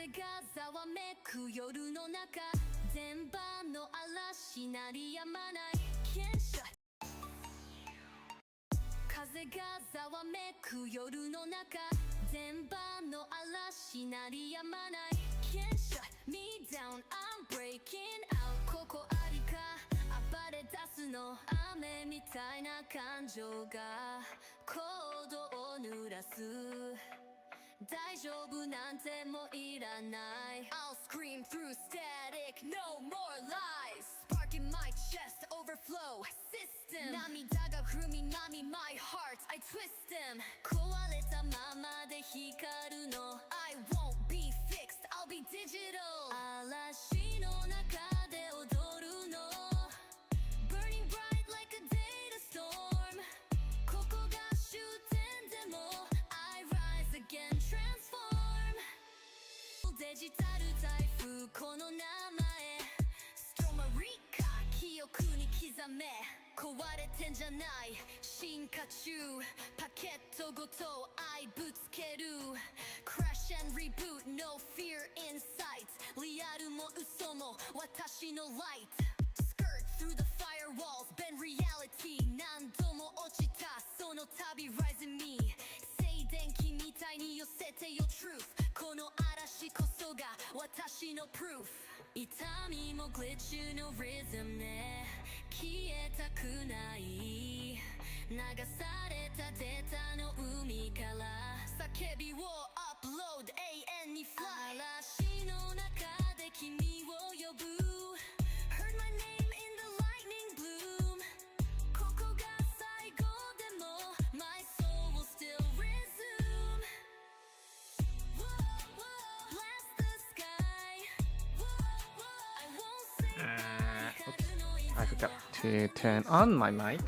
がざわめく夜の中全場の嵐鳴りやまない傾斜風がざわめく夜の中全場の嵐鳴りやまない Can't shut me down I'm breaking out ここありか暴れ出すの雨みたいな感情が行動を濡らす大丈夫なんてもういらない I'll scream through static No more lies Spark in my chest Overflow system 涙が踏み波 My heart I twist them 壊れたままで光るの I won't be fixed I'll be digital 嵐の中で踊るの Burning bright like a data storm ここが終点でも I rise again transform デジタル台風この名前ストマリカ記憶に刻め壊れてんじゃない進化中パケットごと愛ぶつける Crash and reboot no fear in sight リアルも嘘も私の light Skirt through the firewalls bend reality 何度も落ちたその旅 Rising me 静電気みたいに寄せてよ truth この嵐こそが私の proof 痛みもグリッチの rhythm ね消えたくない流されたデータの海から叫びをアップロード永遠に fly 嵐の中で君を呼ぶ Heard my name in the lightning bloom ここが最後でも My soul will still resume Blast the sky I won't say I forgot to turn on my mic.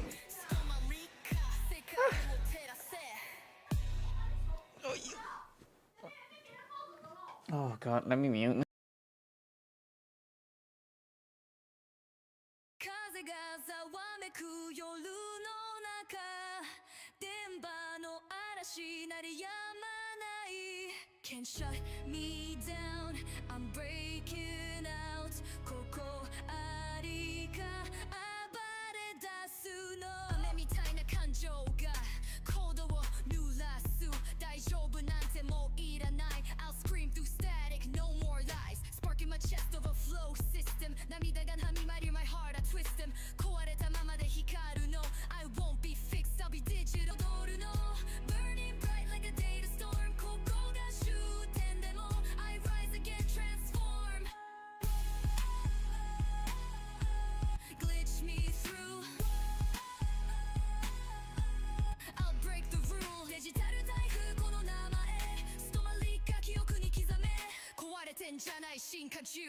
Oh god, let me mute. 風がざわめく夜の中電波の嵐鳴りやまない Can't shut me down I'm breaking out ここありか暴れ出すの雨みたいな感情が行動を濡らす大丈夫なんてもういらない I'll scream through static no more lies Spark in my chest overflow system 涙が波まり my heart I twist them 壊れたままで光るの I won't be fixed I'll be digital 踊るの Burning bright like a data storm ここが終点でも I rise again transform Glitch me through I'll break the rule デジタル台風この名前ストマリカ記憶に刻め壊れてんじゃない進化中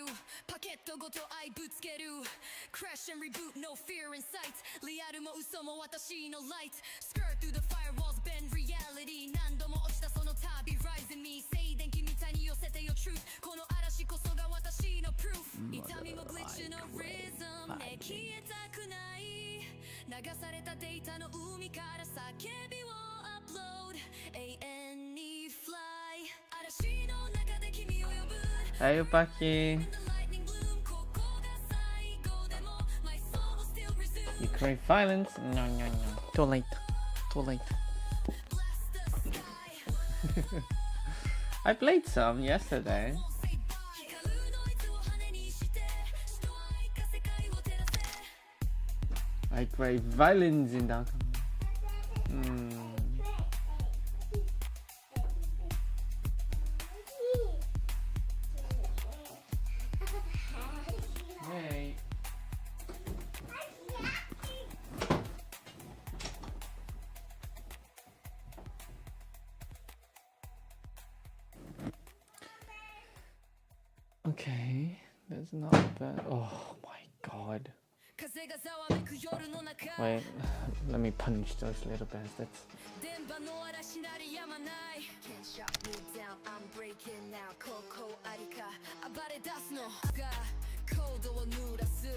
パケットごと愛ぶつける Crash and reboot no fear in sight リアルも嘘も私の light Skirt through the firewalls bend reality 何度も落ちたその旅 Rising me 静電気みたいに寄せてよ truth この嵐こそが私の proof 痛みもグリッチの rhythm ね消えたくない流されたデータの海から叫びをアップロード永遠に fly 嵐の中で君を呼ぶ Hey, Bucky. You crave violence? No, no, no. Too late. Too late. I played some yesterday. I crave violence in that. Hey. Okay, that's not bad. Oh my god. Wait, let me punch those little bastards. Can't shut me down, I'm breaking out ここありか暴れ出すのが行動を濡らす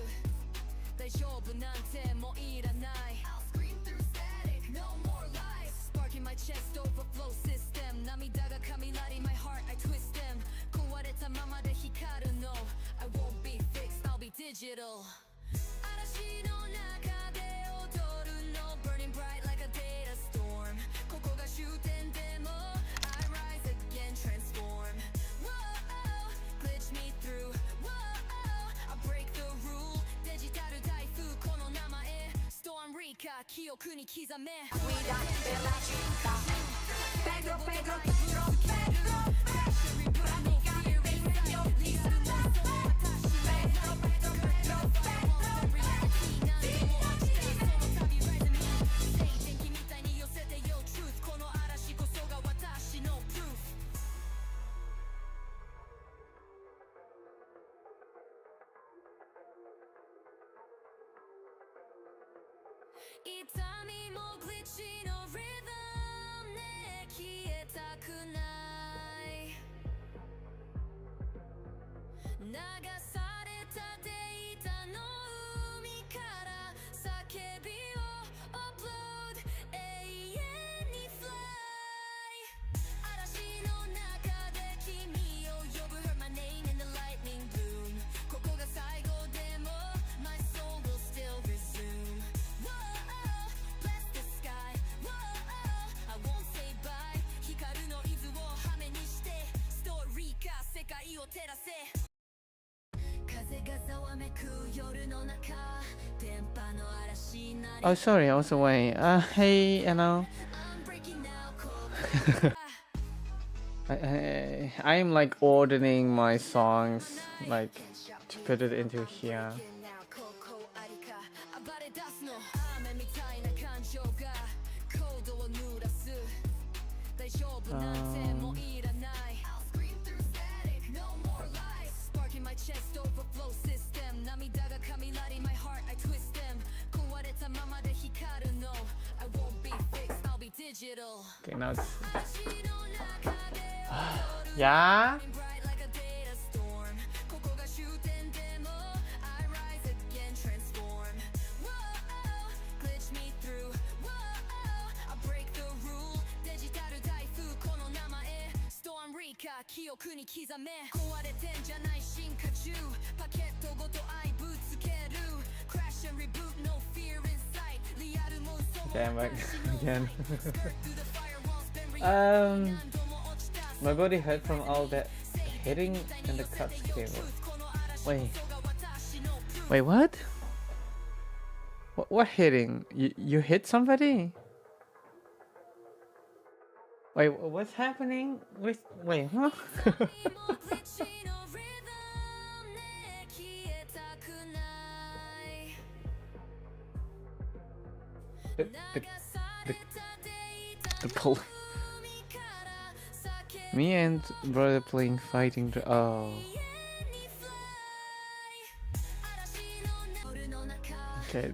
大丈夫なんてもういらない I'll scream through static, no more lies Spark in my chest, overflow system 涙が雷 my heart I twist them 壊れた digital 嵐の中で踊るの Burning bright like a data storm ここが終点でも I rise again transform Whoa, glitch me through Whoa, I break the rule デジタル台風この名前 Storm Rika 記憶に刻め Guida per la città Pedro, Pedro, Pedro, Pedro Praticare il mio viso Pedro, Pedro, Pedro, Pedro Stage みたいに寄せて Yo truth この嵐こそが私の proof 痛みもグリッチの rhythm ね消えたくない流されたデータの海から叫びを upload 永遠に fly 嵐の中で君を呼ぶ Heard my name in the lightning bloom ここが最後でも My soul will still resume Whoa, bless the sky Whoa, I won't say bye 光の伊豆を羽目にしてストーリーか世界を照らせ風がざわめく夜の中電波の嵐になり Oh, sorry, I was away. Hey, Anna. I'm breaking now I am like ordering my songs, like to put it into here. 暴れ出すの雨みたいな感情がコードを濡らす大丈夫なんてもういらない I'll scream through static no more lies Sparking my chest overflow system 涙が雷 my heart I twist them 壊れたままで光るの I won't be fixed I'll be digital Okay, now it's 嵐の中で yeah. bright like a data storm ここが終点でも I rise again transform Whoa, glitch me through Whoa, I break the rule デジタル台風この名前 Storm Rika 記憶に刻め壊れてんじゃない進化中パケットごと愛ぶつける Crash and reboot no fear in sight リアルも嘘も Okay, I'm back 私の again. Through the firewalls been reality 何度も落ちた My body hurt from all that hitting and the cuts came up. Wait, what? What hitting? You hit somebody? Wait, what's happening? Wait, huh? the, the, the pole. Me and brother playing fighting. Oh. Okay.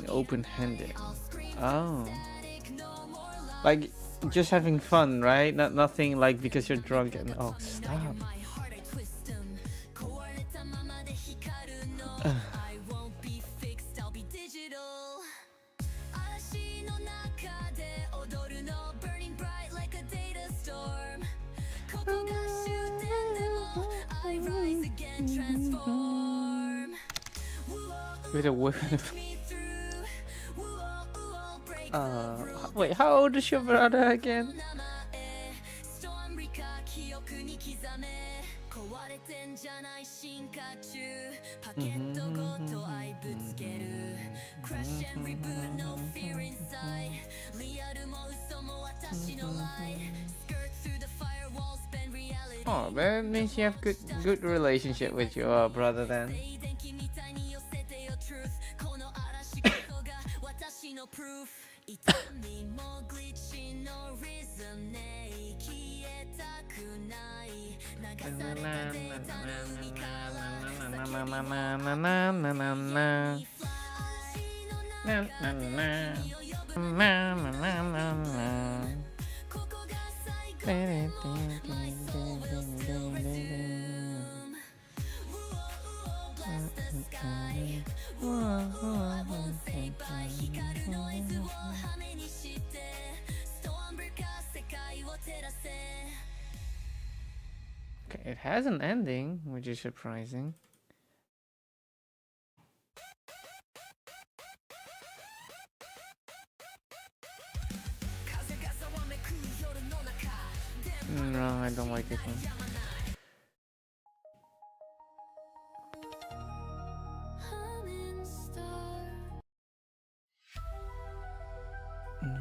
Open-handed. Oh. Like just having fun, right? Nothing like because you're drunk and oh stop. With a weapon of wait, how old is your brother again? Oh, that means you have good relationship with your brother then. It has an ending, which is surprising. No, I don't like this one. No.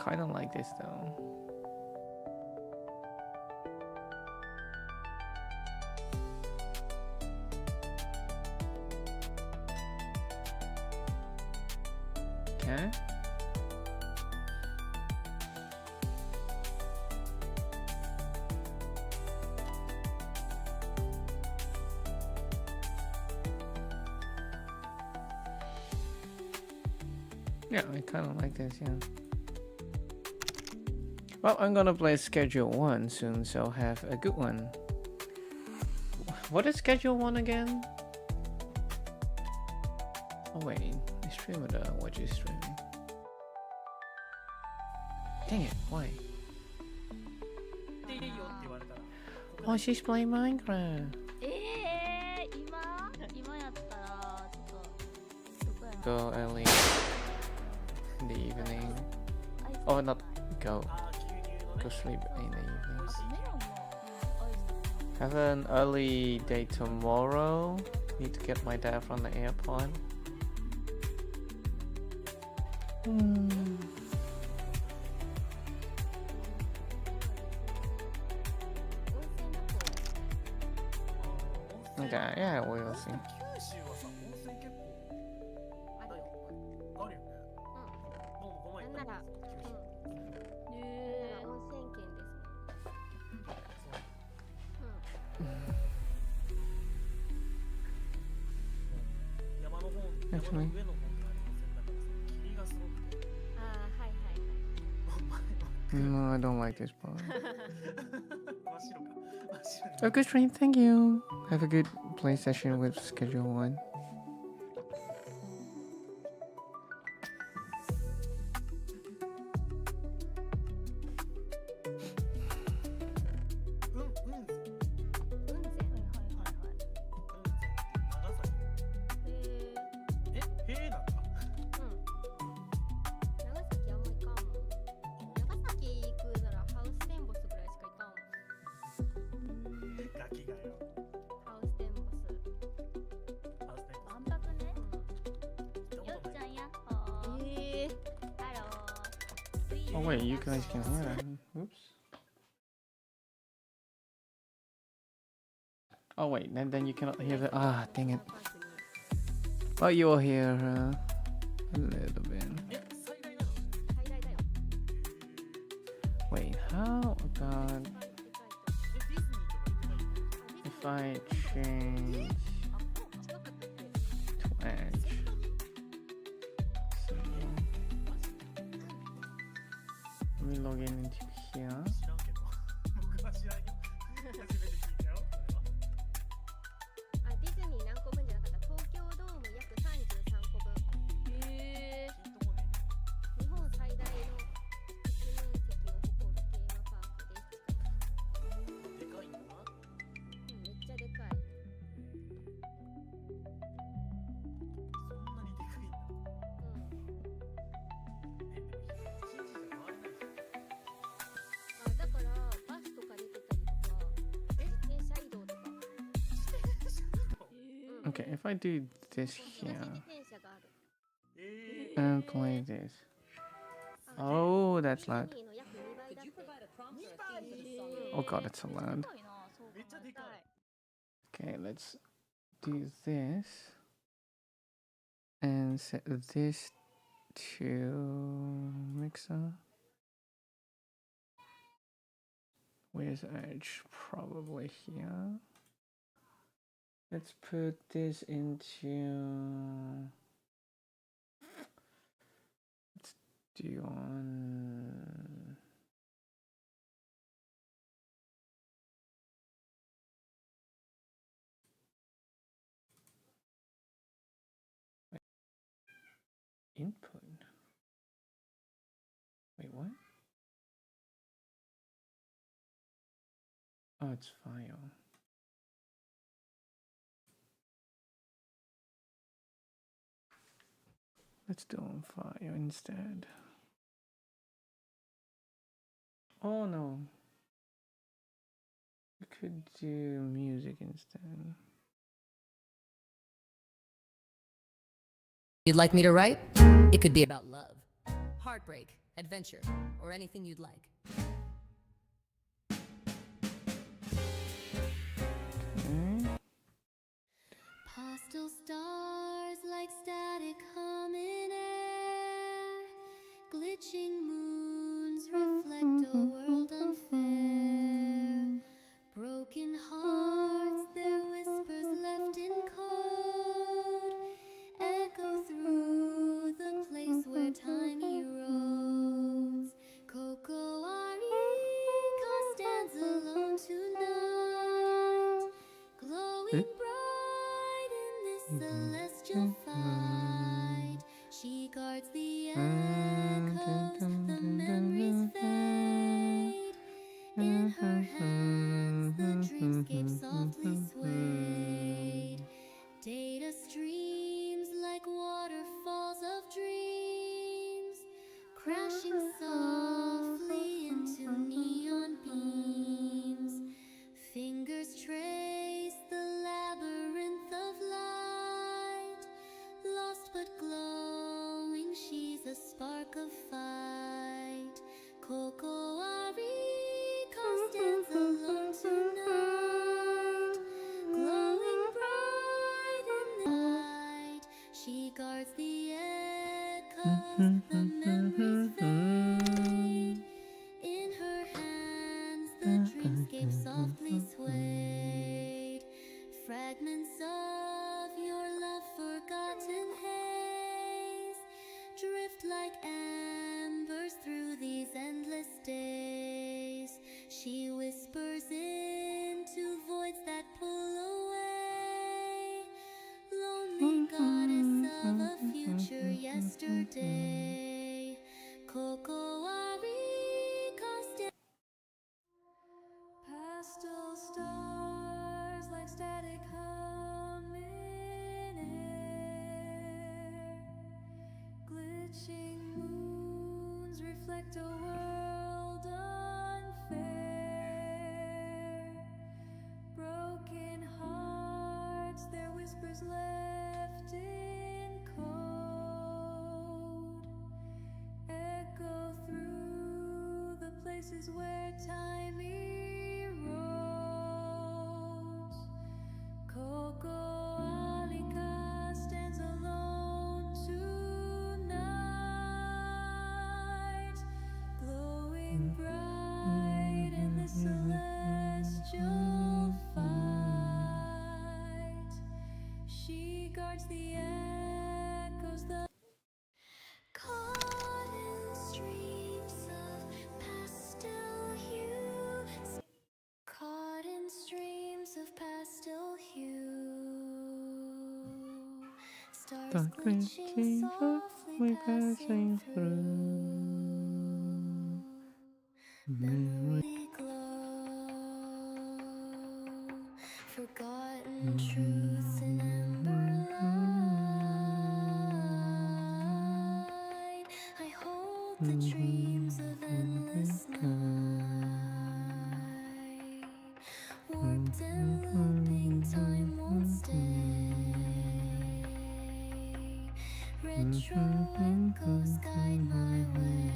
Kinda like this though. Okay. Yeah, I kind of like this, yeah. Well, I'm gonna play Schedule 1 soon, so have a good one. What is Schedule 1 again? Oh wait, I stream it, what you streaming? Dang it, why? Oh, she's playing Minecraft. 今やったらちょっとどこや Go early in the evening. Oh, not go. Go sleep in the evening. あとメロンも、アイス Have an early day tomorrow. Need to get my dad from the airport. Okay, yeah, we'll see. 九州はさ、温泉結構あるよ。あるよね。どうもこの前行ったんですよ九州。温泉県ですもん。山の方、山の上の方にある温泉だからさ、霧がすごくて。ああ、はいはいはい。 No, I don't like this part. 真っ白か。真っ白に。 Oh, good stream, thank you. Have a good play session with Schedule 1. 雲仙。雲仙。長崎。へえなんだ。長崎あんま行かんもん。長崎行くならハウステンボスぐらいしか行かんもん。ガキがよ。ハウステンボス。ハウステンボス。万博ね。行ったことない。よっちゃんやっほー。ハロー。 Oh wait, you guys can hear that. Oops. Oh wait, then you cannot hear the. Ah, dang it. パークに。 Well, you will hear a little bit. え、最大なの？最大だよ。 Wait, how about でかいでかいと。え、ディズニーとか行ってない？ if I change あ、近かったっけ？ to edge? So, let me log in into here. 知らんけど。僕は知らんよ。初めて聞いたよ。それは。あ、ディズニー何個分じゃなかった。東京ドーム約33個分。へー。ピンとこね日本最大の基地面積を誇るテーマパークです。え。でかいんだな。めっちゃでかい。そんなにでかいんだ。うん。え、でも一日じゃ回れないじゃん。あ、だからバスとか出てたりとか、自転車移動とか。 Okay, if I do this 東 here 自転車がある。 and play this. Oh, that's ディ loud. ズニーの約2倍だって。 Oh god, that's so loud. すごいな、そう考めっちゃでかい。 Okay, let's do this and set this to mixer. Where's edge? Probably here. Let's put this into. Let's do on. input. Wait, what? Oh, it's file. Let's do on file instead. Oh no. We could do music instead. You'd like me to write? It could be about love, heartbreak, adventure, or anything you'd like. Pastel stars like static hum in air. Glitching moons reflect a world unfair. Broken hearts, their whispers left in code echo through the place where time erodes. Coco Arica stands alone tonight, glowing bright in this celestial fight. She guards the echoes, the memories fade. In her hands, the dreamscape softly swayed. Data streams like waterfalls of dreams, crashing softly into neon beams. Fingers trace the labyrinth of light, lost but glowing, she's a spark of fight. Coco Arica stands alone tonight, glowing bright in the light. She guards the echoes, the memories fade. In her hands, the dreamscape softly swayed. Fragments of your love, forgotten haze, drift like embers through these endless days. She whispers into voids that pull away, lonely goddess of a future yesterday. Coco Arica stands. Pastel stars like static hum in air. Glitching moons reflect a world unfair. Broken hearts, their whispers left in code echo through the places where time erodes. Coco Arica stands alone tonight, glowing bright in the celestial fight. She guards the echoes, the caught in streams of pastel hue, caught in streams of pastel hue. Stars Dark glitching glitching softly passing through. Memory glow, forgotten truths in ember light. I hold the dreams of endless night. Warped and looping, time won't stay. Retro echoes guide my way.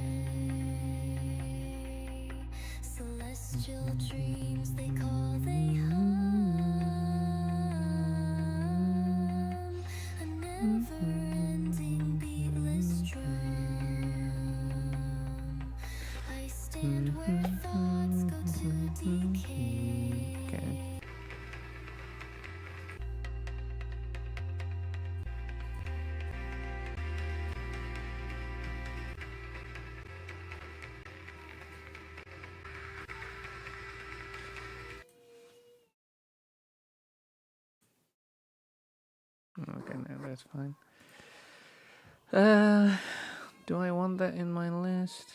Celestial dreams they call, they hum. A never-ending beatless drum. I stand where thoughts go to decay. Okay. Okay, now that's fine. Do I want that in my list?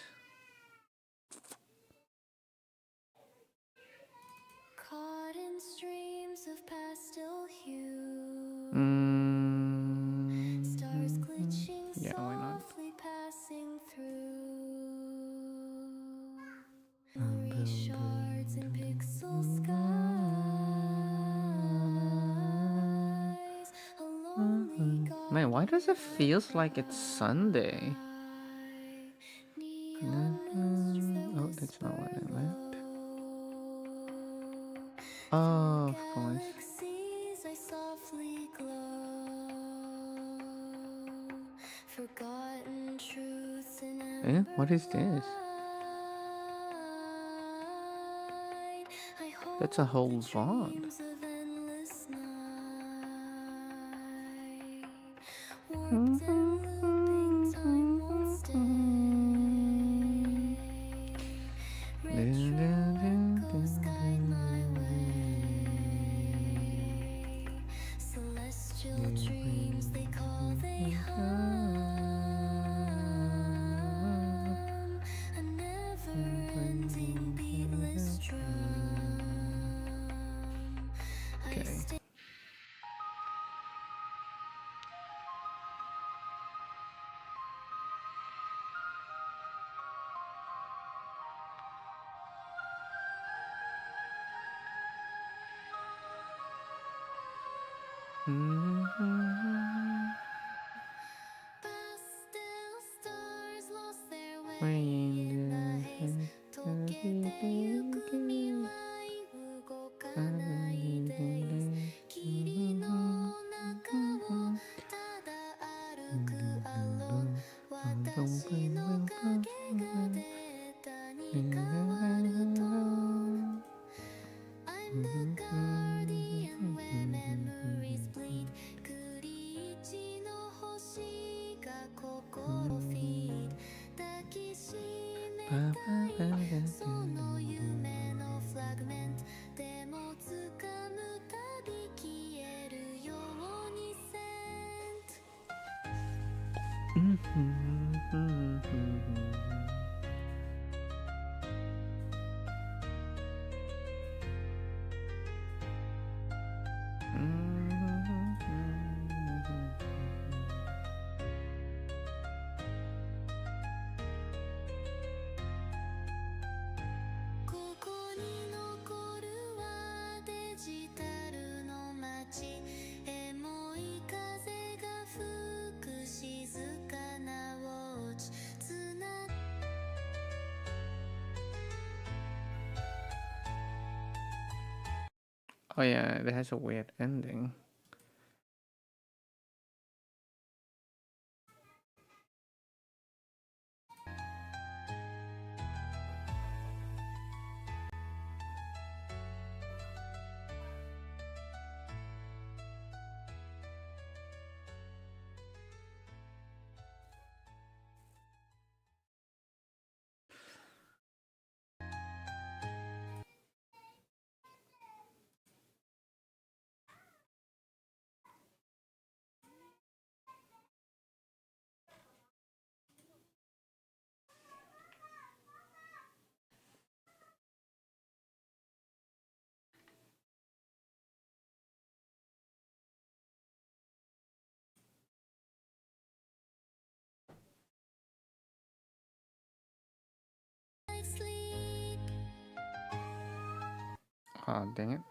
Caught in streams of pastel hue. Stars glitching Yeah, why not? softly passing through. Blurry shards in pixel skies. A lonely Man, why does it guardian feels like it's Sunday? Neon moons that Oh, that's not what I whisper meant. low. Oh, of course. Galaxies I softly glow. Forgotten truths in Eh? What is this? light. I That's a hold whole the VOD. dreams of endless night. Warped Mm-hmm. and looping, time won't stay. Retro echoes guide my way. Celestial dreams they call, they hum. A never-ending beatless drum. I Okay. stay. Pastel stars lost their way in the haze. 溶けてゆく未来動かないで霧の中をただ歩くアロー私の影がデータに変わると I'm the guardian where memories bleed 繰り一の星が心フィード抱きしめたいその夢のフラグメントでも掴むたび消えるようにセント ここに残るはデジタルの街エモい風が吹く静かなウォッチつな Oh yeah, it has a weird ending. sleep Oh, dang it.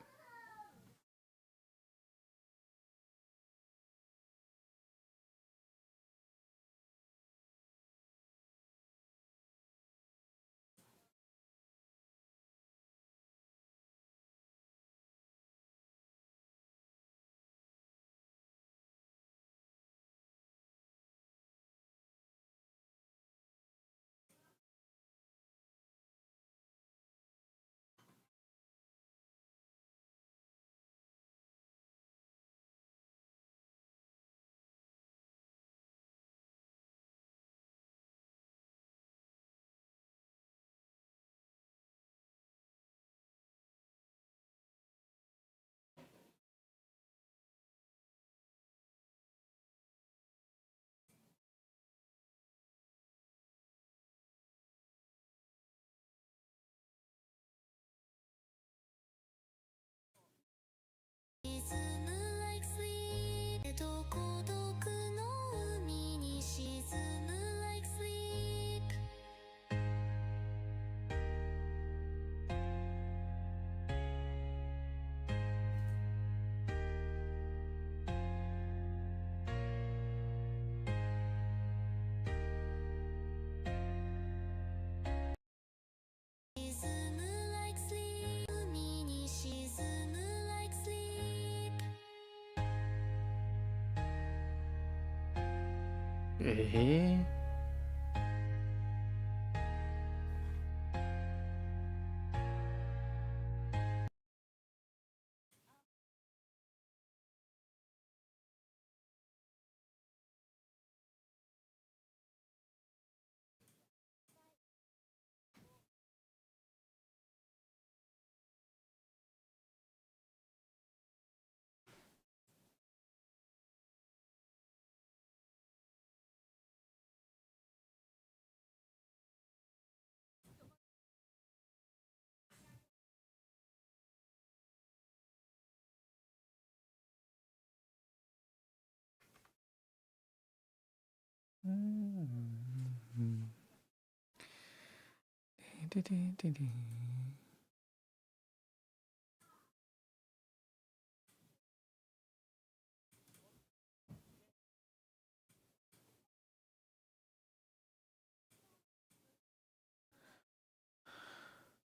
Eh?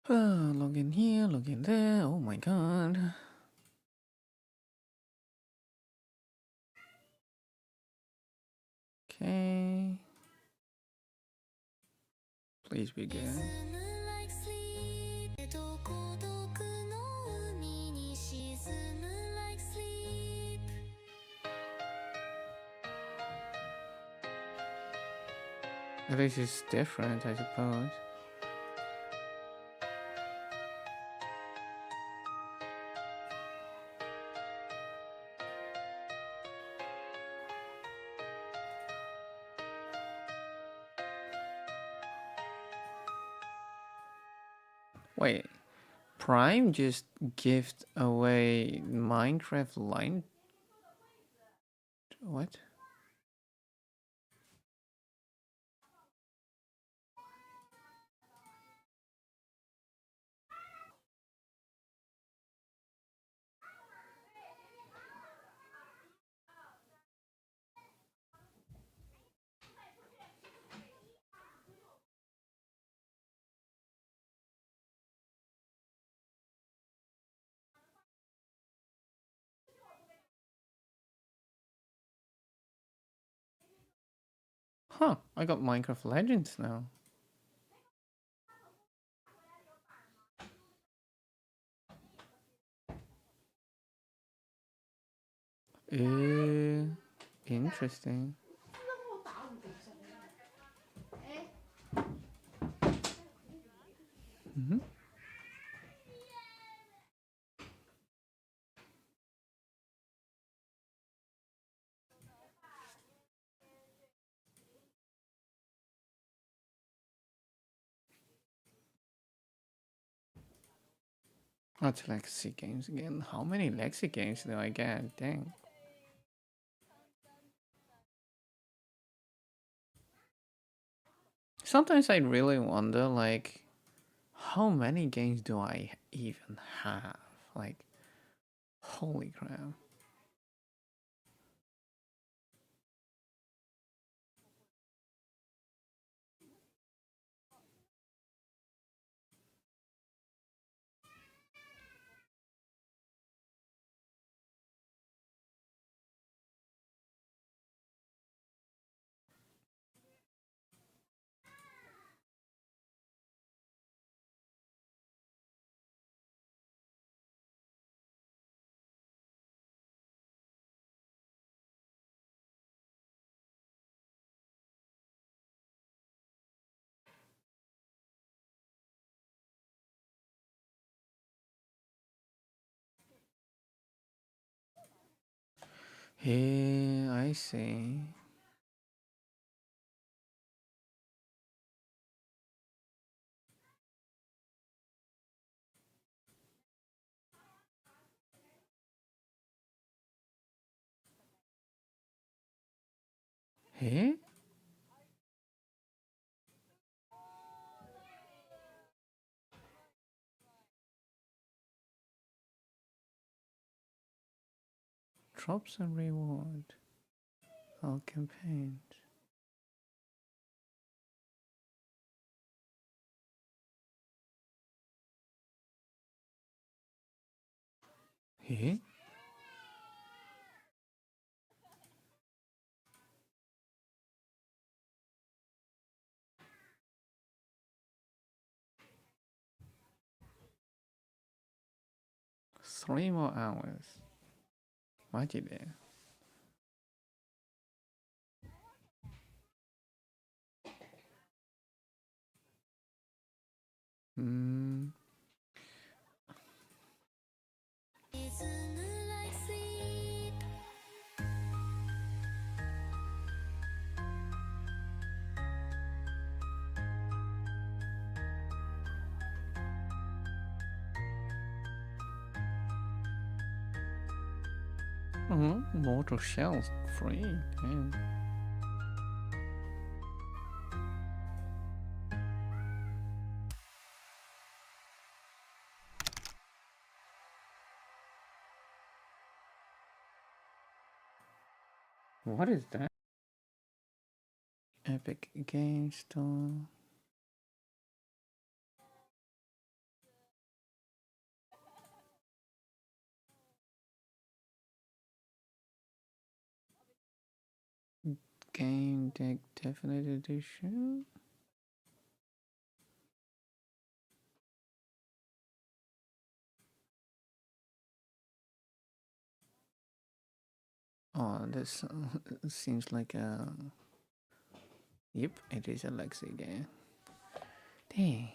Log in here, log in there. Oh my god. Okay. Please be good. like sleep 孤独の海に沈む like sleep At least it's different, I suppose. Wait, Prime just gift away Minecraft line? What? Huh, I got Minecraft Legends now. Interesting. Oh, it's Legacy games again. How many Legacy games do I get? Dang. Sometimes I really wonder, like, how many games do I even have? Like, holy crap. Yeah, I see. Hey? Drops and reward. All campaigns. Hey? 3 more hours. マジで。Mortal shells free. Damn. What is that? Epic Game Store. Game Deck Definite Edition. Oh, this seems like a. Yep, it is a Lexi game. Dang.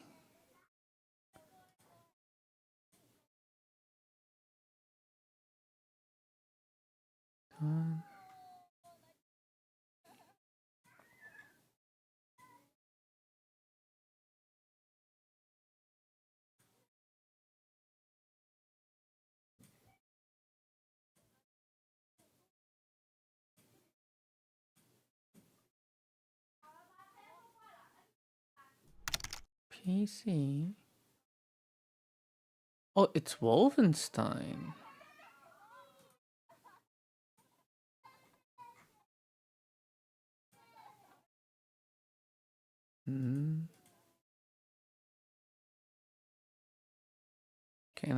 PC. Oh, it's Wolfenstein. Can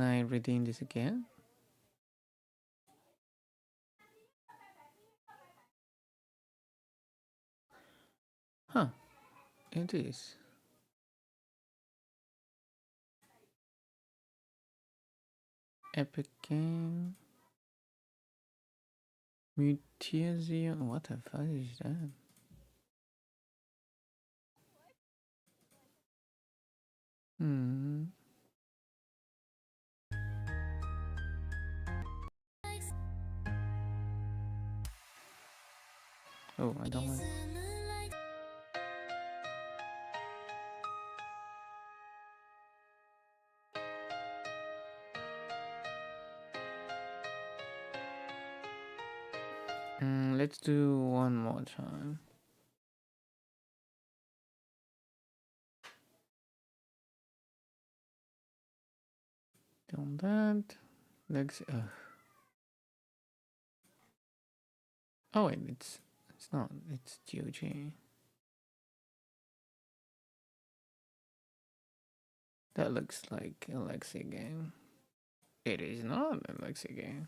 I redeem this again? Huh. It is. Epic Game. Mutation. What the fuck is that? Oh, I don't like. Let's do one more time. Done that. Let's. Oh wait, it's not. It's GOG. That looks like a Lexi game. It is not a Lexi game.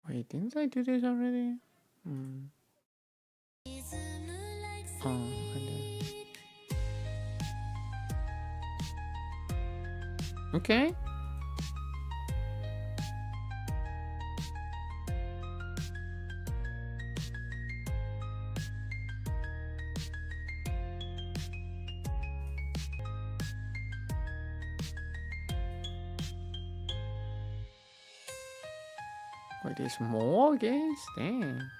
Wait, didn't I do this already? Oh, I did. Okay. Wait, there's more games? Damn.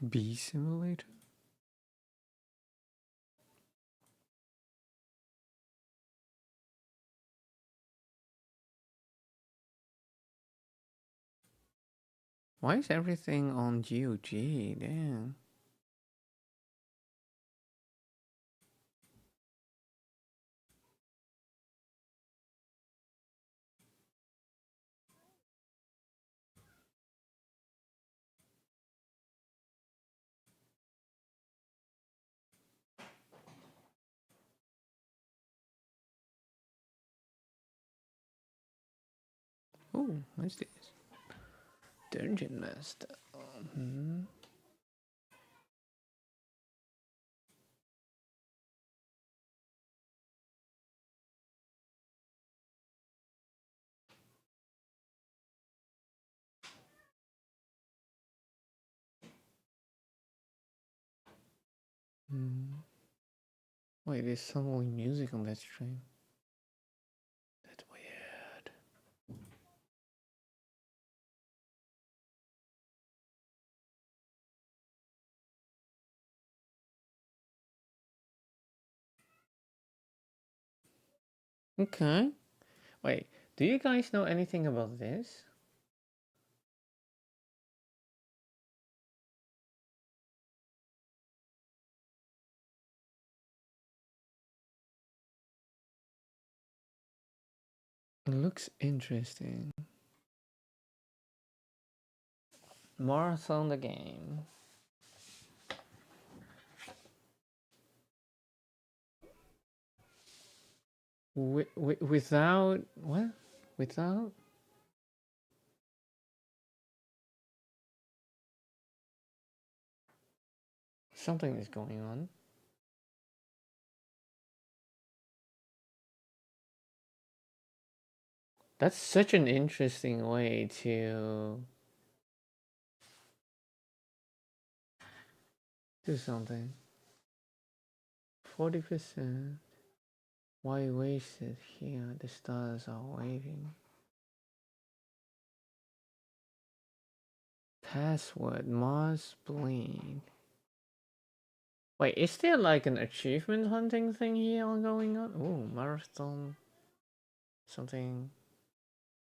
Bee Simulator? Why is everything on GOG? Damn. Oh, what's this? Dungeon Master. Hmm. Wait, there's suddenly music on that stream. That's weird. Okay. Wait, do you guys know anything about this? It looks interesting. Marathon the game. Without what? Without something is going on. That's such an interesting way to do something. 40%. Why waste it here? The stars are waiting. Password Mars Bleed. Wait, is there like an achievement hunting thing here going on? Oh, marathon. Something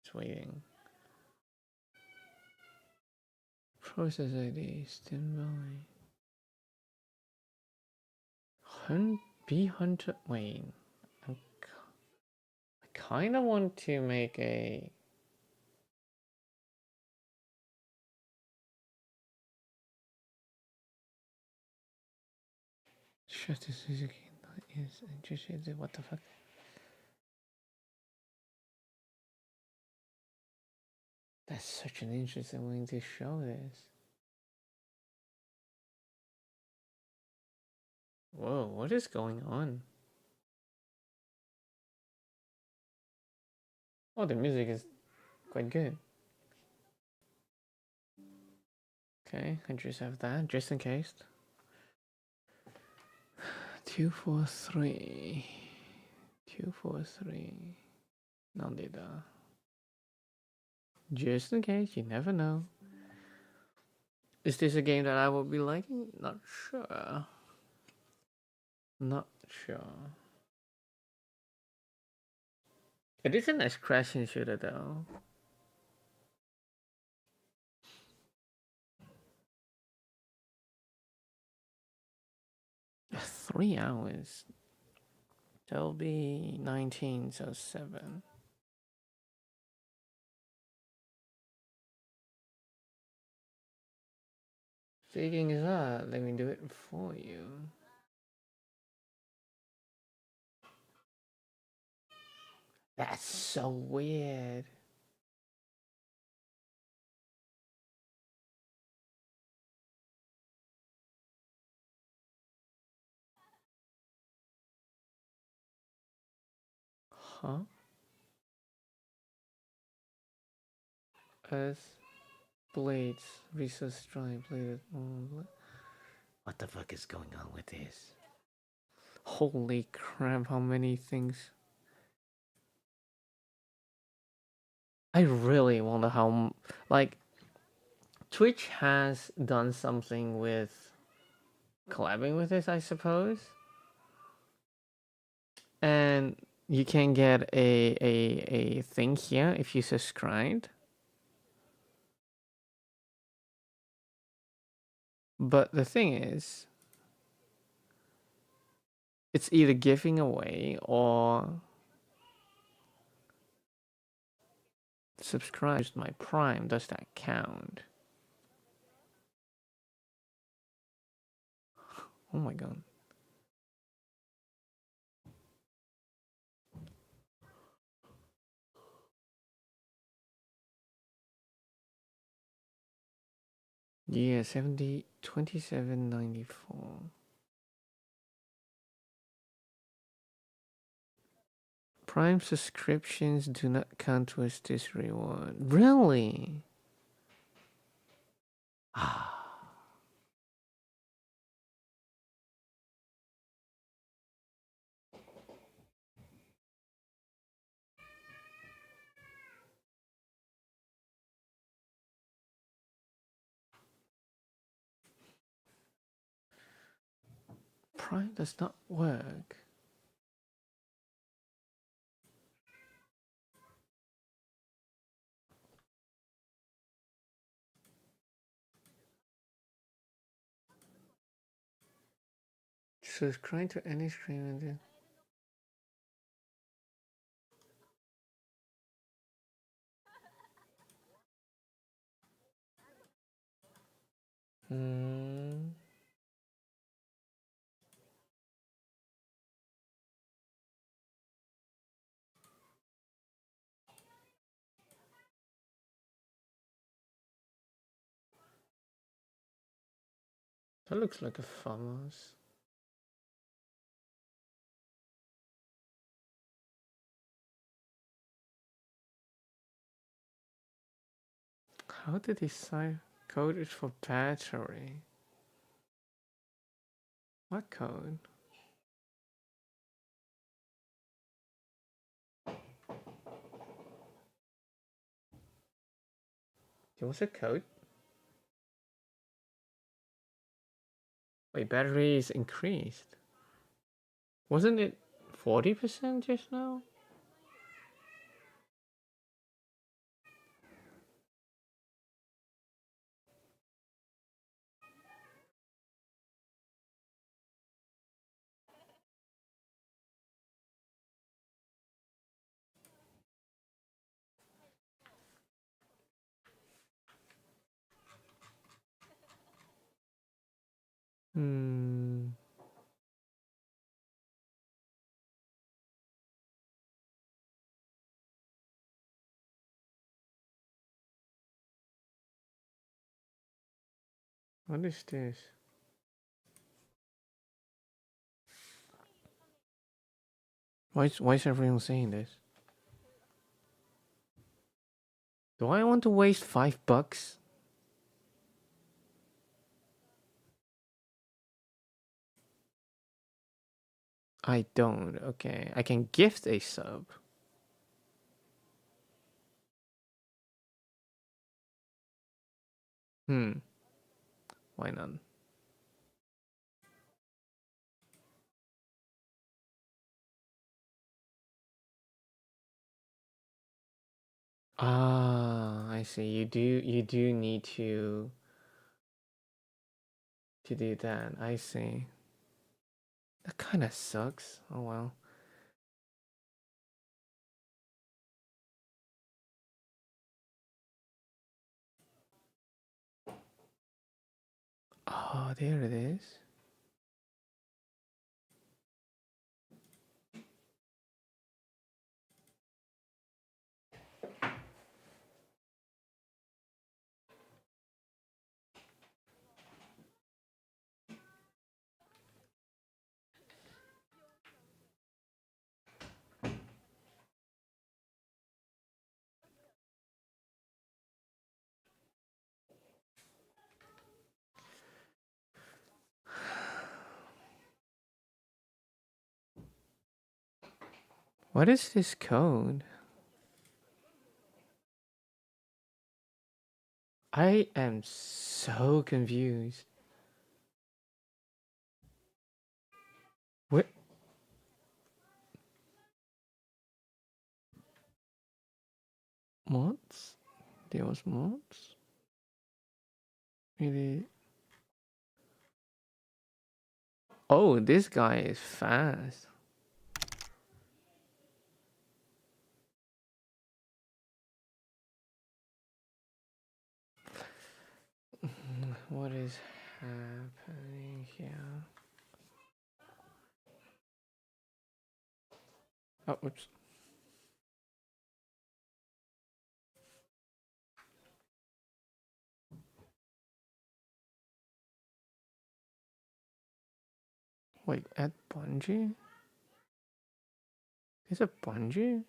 is waiting. Process ID, stand by. Bee hunter. Wait, I kind of want to make a. Shut this Suzuki is interested. What the fuck? That's such an interesting way to show this. Whoa, what is going on? Oh, the music is quite good. Okay, I just have that, just in case. 243. 243. Non-data. Just in case, you never know. Is this a game that I will be liking? Not sure. Not sure. It is a nice crashing shooter though. Three hours. That'll be 19, so 7. Speaking of that, let me do it for you. That's so weird. Huh? Earth blades, resource strike, bladed. What the fuck is going on with this? Holy crap, how many things. I really wonder how, like, Twitch has done something with collabing with this, I suppose. And you can get a thing here if you subscribed. But the thing is, it's either giving away or subscribe to my Prime. Does that count? Oh my god. Yeah, 27.94. Prime subscriptions do not count towards this reward. Really? Ah. Prime does not work. Subscribe to any stream and then. That looks like a farmhouse. How did he decide code is for battery? What code? There was a code? Wait, battery is increased. Wasn't it 40% just now? What is this? Why is everyone saying this? Do I want to waste $5? I don't. Okay, I can gift a sub. Why not? Ah, I see. You do need to do that. I see. That kind of sucks. Oh well. Oh, there it is. What is this code? I am so confused. What? Mods? There was mods? Really? Oh, this guy is fast. What is happening here? Oh, oops. Wait, at Bungie? Is it Bungie?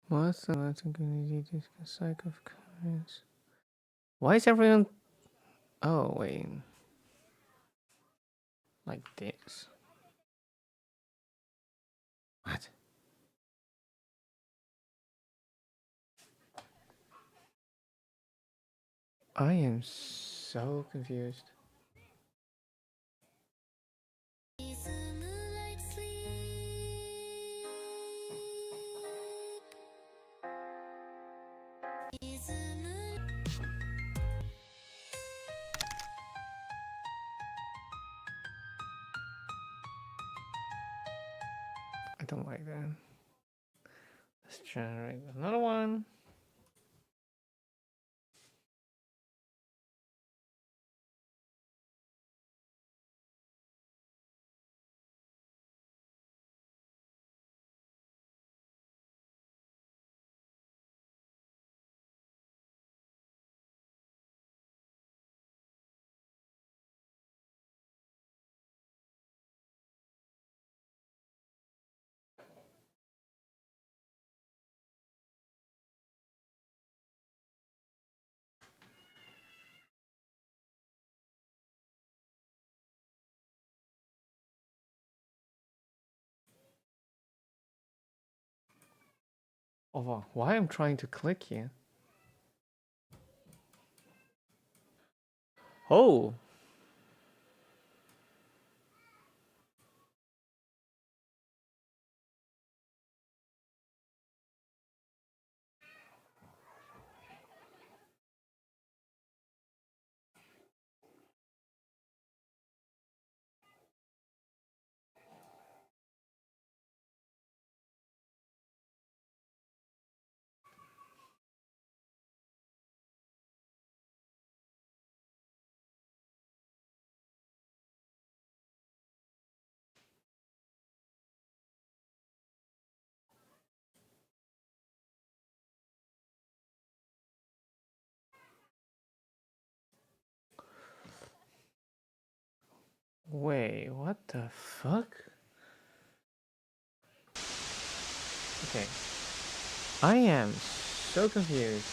What's the Latin community cycle of comments? Why is everyone? Oh wait, like this. What? I am so confused. I don't like that. Let's generate another one. Oh, why I'm trying to click here? Oh, wait, what the fuck? Okay, I am so confused.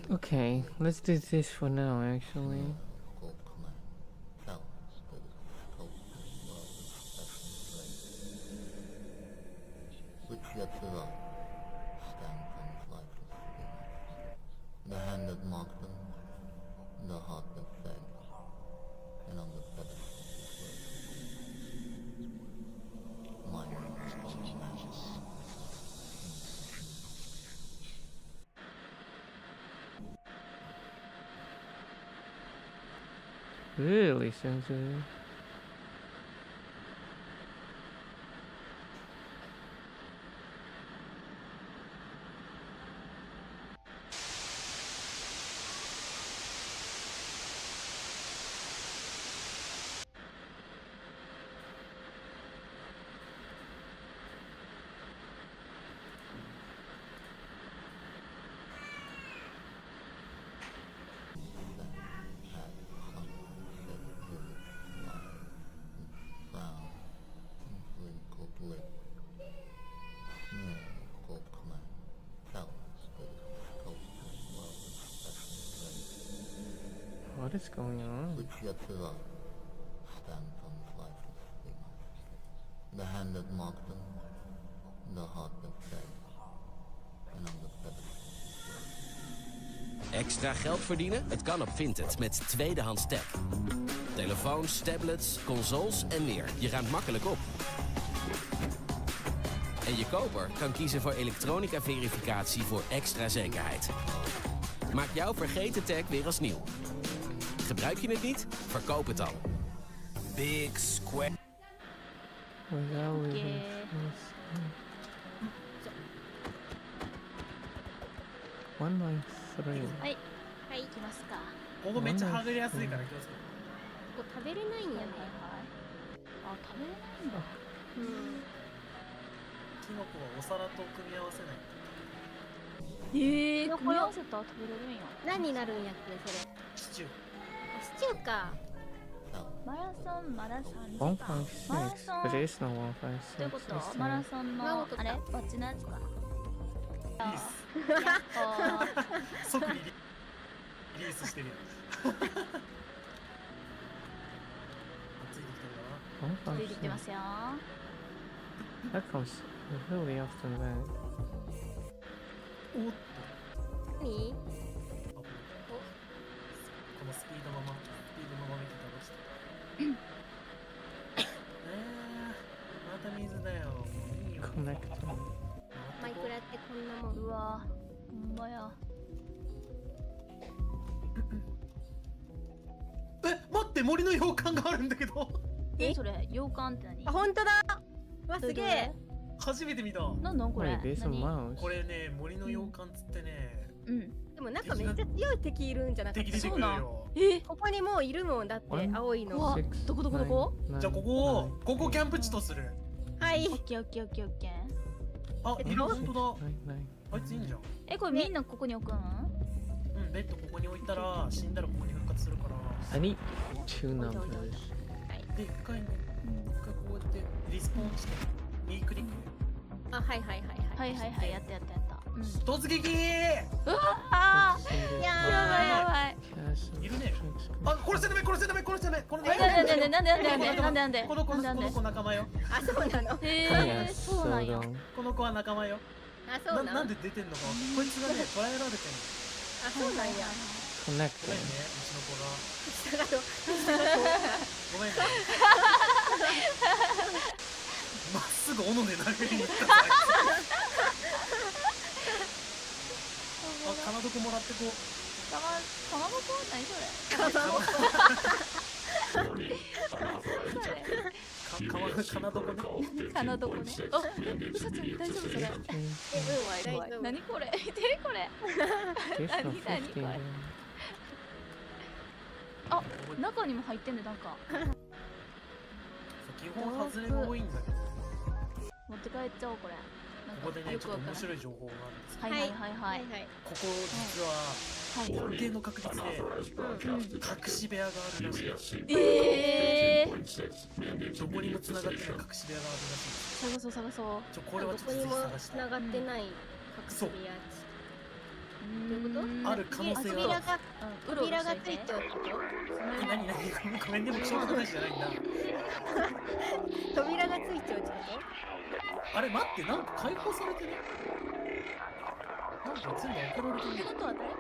Okay, let's do this for now, actually. The hand that marked them, the heart that fed, and on the feather my name is called Magus. Really sensitive. is going on? which Yatsura stands on its lifeless figure. The hand that marked them, the heart that fed, and on the feathers. Extra geld verdienen? Het kan op Vinted met tweedehands tech. Telefoons, tablets, consoles en meer. Je ruimt makkelijk op. En je koper kan kiezen voor elektronica-verificatie voor extra zekerheid. Maak jouw vergeten tag weer als nieuw. Gebruik je het niet? Verkoop het dan. Big Square. One by three. はい。はい、行きますか。ここめっちゃはぐれやすいから気をつけて。ここ食べれないんやね。あ、食べれないんだ。うん。キノコはお皿と組み合わせない。組み合わせたら食べれるんや。何になるんやっけそれ。シチュー。あ、シチューか。マラソンまだ3時156. マラソン But it is not どういうこ 156. と It's マラソンのあれこっちのやつか。いいっす。やっほー。即リリースしてるやん。ついてきてるかな。ついてきてますよ。 That comes really often then. おっと。何？あこのスピードのまま見て倒して。また水だよ。いいよ。 Connecting. マイクラってこんなもん。うわほんまや。待って森の洋館があるんだけど。それ洋館って何？あ、本当だ。うわ、すげえ。初めて見た。なんこれ Wait, there's a 何？ mouse. これね森の洋館つってね。うんでもなんかめっちゃ強い敵いるんじゃなかった？敵出てくるよ。ここにもういるもんだって青いの。うわどこどこどこ？じゃあここキャンプ地とする。はいオ。ッケーオッケーオッケーオッケー。あ、本当だ。 Nine. あいついいんじゃん。これみんなここに置くん？うん、ベッドここに置いたら死んだらここに復活するから。 I need two numbers. で一回ね、一回こうやってリスポーンして右クリック。あ、はいはいはいはい。はいはいはいやったやったやった。突撃。うわあいややばいやばい。いるね。あ、殺しちゃダメ。このなんでこの子仲間よ。あ、そうなの。そうなんや。この子は仲間よ。あ、そうなの。なんで出てんのか。こいつがね捕らえられてんの。あ、そうなんや。ごめんね、 Connecting. うちの子が。下がどごめんね。まっすぐ斧で殴りに行った。あ、かまどこもらってこう。かまぼこ何それ？かまぼこ。かなどこね。かなどこね。あ、うさちゃん大丈夫それ？大丈夫。何これ？見てこれ。 There's no 何 50 これ？ there. あ、中にも入ってんねなんか。基本外れが多いんだけど。持って帰っちゃおうこれ。ここでね、ちょっと面白い情報があるんですけど、はいはいはいはい。ここ実は一定の確率で隠し部屋があるらしい。どこにも繋がってない隠し部屋があるらしい。探そう探そう。これはちょっとぜひ探して。繋がってない隠し部屋。どういうこと？ある可能性がある。扉がついちゃうってこと？何ごめんでも正直な話じゃないんだ。扉がついちゃうってこと？あれ待って、なんか解放されてる。なんか全部開けられてる。あとは誰か。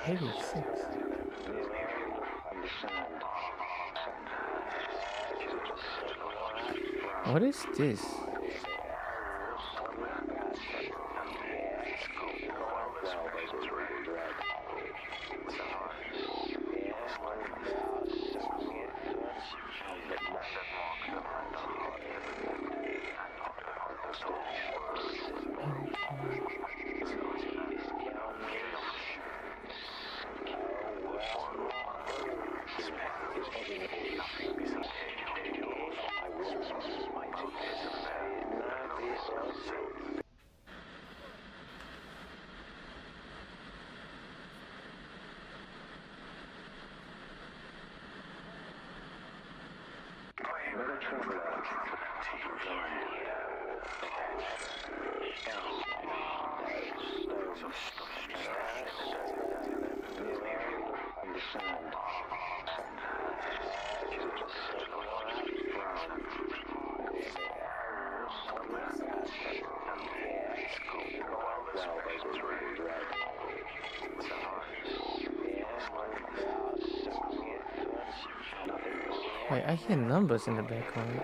86. What is this? Wait, I hear numbers in the background.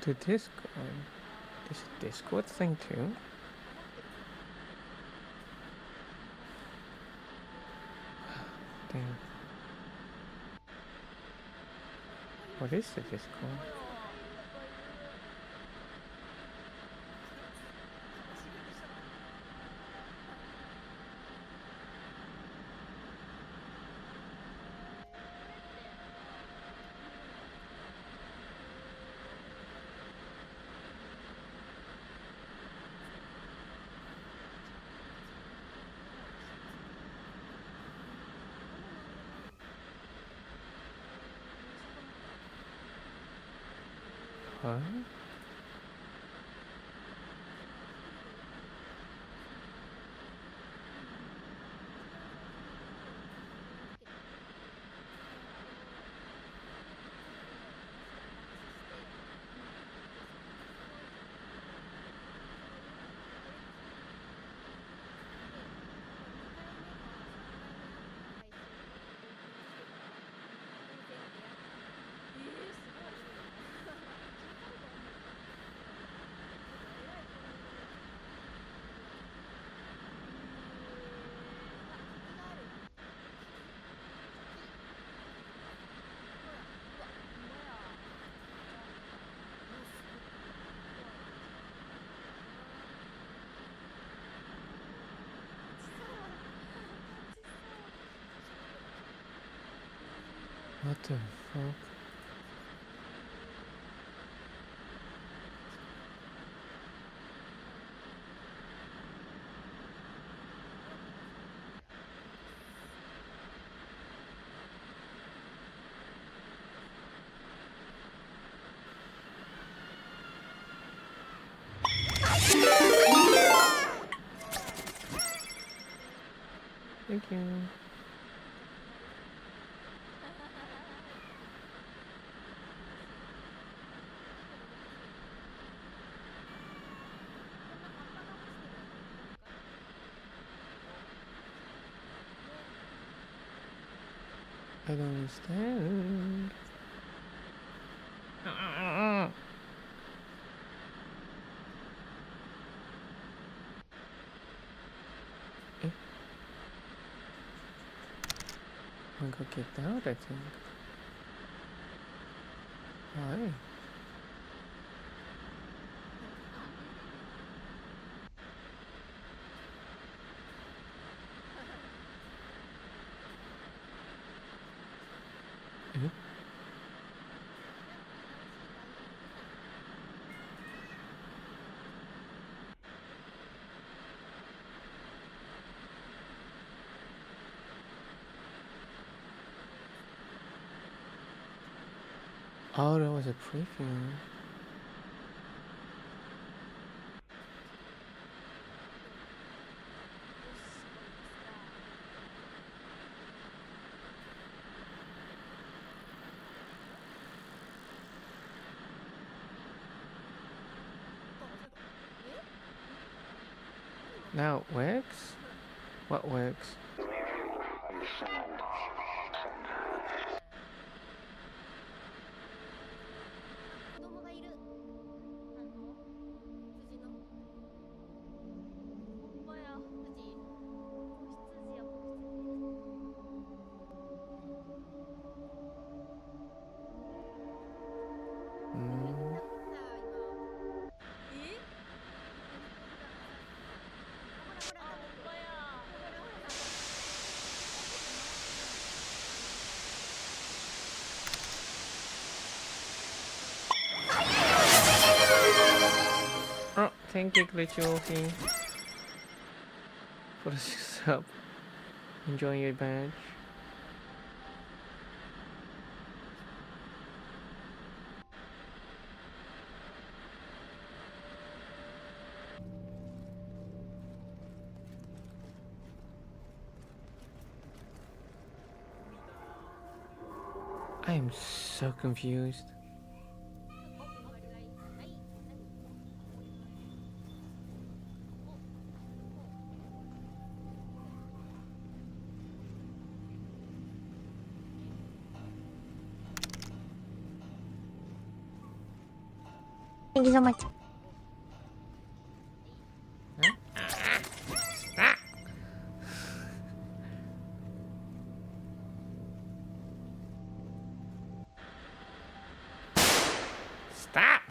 To Discord? This Discord thing too? Damn. What is the Discord? Huh? What the fuck? Thank you. I don't understand. Eh? I got kicked out, I think. Why? Eh? Oh, that was a preview. Now it works? What works? 子供がいる。羊の。ほんまや、羊。子羊や、子羊。Mm. だ今。ほらほら、ほんまや。ほらほら。Oh, thank you, Glitchy, for the sub. Enjoy your badge. I am so confused. Thank you so much. Stop!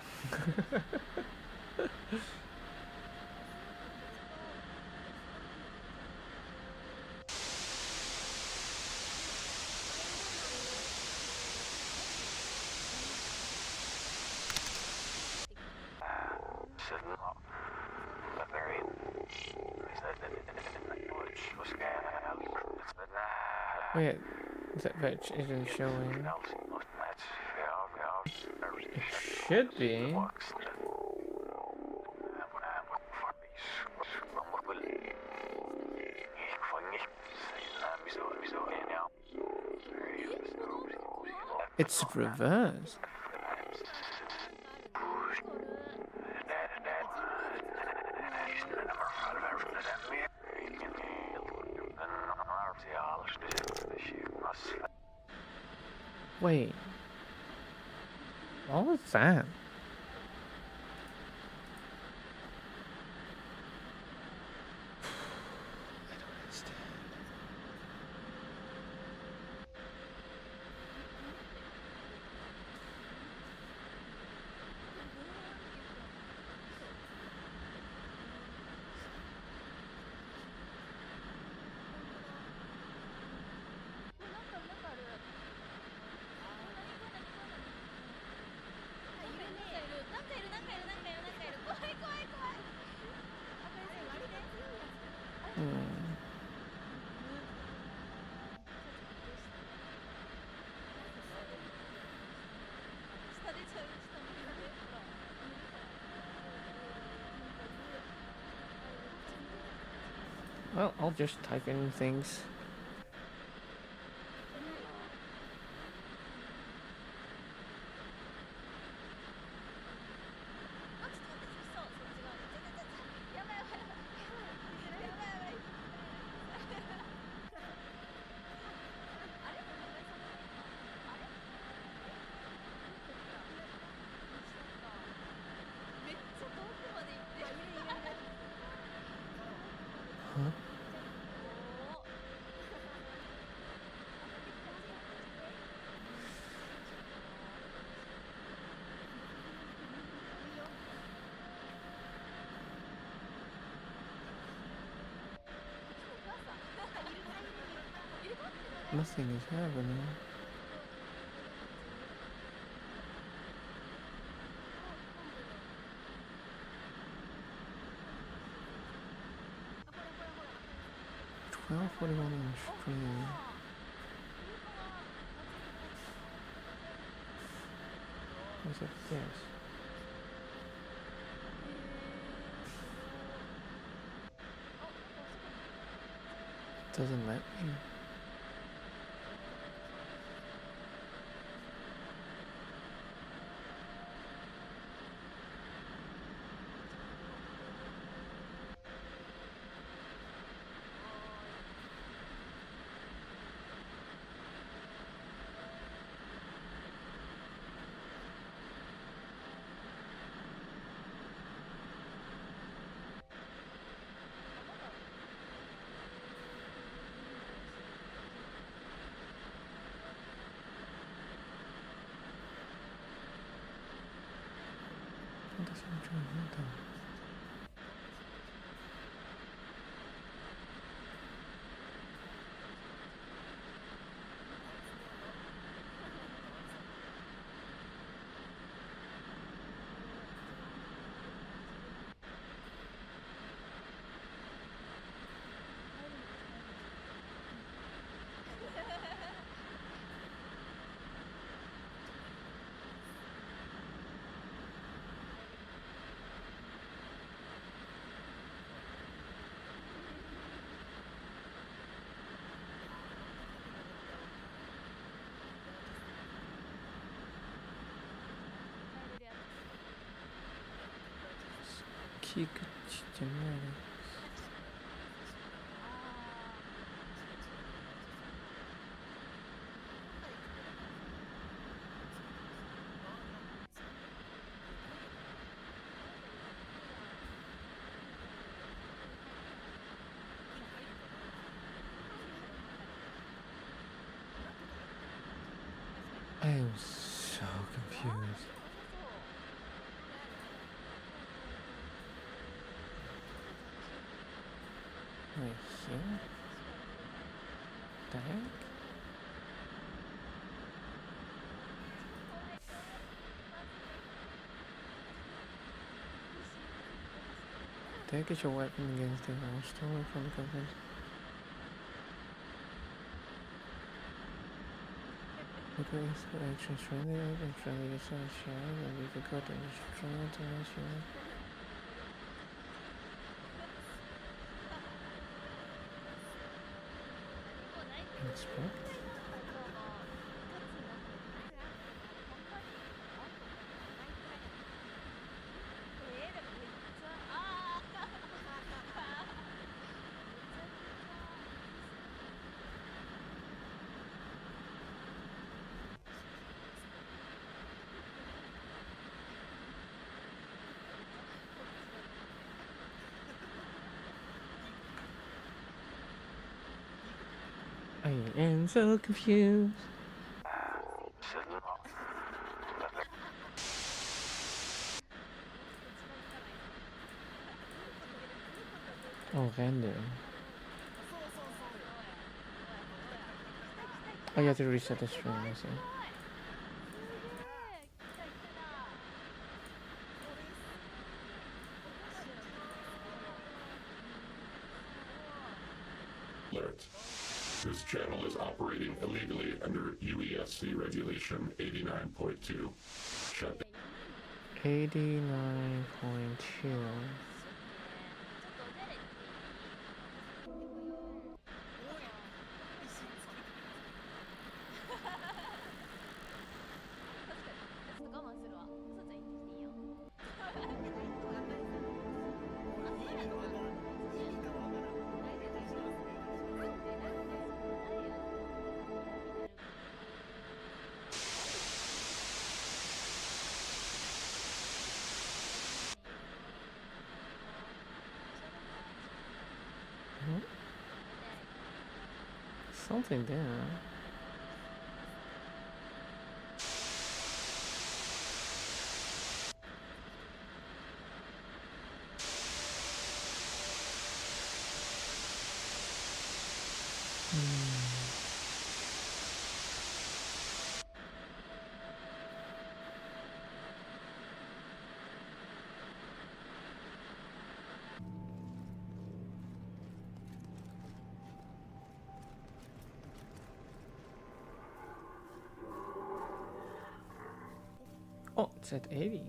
Wait, that badge isn't showing. It should be. It's reversed. Wait. What was that? I don't understand. Hmm. Well, I'll just type in things. Huh? Nothing is happening. $12.41 on the stream. What's it this? Doesn't let me. 木口じゃない。I am so confused. Wait, here? The heck? Take your weapon against the hostile from the coverage. Because actions friendly and friendly yourself share and we forgot to destroy it unless you inspect. I am so confused. Oh, random. Oh, you have to reset the stream, I see. Alert. This channel is operating illegally under UESC Regulation 89.2. Shut down. 89.2. Something there. Oh, it's at 80.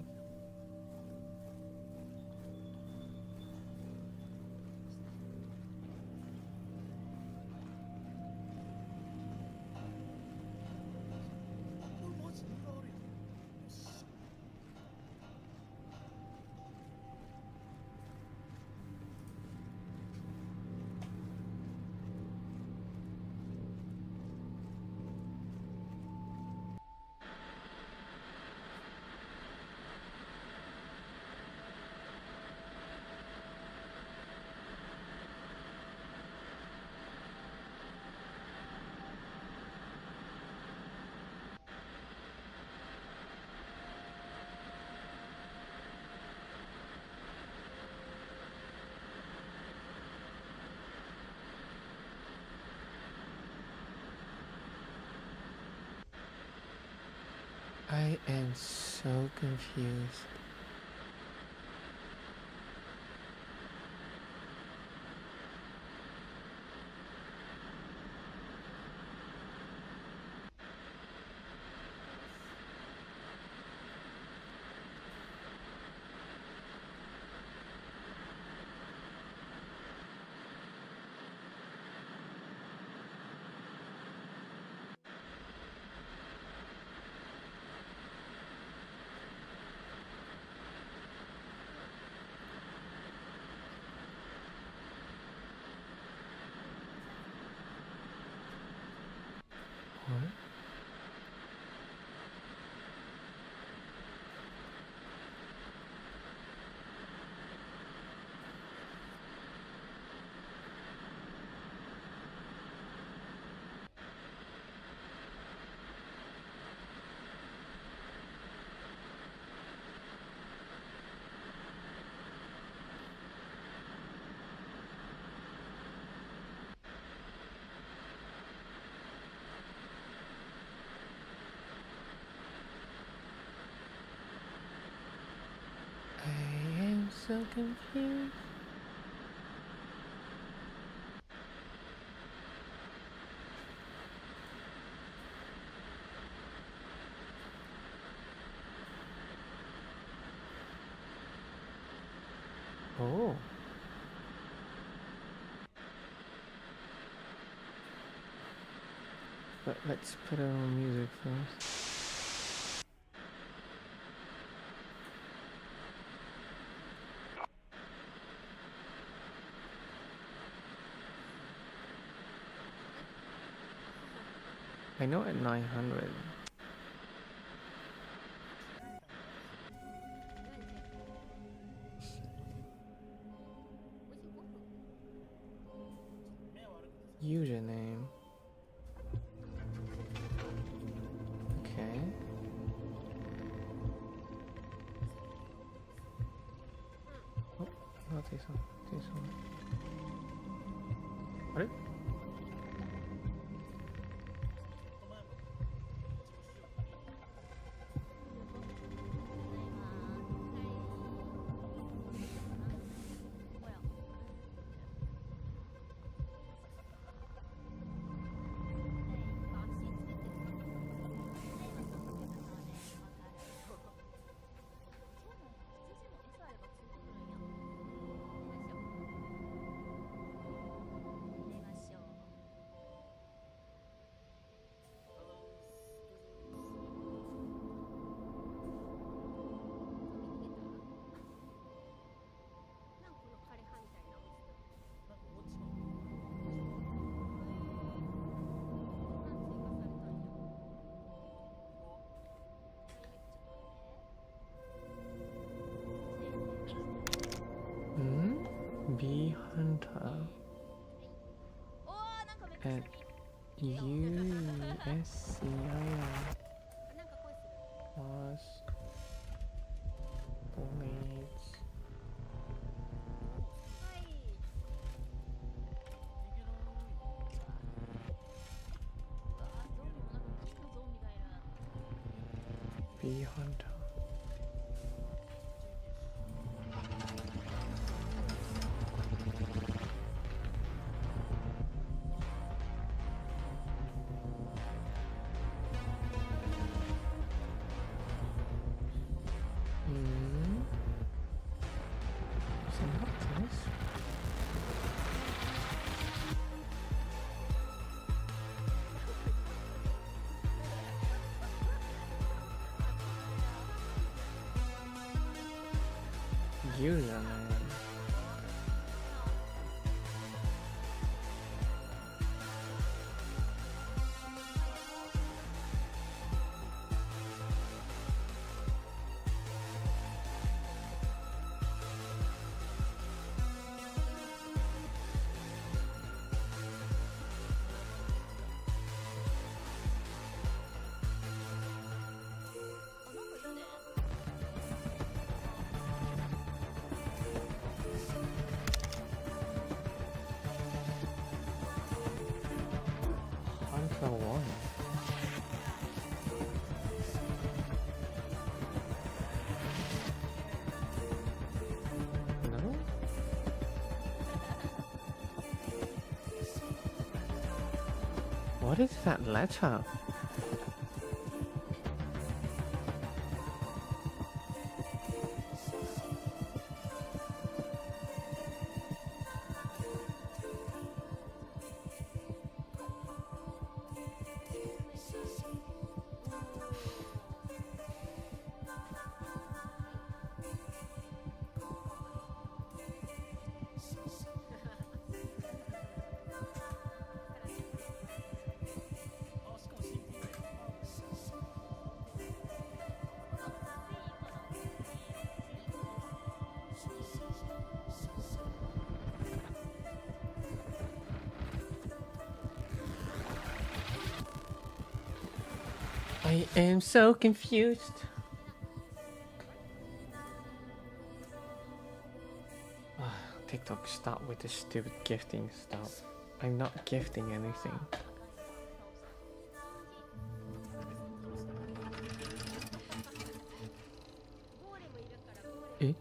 I am so confused. What? I am so confused. Oh. But let's put on music first. I know at 900. Username. Okay. Oh, not this one. This one. What? Bee Hunter at USCIR was Blades. Bee Hunter. Is it not this? Username. What is that letter? I am so confused. TikTok, stop with this stupid gifting stuff. I'm not gifting anything. Eh?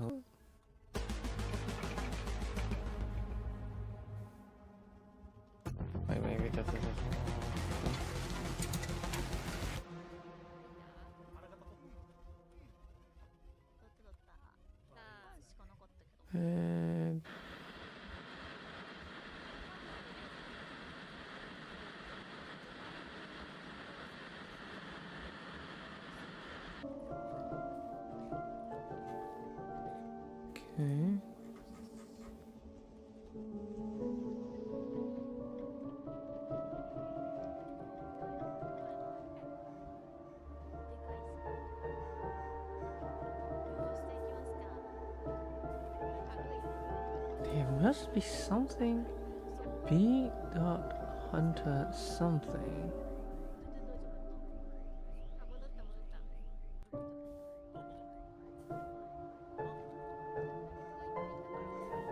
Oh. Wait, maybe that is and okay. There must be something. B. Hunter something.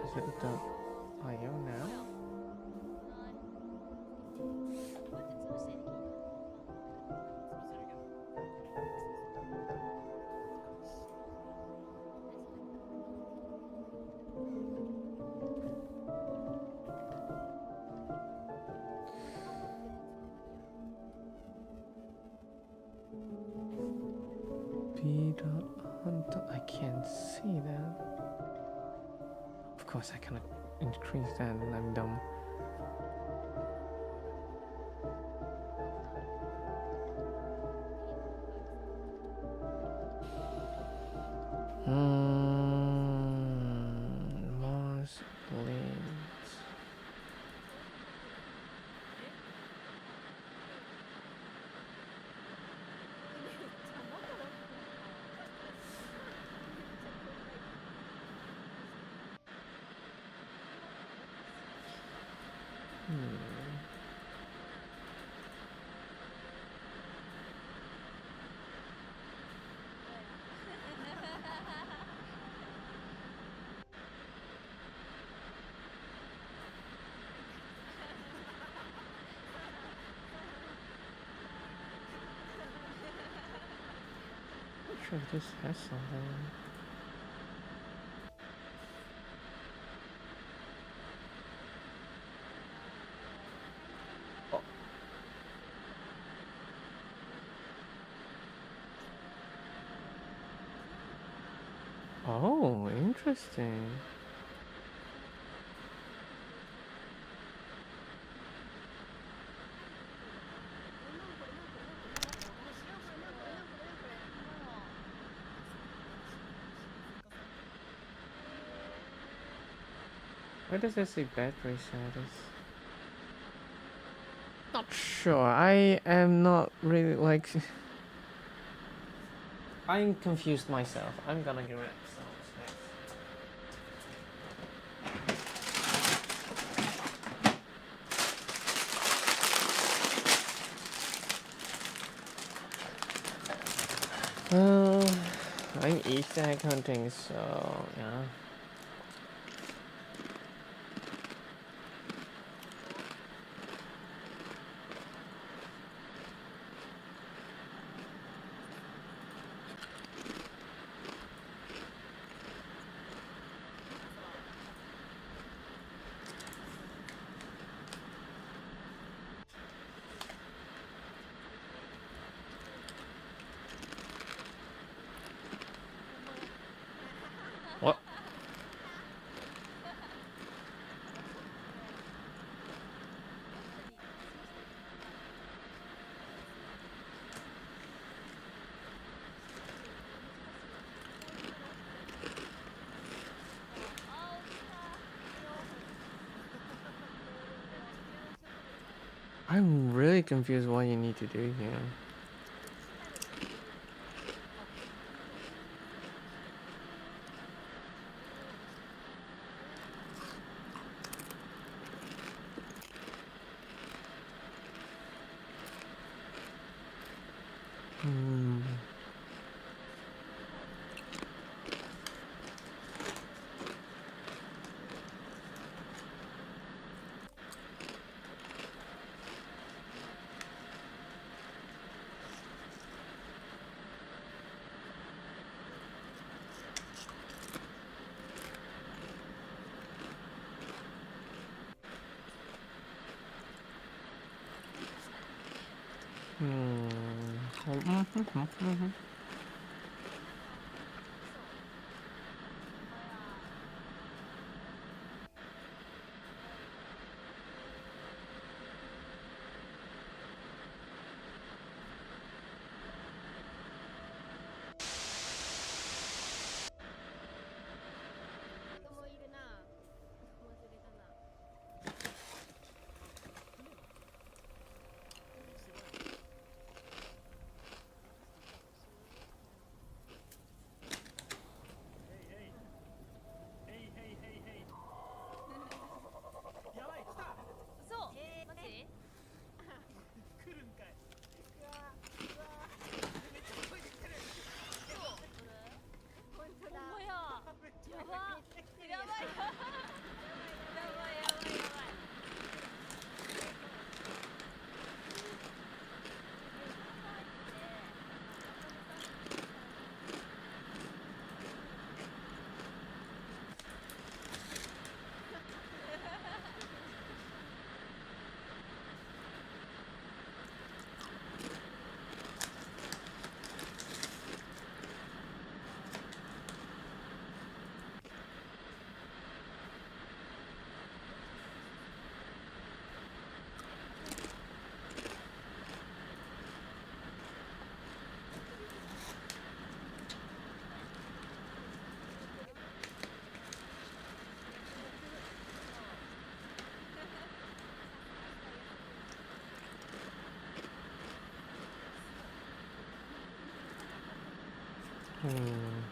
Is it the IO now? B. Hunter. I can't see that. Of course, I cannot increase that, and I'm dumb. Mars blades. Not sure if this has something. Oh, interesting. Why does it say battery status? Not sure. I am not really like. I'm confused myself. I'm gonna get rid of some next. going Easter egg hunting, so yeah. What? I'm really confused what you need to do here. Hmm.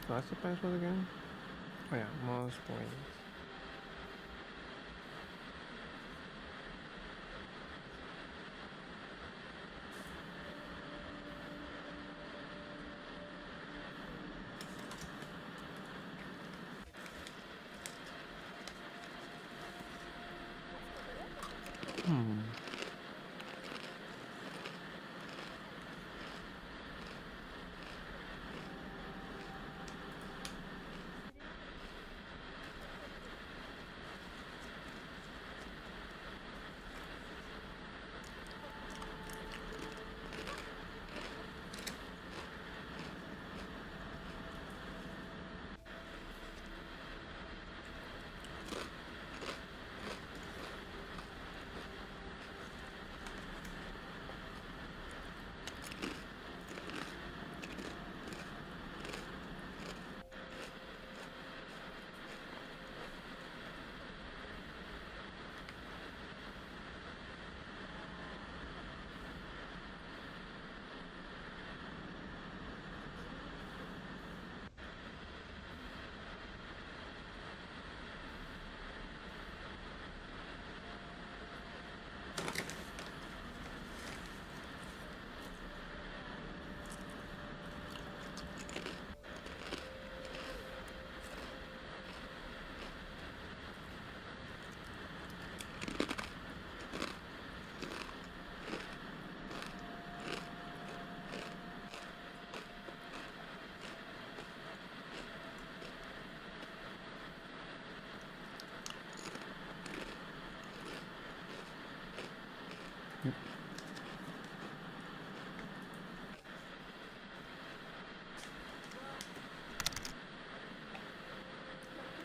What's the password again? Oh yeah, most points.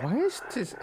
Why is this?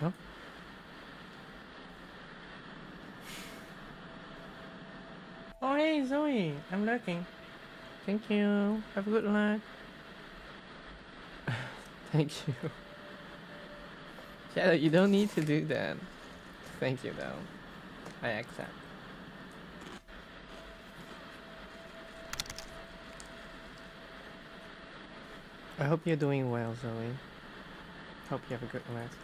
Huh? Oh hey Zoe, I'm lurking. Thank you. Have a good luck. Thank you. Shadow, you don't need to do that. Thank you though. I accept. I hope you're doing well, Zoe. Hope you have a good rest.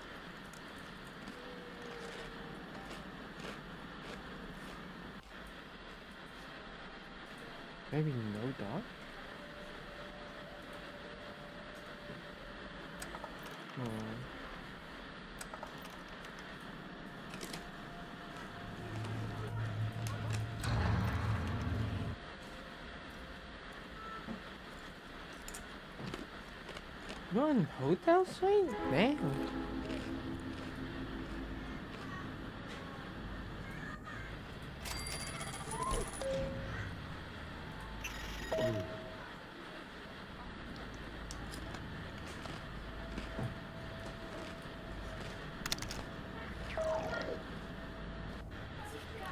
Maybe no dog? Oh. You're in hotel suite? Damn.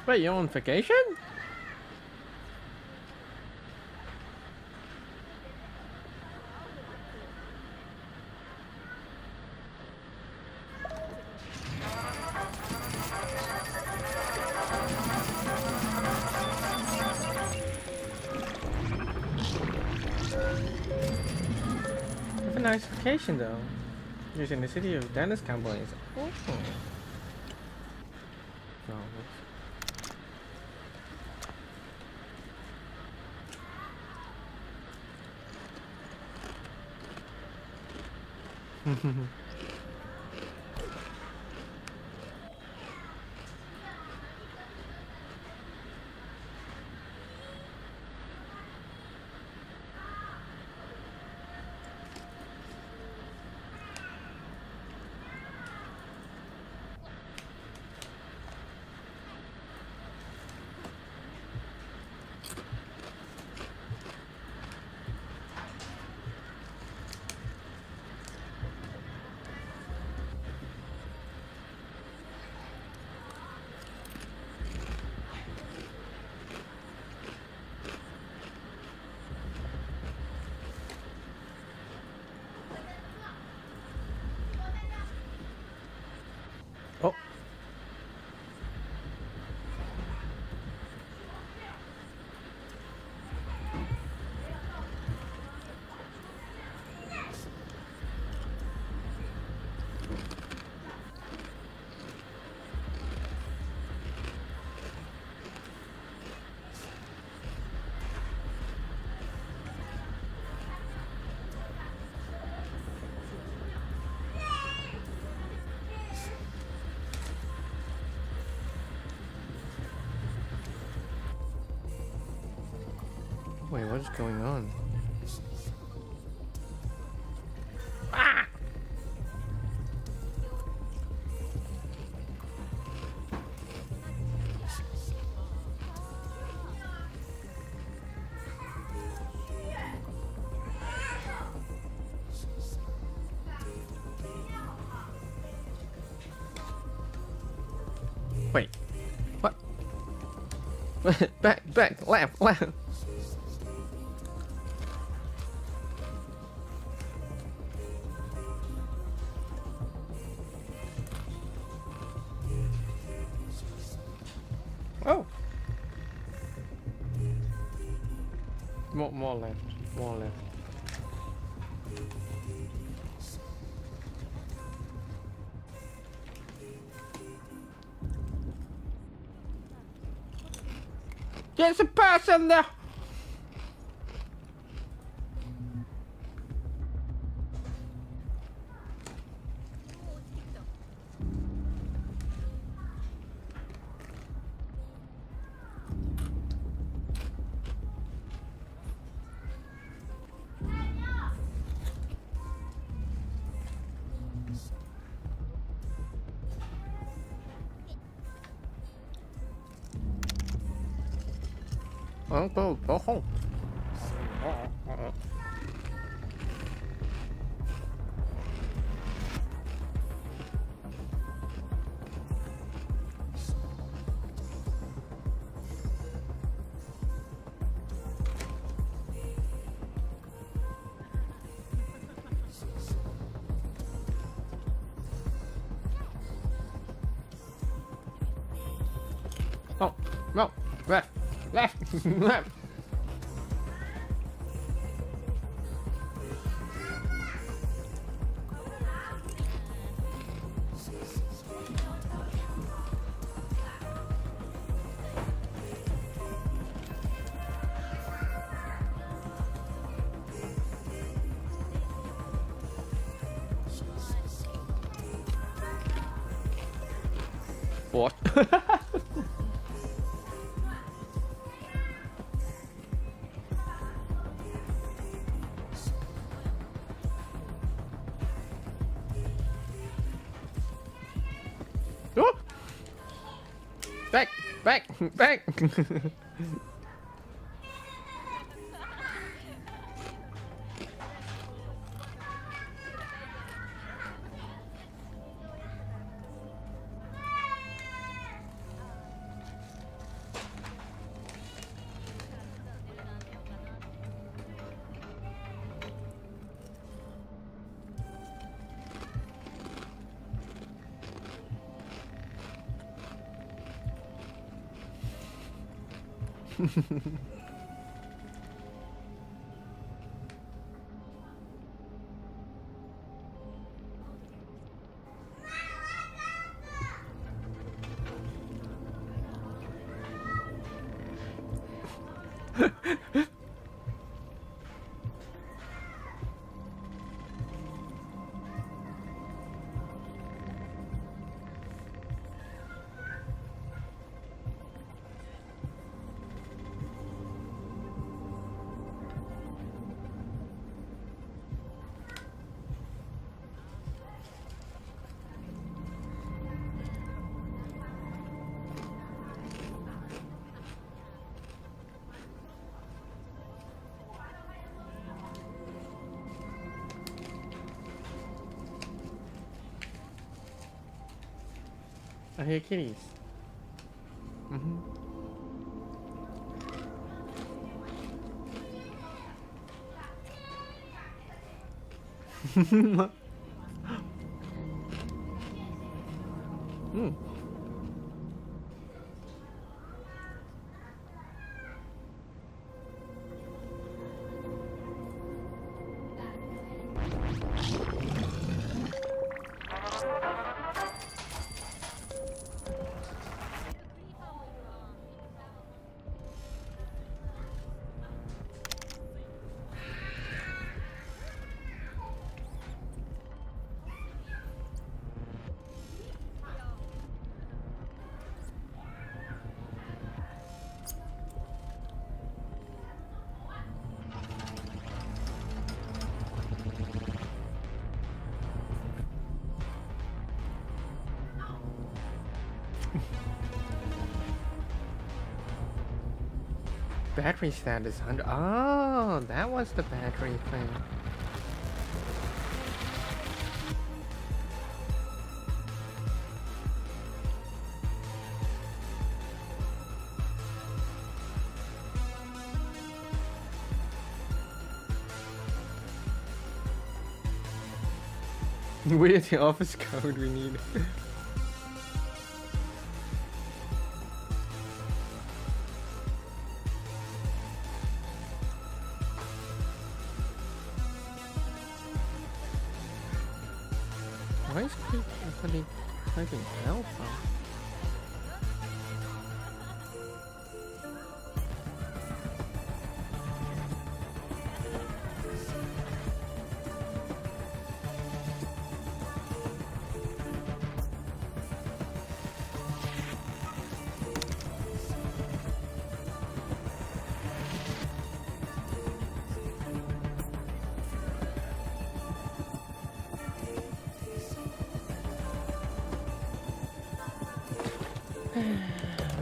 Wait, you're on vacation? Have a nice vacation though. Using the city of Dennis Companies. Oh. No, Wait, what is going on? Ah! Wait, what? back, left. Oh! More left, more left. There's a person there! Go home. Oh, no, left, left. What? Oh! Back! I hear kitties. battery status 100. Oh, that was the battery thing. Where's the office code we need? Why is everybody typing alpha?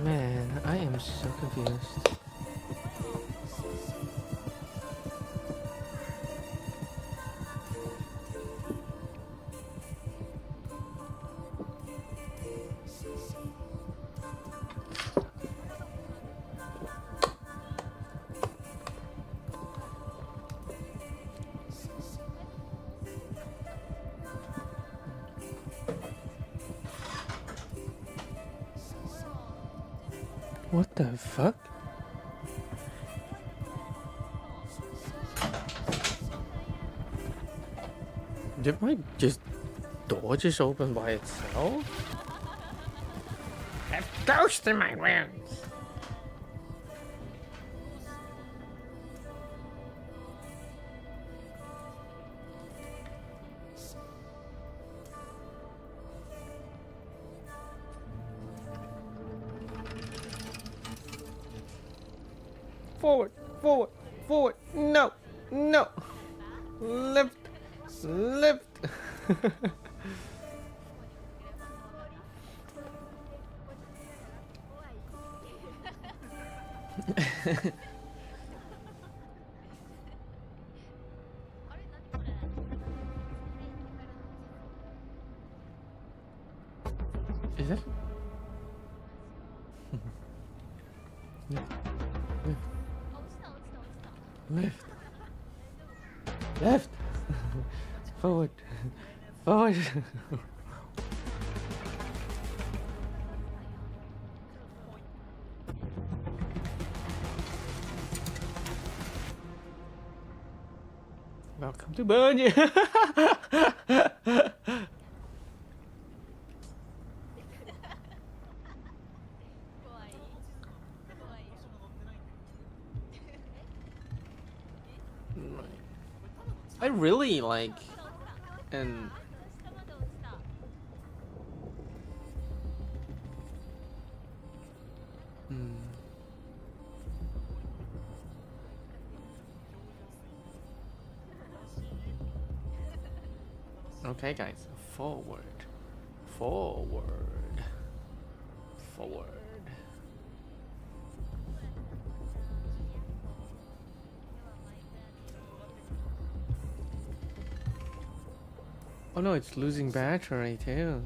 Man, I am so confused. What the fuck? Did my door just open by itself? Have ghosts in my rooms. Forward, forward, forward. No, no. Left, left. Is it? Left. Left. Forward. Forward. Welcome to Bungie. I really like and okay guys, forward, forward, forward. Oh no, it's losing battery too.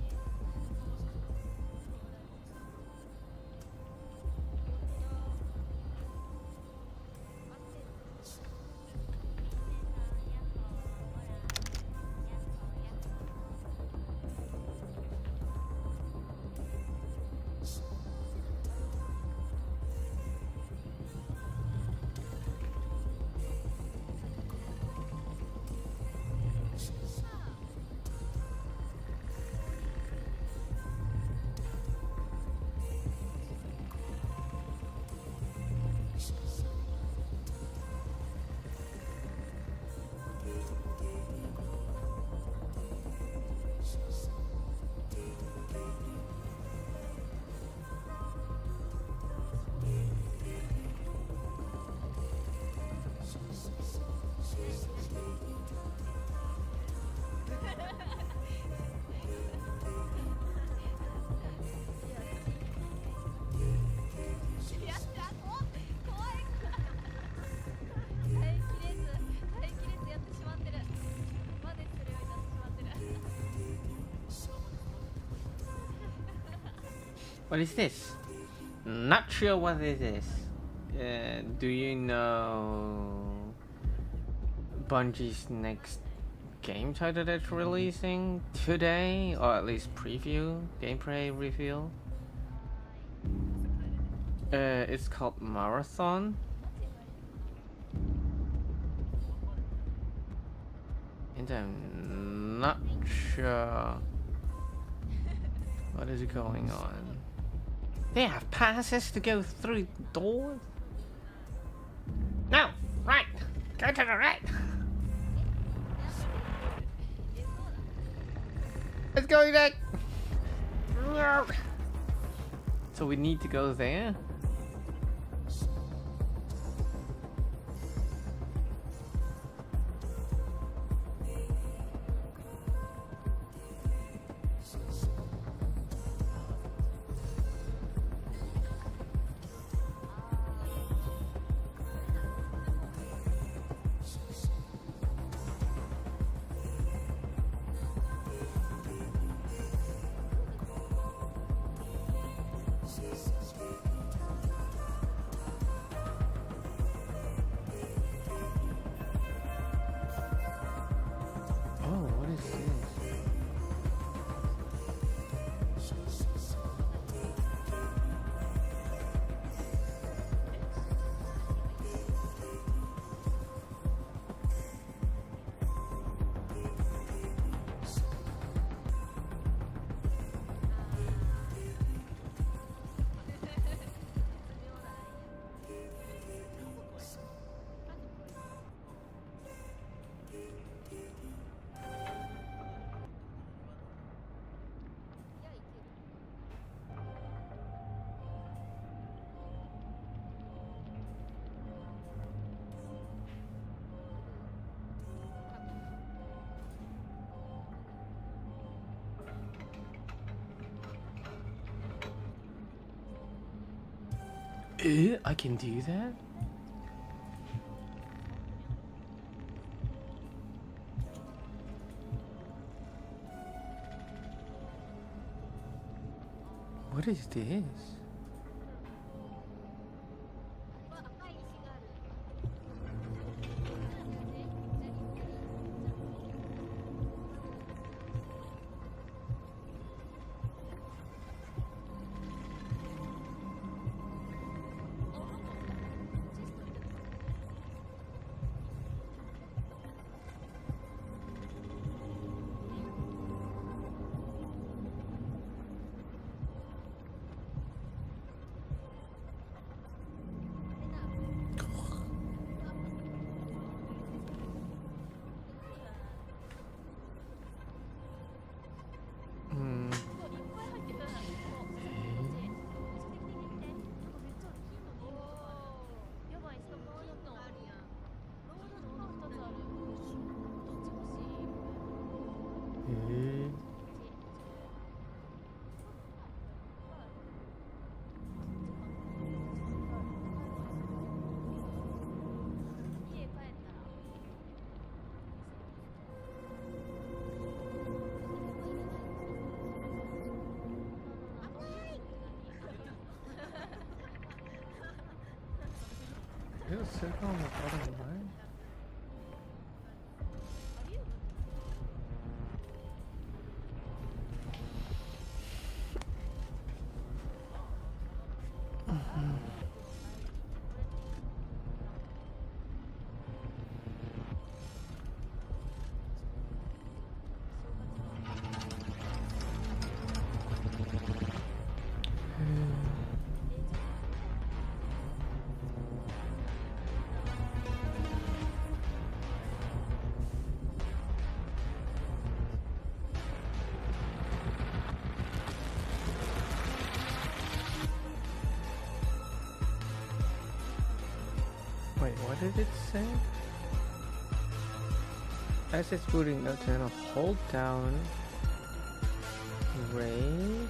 What is this? Not sure what it is. Do you know Bungie's next game title that's releasing today, or at least preview, gameplay reveal? It's called Marathon. And I'm not sure what is going on. They have passes to go through doors? No! Right! Go to the right! It's going back! No! So we need to go there? I can do that? What is this? Is it a circle on the bottom line? Wait, what did it say? As it's booting up, turn off, hold down, rage.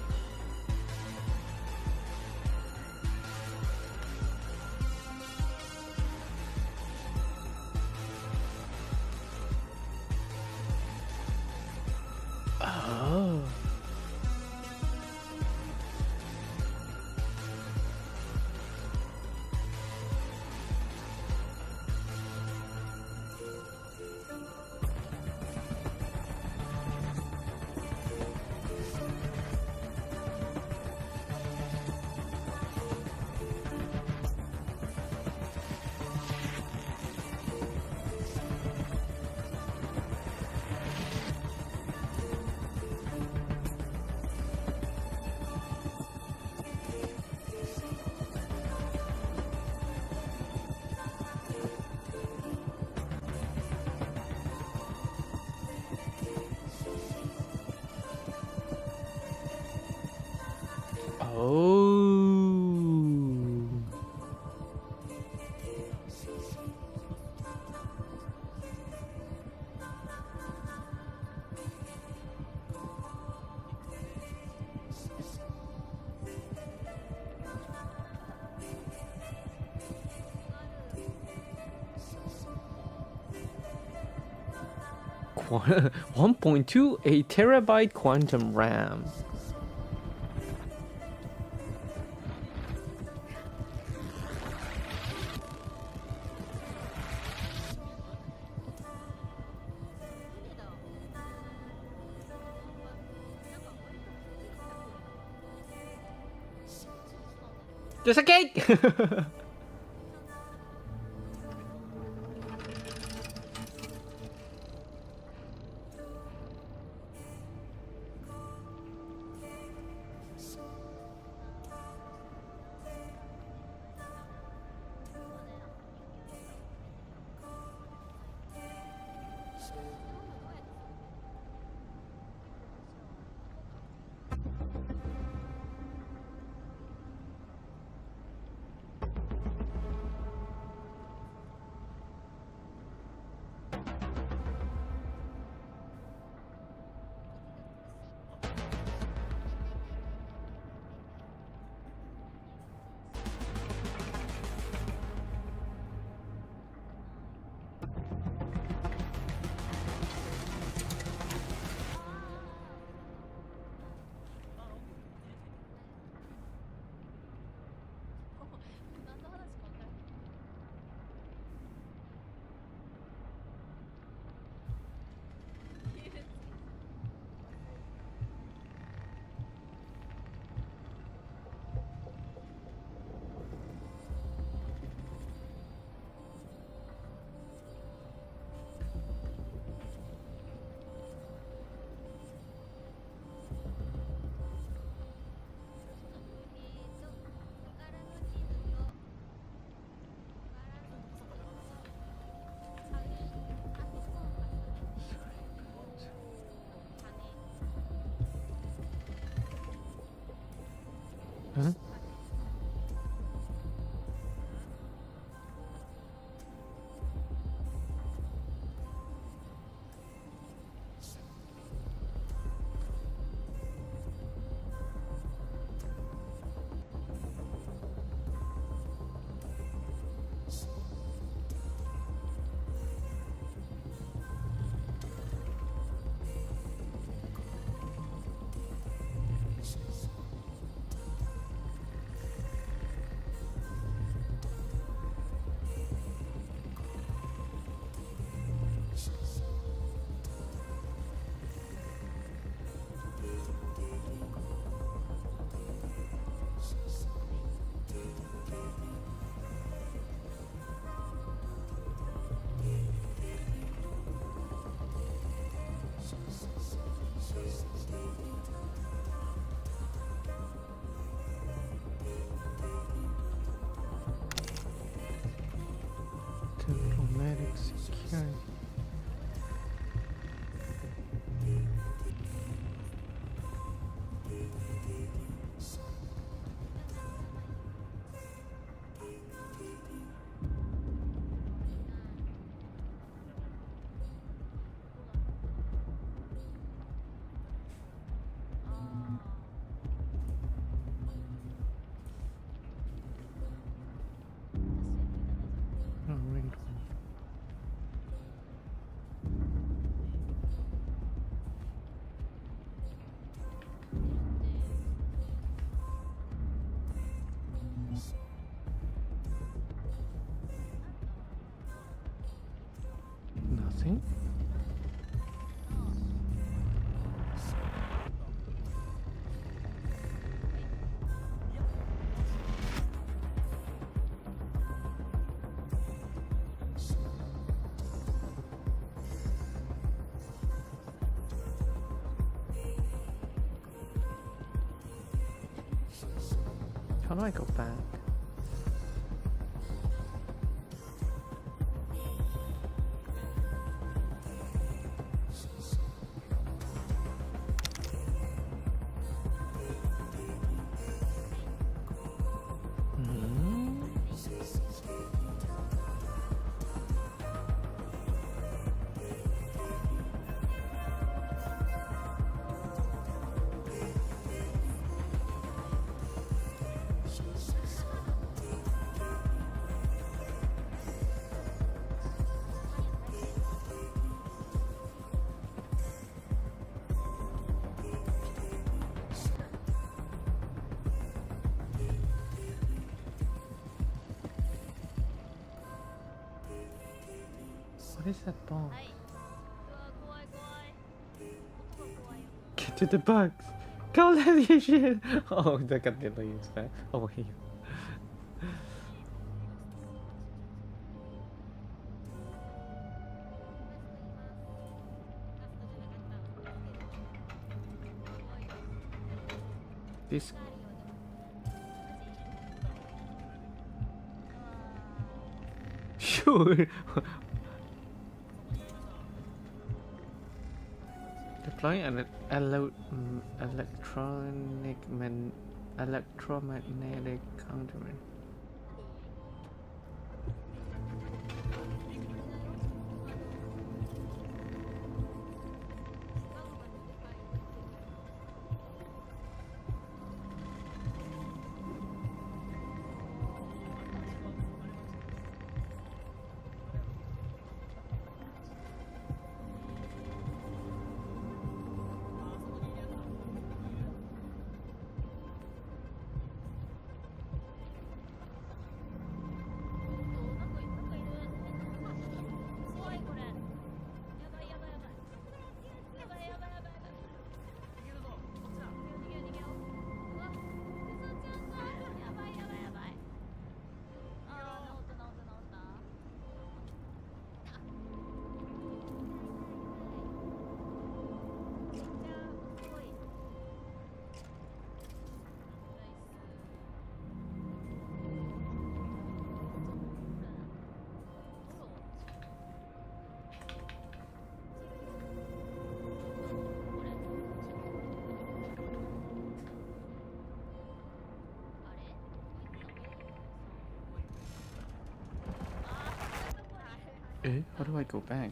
Oh. 1.28 terabyte quantum RAM. Just a cake! Huh? Diplomatic security. Oh, wait. Nothing. How do I go back? Hmm? What is that box? はい。うわ怖い怖い。音が怖いよ。 Get to the box! Go let your shit! Oh, look at the leaves back. Oh, here. This. Sure. Deploying an electromagnetic countermeasure. Eh? How do I go back?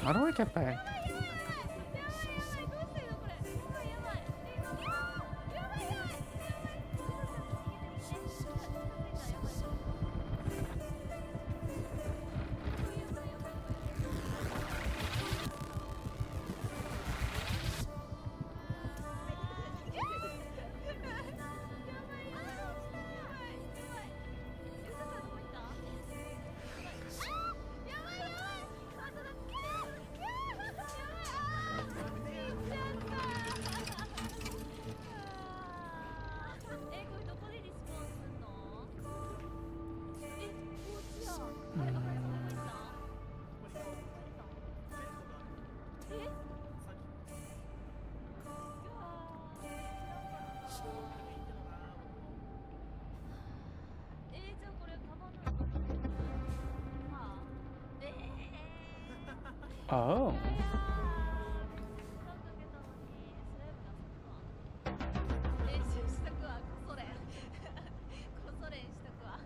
How do I get back? Oh. 練習しとくわ、こそれん。こそれんしとくわ。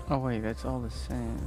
Oh wait, that's all the same.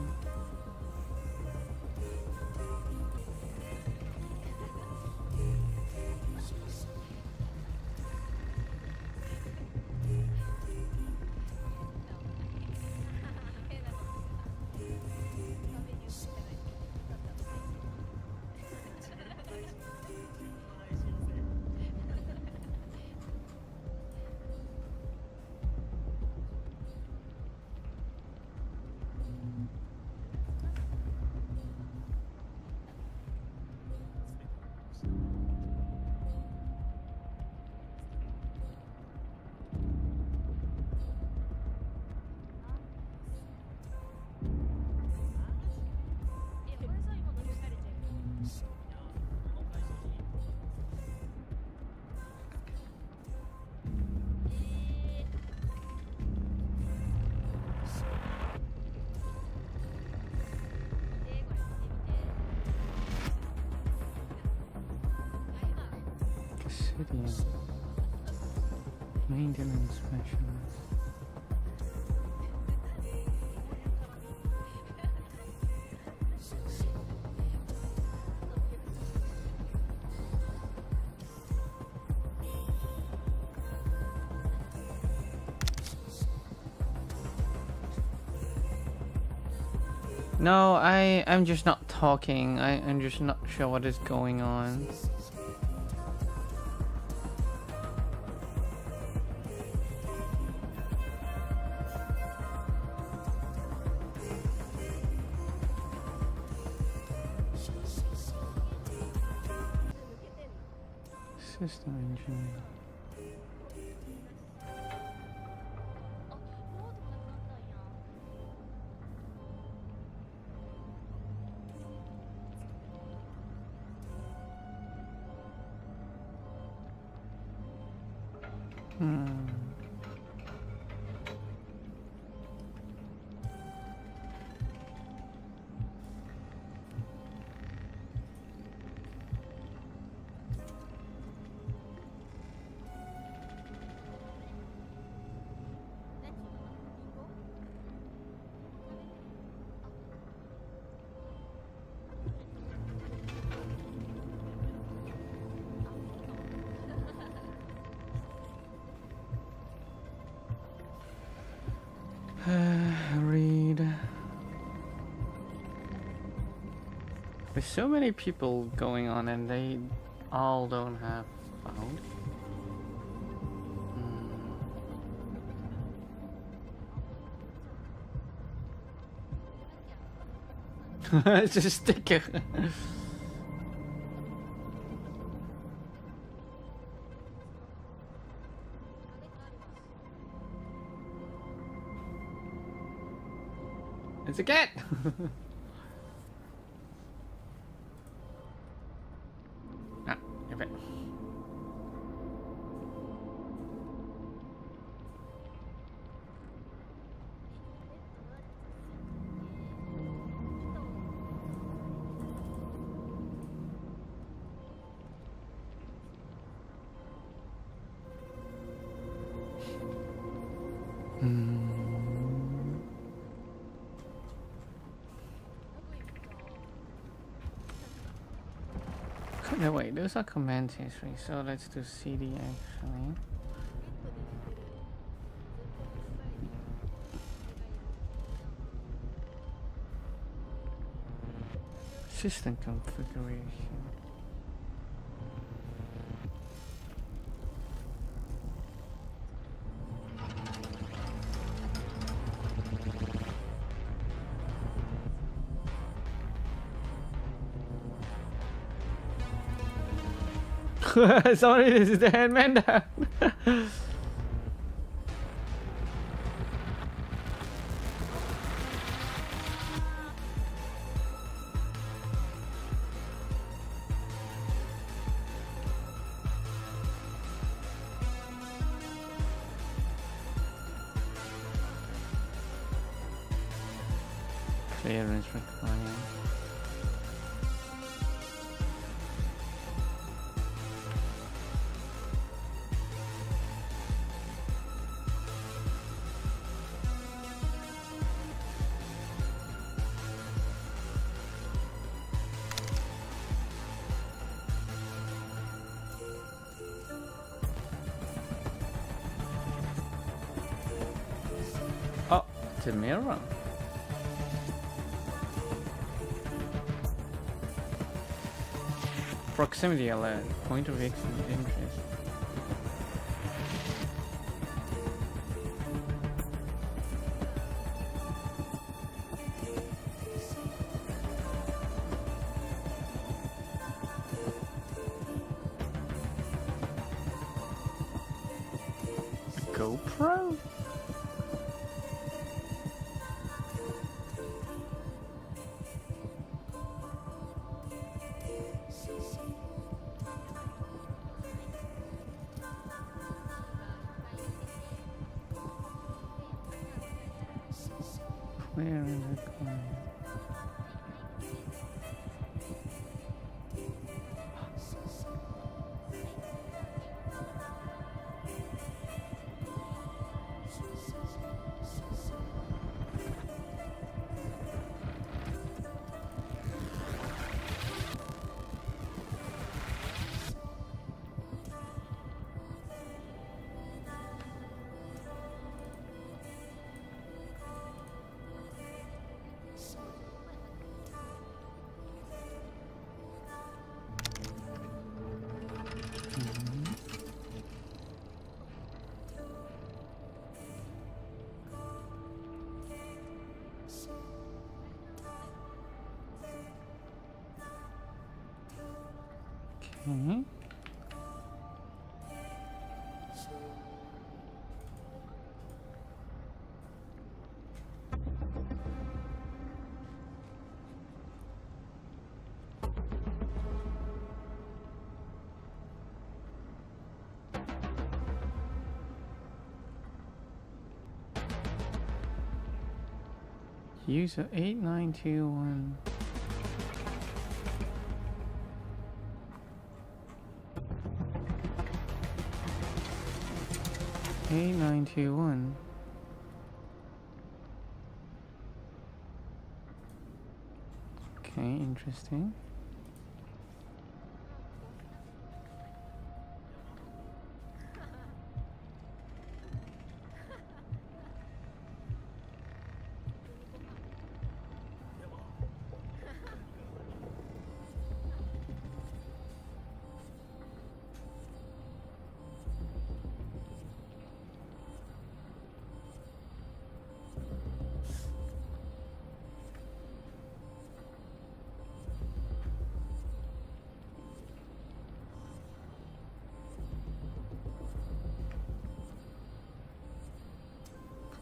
Custodian. Maintenance specialist. No, I'm just not talking. I'm just not sure what is going on. System engineer. Read. There's so many people going on and they all don't have found. It's a sticker. It's a cat. Ah, okay. No, wait, those are command history, so let's do CD actually. System configuration. Sorry, this is the handman down. Clearance required. Oh, it's a mirror. Proximity alert. Point of interest. A GoPro? Where is it going? Okay. User 8921. A921. Okay, interesting.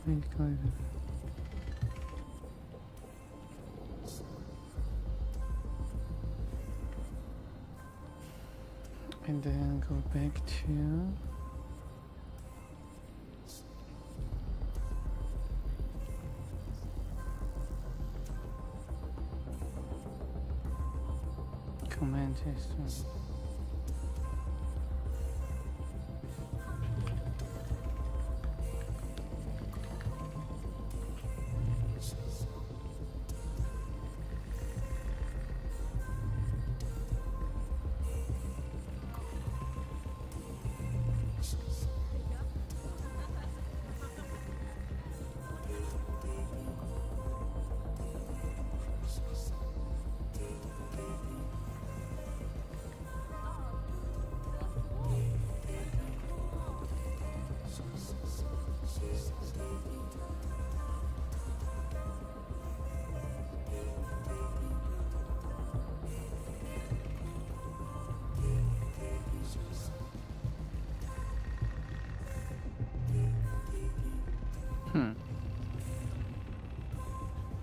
And then go back to command system.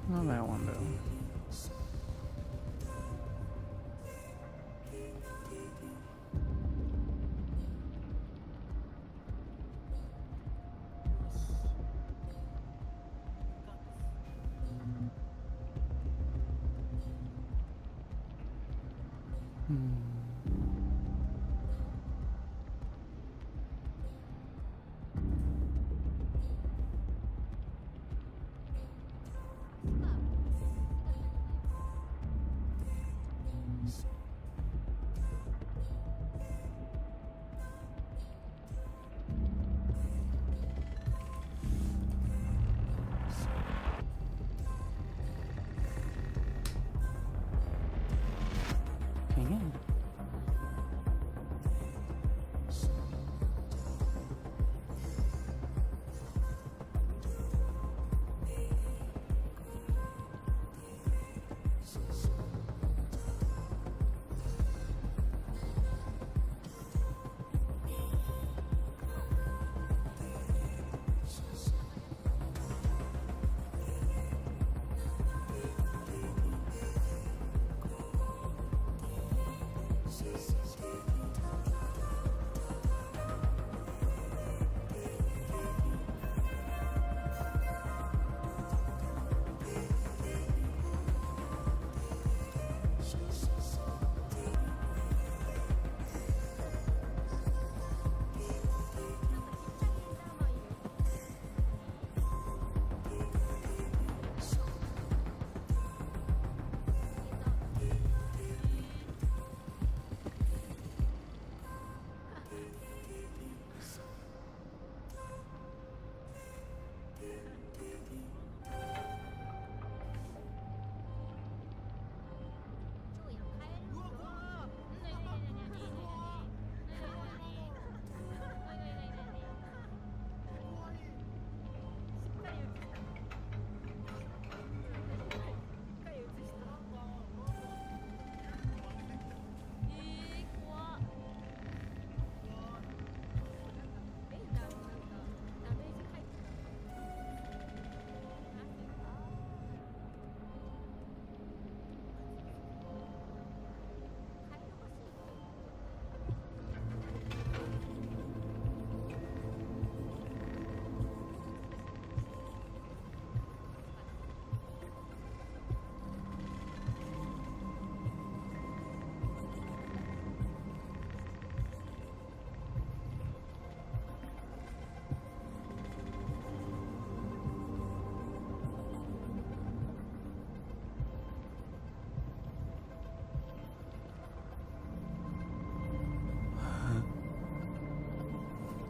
Not that one though. Dang it.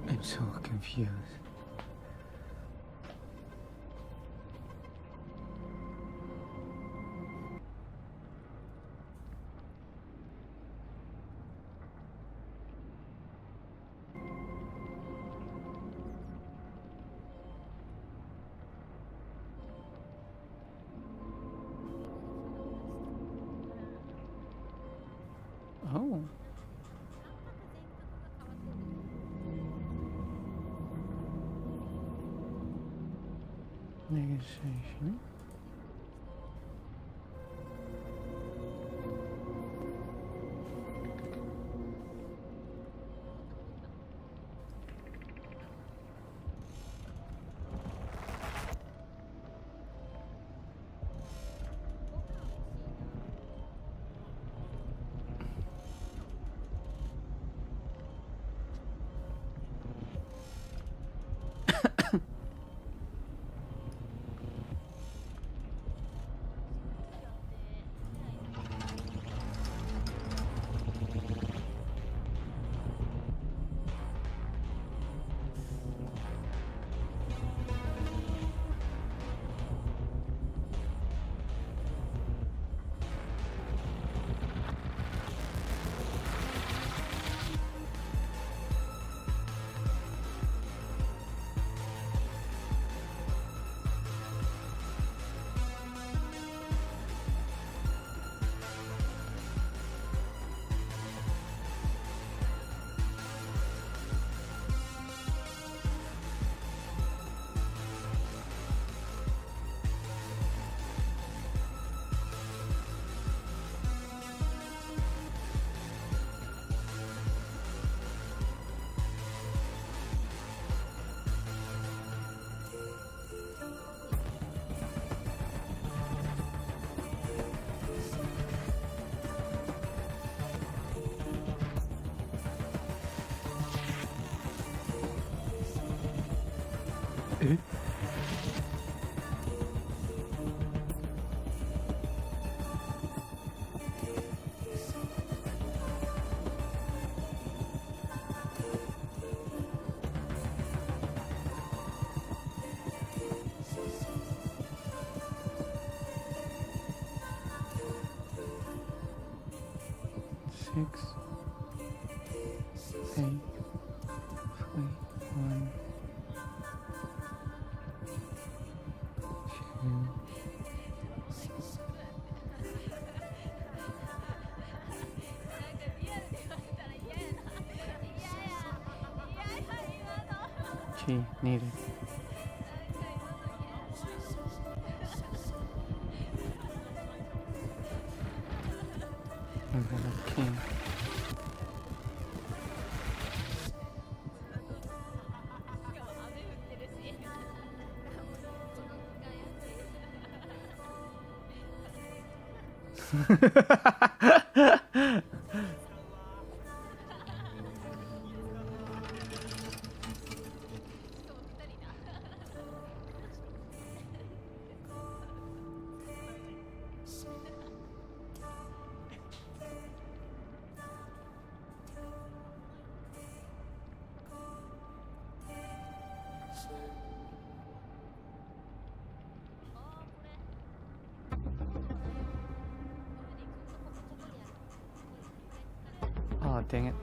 I'm so confused. Oh. Negotiation. Six, 8, 3, 1, 2. Key needed. Key. Oh, dang it.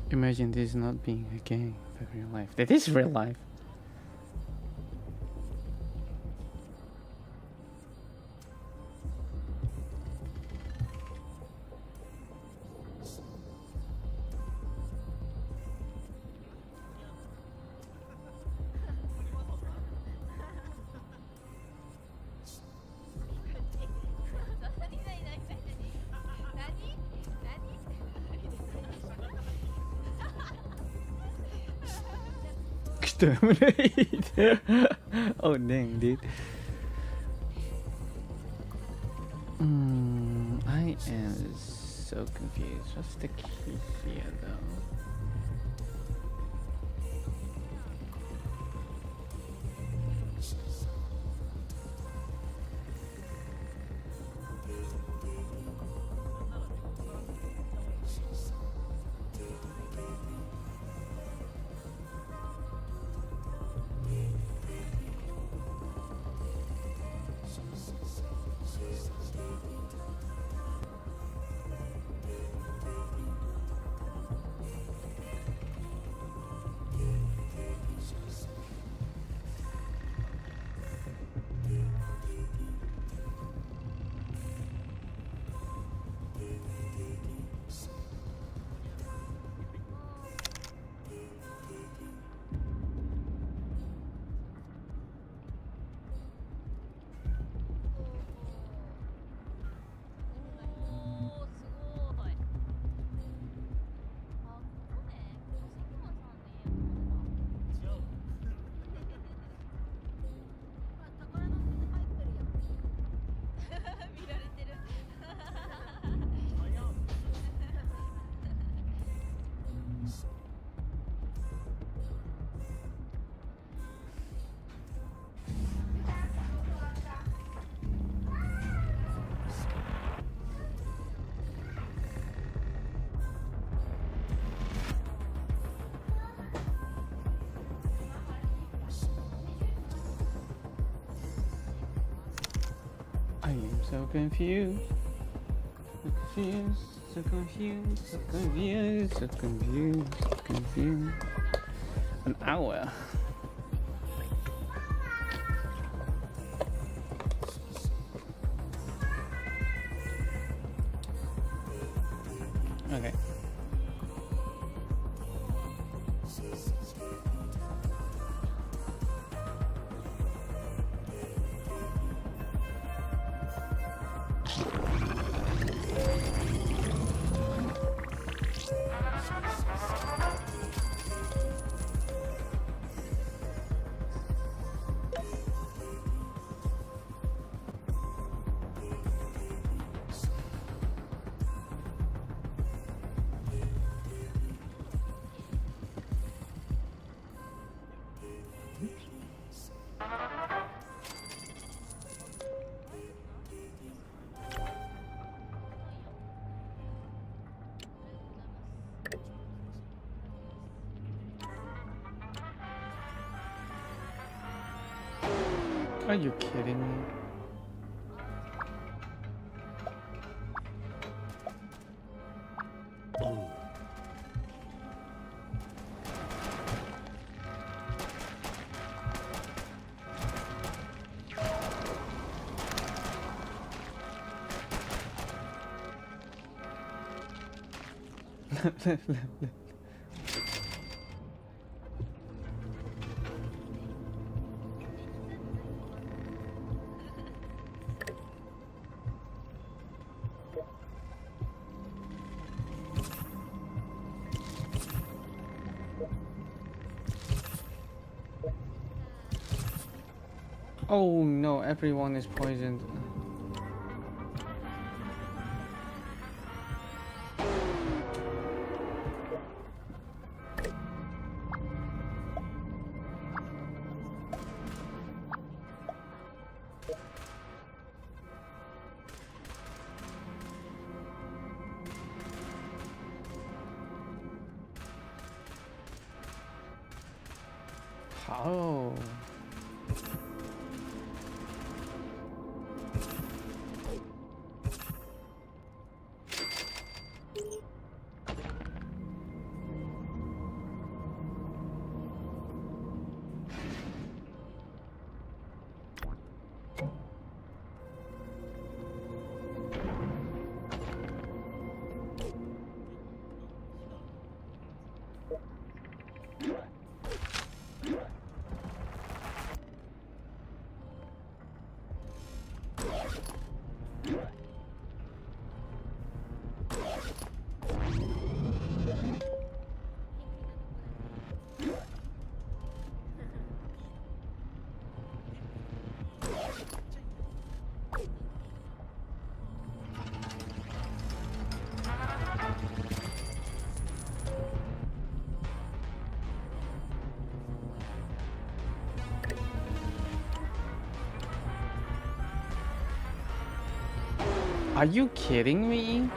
Imagine this not being a game, but real life. That is real life. Exterminate. Oh dang, dude. I am so confused. What's the key here though? So confused. So confused. So confused. So confused. So confused. So confused. An hour. Okay. Are you kidding me? Oh no, everyone is poisoned. How? Are you kidding me?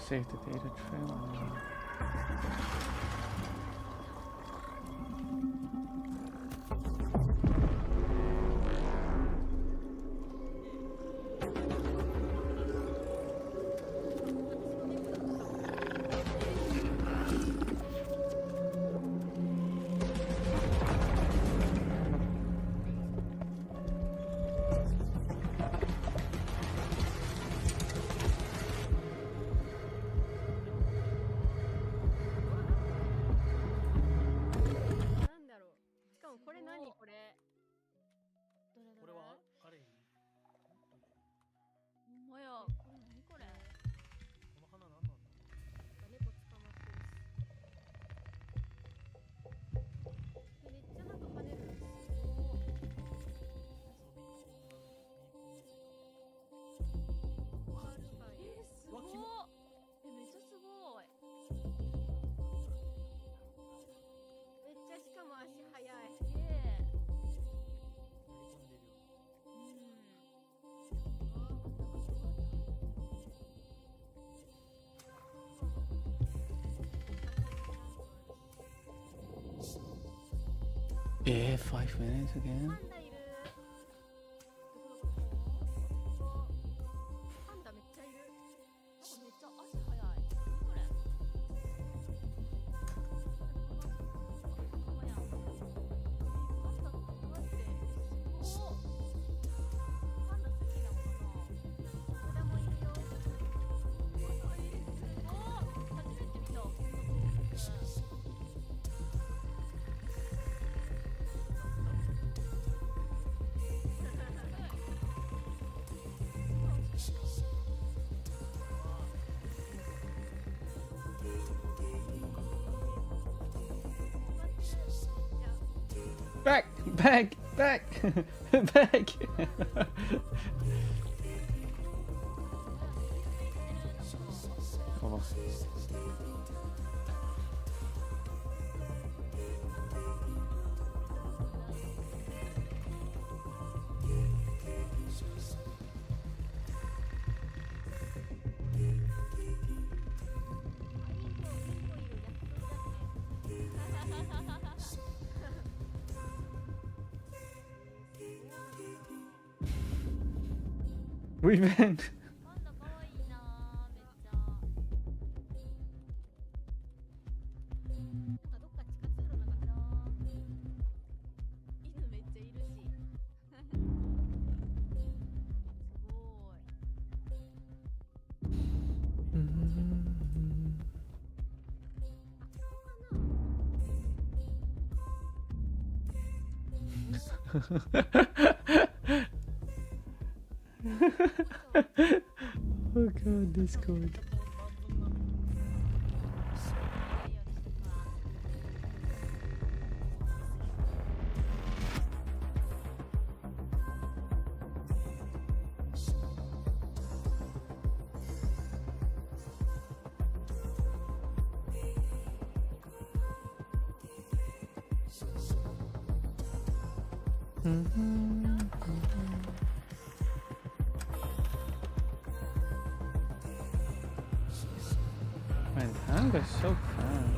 save the data trail. Yeah, 5 minutes again. Back, back, back, back. Oh. We've been. パンダ可愛いなめっちゃ。なんかどっか地下通路なかった。犬めっちゃいるし。すごい。Oh god, Discord. Man, time goes so fast.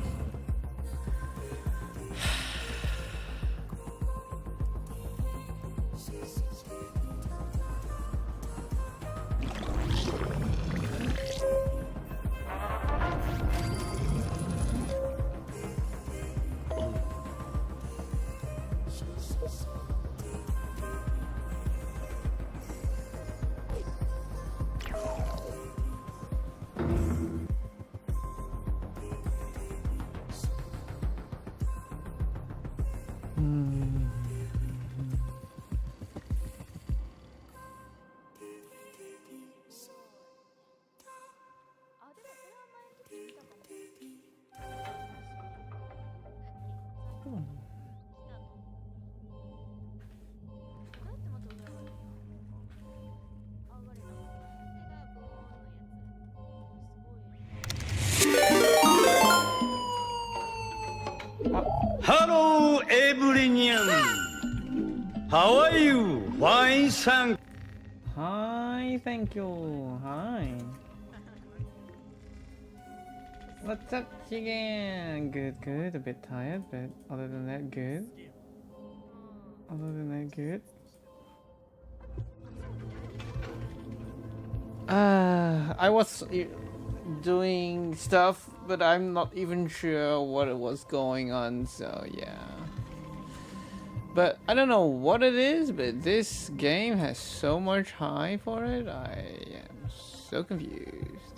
Hello, everyone. How are you? Fine, thank. Hi, thank you. Hi. What's up, chicken? Good, good. A bit tired, but other than that, good. Other than that, good. I was doing stuff, but I'm not even sure what it was going on, so yeah. But I don't know what it is, but this game has so much hype for it, I am so confused.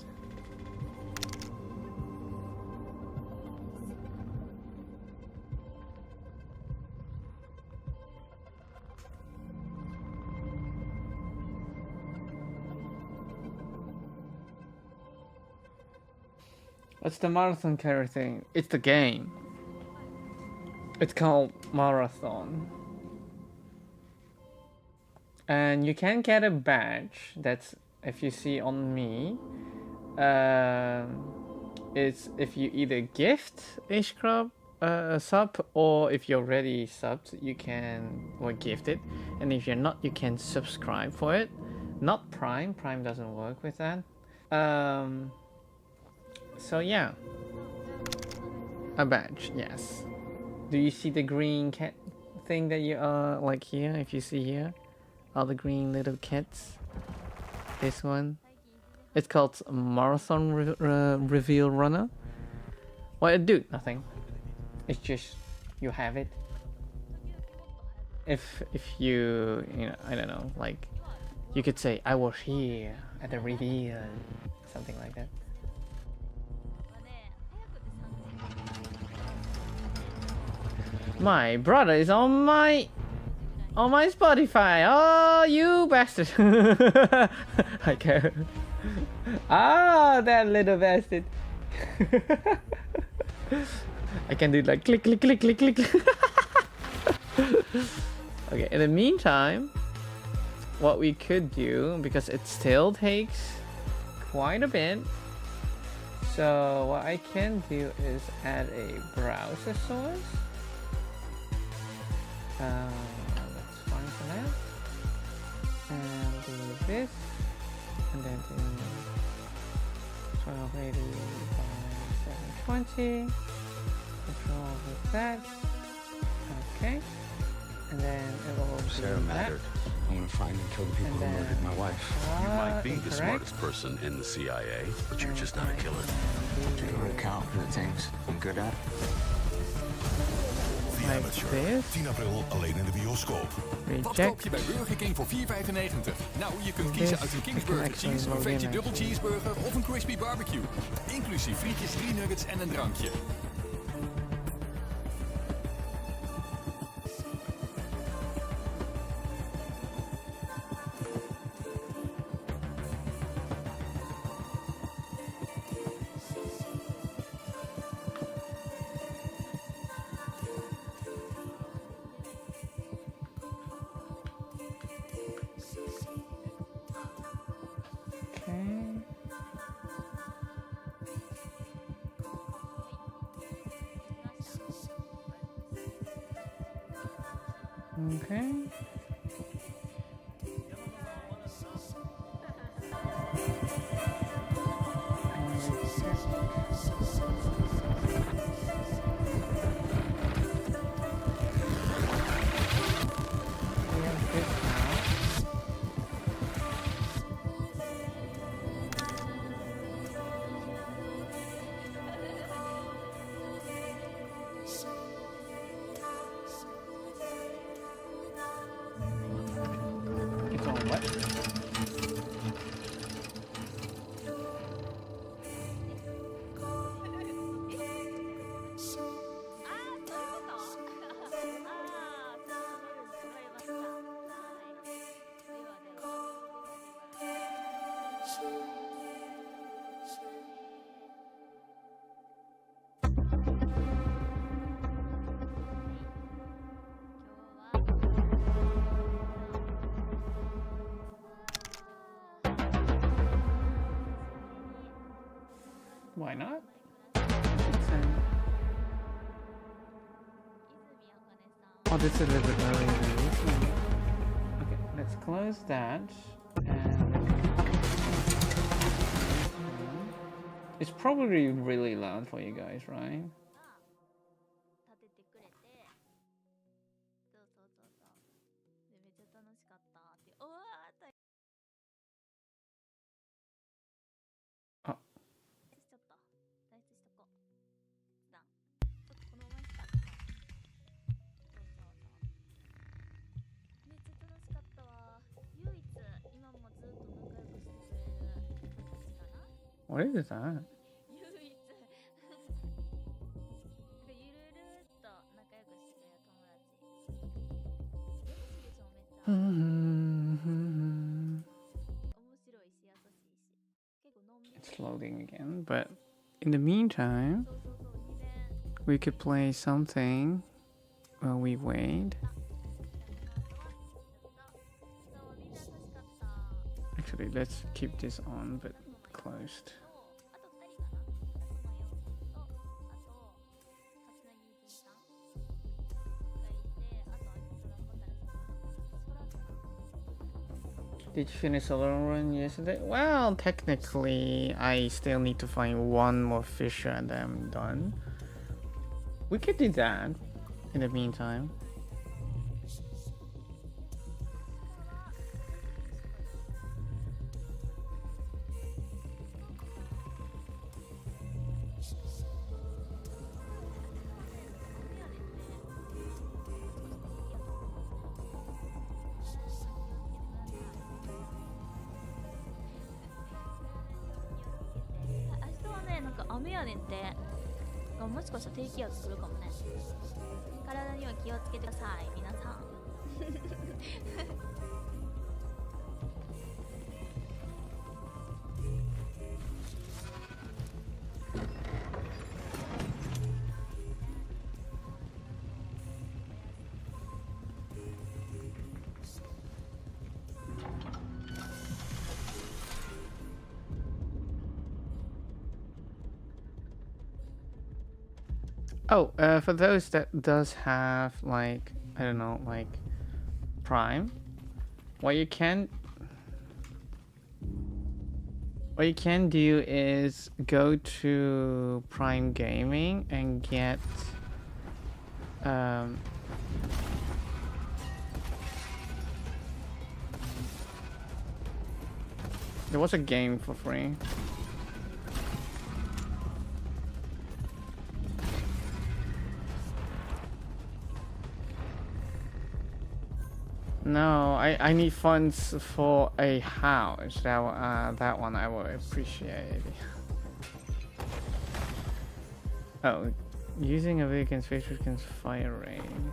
What's the marathon carry thing? It's the game. It's called Marathon. And you can get a badge. That's if you see on me. It's if you either gift a sub, or if you're already subbed, you can gift it. And if you're not, you can subscribe for it. Not Prime. Prime doesn't work with that. So yeah, a badge, yes. Do you see the green cat thing that you like here? If you see here, all the green little cats. This one, it's called Marathon Reveal Runner. Well, it do nothing. It's just you have it. If you know, I don't know, like you could say I was here at the reveal, something like that. My brother is on my Spotify. Oh, you bastard! I care. Ah, that little bastard. I can do like click, click, click, click, click. Okay. In the meantime, what we could do, because it still takes quite a bit. So what I can do is add a browser source. That's fine for now. And do this, and then do 1280 by 720. Control with that. Okay. And then it will Sarah do mattered. that. I want to find and kill the people who murdered my wife. You might be the incorrect. smartest person in the CIA, but you're just not a killer. Do you account for the things I'm good at? The Amateur. 10 april alleen in de bioscoop. Wat koop je bij Burger King voor $4,95? Nou, je kunt kiezen uit een Kingsburger Cheese, een veggie double cheeseburger of een crispy barbecue. Inclusief frietjes, 3 nuggets en een drankje. Okay. Why not? Oh, this is a little bit early. Okay, let's close that. And It's probably really loud for you guys, right? 立ててくれて、そうそうそうそう。でめっちゃ楽しかったって。おわー大あ、しちゃった。退出しとこう。決断。ちょっとこのまました。そうそうそう。めっちゃ楽しかったわ。唯一今もずっと仲良くしてくれる人たちかな。what is that? 唯一なんかゆるるっと仲良くしてくれる友達。優しいでしょめっちゃ。面白いし優しいし。結構のんびり。 It's loading again, but in the meantime, そうそうそう自然。 we could play something while we wait. そうみんな優しかった。 Actually, let's keep this on, but closed. あと2人かな。その4人とあと勝なぎ泉さんがいて、あと空小樽さん。 Did you finish solo run yesterday? Well, technically, I still need to find one more fisher and then I'm done. We could do that in the meantime.「明日はねなんか雨やねんって。もしかしたら低気圧来るかもね。体には気をつけてください皆さん。Oh, for those that does have like, I don't know, like Prime, what you can do is go to Prime Gaming and get there was a game for free. No, I need funds for a house. That one I will appreciate. Oh, using a vehicle space against fire rain.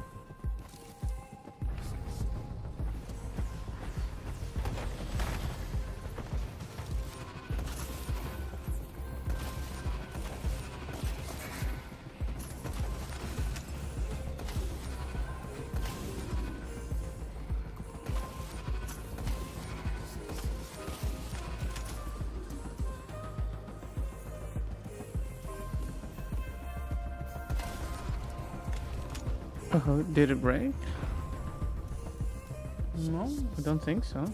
Oh, did it break? No, I don't think so.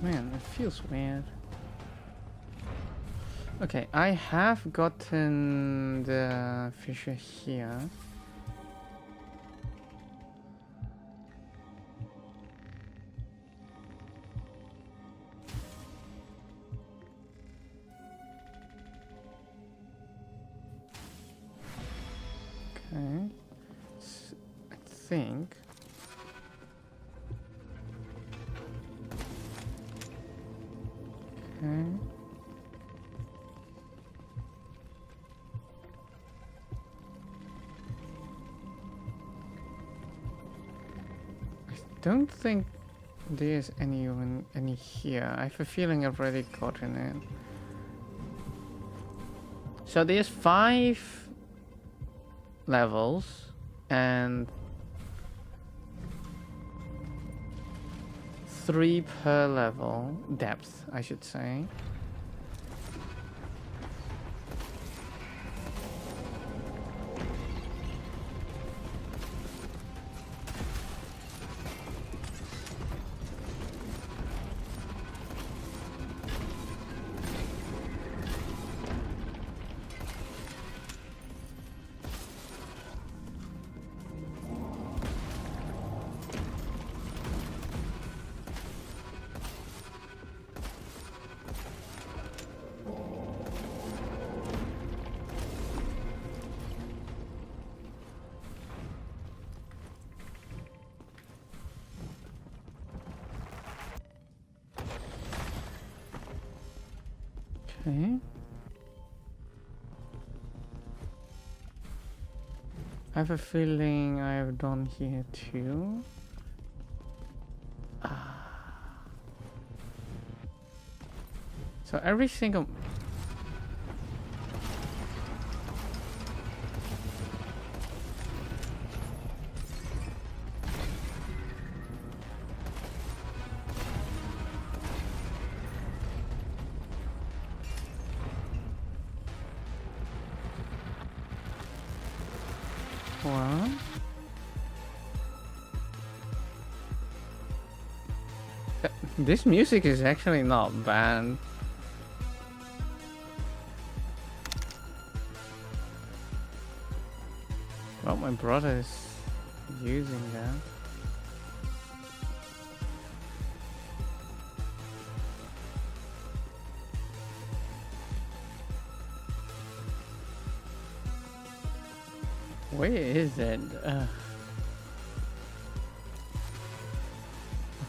Man, it feels weird. Okay, I have gotten the fisher here. Okay, I think. Okay. I don't think there's any here. I have a feeling I've already gotten it. So there's 5 levels and 3 per level depth, I should say. Okay. I have a feeling I have done here too. So every single... What? This music is actually not bad. Well, my brother is using that. Where is it? I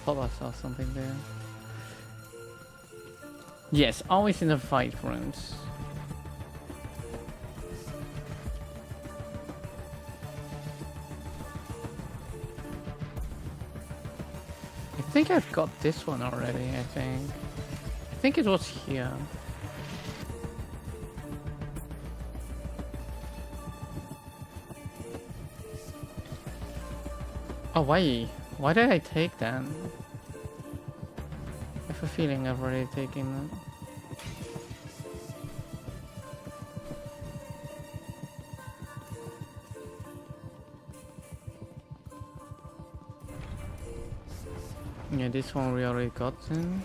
thought I saw something there. Yes, always in the fight rooms. I think I've got this one already, I think it was here. Oh wait, why did I take that? I have a feeling I've already taken that. Yeah, this one we already got in.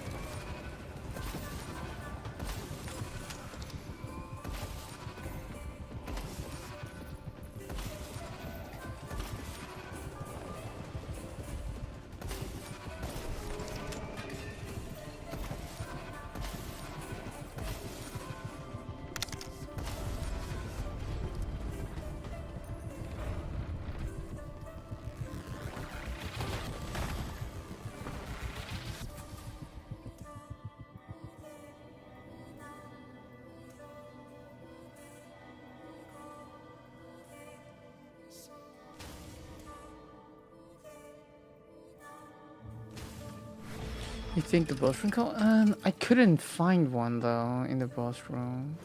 You think the boss room call? I couldn't find one though in the boss room.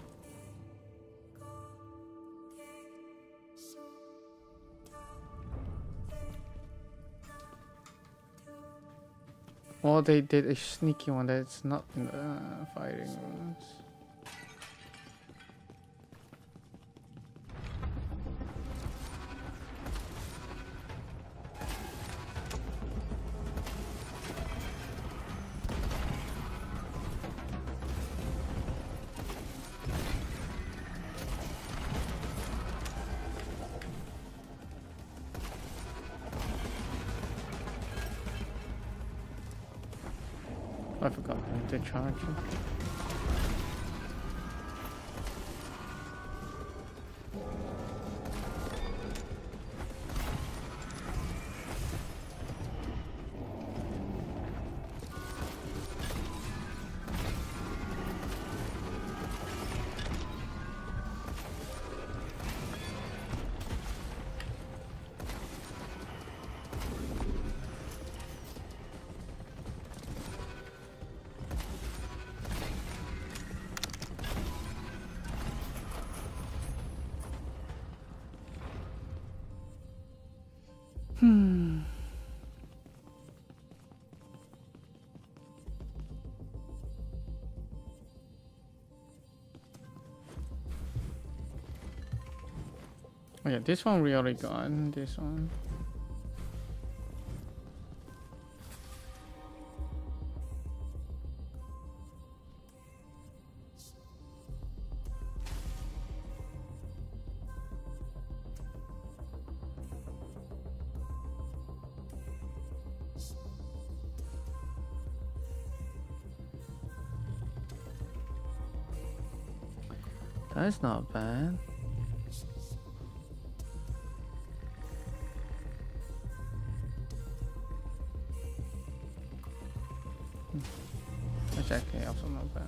Or they did a sneaky one that's not in the fighting rooms. I forgot to charge it. Hmm. Oh yeah, this one we already got. This one. That's not bad. That's actually also not bad.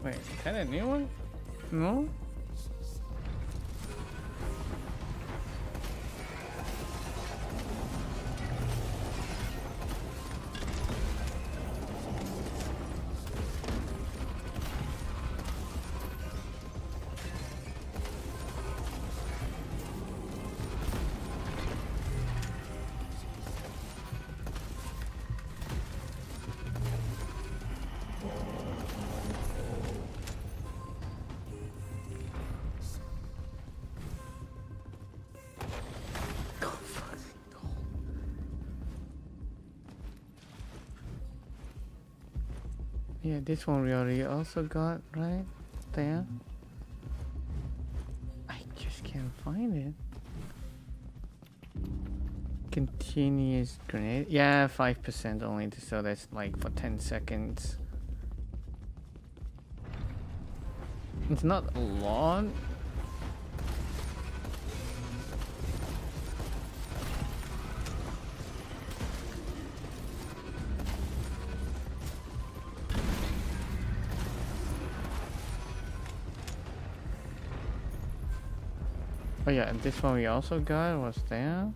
Wait, is that a new one? No? Yeah, this one we already also got right there. I just can't find it. Continuous grenade. Yeah, 5% only, so that's like for 10 seconds. It's not a lot. Oh yeah, and this one we also got was there.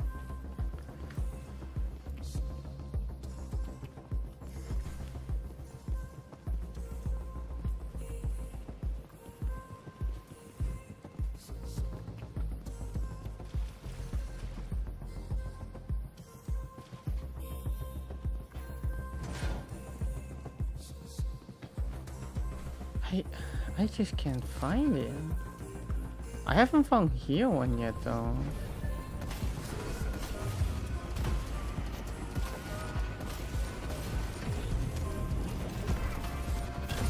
I just can't find it. I haven't found here one yet though.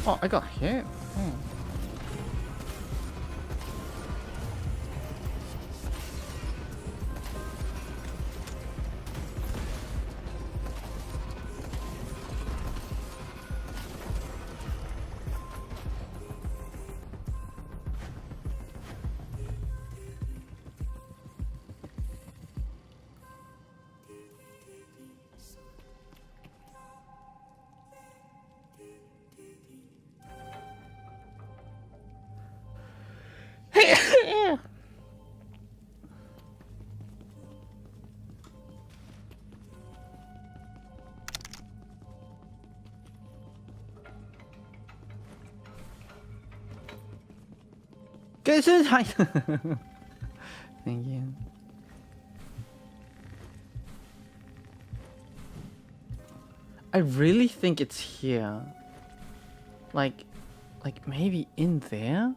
Oh, I got hit. Oh. Thank you. I really think it's here. Like maybe in there?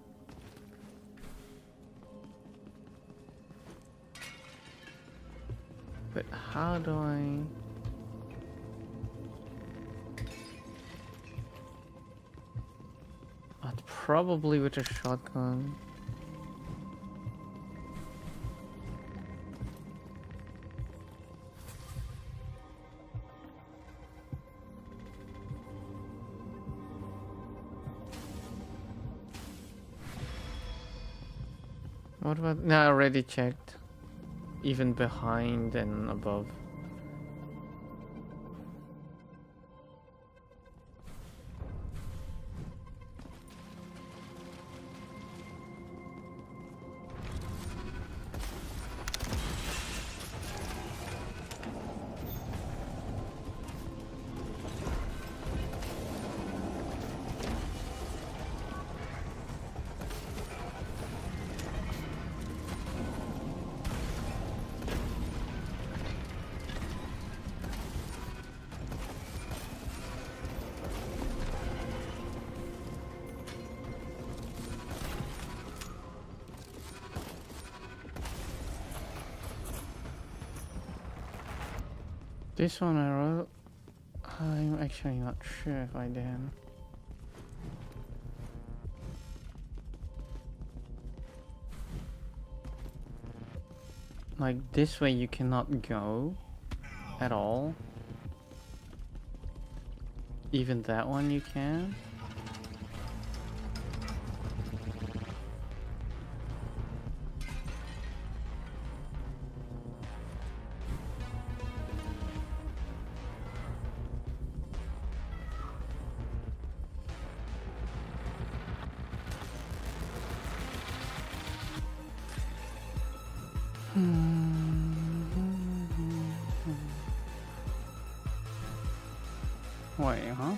But how do I... Probably with a shotgun. What about... No, I already checked. Even behind and above. This one I wrote. I'm actually not sure if I did. Like this way you cannot go at all. Even that one you can. Wait, huh?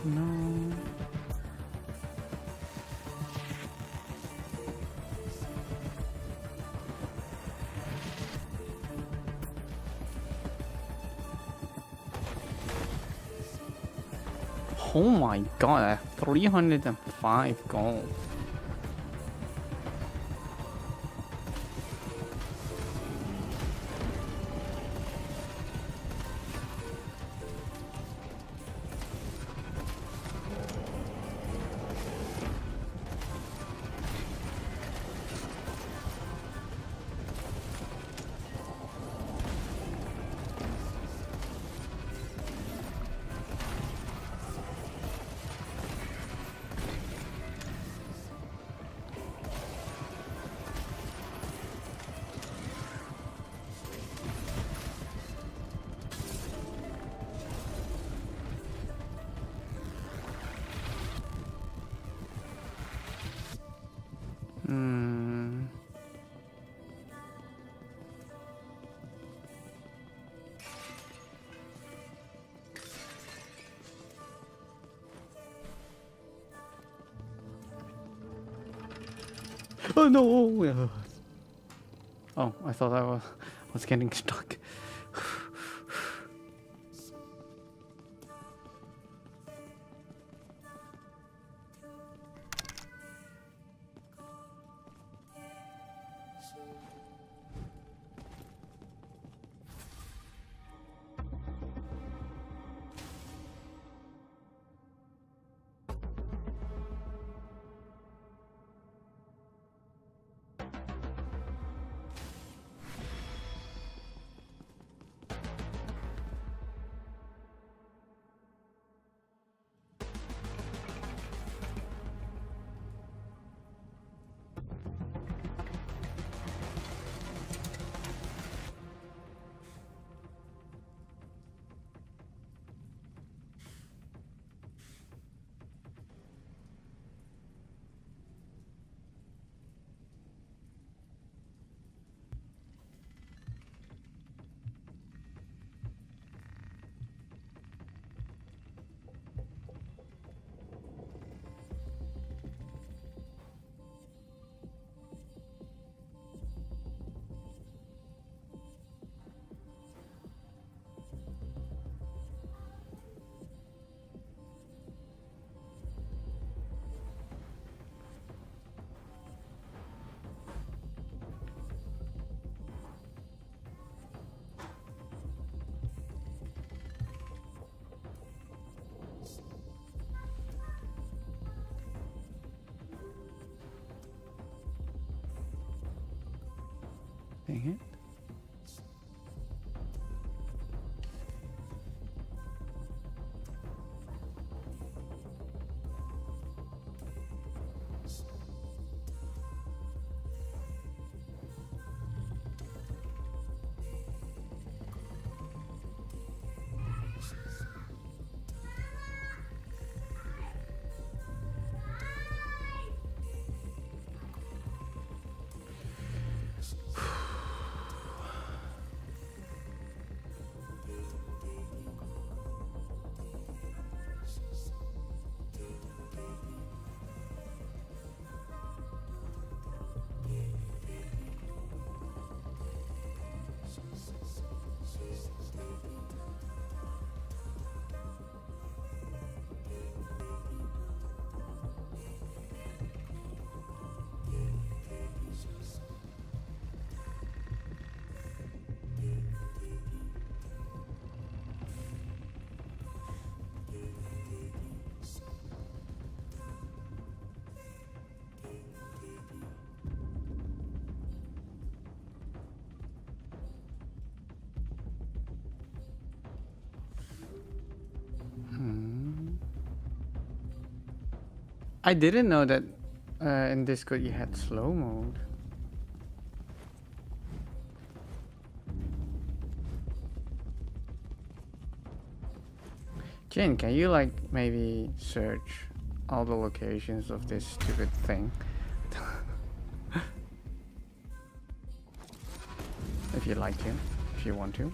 No. Oh my god, 305 gold. Oh no! Oh, I thought I was getting stuck. Dang it. I didn't know that in Discord you had slow mode. Jin, can you like maybe search all the locations of this stupid thing? If you'd like to, if you want to.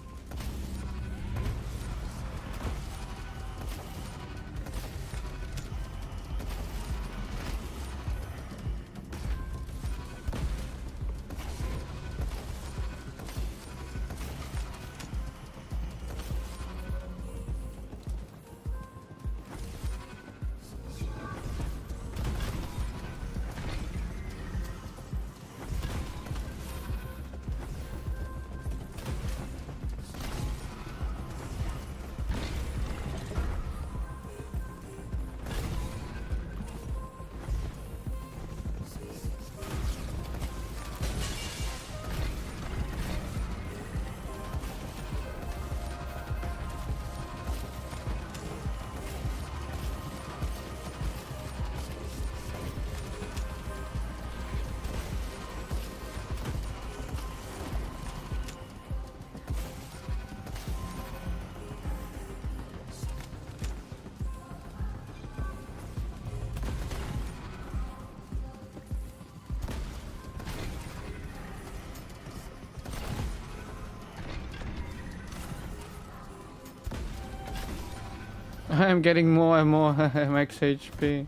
I'm getting more and more max HP.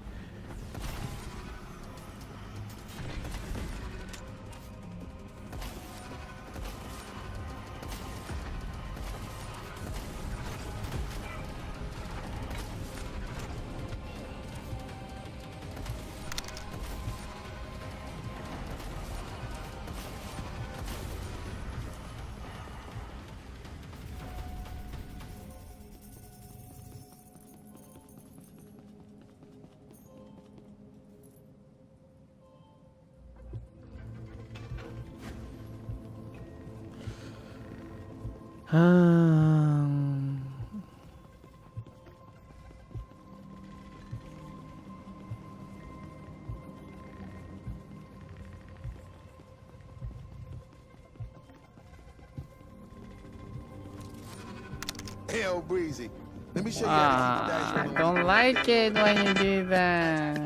Hell breezy. Let me show you I don't like it when you do that.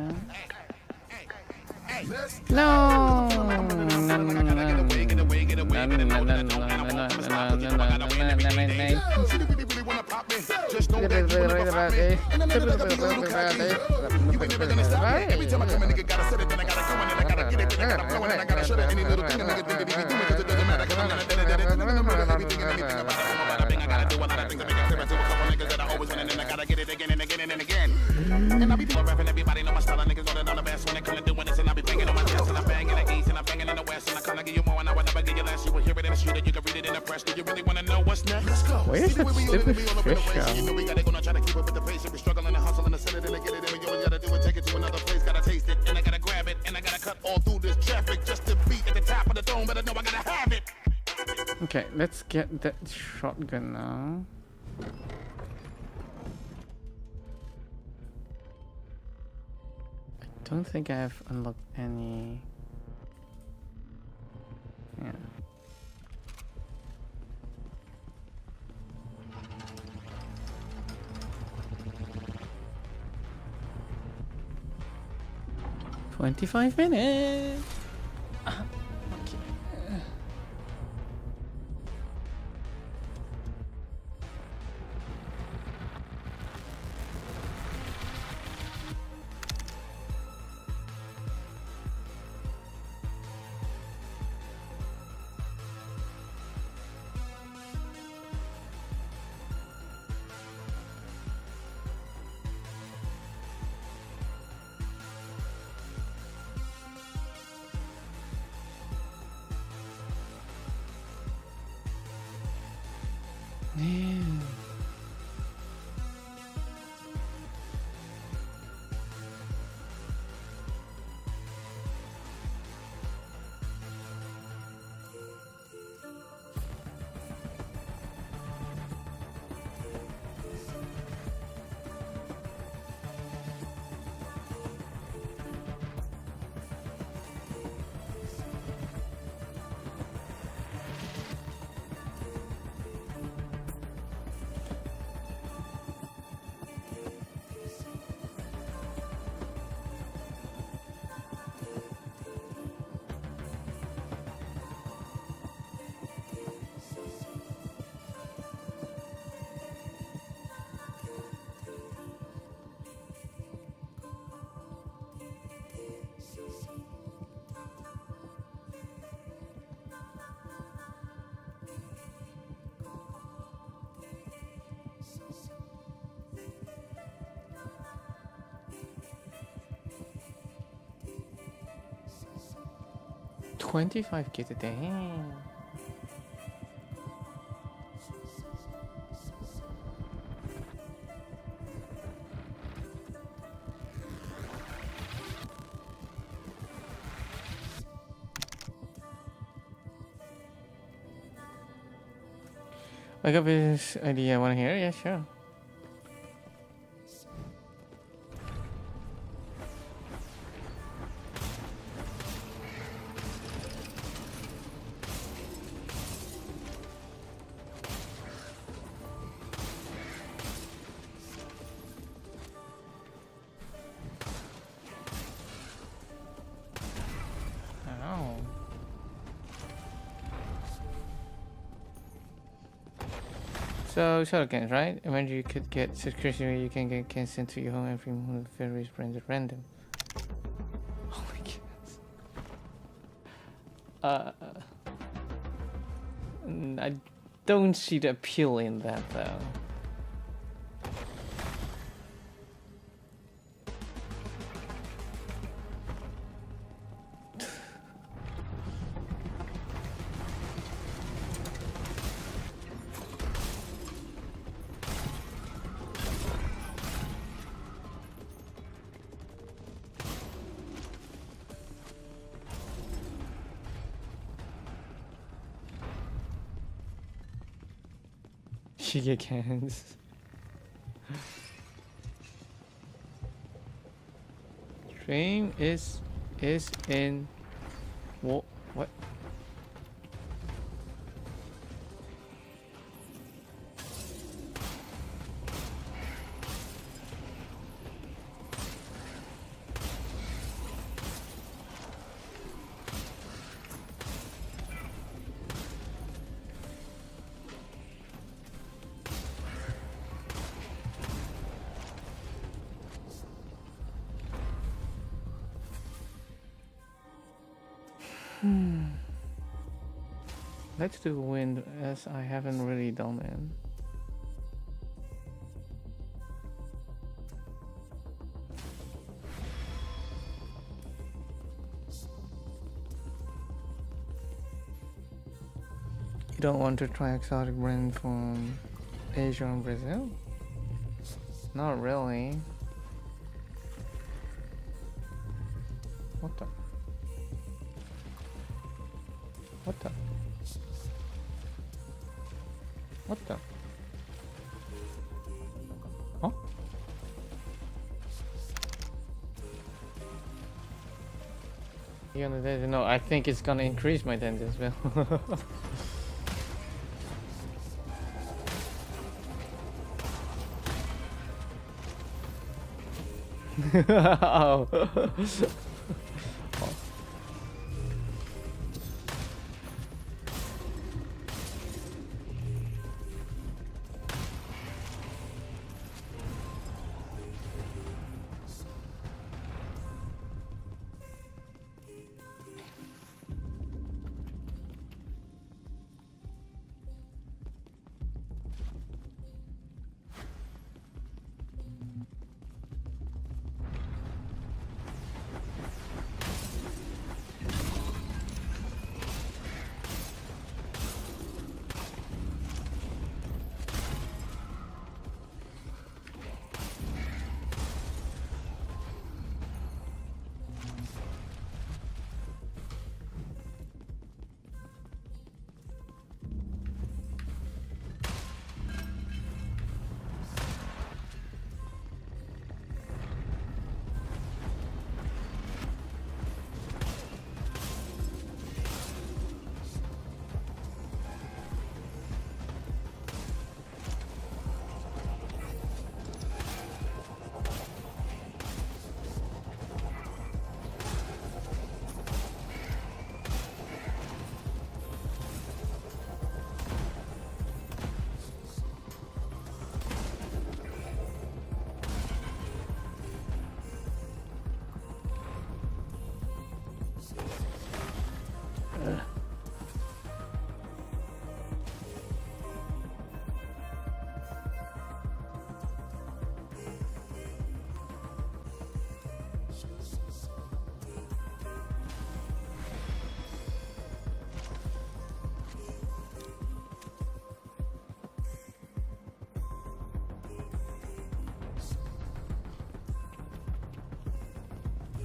No. And I be rapping, everybody know my style. Niggas know that I'm the best when it come to doing this. And I be banging on my chest, and I'm banging the east, and I'm banging in the west. And I can't give you more, and I will never give you less. You will hear it in the street, or you can read it in the press. Do you really want to know what's next? Let's go. Where's that stupid fish You know we gotta go, not try to keep up with the pace. And we struggling and hustling and sell it, and I get it. And we always gotta do it, take it to another place. Gotta taste it, and I gotta grab it, and I gotta cut all through this traffic just to be at the top of the dome. But I know I gotta have it. Okay, let's get that shotgun now. I don't think I have unlocked any. Yeah. "25 minutes." 25k today. Damn. Like up his idea, I wanna hear? Yeah, sure. Ow. So, shotguns, right? Eventually you could get subscription where you can get cans sent to your home every month with various brands at random. Oh my god. I don't see the appeal in that though. Giga cans. Stream is in what? Let's do wind as I haven't really done it. You don't want to try exotic brand from Asia and Brazil? Not really. What the? What the? What the? Huh? You gonna no, I think it's gonna increase my dent as well. Oh.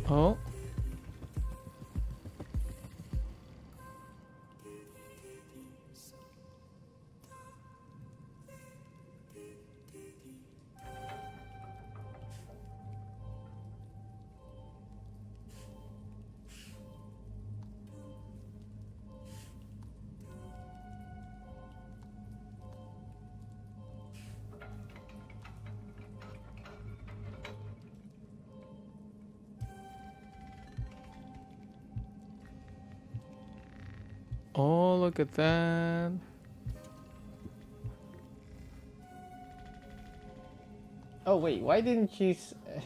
Oh. Oh, look at that. Oh wait, why didn't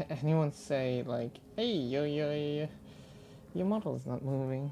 anyone say like, hey, your model's not moving?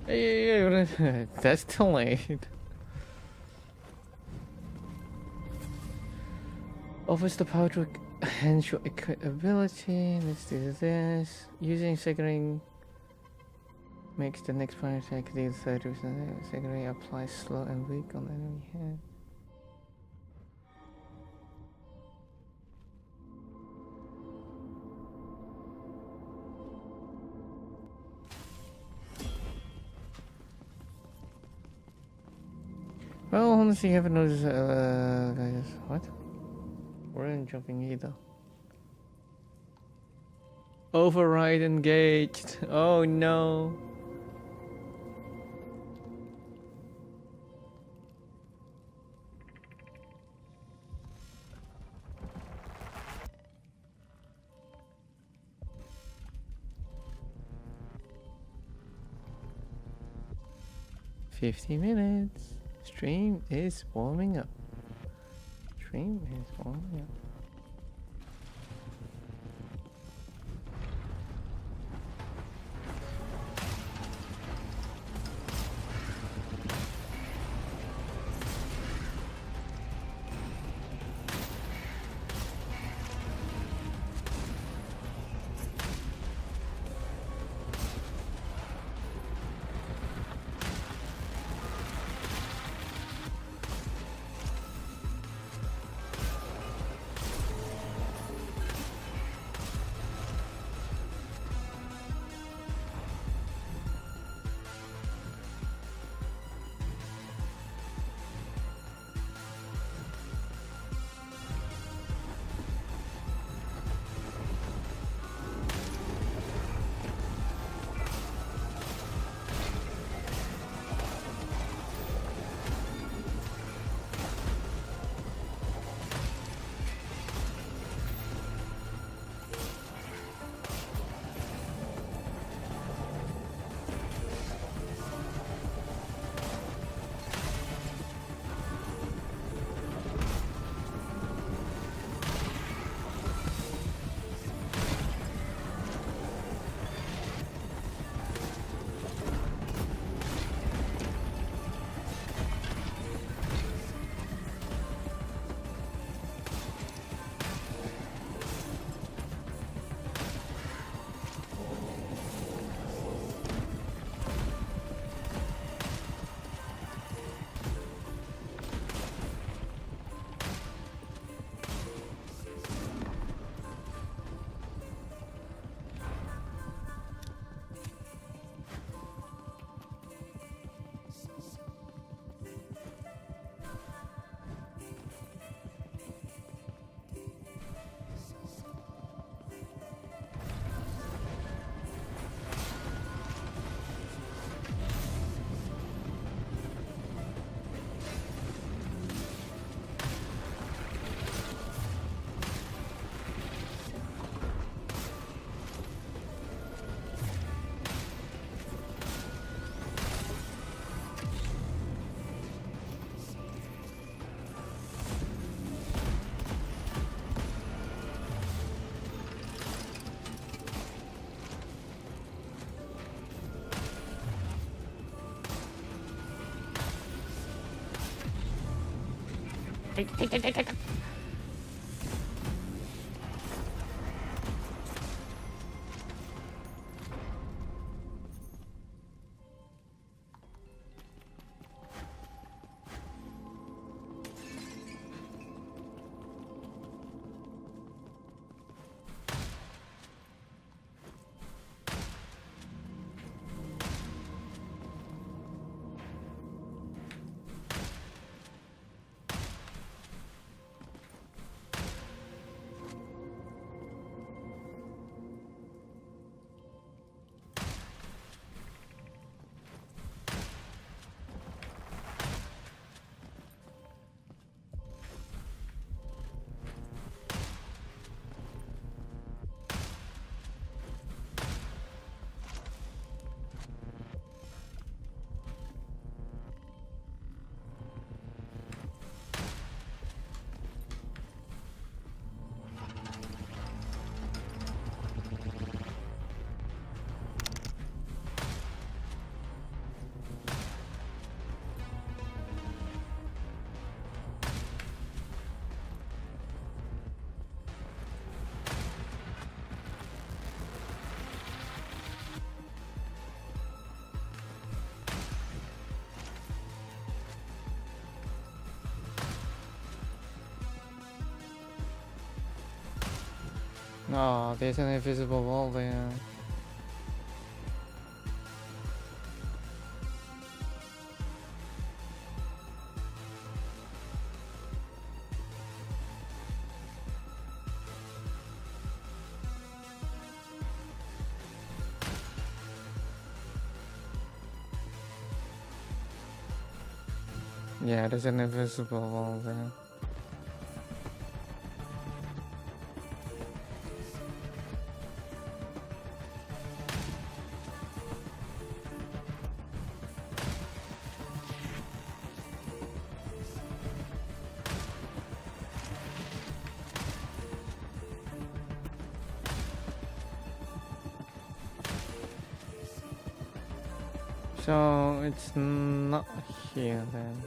Hey, that's delayed. Offers the power to enhance your ability. Let's do this. Using secondary makes the next player attack deal 30%. Secondary applies slow and weak on enemy head. Well, honestly, you haven't noticed. Guys, what? We're not jumping either. Override engaged. Oh no. $50. Stream is warming up. Stream is warming up. Oh, there's an invisible wall there. Yeah, there's an invisible wall there. So it's not here then.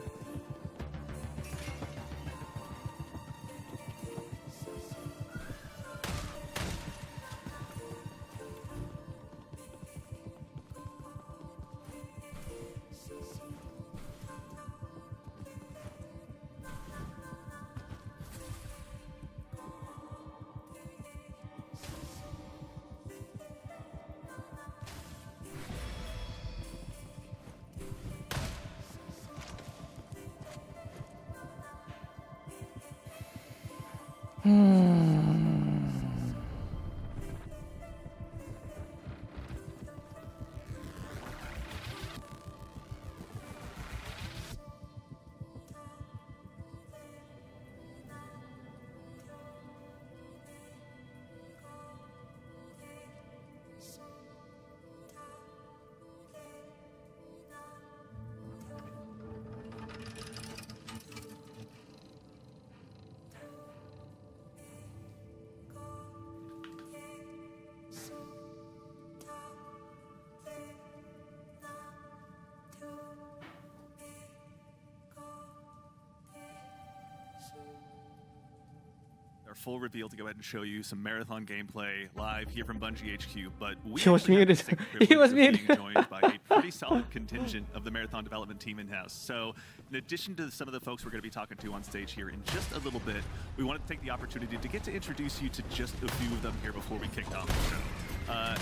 Our full reveal to go ahead and show you some marathon gameplay live here from Bungie HQ, but we He was actually have the muted. distinct He privilege was of being muted. joined by a pretty solid contingent of the marathon development team in-house. So in addition to some of the folks we're going to be talking to on stage here in just a little bit, we wanted to take the opportunity to get to introduce you to just a few of them here before we kicked off the show.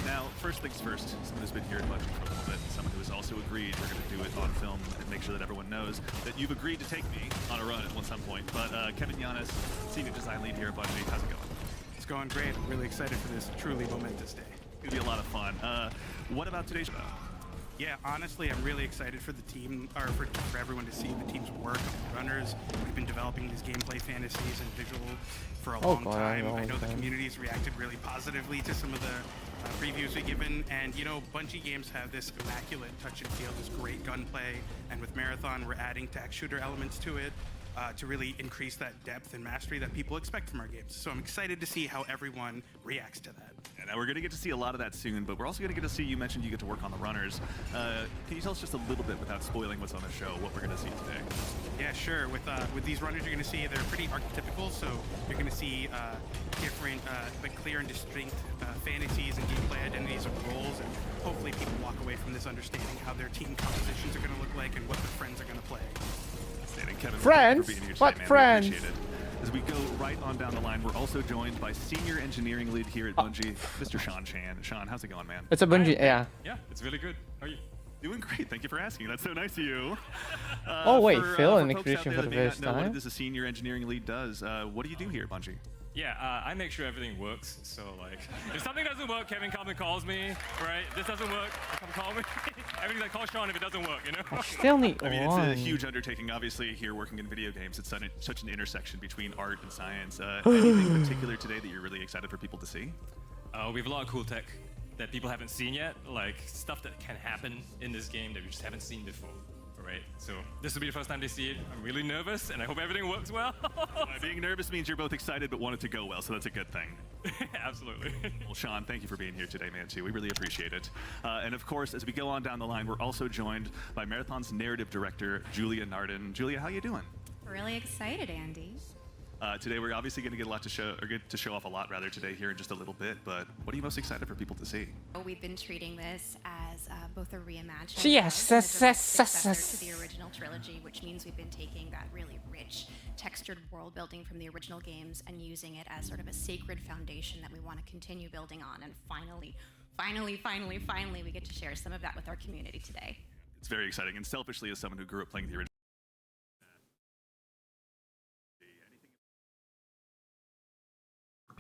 Now, first things first, someone who's been here at Bungie for a little bit, someone who has also agreed we're going to do it on film and make sure that everyone knows that you've agreed to take me on a run at some point. But Kevin Yanis, Senior Design Lead here at Bungie, how's it going? It's going great. I'm really excited for this truly momentous day. It's going to be a lot of fun. What about today's show? Yeah, honestly, I'm really excited for the team, or for everyone to see the team's work of the runners. We've been developing these gameplay fantasies and visual for a long time. I know the community's reacted really positively to some of the previews we've given, and you know, Bungie games have this immaculate touch and feel, this great gunplay, and with Marathon, we're adding tac shooter elements to it. To really increase that depth and mastery that people expect from our games. So I'm excited to see how everyone reacts to that. Now we're going to get to see a lot of that soon, but we're also going to get to see, you mentioned you get to work on the runners. Can you tell us just a little bit, without spoiling what's on the show, what we're going to see today? Yeah, sure. With these runners, you're going to see they're pretty archetypical, so you're going to see different but clear and distinct fantasies and gameplay identities of roles, and hopefully people walk away from this understanding how their team compositions are going to look like and what their friends are going to play. Kevin, friends? for being here today, What man. friends? We appreciate it. As we go right on down the line, we're also joined by Senior Engineering Lead here at Bungie, Mr. Sean Chan. Sean, how's it going, man? It's a Bungie, yeah. Yeah, it's really good. How are you? Doing great. Thank you for asking. That's so nice of you. Oh, wait, Phil, for an folks out introduction there for that the may not first know what time? it is a Senior Engineering Lead does, what do you do here at Bungie? Yeah, I make sure everything works. So, like, if something doesn't work, Kevin comes and calls me, right? This doesn't work, come call me. Everything's like, call Sean if it doesn't work, you know? I still need I mean, one. it's a huge undertaking. Obviously, here working in video games, it's such an intersection between art and science. Anything particular today that you're really excited for people to see? We have a lot of cool tech that people haven't seen yet, like stuff that can happen in this game that we just haven't seen before. Right, so this will be the first time they see it. I'm really nervous, and I hope everything works well. Being nervous means you're both excited but want it to go well, so that's a good thing. Absolutely. Well, Sean, thank you for being here today, man, too. We really appreciate it. And of course, as we go on down the line, we're also joined by Marathon's narrative director, Julia Narden. Julia, how you doing? Really excited, Andy. Today, we're obviously going to get a lot to show, or get to show off a lot rather today here in just a little bit. But what are you most excited for people to see? We've been treating this as both a reimagining Yes, and a direct yes, successor to the original trilogy, which means we've been taking that really rich, textured world building from the original games and using it as sort of a sacred foundation that we want to continue building on. And finally, we get to share some of that with our community today. It's very exciting, and selfishly, as someone who grew up playing the original.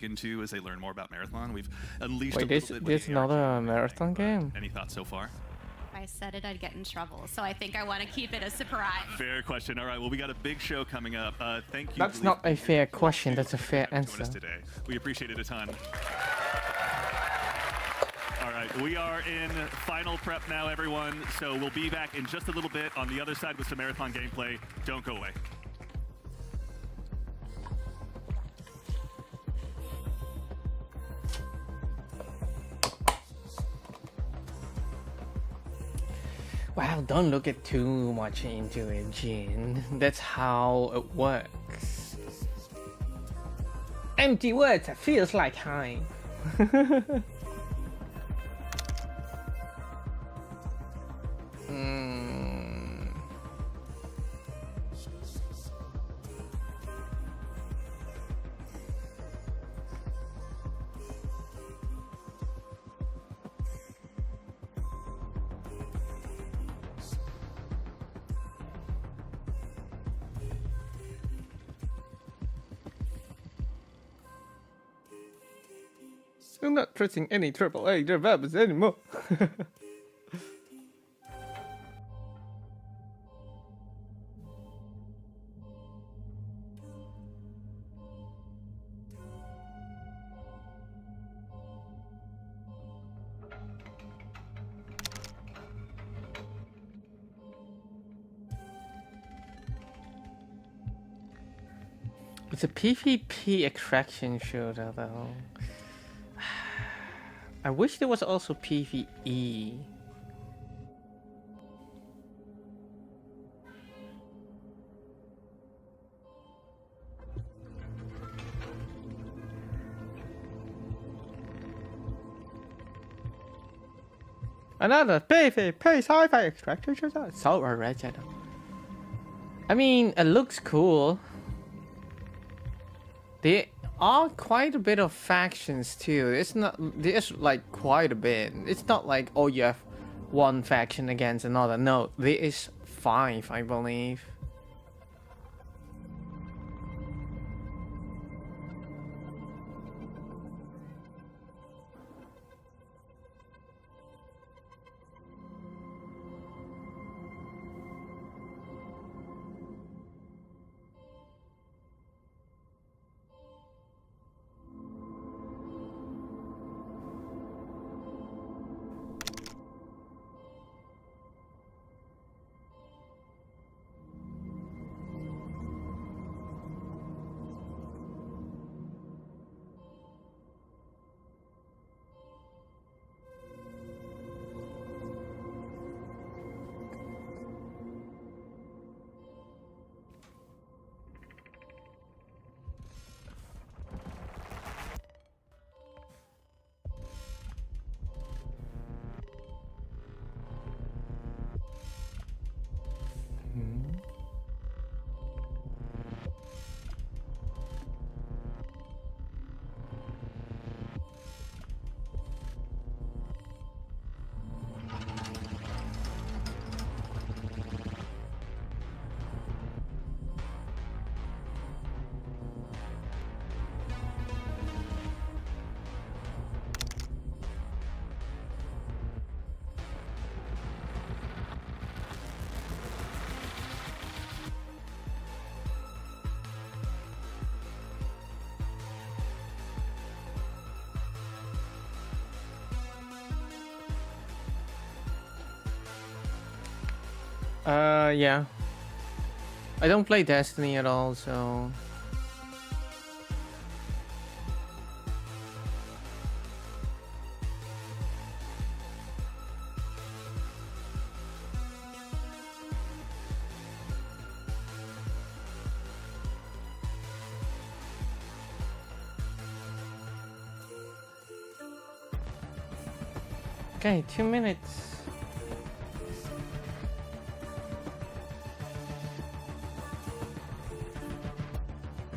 Into as they learn more about Marathon, we've unleashed Wait, a little bit. this not a marathon game? Any thoughts so far? If I said it, I'd get in trouble. So I think I want to keep it a surprise. Fair question. All right, well, we got a big show coming up. Thank you. That's not a fair question, that's a fair answer. Today. We appreciate it a ton. All right, we are in final prep now, everyone. So we'll be back in just a little bit on the other side with some Marathon gameplay. Don't go away. Wow, don't look at too much into it, Jin. That's how it works. Empty words feels like time. I'm not trusting any AAA developers anymore. It's a PvP attraction shooter though. I wish there was also PvE. Another PvP sci-fi extraction shooter. So original. I mean, it looks cool. There are quite a bit of factions too. It's not, there's like quite a bit. It's not like, oh, you have one faction against another. No, there is 5, I believe. Yeah. I don't play Destiny at all, so... Okay, 2 minutes.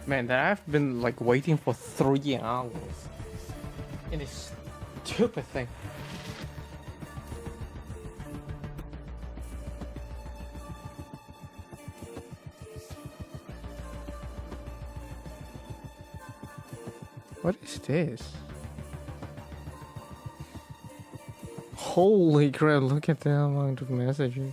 Man, that I've been like waiting for 3 hours in this stupid thing. What is this? Holy crap, look at the amount of messages.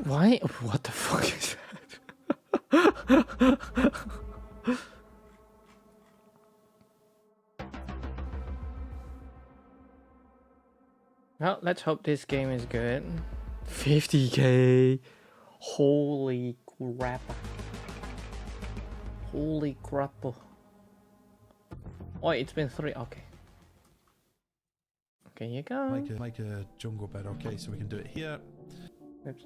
Why? What the fuck is that? Well, let's hope this game is good. 50k. Holy crap. Holy crap. Oh, it's been 3. Okay. Okay, you go. Make a jungle bed. Okay, so we can do it here. Oops.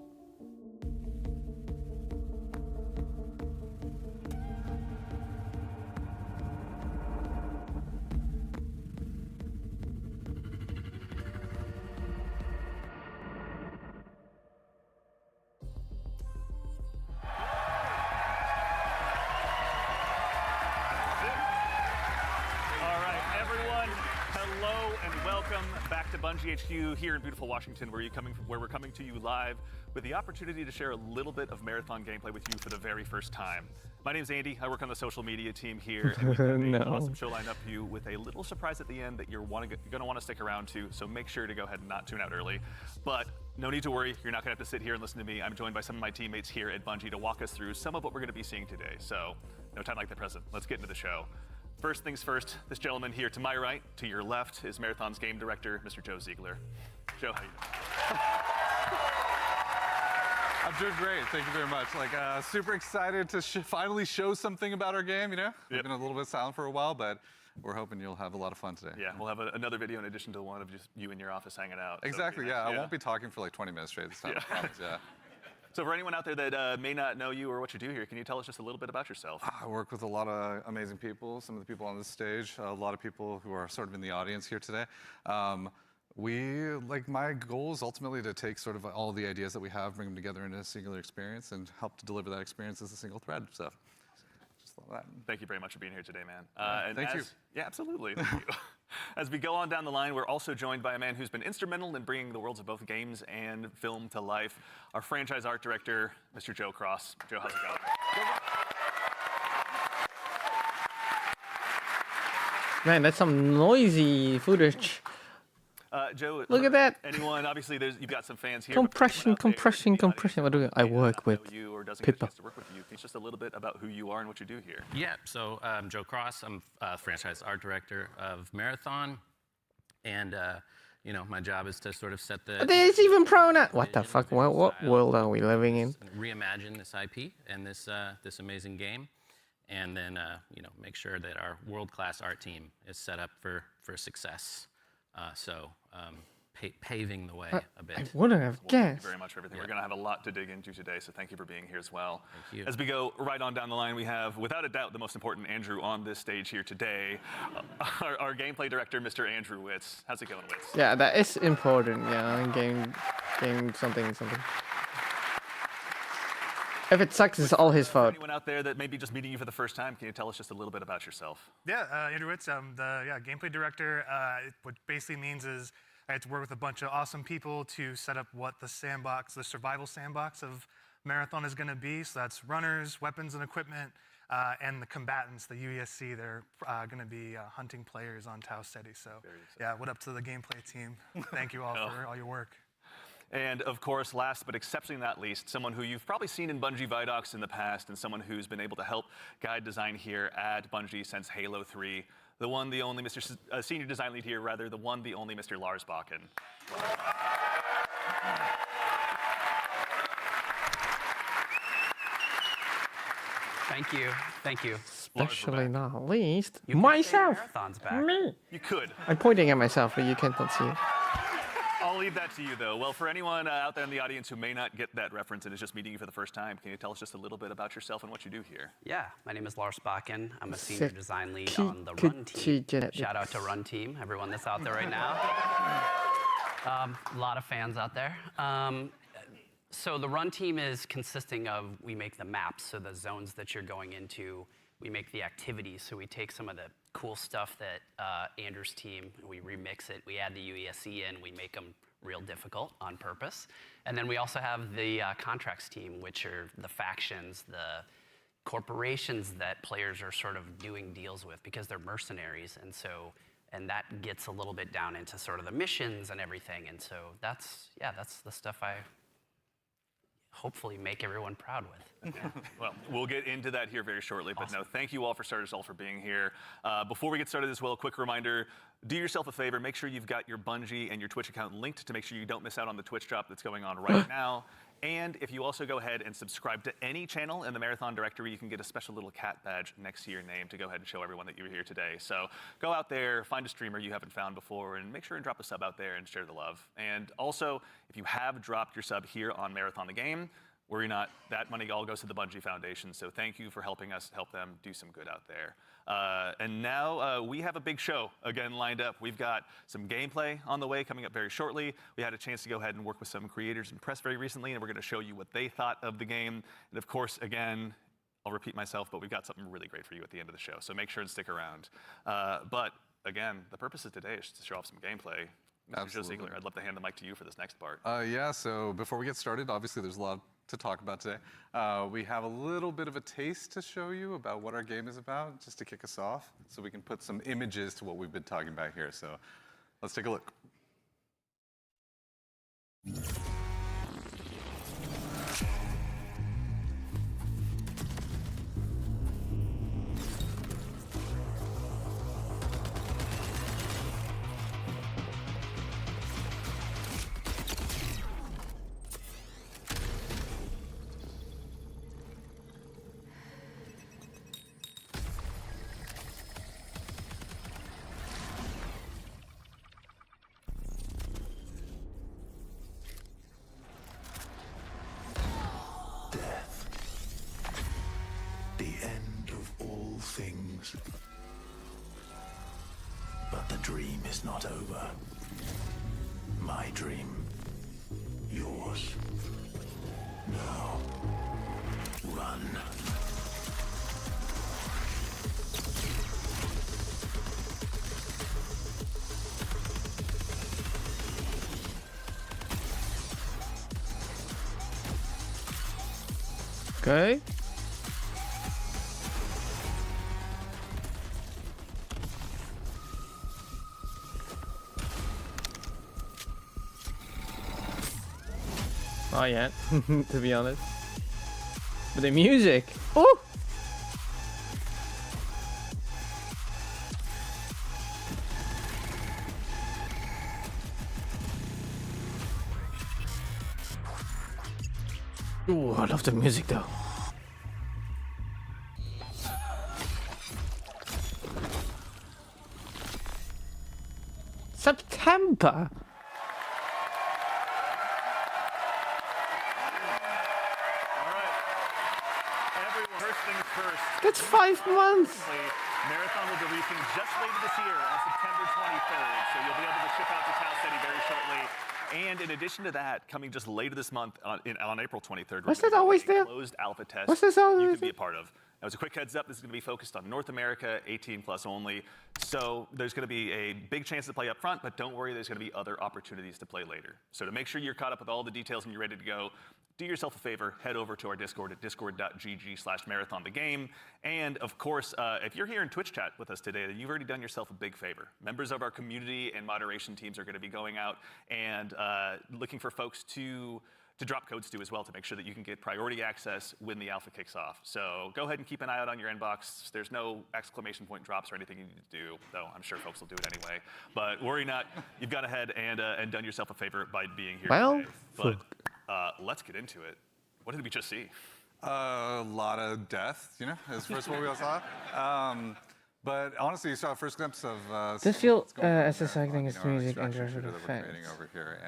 Bungie HQ here in beautiful Washington, where we're coming to you live with the opportunity to share a little bit of Marathon gameplay with you for the very first time. My name's Andy. I work on the social media team here, and we've got an awesome show lined up for you with a little surprise at the end that you're going to want to stick around to. So make sure to go ahead and not tune out early. But no need to worry. You're not going to have to sit here and listen to me. I'm joined by some of my teammates here at Bungie to walk us through some of what we're going to be seeing today. So no time like the present. Let's get into the show. First things first, this gentleman here to my right, to your left, is Marathon's game director, Mr. Joe Ziegler. Joe, how you doing? I'm doing great. Thank you very much. Super excited to finally show something about our game, you know? We've been a little bit silent for a while, but we're hoping you'll have a lot of fun today. Yeah, we'll have another video in addition to one of just you in your office hanging out. Exactly, yeah. I won't be talking for like 20 minutes straight this time, I promise, yeah. So for anyone out there that may not know you or what you do here, can you tell us just a little bit about yourself? I work with a lot of amazing people, some of the people on this stage, a lot of people who are sort of in the audience here today. My goal is ultimately to take sort of all the ideas that we have, bring them together into a singular experience and help to deliver that experience as a single thread. So just love that. Thank you very much for being here today, man. Thank you. Yeah, absolutely. Thank you. As we go on down the line, we're also joined by a man who's been instrumental in bringing the worlds of both games and film to life, our franchise art director, Mr. Joe Cross. Joe, how's it going? Man, that's some noisy footage. Joe, look at that. Anyone, obviously, you've got some fans here. Compression. What do I work with? You or doesn't get a chance to work with you. Can you just a little bit about who you are and what you do here? Yeah, so I'm Joe Cross. I'm franchise art director of Marathon. And you know, my job is to sort of set the There's even pronoun. What the fuck? What world are we living in? reimagine this IP and this this amazing game, and then you know, make sure that our world-class art team is set up for success. Paving the way a bit. I wouldn't have guessed. Thank you very much for everything. We're going to have a lot to dig into today, so thank you for being here as well. Thank you. As we go right on down the line, we have, without a doubt, the most important Andrew on this stage here today, our gameplay director, Mr. Andrew Witz. How's it going, Witz? Yeah, that is important. Yeah, game something. If it sucks, it's all his fault. Anyone out there that may be just meeting you for the first time, can you tell us just a little bit about yourself? Yeah, Andrew Witz. I'm the gameplay director. What basically means is I had to work with a bunch of awesome people to set up what the sandbox, the survival sandbox of Marathon is going to be. So that's runners, weapons and equipment, and the combatants, the UESC. They're going to be hunting players on Tau Ceti. So yeah, what up to the gameplay team? Thank you all for all your work. And of course, last but exceptionally not least, someone who you've probably seen in Bungie Vidocs in the past, and someone who's been able to help guide design here at Bungie since Halo 3. The one, the only Mr. Senior Design Lead here, rather, the one, the only Mr. Lars Bakken. Thank you. Thank you. Especially not least, myself. Me. You could. I'm pointing at myself, but you can't see it. I'll leave that to you, though. Well, for anyone out there in the audience who may not get that reference and is just meeting you for the first time, can you tell us just a little bit about yourself and what you do here? Yeah, my name is Lars Bakken. I'm a senior design lead on the Run team. Shout out to Run team, everyone that's out there right now. A lot of fans out there. So the Run team is consisting of, we make the maps, so the zones that you're going into. We make the activities, so we take some of the cool stuff that Andrew's team, we remix it, we add the UESC in, we make them real difficult on purpose. And then we also have the contracts team, which are the factions, the corporations that players are sort of doing deals with because they're mercenaries. And that gets a little bit down into sort of the missions and everything. And so that's the stuff I hopefully make everyone proud with. Well, we'll get into that here very shortly, but no, thank you all for starters, all for being here. Before we get started as well, a quick reminder, do yourself a favor, make sure you've got your Bungie and your Twitch account linked to make sure you don't miss out on the Twitch drop that's going on right now. And if you also go ahead and subscribe to any channel in the Marathon directory, you can get a special little cat badge next to your name to go ahead and show everyone that you were here today. So go out there, find a streamer you haven't found before, and make sure and drop a sub out there and share the love. And also, if you have dropped your sub here on Marathon the Game, worry not, that money all goes to the Bungie Foundation, so thank you for helping us help them do some good out there. And now we have a big show again lined up. We've got some gameplay on the way coming up very shortly. We had a chance to go ahead and work with some creators and press very recently, and we're going to show you what they thought of the game. And of course, again, I'll repeat myself, but we've got something really great for you at the end of the show, so make sure and stick around. But again, the purpose of today is to show off some gameplay. Mr. Ziegler, I'd love to hand the mic to you for this next part. Yeah, so before we get started, obviously there's a lot to talk about today. We have a little bit of a taste to show you about what our game is about, just to kick us off, so we can put some images to what we've been talking about here. So let's take a look. Things. But the dream is not over. My dream. Yours. Now. Run. Okay. Not yet, to be honest. But the music! Oh! Ooh, I love the music though. September. First things first. That's 5 months. Marathon will be releasing just later this year on September 23rd, so you'll be able to ship out to Tau City very shortly. And in addition to that, coming just later this month on April 23rd, What's that always there? Closed alpha test What's this always you can be a part of. Now, as a quick heads up, this is going to be focused on North America, 18 plus only. So there's going to be a big chance to play up front, but don't worry, there's going to be other opportunities to play later. So to make sure you're caught up with all the details and you're ready to go, do yourself a favor, head over to our Discord at discord.gg/marathonthegame. And of course, if you're here in Twitch chat with us today, then you've already done yourself a big favor. Members of our community and moderation teams are going to be going out and looking for folks to drop codes to as well to make sure that you can get priority access when the alpha kicks off. So go ahead and keep an eye out on your inbox. There's no exclamation point drops or anything you need to do, though I'm sure folks will do it anyway. But worry not, you've gone ahead and done yourself a favor by being here today. But let's get into it. What did we just see? A lot of death, you know, is first what we all saw. But honestly, you saw a first glimpse of. Does feel as exciting as the music and graphic effects.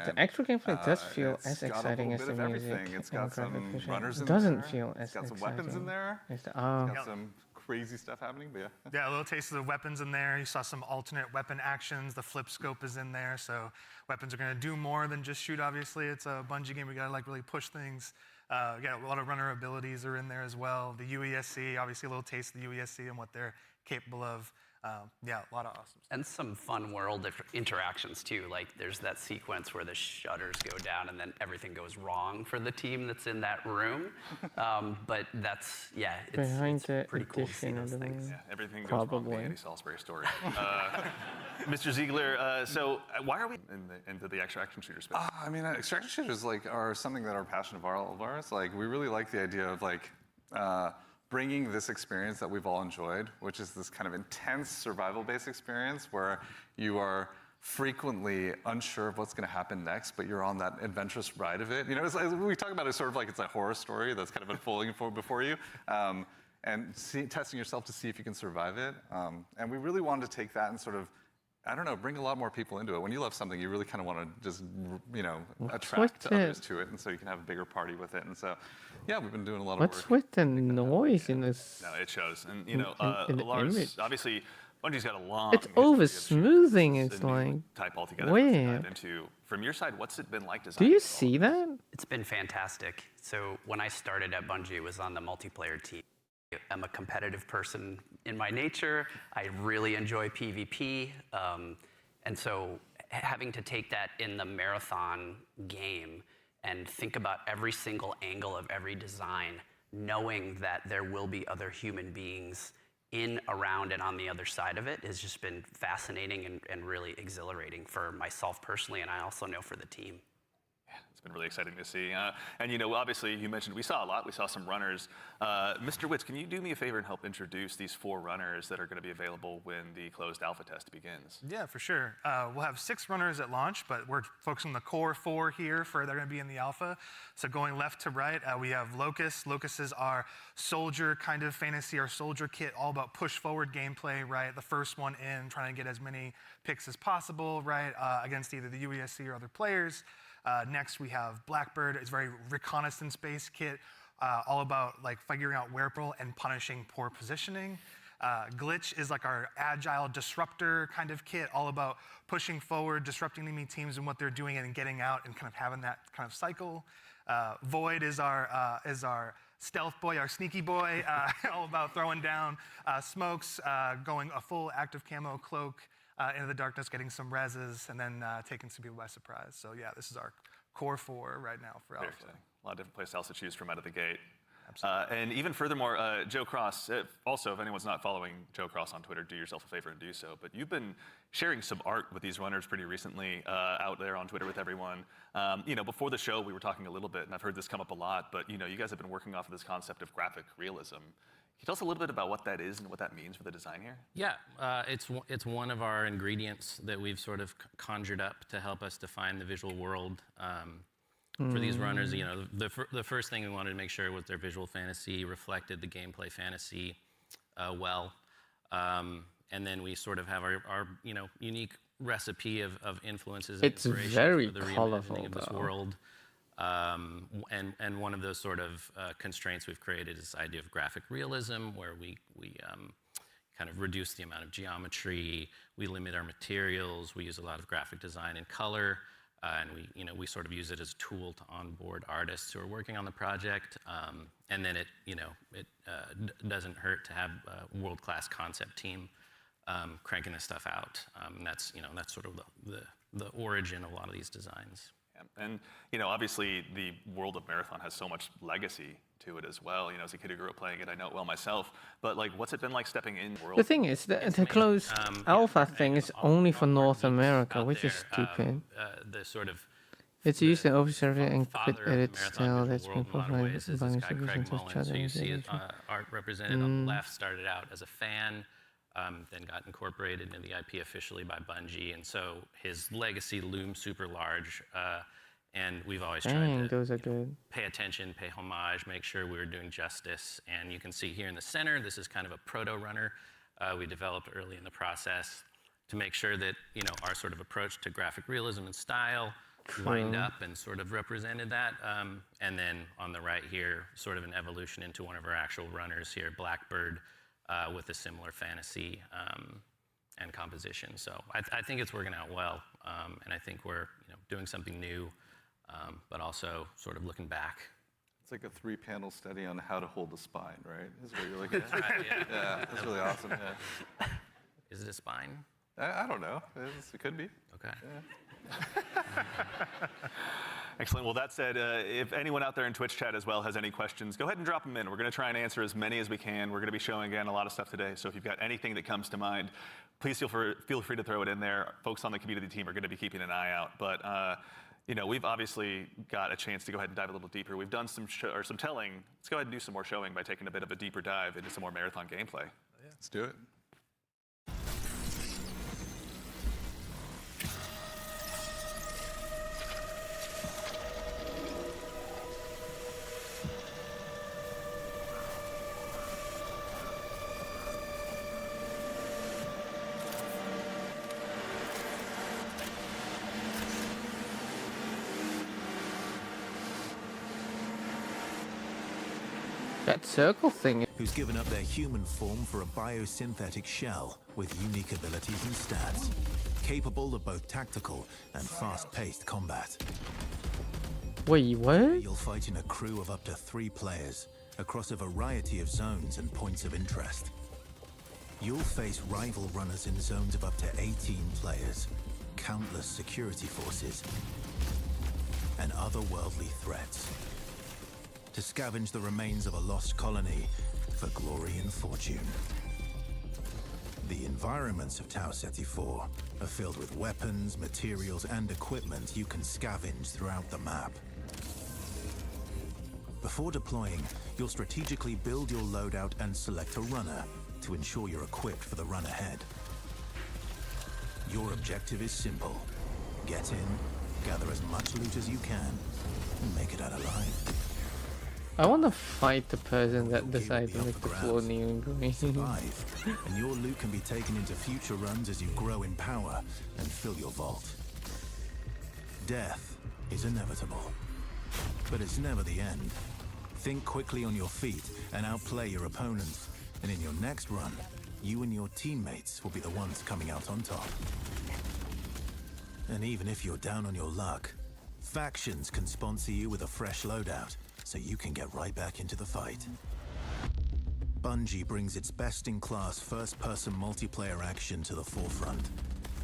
The actual gameplay does feel as exciting as the music. It's got some runners in there. It doesn't there. feel as It's got some exciting. weapons in there. It's It's got some crazy stuff happening, but yeah. Yeah, a little taste of the weapons in there. You saw some alternate weapon actions. The flip scope is in there, so weapons are going to do more than just shoot. Obviously, it's a Bungie game. We got to like really push things. Yeah, a lot of runner abilities are in there as well. The UESC, obviously, a little taste of the UESC and what they're capable of. Yeah, a lot of awesome stuff. And some fun world interactions too. Like there's that sequence where the shutters go down and then everything goes wrong for the team that's in that room. But that's, yeah, it's pretty cool to see those things. Yeah, everything goes wrong in the Andy Salisbury story. Mr. Ziegler, so why are we into the extraction shooter space? I mean, extraction shooters are something that are a passion of ours. Like, we really like the idea of bringing this experience that we've all enjoyed, which is this kind of intense survival-based experience where you are frequently unsure of what's going to happen next, but you're on that adventurous ride of it. You know, we talk about it sort of like it's a horror story that's kind of unfolding before you, and testing yourself to see if you can survive it. And we really wanted to take that and sort of, I don't know, bring a lot more people into it. When you love something, you really kind of want to just, you know, attract others to it, and so you can have a bigger party with it. And so, yeah, we've been doing a lot of work. What's with the noise in this? No, it shows. And, you know, Lars, obviously, Bungie's got a long It's over smoothing. It's like type altogether. weird. From your side, what's it been like designing? Do you see that? It's been fantastic. So when I started at Bungie, it was on the multiplayer team. I'm a competitive person in my nature. I really enjoy PvP. And so having to take that in the marathon game and think about every single angle of every design, knowing that there will be other human beings in, around, and on the other side of it has just been fascinating and really exhilarating for myself personally, and I also know for the team. It's been really exciting to see. And, you know, obviously, you mentioned we saw a lot. We saw some runners. Mr. Witz, can you do me a favor and help introduce these 4 runners that are going to be available when the closed alpha test begins? Yeah, for sure. We'll have 6 runners at launch, but we're focusing on the core 4 here they're going to be in the alpha. So going left to right, we have Locust. Locust is our soldier kind of fantasy, our soldier kit, all about push-forward gameplay, right? The first one in, trying to get as many picks as possible, right, against either the UESC or other players. Next, we have Blackbird. It's a very reconnaissance-based kit, all about like figuring out where and punishing poor positioning. Glitch is like our agile disruptor kind of kit, all about pushing forward, disrupting enemy teams and what they're doing, and getting out and kind of having that kind of cycle. Void is our stealth boy, our sneaky boy, all about throwing down smokes, going a full active camo cloak. Into the darkness, getting some reses, and then taking some people by surprise. So yeah, this is our core 4 right now for alpha. A lot of different playstyles to choose from out of the gate. And even furthermore, Joe Cross, also, if anyone's not following Joe Cross on Twitter, do yourself a favor and do so. But you've been sharing some art with these runners pretty recently out there on Twitter with everyone. You know, before the show, we were talking a little bit, and I've heard this come up a lot, but you know, you guys have been working off of this concept of graphic realism. Can you tell us a little bit about what that is and what that means for the design here? Yeah, it's one of our ingredients that we've sort of conjured up to help us define the visual world. for these runners, you know, the first thing we wanted to make sure was their visual fantasy reflected the gameplay fantasy well. And then we sort of have our you know, unique recipe of influences and It's inspirations very for the colorful, reimagining of this though. world. And one of those sort of constraints we've created is this idea of graphic realism, where we kind of reduce the amount of geometry, we limit our materials, we use a lot of graphic design and color, and we sort of use it as a tool to onboard artists who are working on the project. And then it doesn't hurt to have a world-class concept team cranking this stuff out. And that's sort of the origin of a lot of these designs. Yeah. And obviously the world of Marathon has so much legacy to it as well. As a kid who grew up playing it, I know it well myself. But like, what's it been like stepping in the world? The thing is, the closed alpha thing is only for North America, which is stupid. The sort of It's used in observe and quit father of edit marathon style visual that's world been in a lot of ways is provided by this guy Craig institutions of Mullins, who you see challenge. art represented on the left, started out as a fan, then got incorporated into the IP officially by Bungie, and so his legacy looms super large. And we've always tried Those are to good. pay attention, pay homage, make sure we were doing justice. And you can see here in the center, this is kind of a proto-runner we developed early in the process to make sure that our sort of approach to graphic realism and style lined up and sort of represented that. And then on the right here, sort of an evolution into one of our actual runners here, Blackbird, with a similar fantasy and composition. So I think it's working out well, and I think we're doing something new. But also sort of looking back. It's like a 3-panel study on how to hold the spine, right? Is what you're looking at. Right, yeah. Yeah, that's really awesome. Yeah. Is it a spine? I don't know. It could be. Okay. Yeah. Excellent. Well, that said, if anyone out there in Twitch chat as well has any questions, go ahead and drop them in. We're going to try and answer as many as we can. We're going to be showing, again, a lot of stuff today. So if you've got anything that comes to mind, please feel free to throw it in there. Folks on the community team are going to be keeping an eye out. But we've obviously got a chance to go ahead and dive a little deeper. We've done some telling. Let's go ahead and do some more showing by taking a bit of a deeper dive into some more Marathon gameplay. Yeah. Let's do it. That circle thing. Who's given up their human form for a biosynthetic shell with unique abilities and stats, capable of both tactical and fast-paced combat. Wait, what? You'll fight in a crew of up to 3 players across a variety of zones and points of interest. You'll face rival runners in zones of up to 18 players, countless security forces, and otherworldly threats. To scavenge the remains of a lost colony for glory and fortune. The environments of Tau Ceti 4 are filled with weapons, materials, and equipment you can scavenge throughout the map. Before deploying, you'll strategically build your loadout and select a runner to ensure you're equipped for the run ahead. Your objective is simple. Get in, gather as much loot as you can, and make it out alive. I want to fight the person that decided to make the floor neon green. Survive, and your loot can be taken into future runs as you grow in power and fill your vault. Death is inevitable, but it's never the end. Think quickly on your feet and outplay your opponent, and in your next run, you and your teammates will be the ones coming out on top. And even if you're down on your luck, factions can sponsor you with a fresh loadout, so you can get right back into the fight. Bungie brings its best-in-class first-person multiplayer action to the forefront.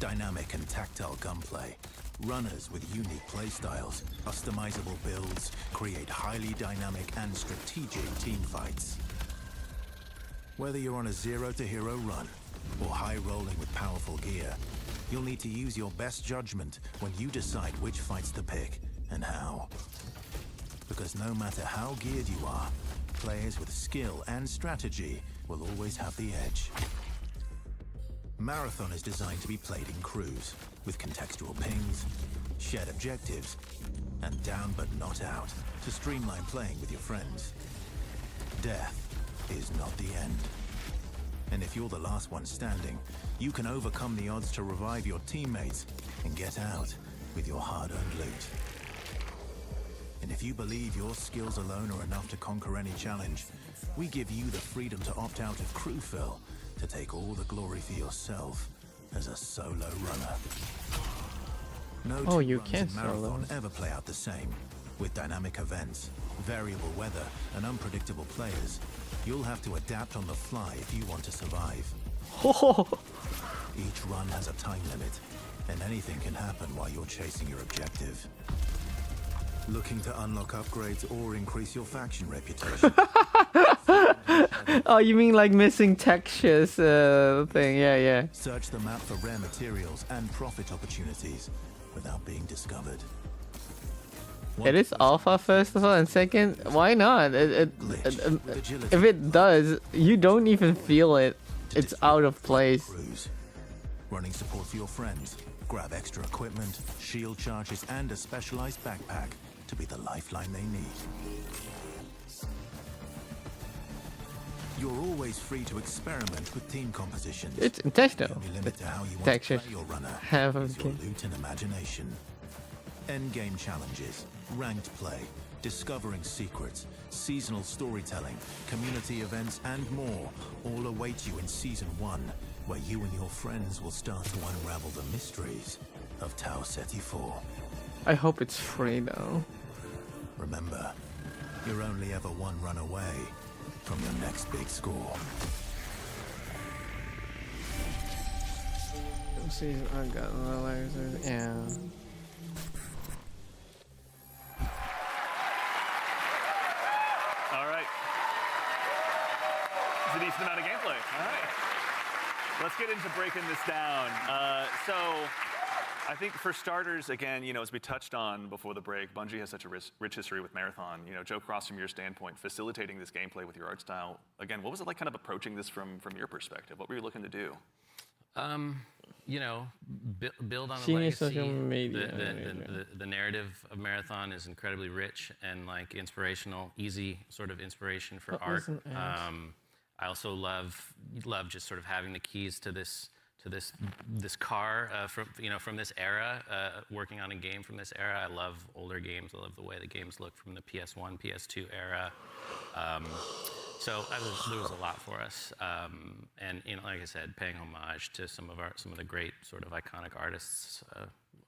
Dynamic and tactile gunplay. Runners with unique playstyles, customizable builds, create highly dynamic and strategic team fights. Whether you're on a zero-to-hero run or high-rolling with powerful gear, you'll need to use your best judgment when you decide which fights to pick and how. Because no matter how geared you are, players with skill and strategy will always have the edge. Marathon is designed to be played in crews, with contextual pings, shared objectives, and down but not out to streamline playing with your friends. Death is not the end. And if you're the last one standing, you can overcome the odds to revive your teammates and get out with your hard-earned loot. And if you believe your skills alone are enough to conquer any challenge, we give you the freedom to opt out of crew fill to take all the glory for yourself as a solo runner. No two you runs can in Marathon solo. ever play out the same. With dynamic events, variable weather, and unpredictable players, you'll have to adapt on the fly if you want to survive. Each run has a time limit, and anything can happen while you're chasing your objective. Looking to unlock upgrades or increase your faction reputation? Oh, you mean like missing textures thing? Yeah. Search the map for rare materials and profit opportunities without being discovered. It is alpha first of all, and second, why not? If it does, you don't even feel it. It's out of place. Running support for your friends. Grab extra equipment, shield charges, and a specialized backpack to be the lifeline they need. You're always free to experiment with team compositions. It's intentional. The only limit to how you want Textures to play your runner have is your loot and imagination. Endgame challenges, ranked play, discovering secrets, seasonal storytelling, community events, and more all await you in Season 1, where you and your friends will start to unravel the mysteries of Tau Ceti 4. I hope it's free though. Remember, you're only ever one run away from your next big score. See, I got lasers. Yeah. All right. It's a decent amount of gameplay. All right. Let's get into breaking this down. So I think for starters, again, as we touched on before the break, Bungie has such a rich history with Marathon. Joe Cross, from your standpoint, facilitating this gameplay with your art style, again, what was it like kind of approaching this from your perspective? What were you looking to do? Build on the Senior legacy. social media. The narrative of Marathon is incredibly rich and like inspirational, easy sort of inspiration for That art. wasn't asked. I also love just sort of having the keys to this car from this era, working on a game from this era. I love older games. I love the way the games look from the PS1, PS2 era. So there was a lot for us, and like I said, paying homage to some of the great sort of iconic artists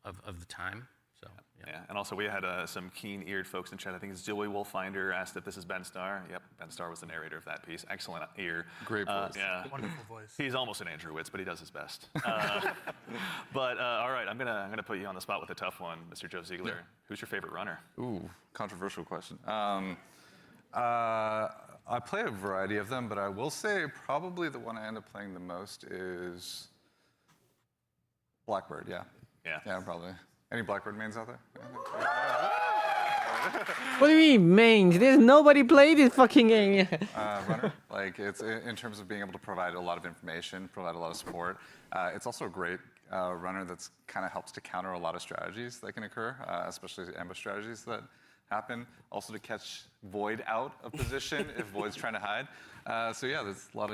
of the time. So yeah. And also we had some keen-eared folks in chat. I think it's Joey Wolfinder asked if this is Ben Starr. Yep, Ben Starr was the narrator of that piece. Excellent ear. Great voice. Yeah. Wonderful voice. He's almost an Andrew Witz, but he does his best. But all right, I'm gonna put you on the spot with a tough one, Mr. Joe Ziegler. Yeah. Who's your favorite runner? Ooh, controversial question. I play a variety of them, but I will say probably the one I end up playing the most is Blackbird. Yeah, probably. Any Blackbird mains out there? What do you mean mains? There's nobody played this fucking game yet. Runner, like it's in terms of being able to provide a lot of information, provide a lot of support. It's also a great runner that's kind of helps to counter a lot of strategies that can occur, especially ambush strategies that happen. Also to catch Void out of position if Void's trying to hide. So yeah, there's a lot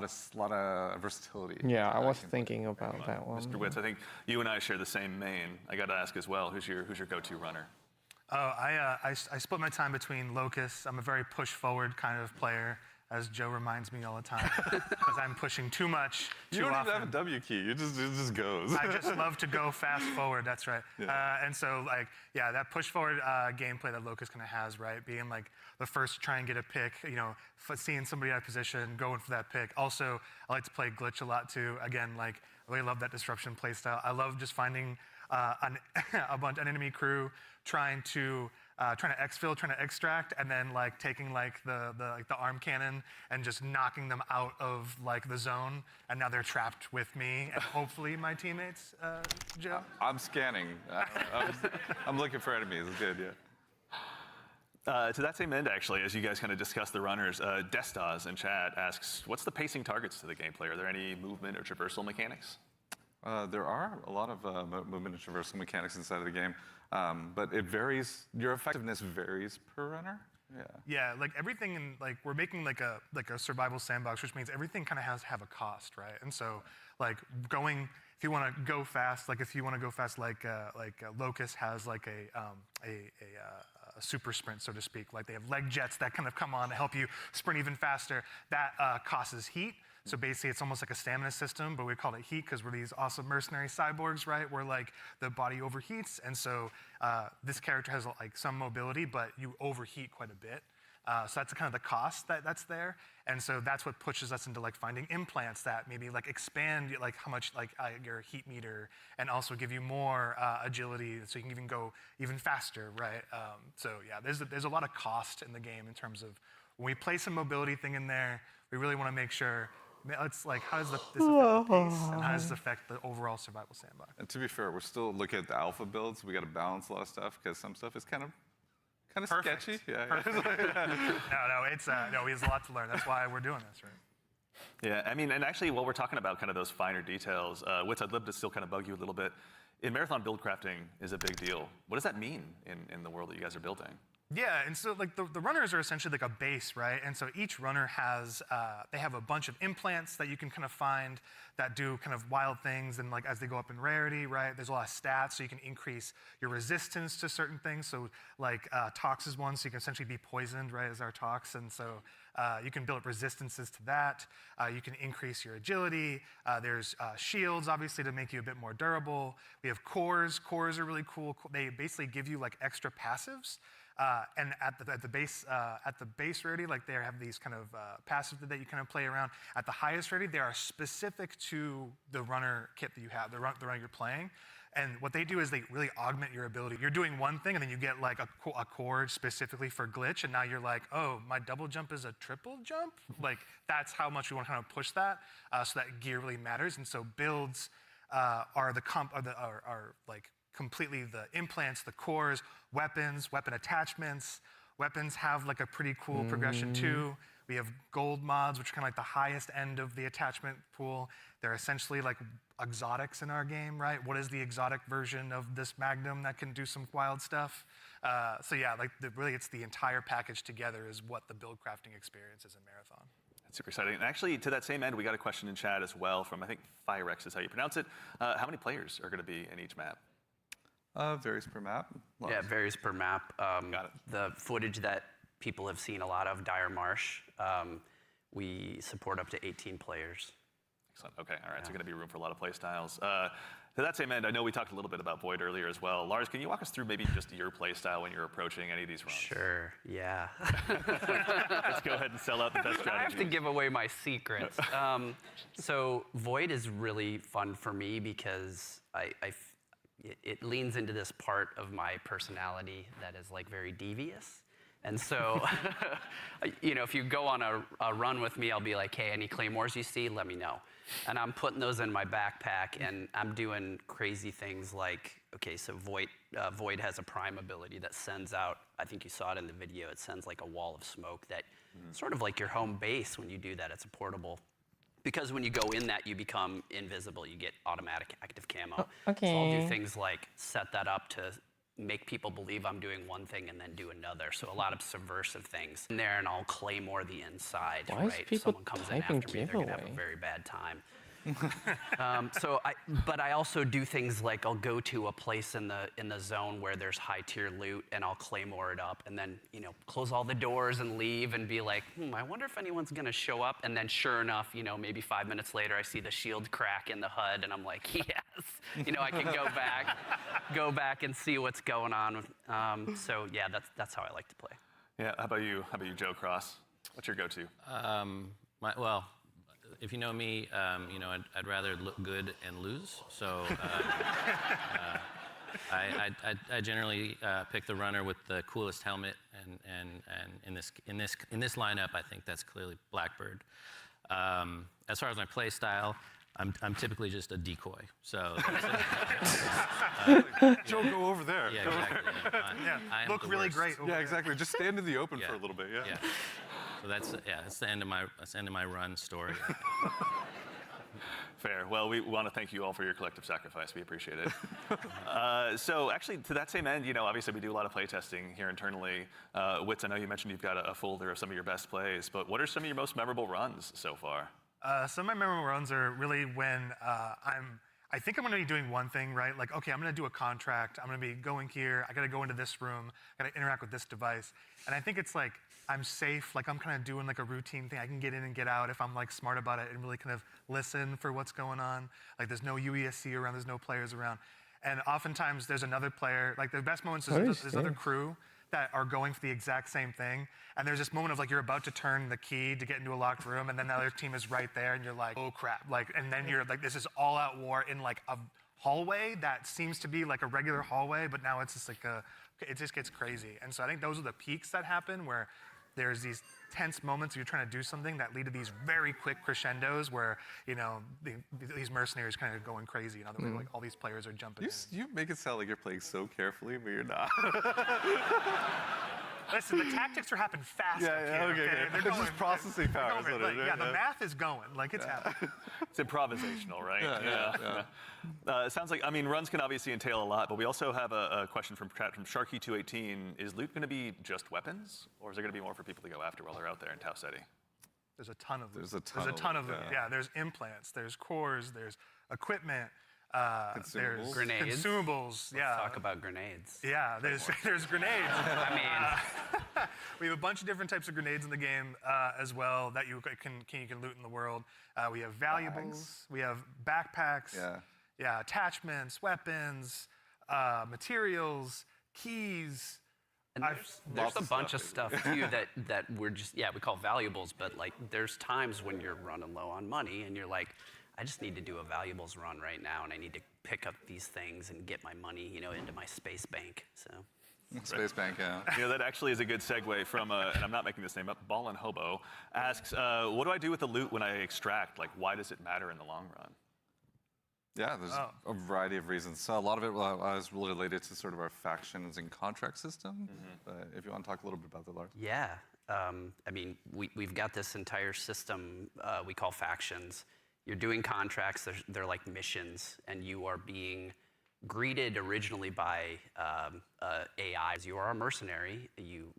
of versatility. Yeah, I was thinking about that one. Mr. Witz, I think you and I share the same main. I got to ask as well, who's your go-to runner? Oh, I split my time between Locust. I'm a very push-forward kind of player, as Joe reminds me all the time, because I'm pushing too much, too often. You don't even have a W key. It just goes. I just love to go fast forward. That's right. Yeah. And so, that push-forward gameplay that Locust kind of has, right? Being like the first to try and get a pick, seeing somebody out of position, going for that pick. Also, I like to play glitch a lot too. Again, I really love that disruption play style. I love just finding an enemy crew trying to exfil, trying to extract, and then taking the arm cannon and just knocking them out of the zone, and now they're trapped with me and hopefully my teammates. Joe, I'm scanning. I'm looking for enemies. It's good, yeah. To that same end, actually, as you guys kind of discuss the runners, Destas in chat asks, what's the pacing targets to the gameplay? Are there any movement or traversal mechanics? There are a lot of movement and traversal mechanics inside of the game, but it varies. Your effectiveness varies per runner. Yeah. Yeah, like everything in like we're making like a survival sandbox, which means everything kind of has to have a cost, right? And so like going, if you want to go fast, like Locust has like a super sprint, so to speak. Like they have leg jets that kind of come on to help you sprint even faster. That causes heat. So basically, it's almost like a stamina system, but we call it heat because we're these awesome mercenary cyborgs, right? Where like the body overheats, and so this character has like some mobility, but you overheat quite a bit. So that's kind of the cost that's there, and so that's what pushes us into like finding implants that maybe like expand like how much like your heat meter, and also give you more agility, so you can even go even faster, right? So yeah, there's a lot of cost in the game in terms of when we place a mobility thing in there, we really want to make sure. It's like, how does this affect the pace, and how does this affect the overall survival sandbox? And to be fair, we're still looking at the alpha builds. We got to balance a lot of stuff because some stuff is kind of sketchy. Yeah. It's there's a lot to learn. That's why we're doing this, right? Yeah, I mean, and actually, while we're talking about kind of those finer details, which I'd love to still kind of bug you a little bit, in marathon build crafting is a big deal. What does that mean in the world that you guys are building? Yeah, and so like the runners are essentially like a base, right? And so each runner has, they have a bunch of implants that you can kind of find that do kind of wild things, and like as they go up in rarity, right? There's a lot of stats, so you can increase your resistance to certain things. So like Tox is one, so you can essentially be poisoned, right, as our Tox, and so you can build up resistances to that. You can increase your agility. There's shields, obviously, to make you a bit more durable. We have cores. Cores are really cool. They basically give you like extra passives. And at the base rarity, like they have these kind of passives that you kind of play around. At the highest rarity, they are specific to the runner kit that you have, the runner you're playing. And what they do is they really augment your ability. You're doing one thing, and then you get like a cord specifically for glitch, and now you're like, oh, my double jump is a triple jump? Like that's how much we want to kind of push that, so that gear really matters. And so builds are like completely the implants, the cores, weapons, weapon attachments. Weapons have like a pretty cool progression too. We have gold mods, which are kind of like the highest end of the attachment pool. They're essentially like exotics in our game, right? What is the exotic version of this Magnum that can do some wild stuff? So yeah, like really it's the entire package together is what the build crafting experience is in Marathon. That's super exciting. And actually, to that same end, we got a question in chat as well from, I think, Firex is how you pronounce it. How many players are going to be in each map? Varies per map. Yeah, it varies per map. The footage that people have seen a lot of, Dire Marsh, we support up to 18 players. Excellent. Okay, all right, so going to be room for a lot of play styles. To that same end, I know we talked a little bit about Void earlier as well. Lars, can you walk us through maybe just your play style when you're approaching any of these runs? Sure, yeah. Let's go ahead and sell out the best strategy. I have to give away my secrets. So Void is really fun for me because it leans into this part of my personality that is like very devious. And so, if you go on a run with me, I'll be like, hey, any claymores you see, let me know. And I'm putting those in my backpack, and I'm doing crazy things like, okay, so Void has a prime ability that sends out, I think you saw it in the video, it sends like a wall of smoke that sort of like your home base when you do that. It's a portable. Because when you go in that, you become invisible. You get automatic active camo. Okay. So I'll do things like set that up to make people believe I'm doing one thing and then do another. So a lot of subversive things in there, and I'll claymore the inside. Why is right? people Someone comes in typing after me, they're gonna have a giveaway? very bad time. But I also do things like I'll go to a place in the zone where there's high tier loot, and I'll claymore it up, and then close all the doors and leave, and be like, I wonder if anyone's gonna show up. And then sure enough, maybe 5 minutes later, I see the shield crack in the HUD, and I'm like, yes, I can go back and see what's going on. So yeah, that's how I like to play. Yeah. How about you, Joe Cross? What's your go-to? Well, if you know me, I'd rather look good and lose. So I generally pick the runner with the coolest helmet, and in this lineup, I think that's clearly Blackbird. As far as my play style, I'm typically just a decoy. So Joe, go over there. Yeah, exactly. I am look the really worst. great. Yeah, exactly. Just stand in the open for a little bit. Yeah. So that's the end of my run story. Fair. Well, we want to thank you all for your collective sacrifice. We appreciate it. So actually, to that same end, obviously we do a lot of play testing here internally. Witz, I know you mentioned you've got a folder of some of your best plays, but what are some of your most memorable runs so far? Some of my memorable runs are really when I think I'm going to be doing one thing, right? Like, okay, I'm going to do a contract. I'm going to be going here. I got to go into this room. I got to interact with this device. And I think it's like I'm safe. Like I'm kind of doing like a routine thing. I can get in and get out if I'm like smart about it and really kind of listen for what's going on. Like there's no UESC around. There's no players around. And oftentimes there's another player. Like the best moments is there's other crew that are going for the exact same thing. And there's this moment of like, you're about to turn the key to get into a locked room and then the other team is right there and you're like, oh crap. Like, and then you're like, this is all out war in like a hallway that seems to be like a regular hallway, but now it's just like it just gets crazy. And so I think those are the peaks that happen where there's these tense moments where you're trying to do something that lead to these very quick crescendos where, these mercenaries kind of going crazy. In other words, like all these players are jumping in. You make it sound like you're playing so carefully, but you're not. Listen, the tactics are happening fast. Okay. They're just processing power. The math is going. Like it's happening. It's improvisational, right? Yeah. It sounds like, runs can obviously entail a lot, but we also have a question from Sharky218. Is loot going to be just weapons, or is there going to be more for people to go after while they're out there in Tau Ceti? There's a ton of loot. There's a ton of loot. Yeah, there's implants, there's cores, there's equipment. There's grenades. Consumables. Let's talk about grenades. Yeah, there's grenades. We have a bunch of different types of grenades in the game as well that you can loot in the world. We have valuables. We have backpacks. Yeah, attachments, weapons, materials, keys. And there's a bunch of stuff too that we're just we call valuables, but like there's times when you're running low on money and you're like, I just need to do a valuables run right now, and I need to pick up these things and get my money, into my space bank. So. Space bank, yeah. That actually is a good segue from, and I'm not making this name up, Ballin' Hobo asks, what do I do with the loot when I extract? Like, why does it matter in the long run? Yeah, there's a variety of reasons. So a lot of it was related to sort of our factions and contract system. But if you want to talk a little bit about that, Lars. Yeah. We've got this entire system we call factions. You're doing contracts, they're like missions, and you are being greeted originally by AIs. You are a mercenary. You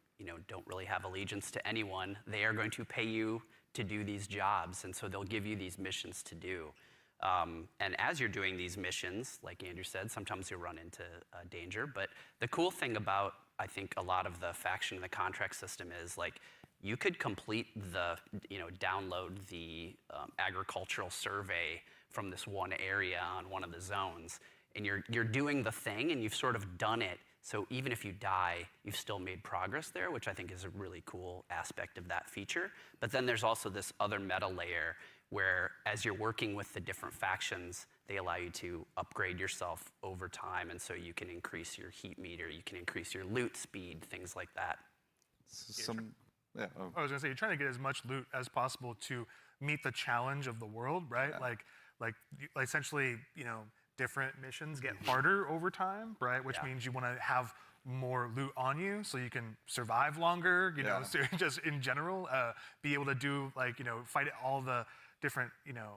don't really have allegiance to anyone. They are going to pay you to do these jobs, and so they'll give you these missions to do. And as you're doing these missions, like Andrew said, sometimes you run into danger. But the cool thing about, I think, a lot of the faction and the contract system is like, you could complete the, download the agricultural survey from this one area on one of the zones, and you're doing the thing, and you've sort of done it. So even if you die, you've still made progress there, which I think is a really cool aspect of that feature. But then there's also this other meta layer where as you're working with the different factions, they allow you to upgrade yourself over time, and so you can increase your heat meter, you can increase your loot speed, things like that. I was going to say, you're trying to get as much loot as possible to meet the challenge of the world, right? Like essentially, different missions get harder over time, right? Which means you want to have more loot on you so you can survive longer, so just in general, be able to do fight all the different,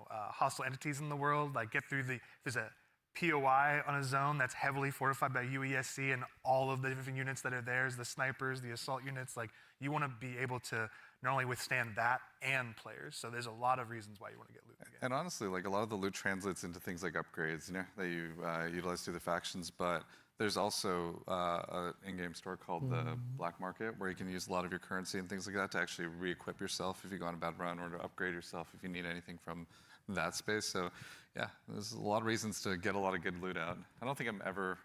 hostile entities in the world, like get through there's a POI on a zone that's heavily fortified by UESC and all of the different units that are there, the snipers, the assault units, like you want to be able to not only withstand that and players. So there's a lot of reasons why you want to get loot again. And honestly, like a lot of the loot translates into things like upgrades, that you utilize through the factions, but there's also an in-game store called the Black Market where you can use a lot of your currency and things like that to actually re-equip yourself if you go on a bad run, or to upgrade yourself if you need anything from that space. So yeah, there's a lot of reasons to get a lot of good loot out. I don't think I'm ever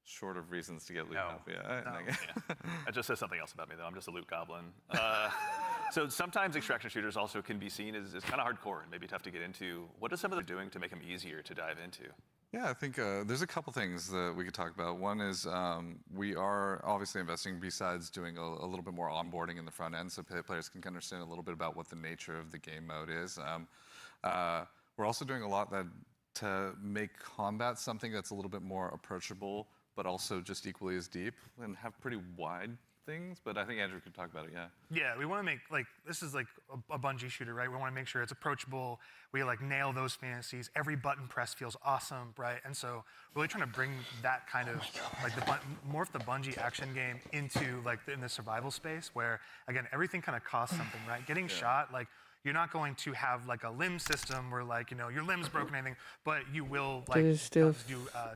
short of reasons to get loot out. That just says something else about me, though. I'm just a loot goblin. So sometimes extraction shooters also can be seen as kind of hardcore and maybe tough to get into. What is some of them doing to make them easier to dive into? Yeah, I think there's a couple things that we could talk about. One is we are obviously investing, besides doing a little bit more onboarding in the front end so players can understand a little bit about what the nature of the game mode is. We're also doing a lot to make combat something that's a little bit more approachable, but also just equally as deep and have pretty wide things, but I think Andrew could talk about it. Yeah. Yeah, we want to make this is like a Bungie shooter, right? We want to make sure it's approachable. We like nail those fantasies. Every button press feels awesome, right? And so really trying to bring that kind of like morph the Bungie action game into like in the survival space, where again everything kind of costs something, right? Getting shot, like you're not going to have like a limb system where like your limb's broken or anything, but you will like This is still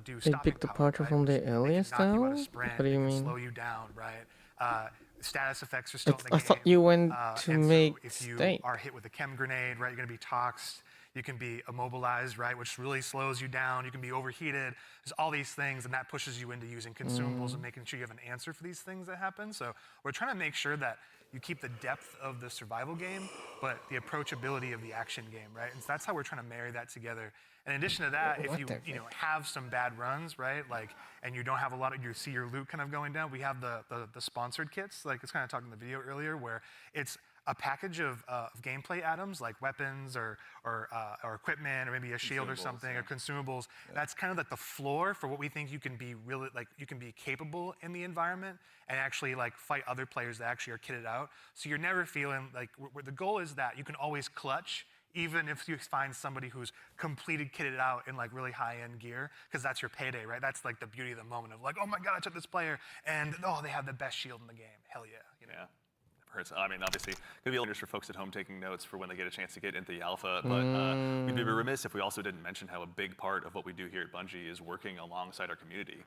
do a stopping big power, departure right? from the They can earlier knock you out style. of sprint, What do you they can mean? slow you down, right? Status effects are still in the I game. thought you went to and make so if you steak. are hit with a chem grenade, right, you're going to be toxed. You can be immobilized, right, which really slows you down. You can be overheated. There's all these things, and that pushes you into using consumables and making sure you have an answer for these things that happen. So we're trying to make sure that you keep the depth of the survival game, but the approachability of the action game, right? And so that's how we're trying to marry that together. In addition to that, if you have some bad runs, right, like, and you don't have a lot of, you see your loot kind of going down, we have the sponsored kits, like it's kind of talking in the video earlier, where it's a package of gameplay items like weapons or equipment or maybe a shield or something or consumables. That's kind of like the floor for what we think you can be really like you can be capable in the environment and actually like fight other players that actually are kitted out. So you're never feeling like the goal is that you can always clutch. Even if you find somebody who's completed kitted out in like really high-end gear, because that's your payday, right? That's like the beauty of the moment of like, oh my God, I took this player, and oh, they have the best shield in the game. Hell yeah, Yeah. Hurts. I mean, obviously, going to be for folks at home taking notes for when they get a chance to get into the alpha. But we'd be remiss if we also didn't mention how a big part of what we do here at Bungie is working alongside our community,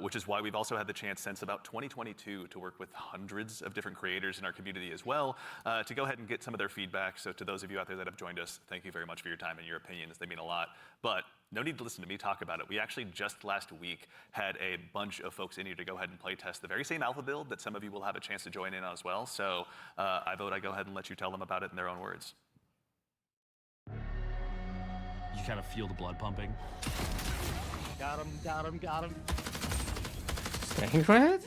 which is why we've also had the chance since about 2022 to work with hundreds of different creators in our community as well, to go ahead and get some of their feedback. So to those of you out there that have joined us, thank you very much for your time and your opinions. They mean a lot. But no need to listen to me talk about it. We actually just last week had a bunch of folks in here to go ahead and play test the very same alpha build that some of you will have a chance to join in on as well. So I vote I go ahead and let you tell them about it in their own words. You kind of feel the blood pumping. Got him, got him, got him. Stank red?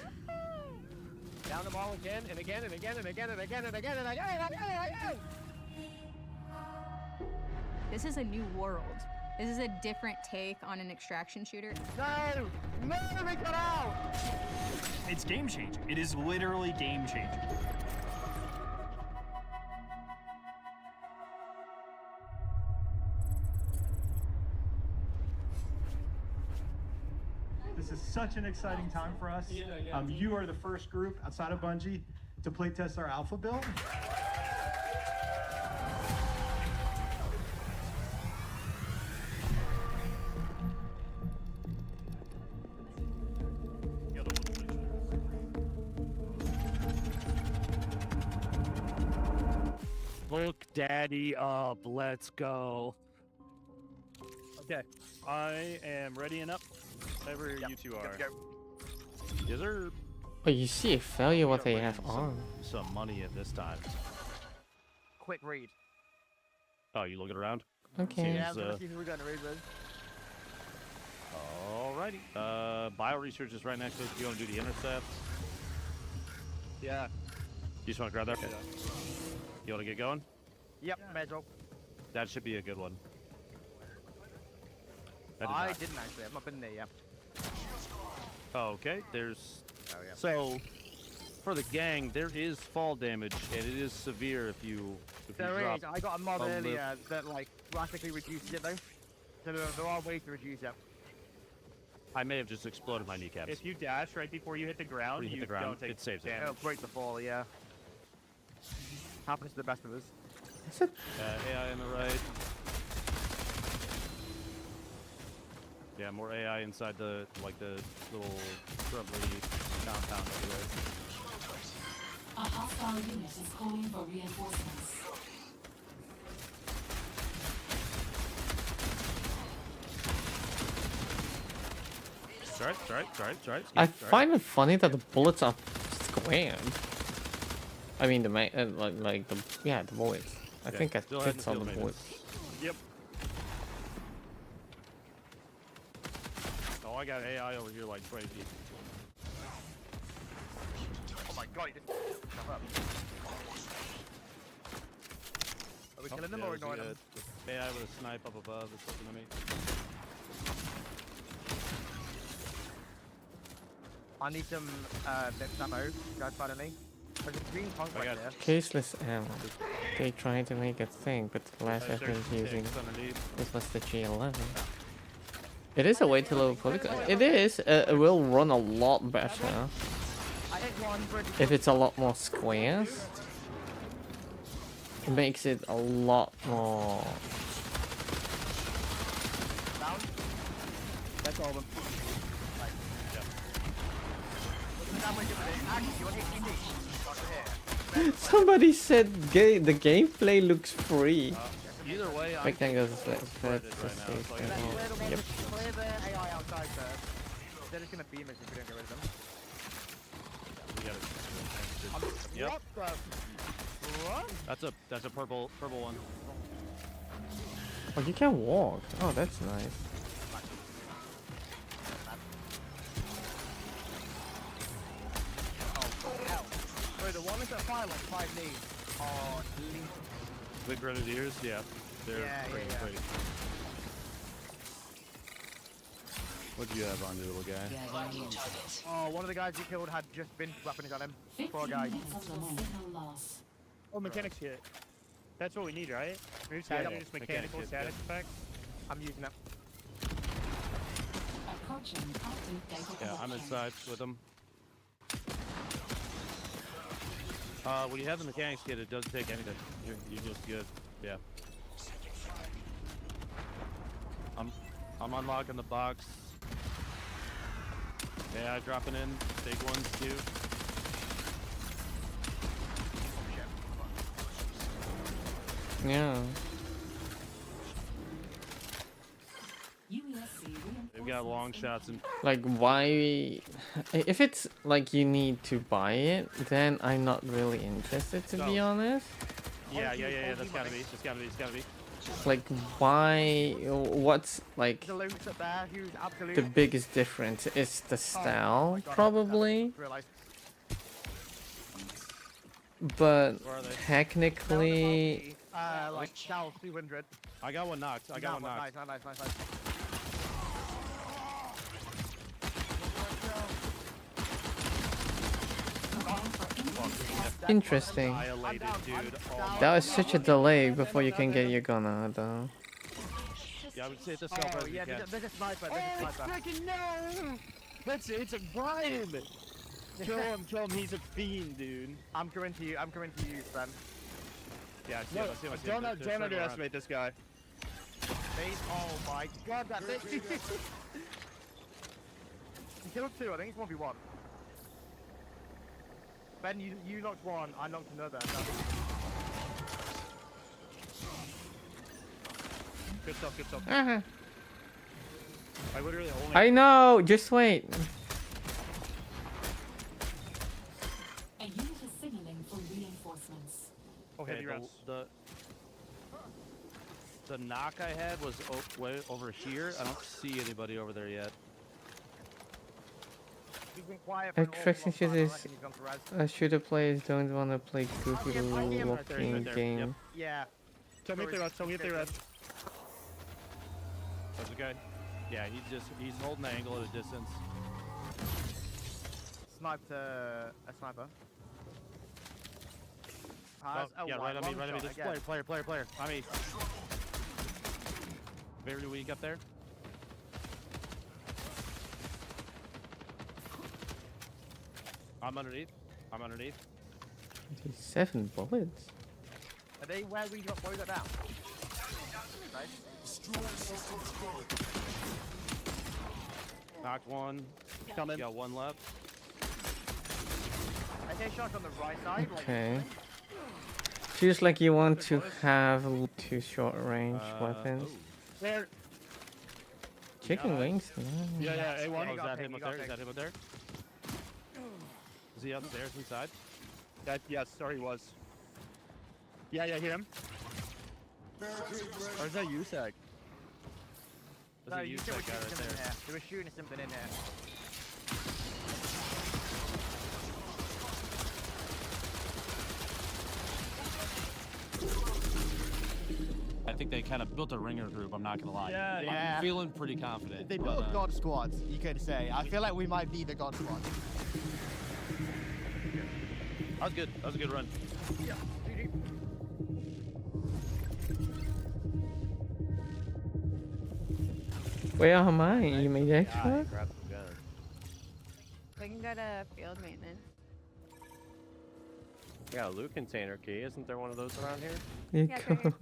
Down them all again and again and again and again and again and again and again and again and again. This is a new world. This is a different take on an extraction shooter. No! No, we got out! It's game changing. It is literally game changing. This is such an exciting time for us. You are the first group outside of Bungie to play test our alpha build. Look daddy up, let's go. Okay, I am ready and up. Whatever you two are. Yes, sir. Oh, you see a failure what they have on. Some money at this time. Quick read. Oh, you looking around? Okay. Yeah, I'm gonna see who we're gonna read with. Alrighty. Bio research is right next to us. You want to do the intercept? Yeah. You just want to grab that? Okay. You want to get going? Yep, Medro. That should be a good one. I didn't actually. I've not been there yet. Okay, there's... Oh, yeah. So, for the gang, there is fall damage, and it is severe if you There drop is. I got a mod a earlier that like drastically reduces it though. So there are ways to reduce it. I may have just exploded my kneecaps. If you dash right before you hit the ground, you don't take it saves It'll break the fall, yeah. Happens to the best of us. AI on the right. Yeah, more AI inside the little shrubbery compound over there. A hostile unit is calling for reinforcements. It's alright. I find it funny that the bullets are squared. I mean the the bullets. I think it fits on the bullets. Yep. Oh, I got AI over here like 20 feet. Oh my god, he just shut up. Are we killing them or ignoring them? AI with a snipe up above is looking at me. I need some mixed ammo, guys, finally. There's a green punk right there. Caseless ammo. They tried to make a thing, but the last evidence using this was the G11. It is a way to load polygon. It is. It will run a lot better if it's a lot more squares. It makes it a lot more. That's all of them. Somebody said the gameplay looks free. Either way, I'm... Rectangles is Clear the AI outside first. They're just gonna beam us if we don't get rid of them. Yep. What? That's a purple one. Oh, you can walk. Oh, that's nice. Wait, the one that's at fire like 5 knees are lethal. The grenadiers, yeah. They're pretty great. What do you have on you, little guy? Oh, one of the guys you killed had just been weapons on him. Poor guy. Oh, mechanics kit. That's what we need, right? We're just just mechanical status effects. I'm using it. Yeah, I'm inside with them. When you have the mechanics kit, it doesn't take anything. You're just good. Yeah. I'm unlocking the box. Yeah, dropping in big ones too. Yeah. They've got long shots and Like, why? If it's like you need to buy it, then I'm not really interested, to be honest. Yeah. That's gotta be. It's gotta be. Like, why? What's like the biggest difference? Is the style, probably. But technically, like Shell 200. I got one knocked. Nice. interesting. That was such a delay before you can get your gun, though. Yeah, I would say this self yeah, there's a sniper. Freaking no! It's a Brian! Kill him, he's a fiend, dude. I'm coming to you, Sven. Yeah, I see him. Don't underestimate this guy. Oh my god, that's it! He killed 2, I think it's 1v1. Ben, you knocked 1, I knocked another. Good stuff. Uh-huh. I literally only... I know. Just wait. A unit is signaling for reinforcements. Okay, the knock I had was way over here. I don't see anybody over there yet. Attraction shooters, shooter players don't want to play goofy looking game. Yep. Yeah. Tell me if they red. There's a guy. Yeah, he's holding the angle at a distance. Sniped a sniper. Yeah, right on me. This player. On me. Very weak up there. I'm underneath. 7 bullets. Are they where we got boys down? Knocked one. Coming. Got one left. I get shot on the right side. Okay. Feels like you want to have 2 short range weapons. There. Chicken wings. Yeah, A1. Oh, is that him up there? Is he upstairs inside? Yes, sorry, he was. Yeah, hear him. Or is that USAC? There's a USAC guy right there. They were shooting something in there. I think they kind of built a ringer group. I'm not gonna lie. Yeah. I'm feeling pretty confident. They built a god squad, you could say. I feel like we might be the god squad. That was good. That was a good run. Yeah. Where am I? You made extra? Grab some guns. We can go to field maintenance. Yeah, a loot container key. Isn't there one of those around here? You Yeah, go. there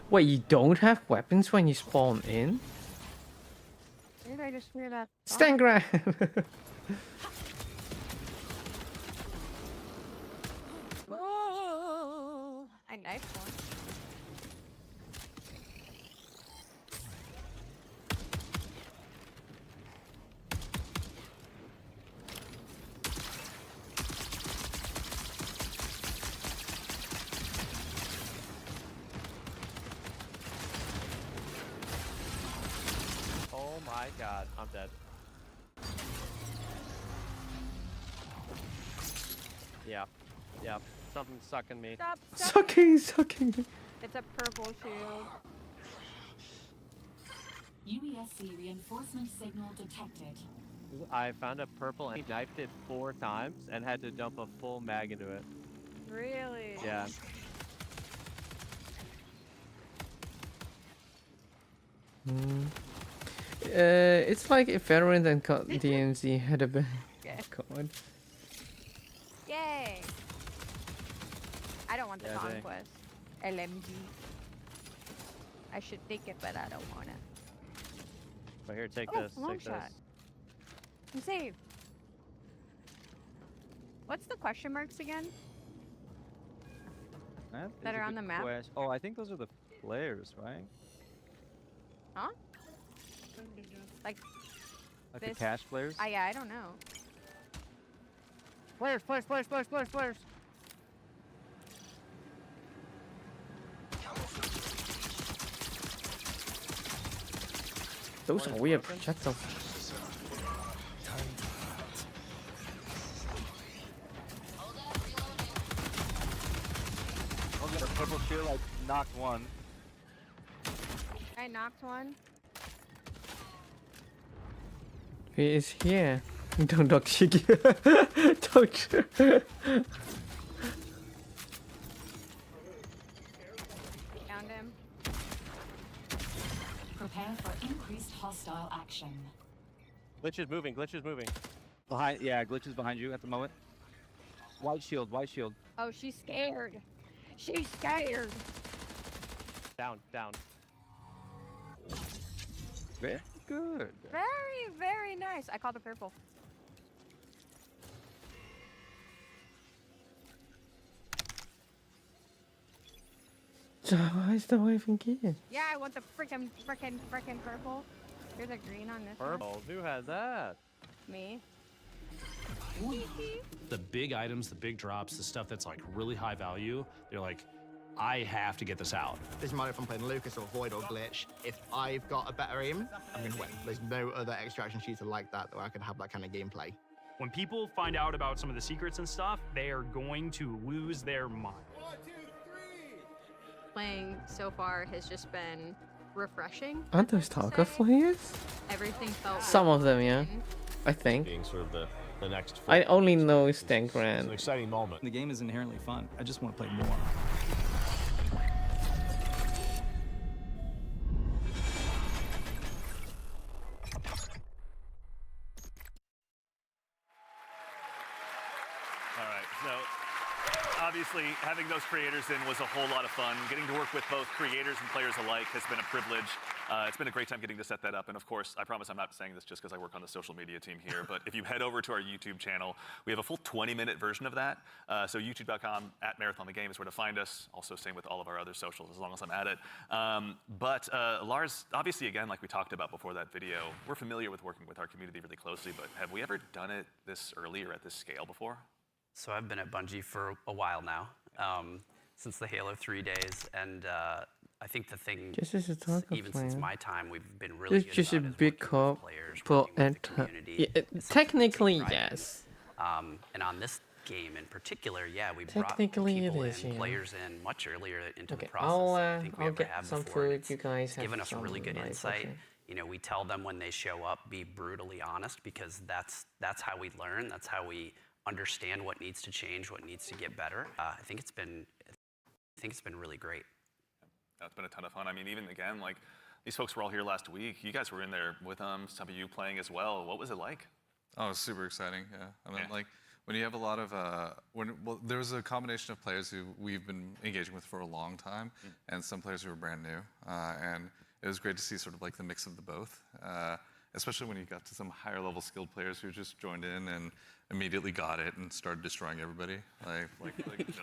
Wait, you don't have weapons when you spawn in? Did I just hear that? Stand grab! Oh, I knifed one. Oh my god, I'm dead. Yeah, yeah, something's sucking me. Stop, Sucking. It's a purple shield. UESC reinforcement signal detected. I found a purple and knifed it 4 times and had to dump a full mag into it. Really? Yeah. It's like if Valorant and DMZ had a bad code. Yay! I don't want the Yeah, they- conquest. LMG. I should take it, but I don't want it. But here, take Oh, this. long Take shot. this. I'm saved. What's the question marks again? That are on the map? Oh, I think those are the flares, right? Huh? Like Like this? the cash flares? Yeah, I don't know. Flares. Those are weird projectiles. I'll get a purple shield, I knocked one. I knocked one. He is here. Don't talk shit. Don't. Found him. Prepare for increased hostile action. Glitch is moving, glitch is moving. Behind, yeah, Glitch is behind you at the moment. White shield, white shield. Oh, she's scared. She's scared. Down, down. Very good. Very, very nice. I called the purple. So why is the even here? Yeah, I want the frickin' purple. Here's a green on this Purple? Who has that? one. Me. The big items, the big drops, the stuff that's like really high value, they're like, I have to get this out. Doesn't matter if I'm playing Lucas or Void or Glitch. If I've got a better aim, I'm gonna win. There's no other extraction shooter like that where I can have that kind of gameplay. When people find out about some of the secrets and stuff, they are going to lose their mind. Playing so far has just been refreshing. Aren't those Targa players? Everything felt Some of them, yeah. I think. Being sort of the next. I only know Stank It's an Grand. exciting moment. The game is inherently fun. I just want to play more. All right, so obviously having those creators in was a whole lot of fun. Getting to work with both creators and players alike has been a privilege. It's been a great time getting to set that up. And of course, I promise I'm not saying this just because I work on the social media team here, but if you head over to our YouTube channel, we have a full 20-minute version of that. So youtube.com/MarathonTheGame is where to find us. Also same with all of our other socials as long as I'm at it. But Lars, obviously again, like we talked about before that video, we're familiar with working with our community really closely, but have we ever done it this early or at this scale before? So I've been at Bungie for a while now, since the Halo 3 days, and I think the thing, This is a Targa even since player. my time, we've been really It's good just a about is big working cop with players, for working with the enter. community. Yeah, It's something we technically, take pride in. yes. And on this game in particular, yeah, we brought Technically people it is, in, yeah. players in much earlier into the Okay, process than I think we I'll ever get have some before. and food. You guys it's have given us some really good light, insight. okay. You know, we tell them when they show up, be brutally honest, because that's how we learn. That's how we understand what needs to change, what needs to get better. I think it's been really great. That's been a ton of fun. I mean, even again, like these folks were all here last week. You guys were in there with them. Some of you playing as well. What was it like? Oh, it was super exciting. Yeah, I mean, like when you have a lot of there was a combination of players who we've been engaging with for a long time, and some players who were brand new, and it was great to see sort of like the mix of the both. Especially when you got to some higher level skilled players who just joined in and immediately got it and started destroying everybody,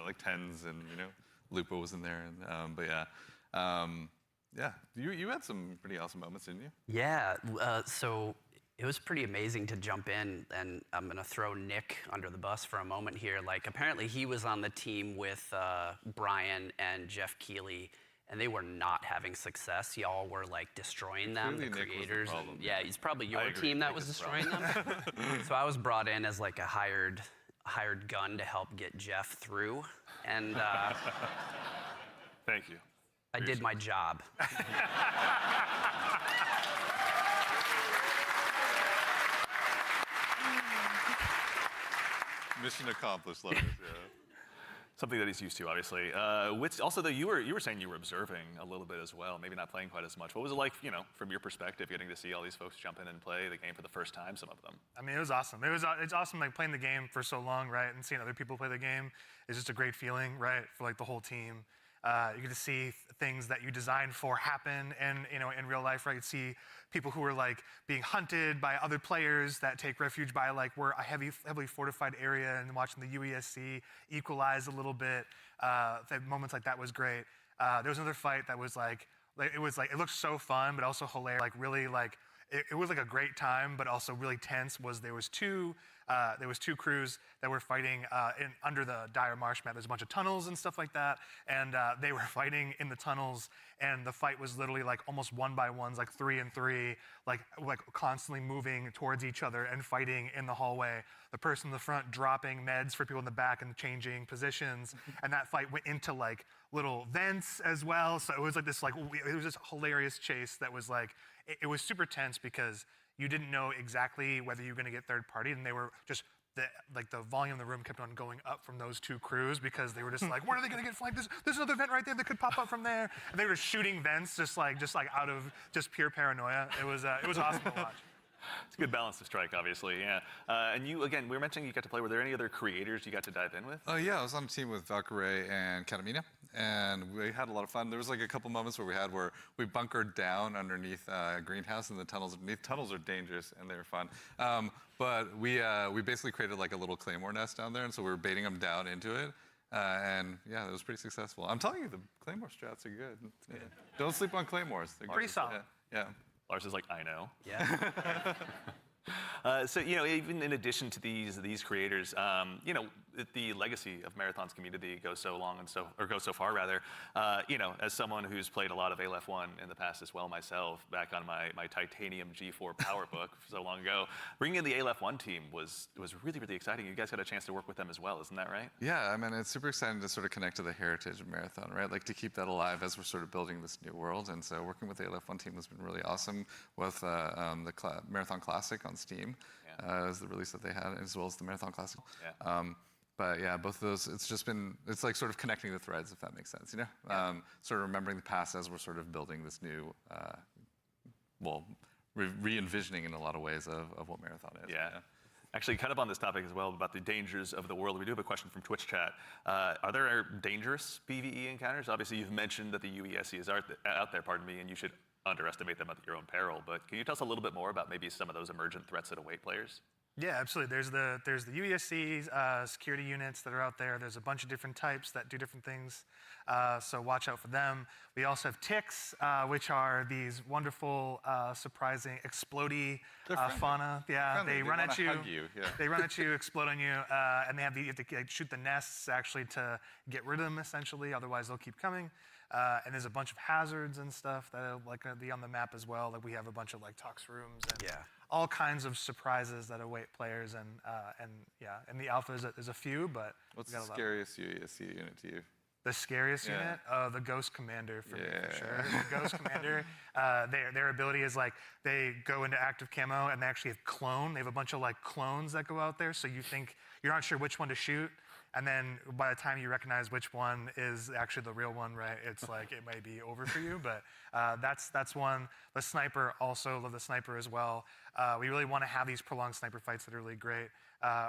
like Tens and Lupo was in there, and but yeah. Yeah, you had some pretty awesome moments, didn't you? Yeah, so it was pretty amazing to jump in, and I'm gonna throw Nick under the bus for a moment here. Like, apparently he was on the team with Brian and Jeff Keighley, and they were not having success. Y'all were like destroying them, Clearly the Nick was the creators. problem. And, yeah, it's probably your I agree, team that Nick was is the destroying them. So I was brought in as like a hired gun to help get Jeff through, and Thank you. I did my job. Mission accomplished, love it. Yeah. Something that he's used to, obviously. Which also, though, you were saying you were observing a little bit as well, maybe not playing quite as much. What was it like, from your perspective, getting to see all these folks jump in and play the game for the first time? Some of them. I mean, it was awesome. It's awesome, like playing the game for so long, right, and seeing other people play the game is just a great feeling, right, for like the whole team. You get to see things that you designed for happen, and in real life, right? You see people who are like being hunted by other players that take refuge by like we're a heavily fortified area, and watching the UESC equalize a little bit. Moments like that was great. There was another fight that was like it looked so fun, but also hilarious. Like really like it was like a great time, but also really tense. There was two crews that were fighting under the dire marsh map. There's a bunch of tunnels and stuff like that, and they were fighting in the tunnels. And the fight was literally like almost one by ones, like 3 and 3, like constantly moving towards each other and fighting in the hallway. The person in the front dropping meds for people in the back and changing positions. And that fight went into like little vents as well. So it was like this it was this hilarious chase that was like it was super tense because you didn't know exactly whether you were going to get third party, and they were just the volume in the room kept on going up from those two crews because they were just like, when are they going to get flanked? There's another vent right there that could pop up from there, and they were shooting vents just like out of just pure paranoia. It was awesome to watch. It's a good balance to strike, obviously, yeah. And you, again, we were mentioning you got to play. Were there any other creators you got to dive in with? Oh yeah, I was on a team with Valkyrie and Katamina, and we had a lot of fun. There was like a couple moments where we bunkered down underneath a greenhouse in the tunnels underneath. Tunnels are dangerous, and they were fun. But we basically created like a little claymore nest down there, and so we were baiting them down into it. And yeah, it was pretty successful. I'm telling you, the claymore strats are good. Yeah. Don't sleep on claymores. They're pretty good. solid. Yeah. Lars is like, I know. Yeah. So even in addition to these creators, the legacy of Marathon's community goes so long goes so far rather. As someone who's played a lot of Aleph 1 in the past as well myself, back on my Titanium G4 PowerBook so long ago, bringing in the Aleph 1 team was really, really exciting. You guys got a chance to work with them as well, isn't that right? Yeah, I mean, it's super exciting to sort of connect to the heritage of Marathon, right? Like to keep that alive as we're sort of building this new world. And so working with the Aleph 1 team has been really awesome with the Marathon Classic on Steam as the release that they had, as well as the Marathon Classic. Yeah. But yeah, both of those, it's like sort of connecting the threads, if that makes sense, sort of remembering the past as we're sort of building this new, re-envisioning in a lot of ways of what Marathon is. Yeah. Actually, kind of on this topic as well, about the dangers of the world, we do have a question from Twitch chat. Are there dangerous PvE encounters? Obviously, you've mentioned that the UESC is out there, and you should underestimate them at your own peril. But can you tell us a little bit more about maybe some of those emergent threats that await players? Yeah, absolutely. There's the UESC security units that are out there. There's a bunch of different types that do different things, so watch out for them. We also have ticks, which are these wonderful, surprising, explodey fauna. Yeah, they run at you. Yeah. They run at you, explode on you, and you have to shoot the nests actually to get rid of them essentially. Otherwise, they'll keep coming. And there's a bunch of hazards and stuff that are like gonna be on the map as well. Like we have a bunch of like tox rooms and all kinds of surprises that await players. And in the alpha there's a few, but What's we the got a lot. scariest UESC unit to you? The scariest unit? The Ghost Commander for me, for sure. The Ghost Commander, their ability is like they go into active camo and they actually have clone. They have a bunch of like clones that go out there, so you think you're not sure which one to shoot, and then by the time you recognize which one is actually the real one, right? It's like it may be over for you, but that's one. The sniper, also love the sniper as well. We really want to have these prolonged sniper fights that are really great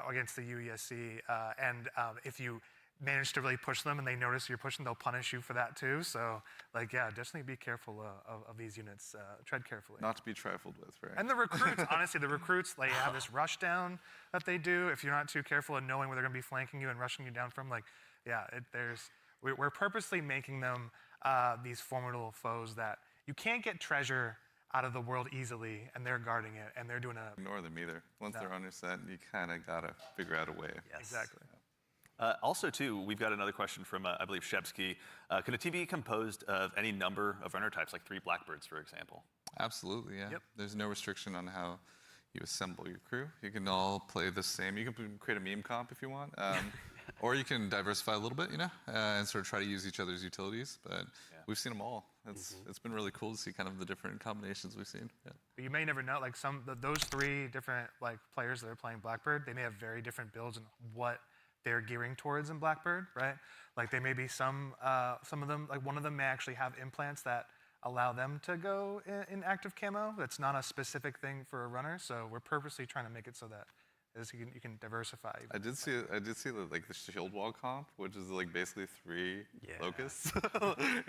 against the UESC, and if you manage to really push them and they notice you're pushing, they'll punish you for that too. So like, yeah, definitely be careful of these units. Tread carefully. Not to be trifled with, right? And the recruits, honestly, the recruits, they have this rush down that they do. If you're not too careful in knowing where they're going to be flanking you and rushing you down from, like, yeah, we're purposely making them these formidable foes that you can't get treasure out of the world easily, and they're guarding it, and they're doing a... Ignore them either. Once they're on your set, you kind of got to figure out a way. Yes. Exactly. Also, too, we've got another question from, I believe, Shebsky. Can a team be composed of any number of runner types, like 3 Blackbirds, for example? Absolutely, yeah. Yep. There's no restriction on how you assemble your crew. You can all play the same. You can create a meme comp if you want. Or you can diversify a little bit, you know, and sort of try to use each other's utilities. But we've seen them all. It's been really cool to see kind of the different combinations we've seen. Yeah. But you may never know, like those 3 different like players that are playing Blackbird, they may have very different builds and what they're gearing towards in Blackbird, right? Like they may be some of them, like one of them may actually have implants that allow them to go in active camo. That's not a specific thing for a runner, so we're purposely trying to make it so that you can diversify. I did see the shield wall comp, which is like basically 3 locusts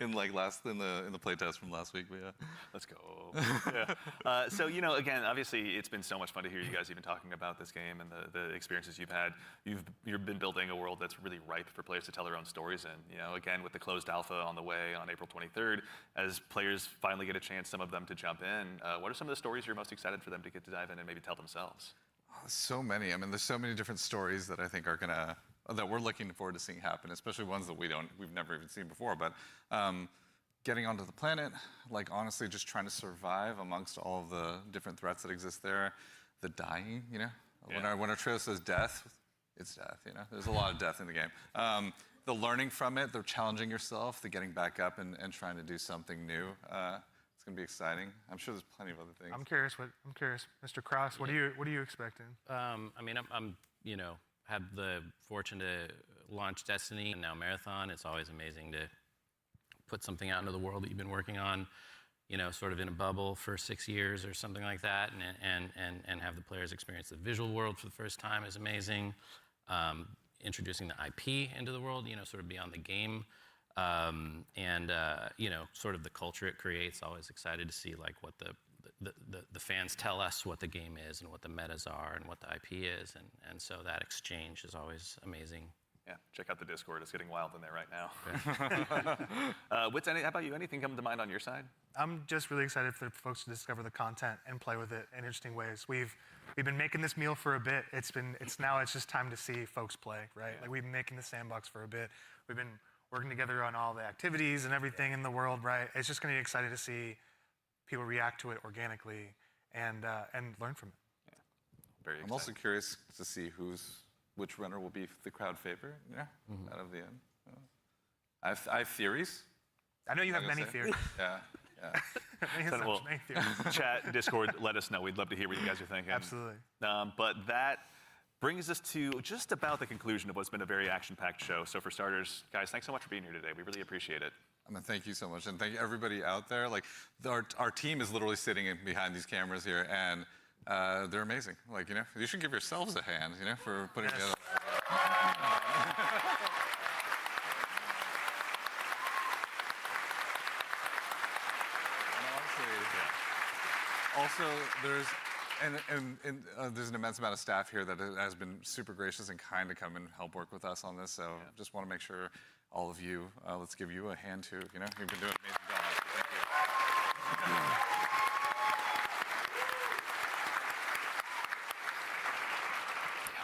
in the playtest from last week. But yeah, let's go. Yeah. So again, obviously, it's been so much fun to hear you guys even talking about this game and the experiences you've had. You've been building a world that's really ripe for players to tell their own stories in. Again, with the closed alpha on the way on April 23rd, as players finally get a chance, some of them to jump in. What are some of the stories you're most excited for them to get to dive in and maybe tell themselves? So many. I mean, there's so many different stories that I think are that we're looking forward to seeing happen, especially ones that we've never even seen before. But getting onto the planet, like honestly, just trying to survive amongst all of the different threats that exist there. The dying, when Atreus says death, it's death. There's a lot of death in the game. The learning from it, the challenging yourself, the getting back up and trying to do something new. It's gonna be exciting. I'm sure there's plenty of other things. I'm curious, Mr. Cross. What are you expecting? I mean, I'm had the fortune to launch Destiny and now Marathon. It's always amazing to put something out into the world that you've been working on, sort of in a bubble for 6 years or something like that, and have the players experience the visual world for the first time is amazing. Introducing the IP into the world, sort of beyond the game. Sort of the culture it creates. Always excited to see like what the fans tell us what the game is and what the metas are and what the IP is, and so that exchange is always amazing. Yeah, check out the Discord. It's getting wild in there right now. How about you? Anything come to mind on your side? I'm just really excited for folks to discover the content and play with it in interesting ways. We've been making this meal for a bit. It's just time to see folks play, right? Like we've been making the sandbox for a bit. We've been working together on all the activities and everything in the world, right? It's just going to be exciting to see people react to it organically and learn from it. Yeah, very exciting. I'm also curious to see which runner will be the crowd favorite, out of the end. I have theories. I know you have many theories. Yeah. Many theories. Chat, Discord, let us know. We'd love to hear what you guys are thinking. Absolutely. But that brings us to just about the conclusion of what's been a very action-packed show. So for starters, guys, thanks so much for being here today. We really appreciate it. I mean, thank you so much, and thank you everybody out there. Like our team is literally sitting behind these cameras here, and they're amazing. Like you should give yourselves a hand, for putting together. Also, there's an immense amount of staff here that has been super gracious and kind to come and help work with us on this. So just want to make sure all of you, let's give you a hand too. You've been doing an amazing job.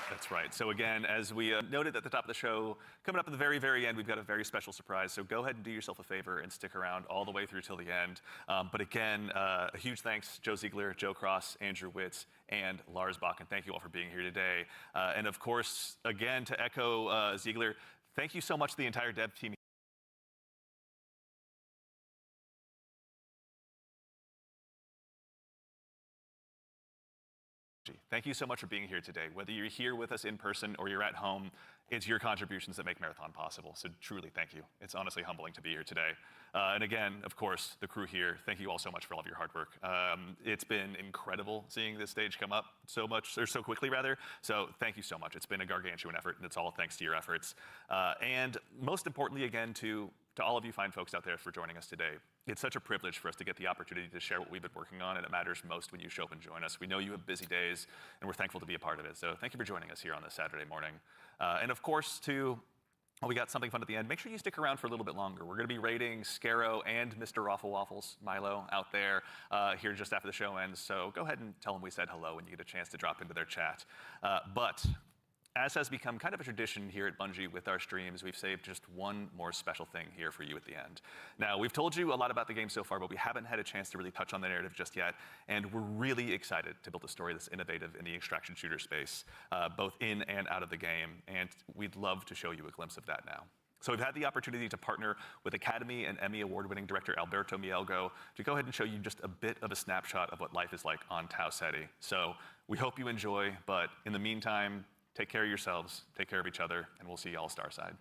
Thank you. That's right. So again, as we noted at the top of the show, coming up at the very, very end, we've got a very special surprise. So go ahead and do yourself a favor and stick around all the way through till the end. But again, a huge thanks, Joe Ziegler, Joe Cross, Andrew Witz, and Lars Bakken. Thank you all for being here today. And of course, again, to echo Ziegler, thank you so much to the entire dev team. Thank you so much for being here today. Whether you're here with us in person or you're at home, it's your contributions that make Marathon possible. So truly, thank you. It's honestly humbling to be here today. And again, of course, the crew here, thank you all so much for all of your hard work. It's been incredible seeing this stage come up so much, or so quickly rather. So thank you so much. It's been a gargantuan effort, and it's all thanks to your efforts. And most importantly, again, to all of you fine folks out there for joining us today. It's such a privilege for us to get the opportunity to share what we've been working on, and it matters most when you show up and join us. We know you have busy days, and we're thankful to be a part of it. So thank you for joining us here on this Saturday morning. And of course, we got something fun at the end. Make sure you stick around for a little bit longer. We're going to be rating Scarrow and Mr. Raffle Waffles, Milo, out there here just after the show ends. So go ahead and tell them we said hello when you get a chance to drop into their chat. But as has become kind of a tradition here at Bungie with our streams, we've saved just one more special thing here for you at the end. Now, we've told you a lot about the game so far, but we haven't had a chance to really touch on the narrative just yet, and we're really excited to build a story that's innovative in the extraction shooter space, both in and out of the game, and we'd love to show you a glimpse of that now. So we've had the opportunity to partner with Academy and Emmy Award-winning director Alberto Mielgo to go ahead and show you just a bit of a snapshot of what life is like on Tau Ceti. So we hope you enjoy, but in the meantime, take care of yourselves, take care of each other, and we'll see you all Starside.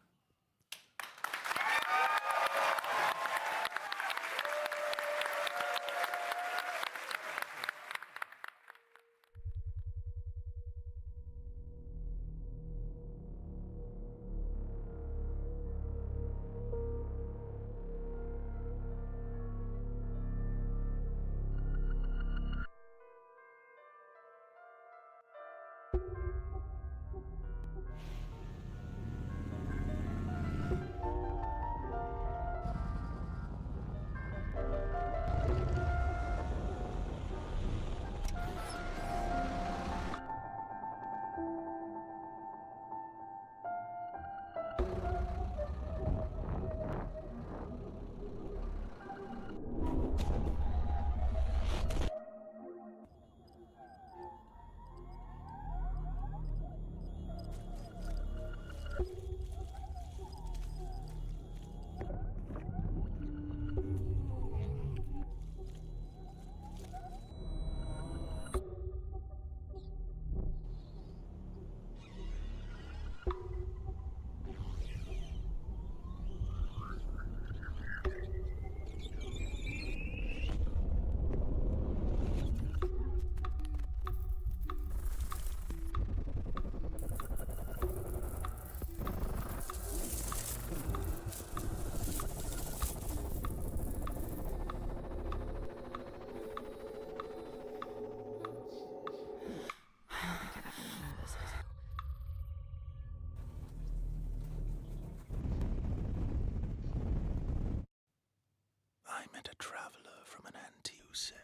I met a traveler from an ant who said,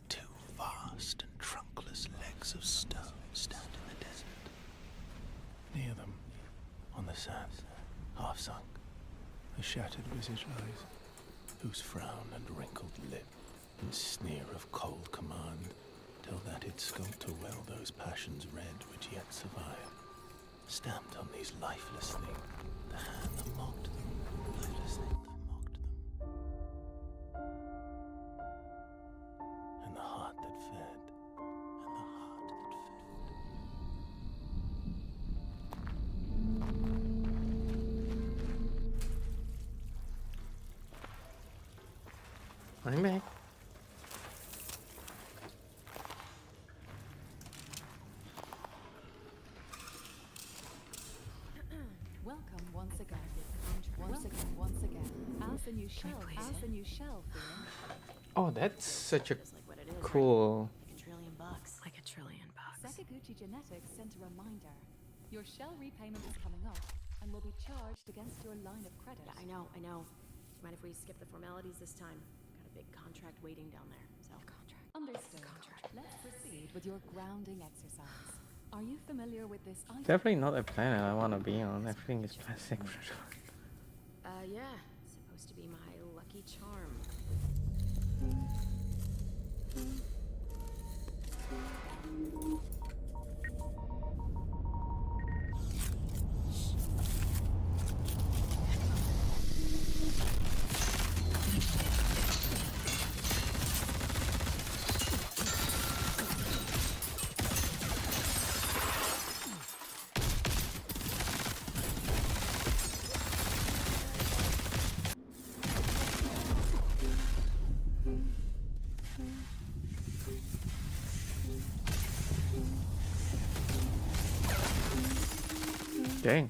two vast and trunkless legs of stone stand in the desert. Near them, on the sand, half sunk, a shattered visage lies, whose frown and wrinkled lip and sneer of cold command tell that it sculptor well those passions red which yet survive. Stamped on these lifeless things, the hand that mocked them, lifeless things that mocked them. And the heart that fed, and the heart that I'm back. Welcome once again. Once again. As the new shell feeling. Oh, that's such a cool. Like a trillion bucks. Sakaguchi Genetics sent a reminder. Your shell repayment is coming up and will be charged against your line of credit. Yeah, I know. Do you mind if we skip the formalities this time? Got a big contract waiting down there, so. Understood. Let's proceed with your grounding exercise. Are you familiar with this item? Definitely not a planet I want to be on. Everything is plastic. Yeah. Supposed to be my lucky charm. Dang.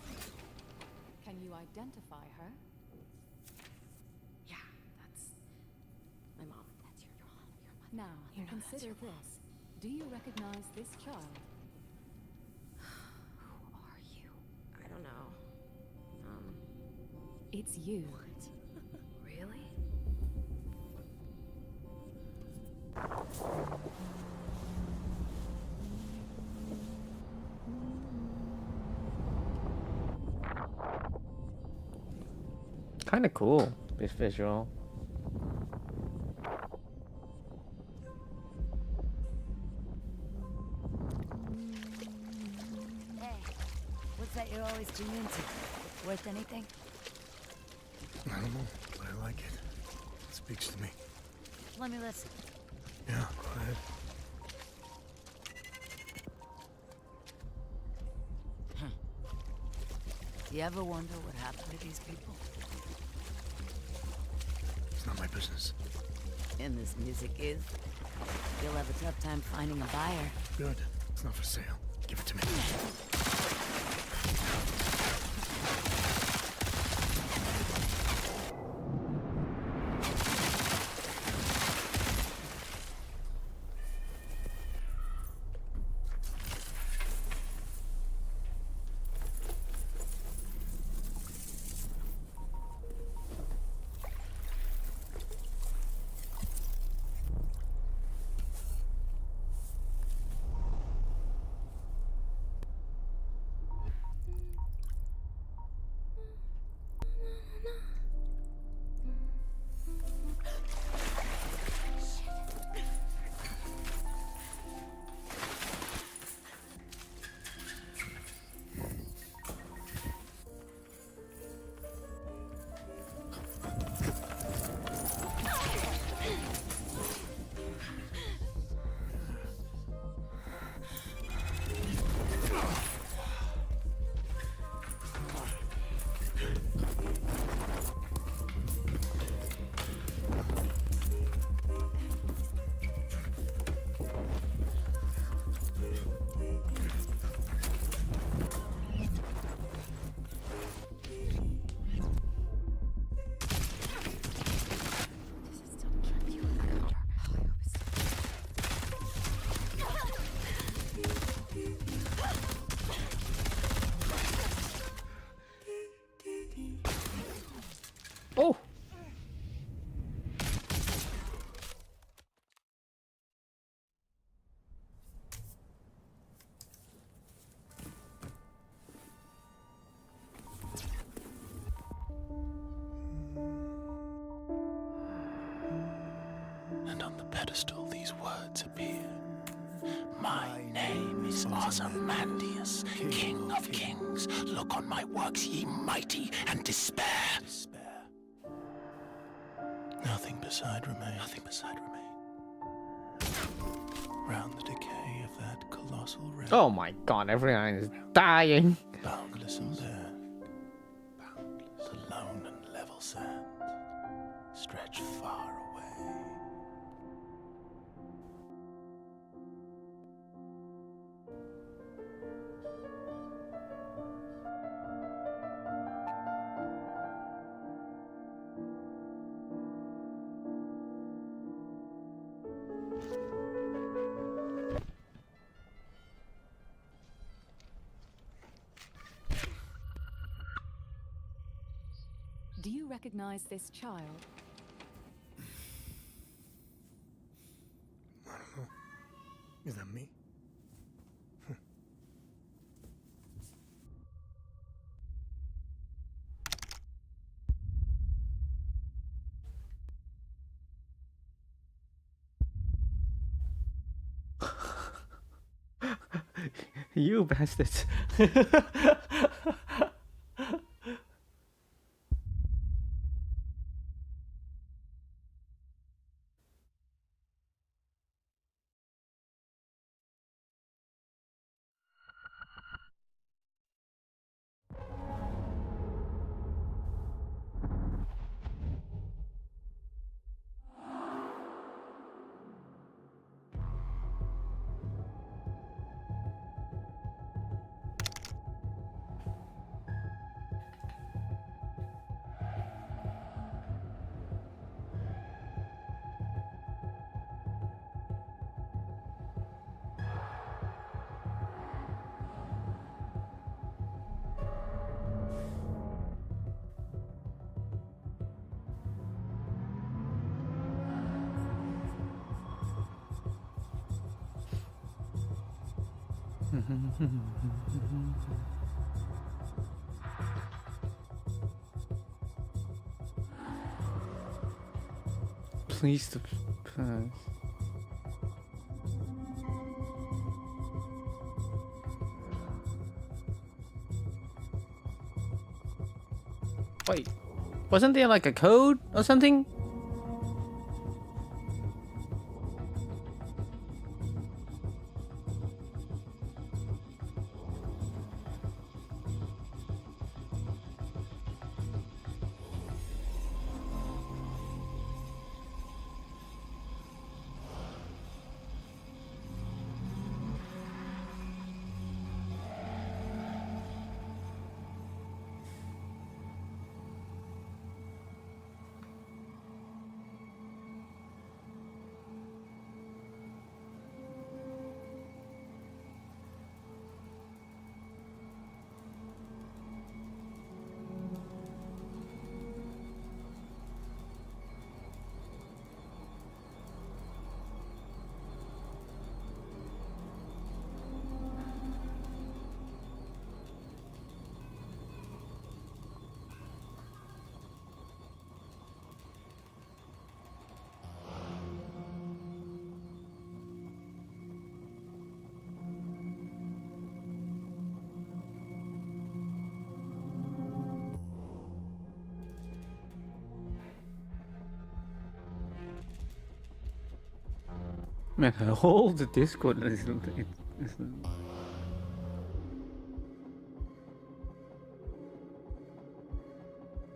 Can you identify her? Yeah, that's my mom. That's your mom. Now, You know that's consider your mom. this. Do you recognize this child? Who are you? I don't know. It's you. Really? Kind of cool, this visual. Hey, what's that you always tune into? Worth anything? I don't know, but I like it. It speaks to me. Let me listen. Yeah, go ahead. Do you ever wonder what happened to these people? It's not my business. And this music is? You'll have a tough time finding a buyer. Good. It's not for sale. Give it to me. Oh! And on the pedestal these words appear. My name is Ozymandias, King of Kings. Look on my works, ye mighty, and despair. Nothing beside remain. Nothing beside remain. Round the decay of that colossal realm. Oh my god, everyone is dying. Boundless and bare. The lone and level sands stretch far away. Do you recognize this child? I don't know. Is that me? You bastards. Please stop. Wait, wasn't there like a code or something? Man, all the Discord isn't.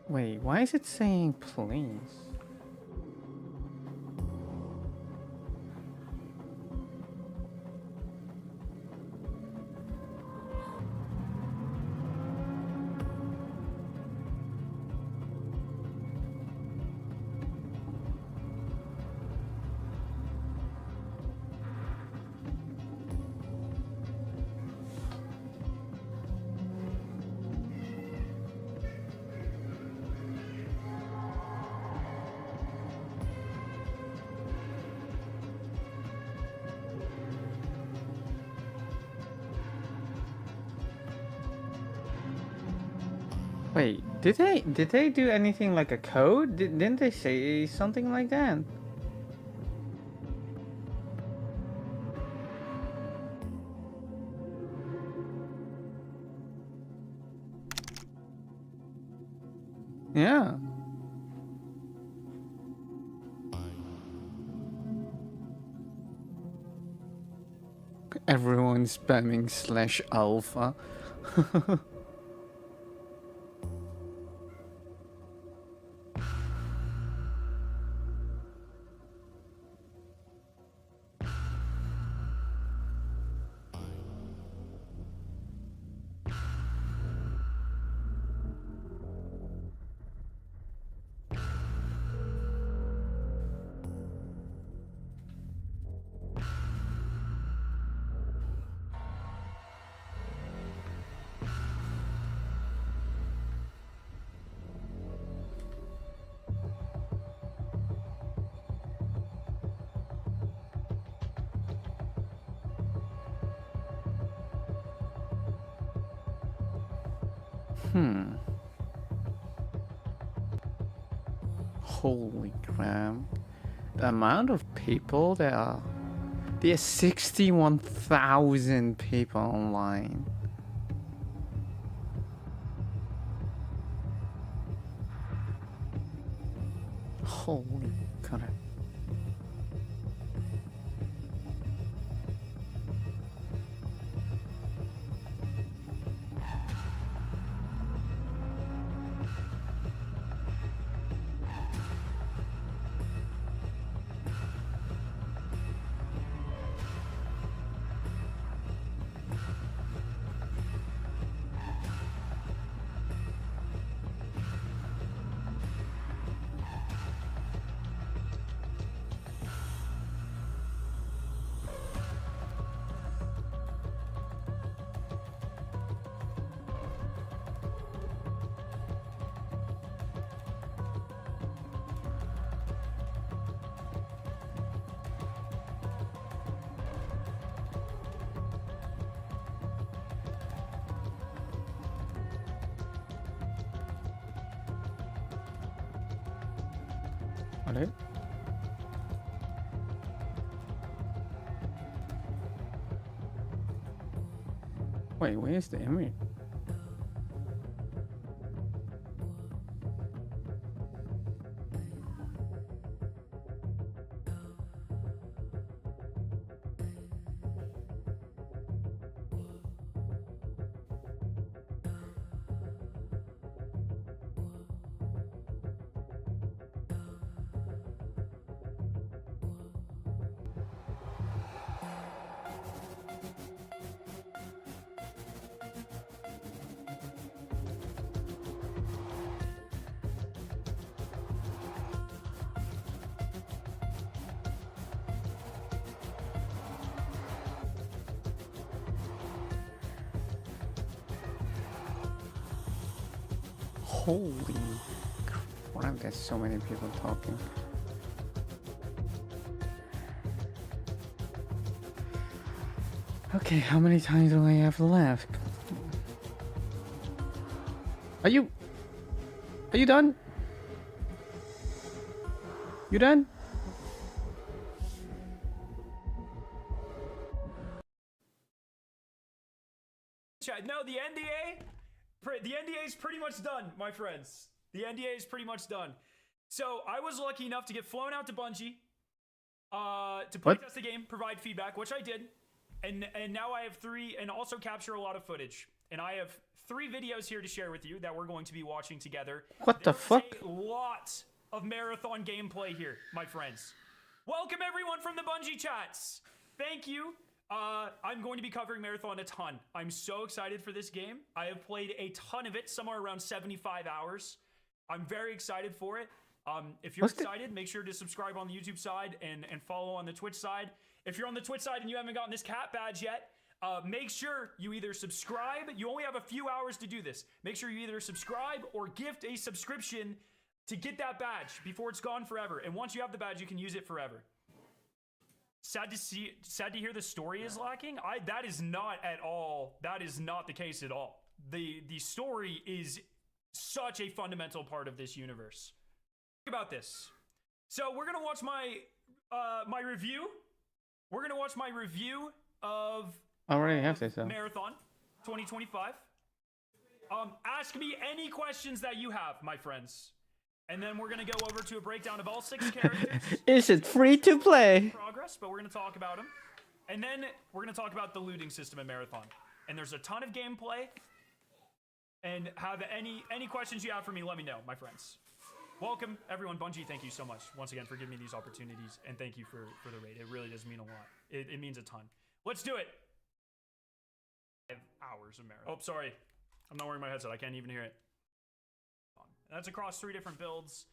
Wait, why is it saying please? Wait, did they do anything like a code? Didn't they say something like that? Yeah. Everyone spamming /alpha. Holy crap. The amount of people that are There's 61,000 people online. Holy crap. Alright. Wait, where's the image? Holy crap, there's so many people talking. Okay, how many times do I have left? Are you done? You done? No, the NDA is pretty much done, my friends. The NDA is pretty much done. So I was lucky enough to get flown out to Bungie to play test the game, provide feedback, which I did, and now I have 3, and also capture a lot of footage. And I have 3 videos here to share with you that we're going to be watching together. What the fuck? There's a lot of marathon gameplay here, my friends. Welcome everyone from the Bungie chats. Thank you. I'm going to be covering Marathon a ton. I'm so excited for this game. I have played a ton of it, somewhere around 75 hours. I'm very excited for it. If you're excited, make sure to subscribe on the YouTube side and follow on the Twitch side. If you're on the Twitch side and you haven't gotten this cat badge yet, make sure you either subscribe. You only have a few hours to do this. Make sure you either subscribe or gift a subscription to get that badge before it's gone forever. And once you have the badge, you can use it forever. Sad to hear the story is lacking. That is not the case at all. The story is such a fundamental part of this universe. Think about this. So we're gonna watch my review. We're gonna watch my review of I already have this. Marathon 2025. Ask me any questions that you have, my friends. And then we're going to go over to a breakdown of all 6 characters. Is it free to play? Progress, but we're going to talk about them. And then we're going to talk about the looting system in Marathon. And there's a ton of gameplay. And have any questions you have for me, let me know, my friends. Welcome, everyone. Bungie, thank you so much once again for giving me these opportunities. And thank you for the raid. It really does mean a lot. It means a ton. Let's do it. 5 hours of Marathon. Oh, sorry. I'm not wearing my headset. I can't even hear it. That's across 3 different builds.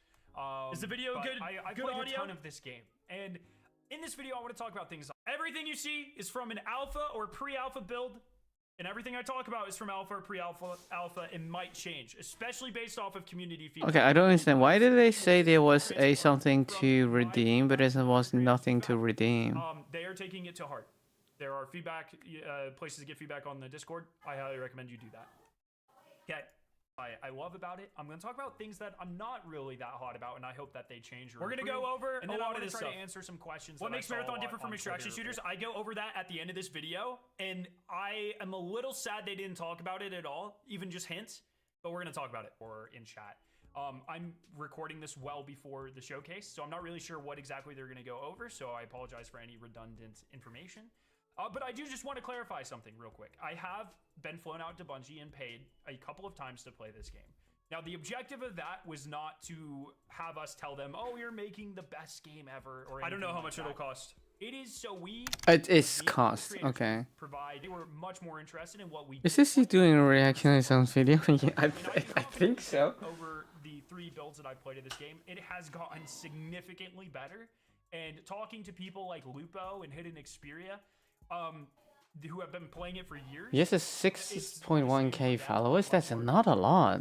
Is the video good? I played audio? A ton of this game. And in this video, I want to talk about things. Everything you see is from an alpha or pre-alpha build. And everything I talk about is from alpha or pre-alpha. It might change, especially based off of community feedback. Okay, I don't understand. Why did they say there was something to redeem, but there was nothing to redeem? They are taking it to heart. There are feedback places to get feedback on the Discord. I highly recommend you do that. Okay. I love about it. I'm going to talk about things that I'm not really that hot about, and I hope that they change. We're going to go over and then I want to try to answer some questions. What makes Marathon different from extraction shooters? I go over that at the end of this video, and I am a little sad they didn't talk about it at all, even just hints, but we're going to talk about it or in chat. I'm recording this well before the showcase, so I'm not really sure what exactly they're going to go over, so I apologize for any redundant information. But I do just want to clarify something real quick. I have been flown out to Bungie and paid a couple of times to play this game. Now, the objective of that was not to have us tell them, oh, you're making the best game ever, or I don't know how much it'll cost. It is so we... It is cost, okay. They were much more interested in what we... Is this you doing a reaction on some video? Yeah, I think so. Over the 3 builds that I've played of this game, it has gotten significantly better. And talking to people like Lupo and Hidden Xperia, who have been playing it for years. Yes, it's 6.1k followers. That's not a lot.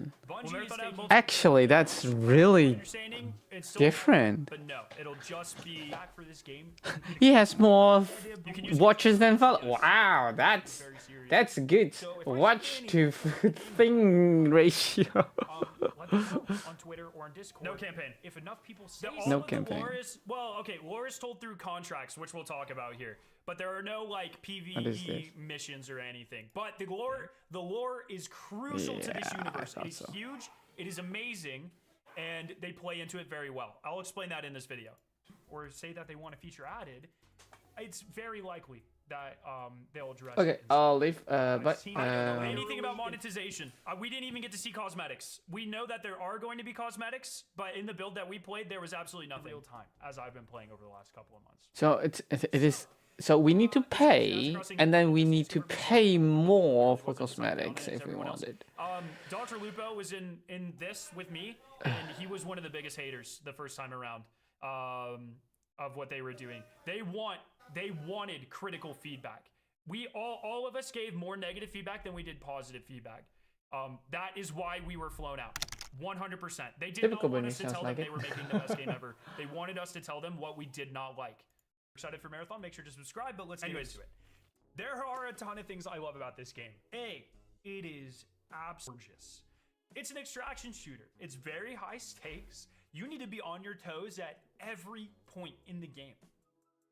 Actually, that's really different. But no, it'll just be back for this game. He has more watches than followers. Wow, that's good. Watch to thing ratio. On Twitter or on Discord. No campaign. If enough people say no campaign. Lore is told through contracts, which we'll talk about here. But there are no like PvE missions or anything. But the lore is crucial to this universe. It is huge. It is amazing, and they play into it very well. I'll explain that in this video, or say that they want a feature added. It's very likely that they'll address. Okay, I'll leave. But I don't know anything about monetization. We didn't even get to see cosmetics. We know that there are going to be cosmetics, but in the build that we played, there was absolutely nothing. Real time, as I've been playing over the last couple of months. So it is. So we need to pay, and then we need to pay more for cosmetics if we want it. Dr. Lupo was in this with me, and he was one of the biggest haters the first time around of what they were doing. They wanted critical feedback. We all of us gave more negative feedback than we did positive feedback. That is why we were flown out. 100%. They did not want us to tell them they were making the best game ever. They wanted us to tell them what we did not like. Excited for Marathon? Make sure to subscribe, but let's get into it. There are a ton of things I love about this game. A, it is absolutely gorgeous. It's an extraction shooter. It's very high stakes. You need to be on your toes at every point in the game.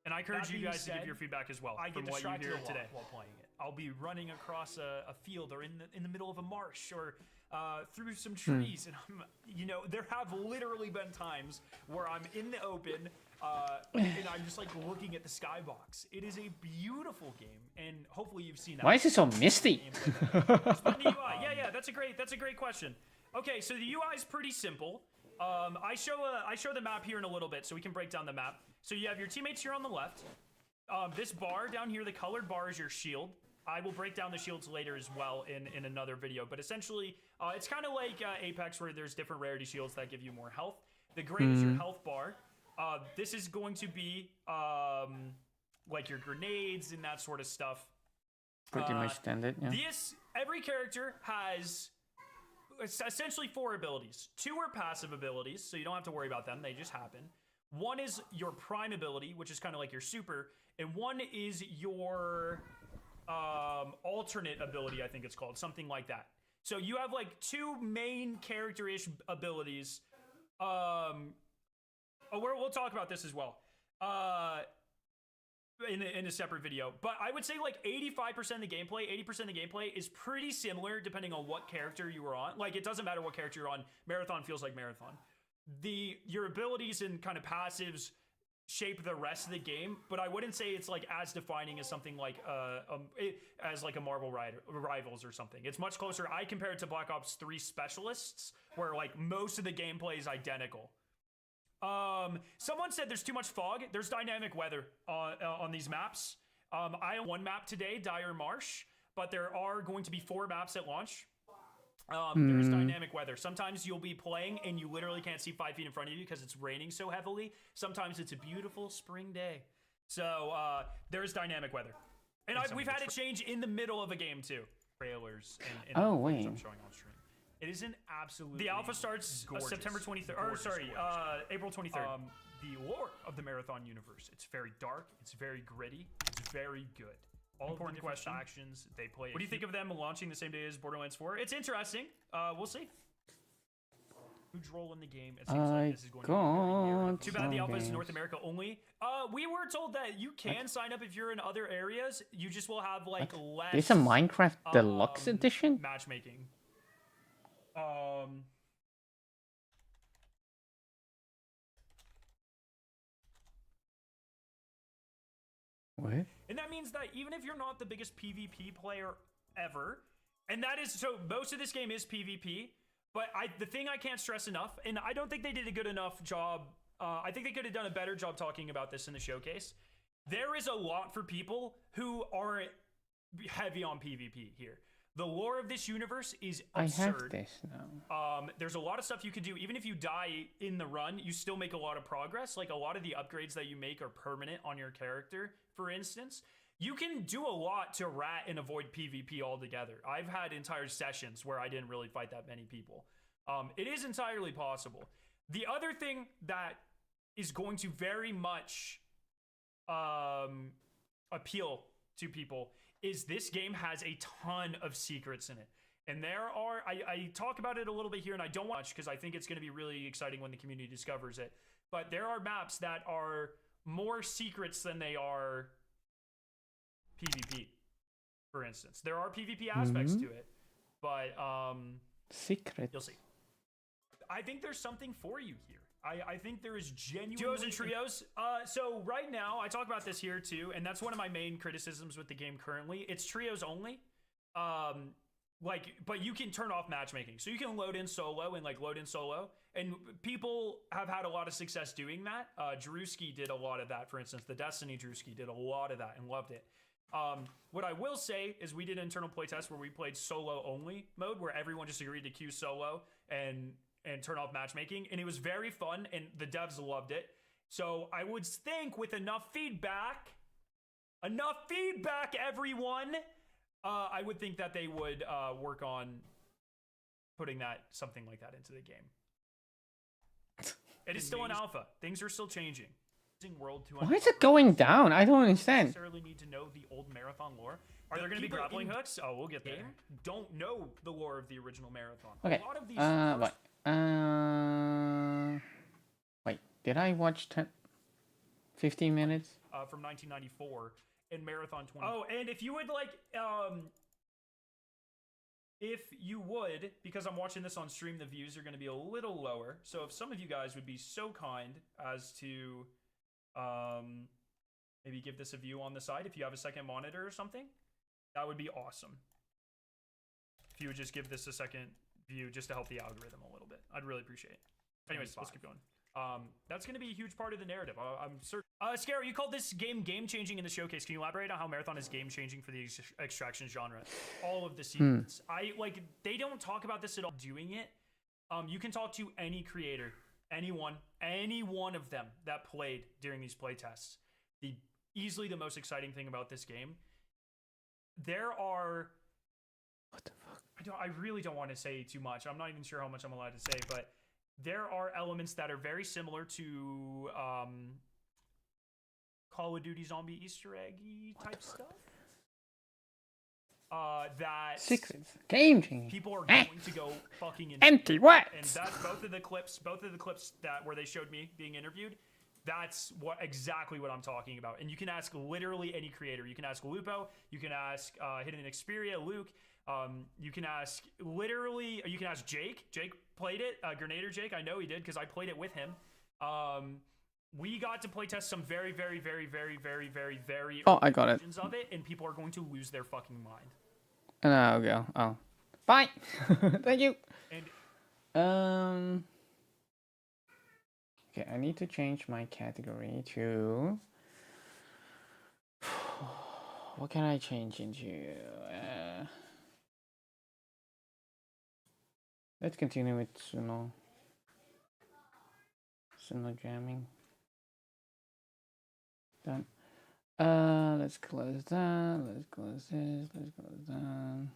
And I encourage you guys to give your feedback as well. I get distracted today while playing it. I'll be running across a field or in the middle of a marsh or through some trees, and there have literally been times where I'm in the open. And I'm just like looking at the skybox. It is a beautiful game, and hopefully you've seen that. Why is it so misty? Yeah, that's a great question. Okay, so the UI is pretty simple. I show the map here in a little bit, so we can break down the map. So you have your teammates here on the left. This bar down here, the colored bar, is your shield. I will break down the shields later as well in another video, but essentially, it's kind of like Apex, where there's different rarity shields that give you more health. The gray is your health bar. This is going to be like your grenades and that sort of stuff. Pretty much standard, yeah. Every character has essentially 4 abilities. 2 are passive abilities, so you don't have to worry about them. They just happen. 1 is your prime ability, which is kind of like your super, and 1 is your alternate ability, I think it's called, something like that. So you have like 2 main character-ish abilities. We'll talk about this as well in a separate video. But I would say like 85% of the gameplay, 80% of the gameplay is pretty similar depending on what character you were on. Like, it doesn't matter what character you're on. Marathon feels like Marathon. Your abilities and kind of passives shape the rest of the game, but I wouldn't say it's like as defining as something like as like a Marvel Rivals or something. It's much closer. I compare it to Black Ops 3 Specialists, where like most of the gameplay is identical. Someone said there's too much fog. There's dynamic weather on these maps. I own 1 map today, Dire Marsh, but there are going to be 4 maps at launch. There's dynamic weather. Sometimes you'll be playing and you literally can't see 5 feet in front of you because it's raining so heavily. Sometimes it's a beautiful spring day. So there's dynamic weather. And we've had it change in the middle of a game too. Trailers and oh, wait. I'm showing on stream. It is an absolute. The alpha starts September 23rd. Or sorry, April 23rd. The lore of the Marathon universe. It's very dark. It's very gritty. It's very good. all important of the different factions they play. What do you think of them launching the same day as Borderlands 4? It's interesting. We'll see. Huge role in the game. It seems like this is going to be very near. Too bad the alpha is North America only. We were told that you can sign up if you're in other areas. You just will have like less. This is a Minecraft Deluxe Edition? Matchmaking. What? And that means that even if you're not the biggest PvP player ever, and that is, so most of this game is PvP, but the thing I can't stress enough, and I don't think they did a good enough job, I think they could have done a better job talking about this in the showcase. There is a lot for people who aren't heavy on PvP here. The lore of this universe is absurd. I have this now. There's a lot of stuff you could do. Even if you die in the run, you still make a lot of progress. Like a lot of the upgrades that you make are permanent on your character, for instance. You can do a lot to rat and avoid PvP altogether. I've had entire sessions where I didn't really fight that many people. It is entirely possible. The other thing that is going to very much appeal to people is this game has a ton of secrets in it. And there are, I talk about it a little bit here and I don't watch because I think it's going to be really exciting when the community discovers it. But there are maps that are more secrets than they are PvP, for instance. There are PvP aspects to it, but secret. You'll see. I think there's something for you here. I think there is genuine duos and trios. So right now, I talk about this here too, and that's one of my main criticisms with the game currently. It's trios only. But you can turn off matchmaking. So you can load in solo and load in solo. And people have had a lot of success doing that. Drewski did a lot of that, for instance. The Destiny Drewski did a lot of that and loved it. What I will say is we did an internal playtest where we played solo only mode, where everyone just agreed to queue solo and turn off matchmaking. And it was very fun and the devs loved it. So I would think with enough feedback, everyone, I would think that they would work on putting something like that into the game. It is still an alpha. Things are still changing. World to Why is it going down? I don't understand. Necessarily need to know the old Marathon lore. Are there going to be grappling hooks? Oh, we'll get there. Don't know the lore of the original Marathon. Okay. A lot of these wait, did I watch 15 minutes? From 1994 and Marathon 20. Oh, and if you would because I'm watching this on stream, the views are going to be a little lower. So if some of you guys would be so kind as to maybe give this a view on the side, if you have a second monitor or something, that would be awesome. If you would just give this a second view just to help the algorithm a little bit, I'd really appreciate it. Anyways, let's keep going. That's going to be a huge part of the narrative. I'm certain. Scary, you called this game game-changing in the showcase. Can you elaborate on how Marathon is game-changing for the extraction genre? All of the sequence. They don't talk about this at all doing it. You can talk to any creator, any one of them that played during these playtests. Easily the most exciting thing about this game. There are... What the fuck? I really don't want to say too much. I'm not even sure how much I'm allowed to say, but there are elements that are very similar to Call of Duty Zombie Easter eggy type stuff. That secrets, game changing. People are going to go fucking empty. What? And that's both of the clips that where they showed me being interviewed. That's exactly what I'm talking about. And you can ask literally any creator. You can ask Lupo. You can ask Hidden Xperia, Luke. You can ask Jake. Jake played it. Grenader Jake. I know he did because I played it with him. We got to playtest some very, very, very, very, very, very, very I got it. versions of it, and people are going to lose their fucking mind. And I'll go. Oh, bye. Thank you. And okay, I need to change my category to. What can I change into? Let's continue with Suno. Suno jamming. Done. Let's close that. Let's close this. Let's close that.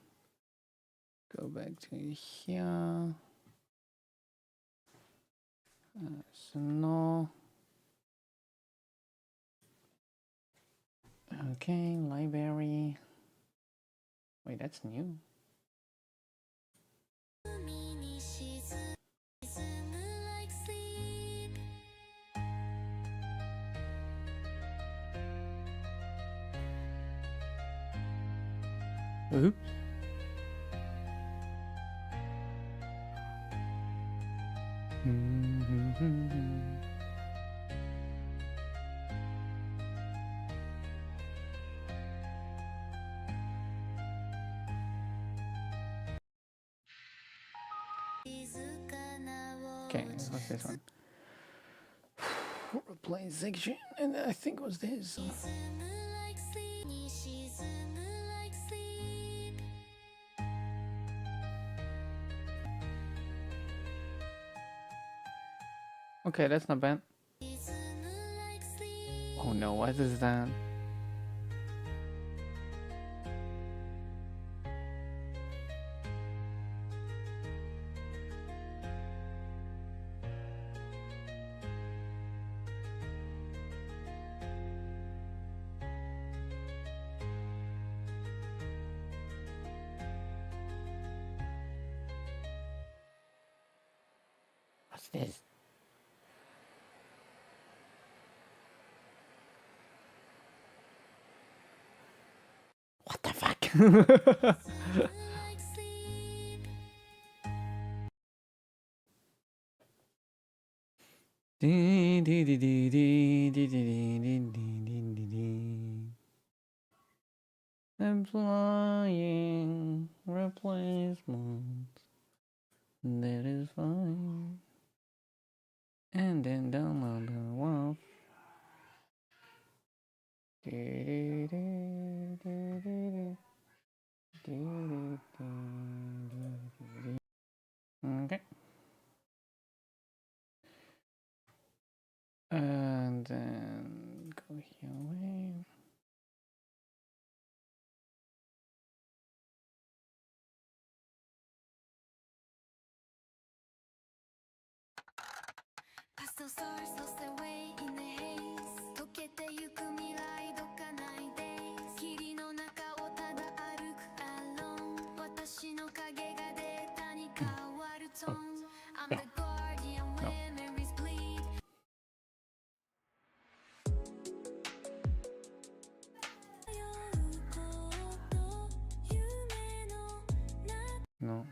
Go back to here. Suno. Okay, library. Wait, that's new. Oops. Okay, what's this one? Play section, and I think it was this. Okay, that's not bad. Oh no, what is that? What's this? What the fuck? Employing replacement. That is fine. And then download the wolf. Okay. And then go here. Wait. Pastel stars lost their way in the haze. 溶けてゆく未来どかない days. 霧の中をただ歩く alone. 私の影がデータに変わる tone. I'm the guardian when memories bleed. No.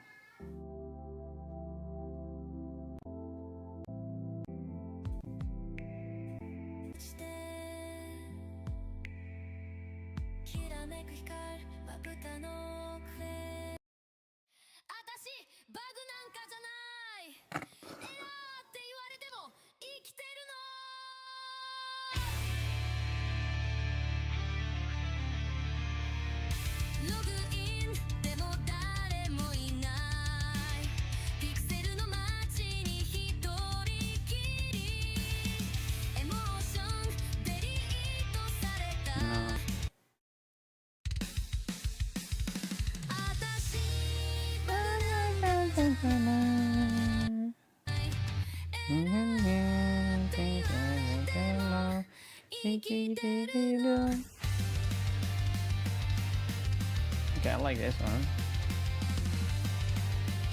Okay, I like this one.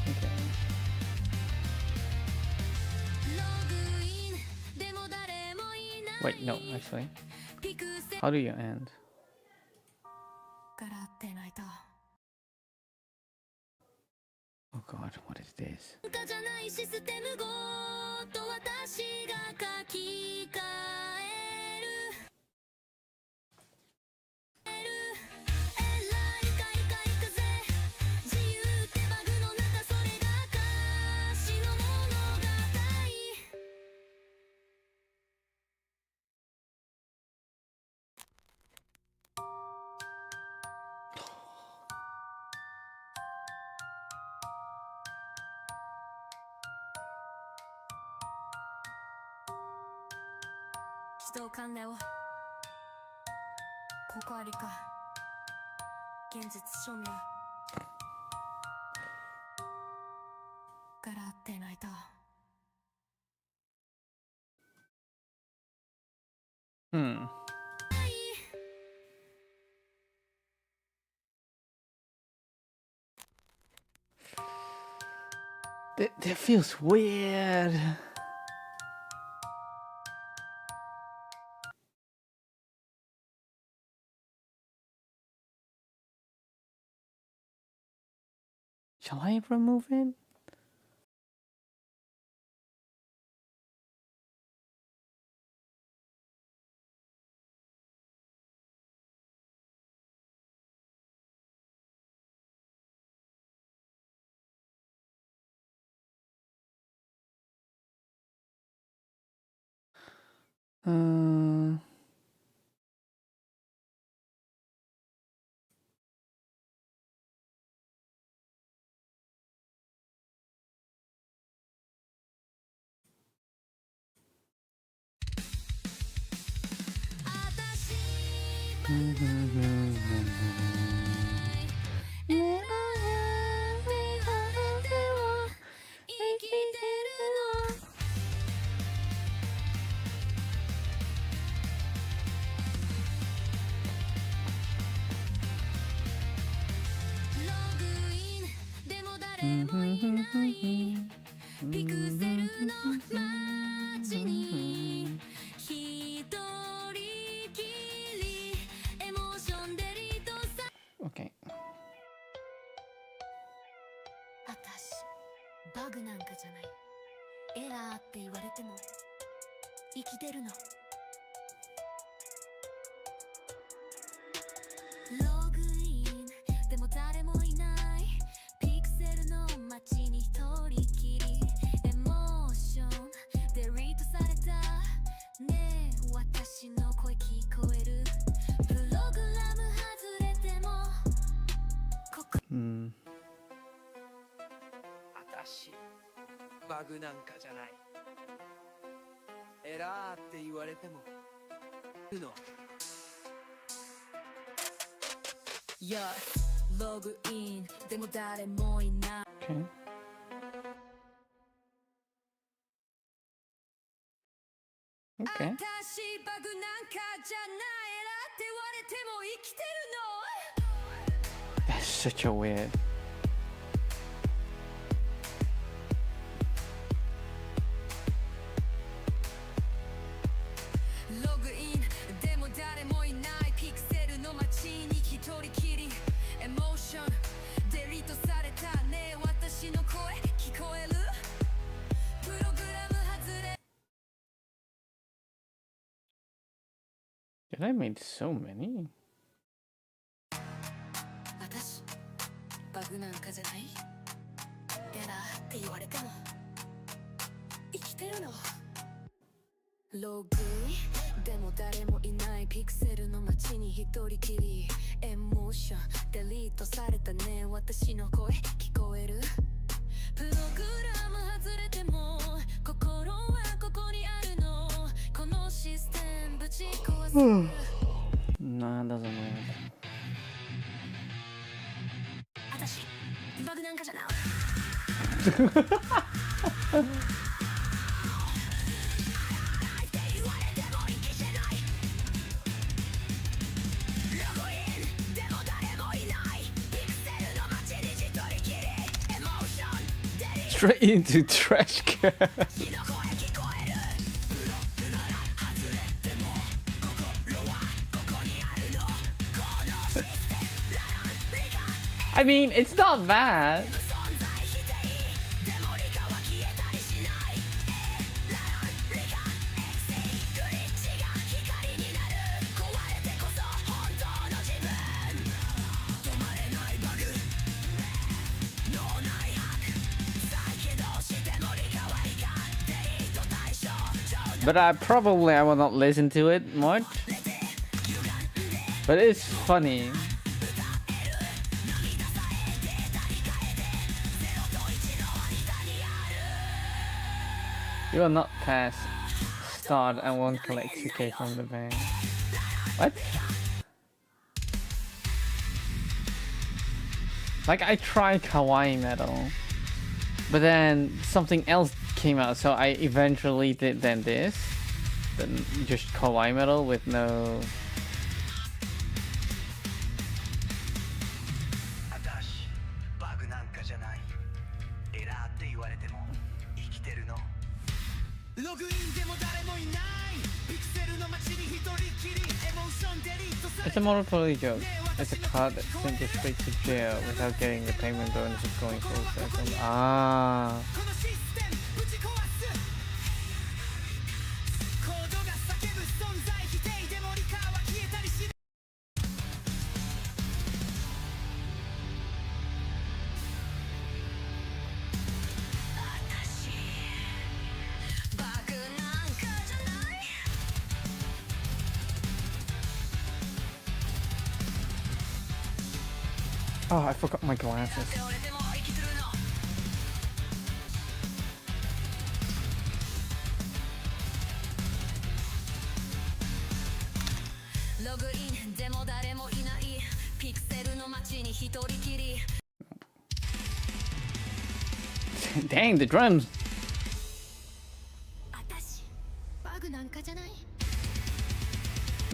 Okay. Wait, no, actually. How do you end? Oh god, what is this? That feels weird. Shall I remove it? Okay. 私バグなんかじゃない。エラーって言われても生きてるの。ログインでも誰もいない。ピクセルの街に一人きり。エモーションデリートされた。ねえ私の声聞こえる。プログラム外れてもここ。私バグなんかじゃない。エラーって言われてもの。Yo, ログインでも誰もいない。Okay. Okay. 私バグなんかじゃない。エラーって言われても生きてるの。 That's such a weird. ログインでも誰もいない。ピクセルの街に一人きり。エモーションデリートされた。ねえ私の声聞こえる。プログラム外れ。 Did I make so many? 私バグなんかじゃない。エラーって言われても生きてるの。ログインでも誰もいない。ピクセルの街に一人きり。エモーションデリートされた。ね私の声聞こえる。プログラム外れても心はここにあるの。このシステムぶち壊す。Nah, it doesn't work. 私バグなんかじゃない。Straight into trash can. I mean, it's not bad. But I will not listen to it much. But it's funny. You will not pass start and won't collect 2k from the bank. What? Like I tried Kawaii Metal, but then something else came out, so I eventually did then this, then just Kawaii Metal with no. It's a monopoly joke. It's a card that sends you straight to jail without getting the payment bonus of going full circle. Ah. Oh, I forgot my glasses. Dang, the drums!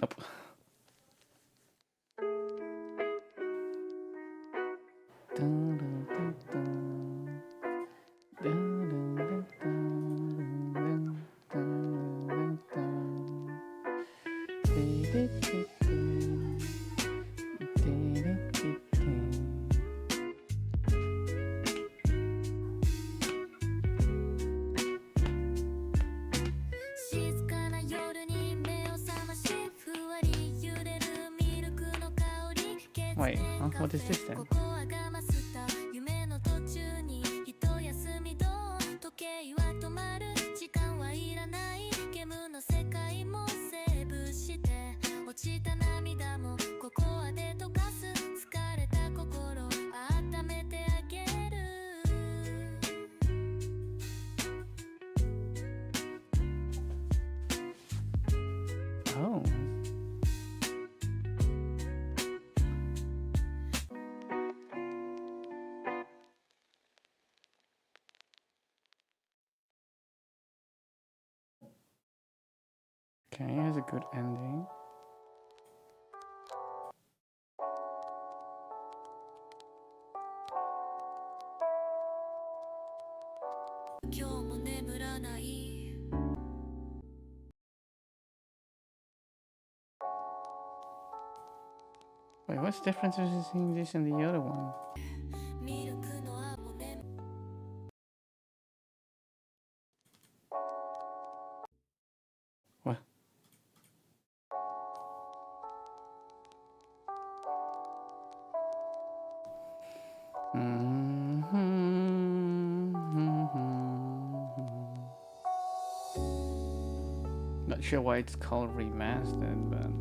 Nope. Wait, huh? What is this then? Oh. Okay, has a good ending. Wait, what's the difference between this and the other one? What? Not sure why it's called remastered, but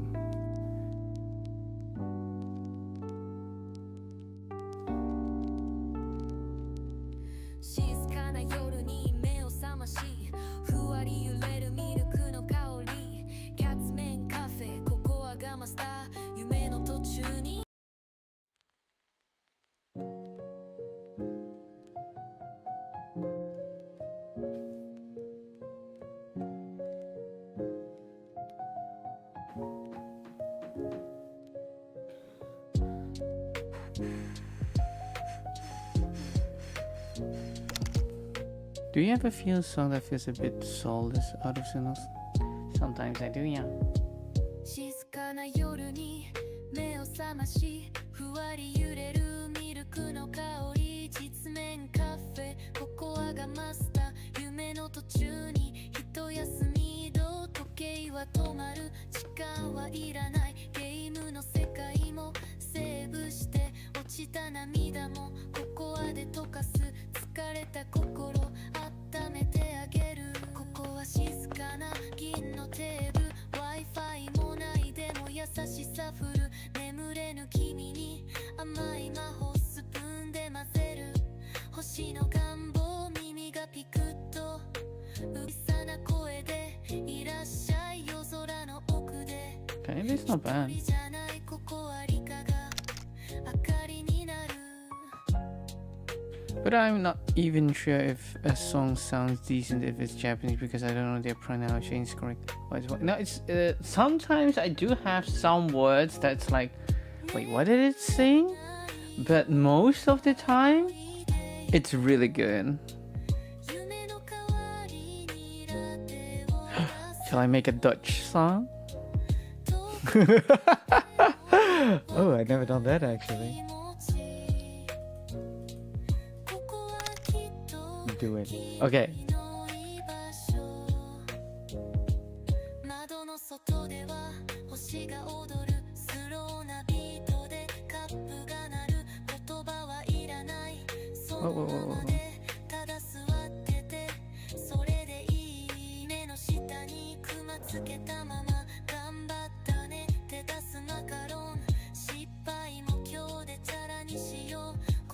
do you ever feel a song that feels a bit soulless out of Suno? Sometimes I do, yeah. 静かな夜に目を覚ましふわり揺れるミルクの香り実面カフェココアがマスター夢の途中に一休みど時計は止まる時間はいらないゲームの世界もセーブして落ちた涙もココアで溶かす疲れた心温めてあげるここは静かな銀のテーブル Wi-Fi もないでも優しさ降る眠れぬ君に甘い魔法スプーンで混ぜる星の願望耳がピクッとうっさな声でいらっしゃい夜空の奥で Okay, it's not bad. じゃないここは理科が明かりになる But I'm not even sure if a song sounds decent if it's Japanese because I don't know their pronunciation is correct. No, it's sometimes I do have some words that's like, wait, what did it sing? But most of the time, it's really good. Shall I make a Dutch song? Oh, I've never done that actually. Do it. Okay. Whoa, whoa, whoa, whoa.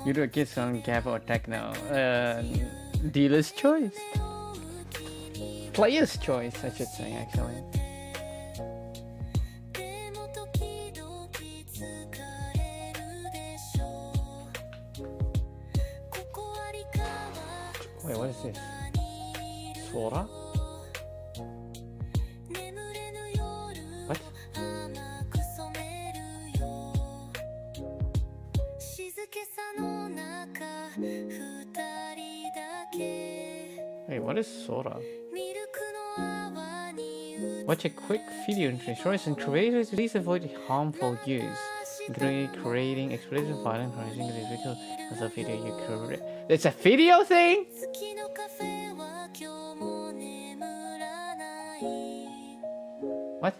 You do a kiss on Gap or Techno? Dealer's choice. Player's choice, I should say, actually. Wait, what is this? Sora? What? Wait, what is Sora? Watch a quick video introduction and creators please avoid harmful use, including creating explicit violent harassing individuals as a video you create. It's a video thing? What?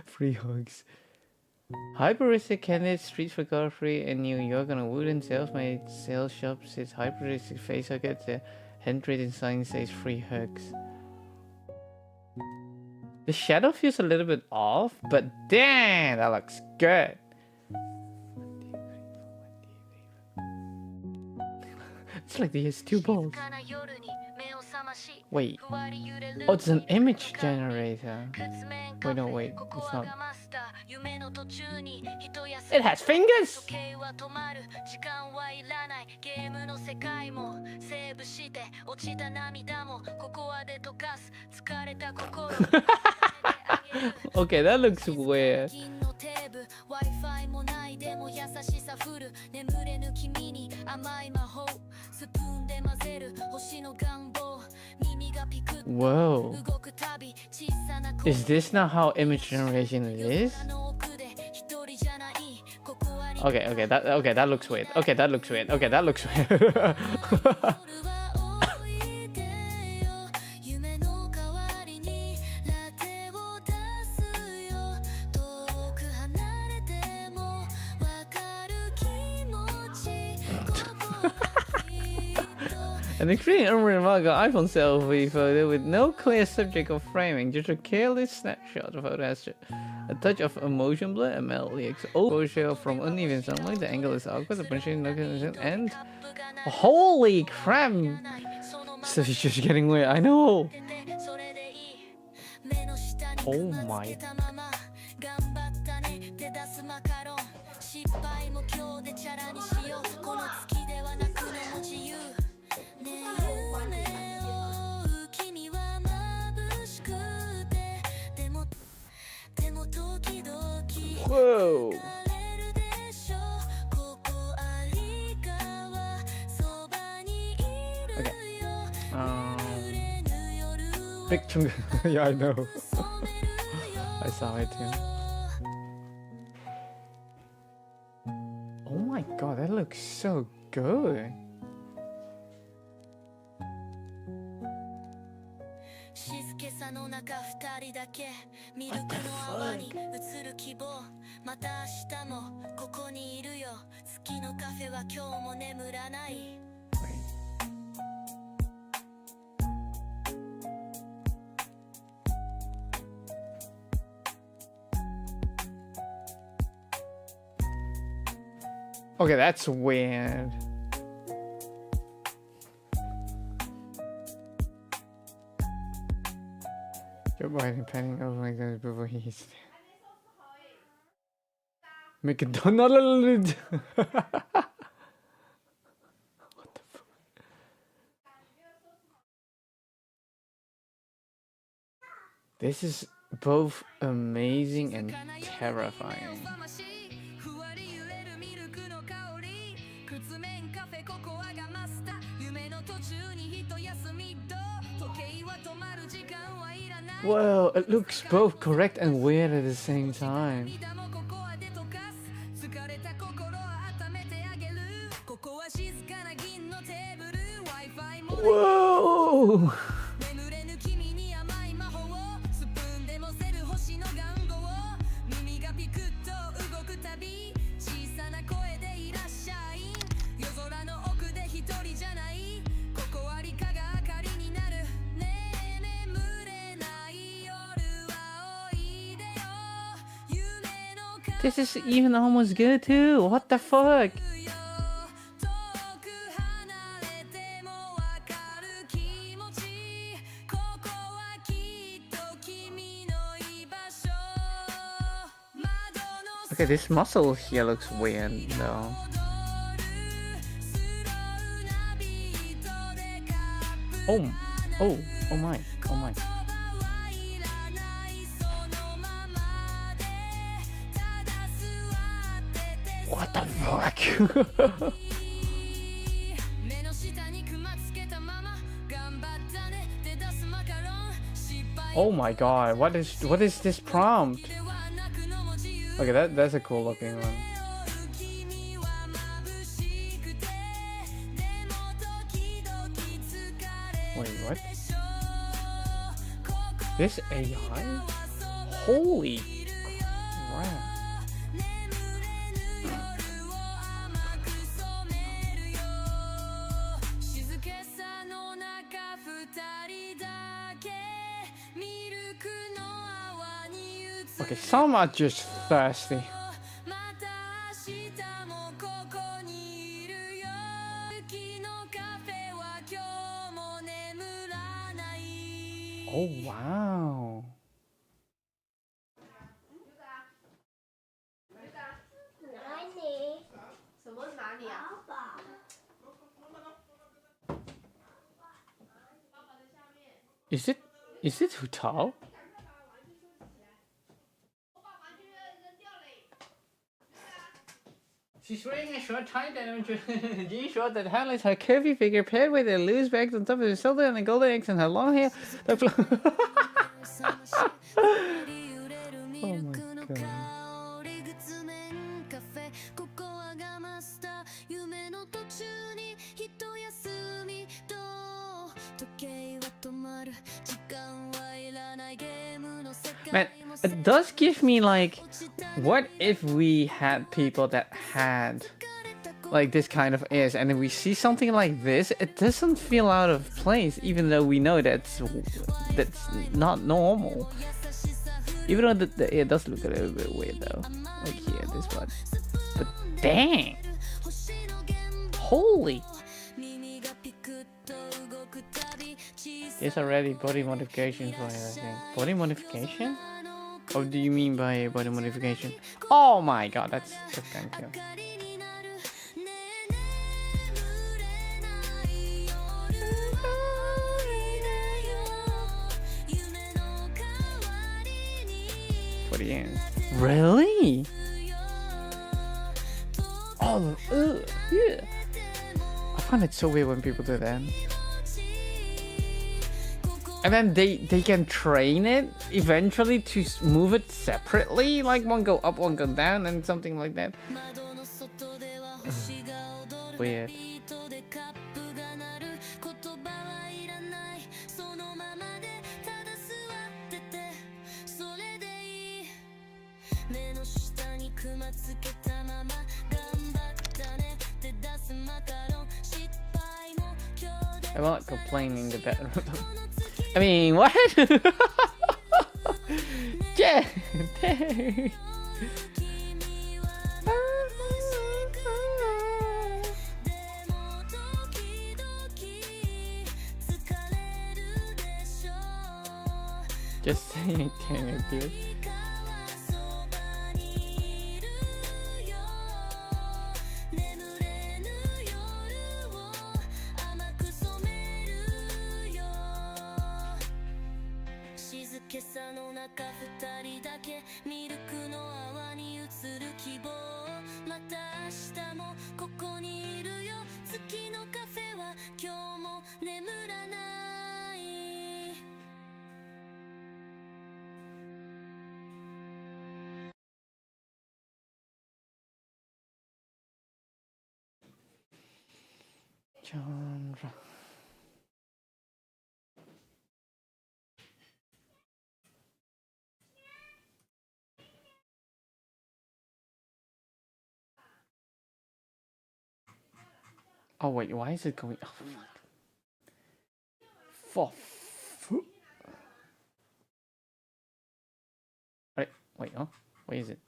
Free hugs. Hyperistic candidate streets for free in New York on a wooden salesmade sales shop sits hyperistic face hug at the handwritten sign says free hugs. The shadow feels a little bit off, but damn, that looks good. It's like he has two balls. Wait. Oh, it's an image generator. Wait, no, wait. It's not. It has fingers! Okay, that looks weird. Whoa. Is this not how image generation is? Okay, that looks weird. Okay, that looks weird. Okay, that looks weird. An extremely unremarkable iPhone selfie photo with no clear subject or framing, just a careless snapshot. The photo has a touch of emotion blur, a mildly exposure from uneven sunlight, the angle is awkward, the punching and holy crap! Stuff is just getting weird, I know! Oh my. Whoa! Okay. Big chunk. Yeah, I know. I saw it too. Oh my god, that looks so good. Okay, that's weird. Joe Biden penning over like that before he's McDonald's. What the fuck? This is both amazing and terrifying. Whoa, it looks both correct and weird at the same time. Whoa! This is even almost good too. What the fuck? Okay, this muscle here looks weird though. Oh my. What the fuck? Oh my god, what is this prompt? Okay, that's a cool looking one. Wait, what? This AI? Holy crap. Okay, some are just thirsty. Oh wow. Is it Hu Tao? She's wearing a short tie denim jean short that highlights her curvy figure paired with a loose bag on top of her shoulder and a golden eggs and her long hair. Oh my god. Man, it does give me like, what if we had people that had like this kind of ears, and then we see something like this, it doesn't feel out of place, even though we know that's not normal. Even though the ear does look a little bit weird though, like here, this one. But dang, holy. There's already body modification for it, I think. Body modification? What do you mean by body modification? Oh my god, that's kind of cool. For the end. Really? Oh, yeah. I find it so weird when people do that. And then they can train it eventually to move it separately, like one go up, one go down, and something like that. Weird. I'm not complaining the better. I mean, what? Yeah. Just saying, damn it, dude. Genre. Oh wait, why is it going? Oh, wait, oh, where is it?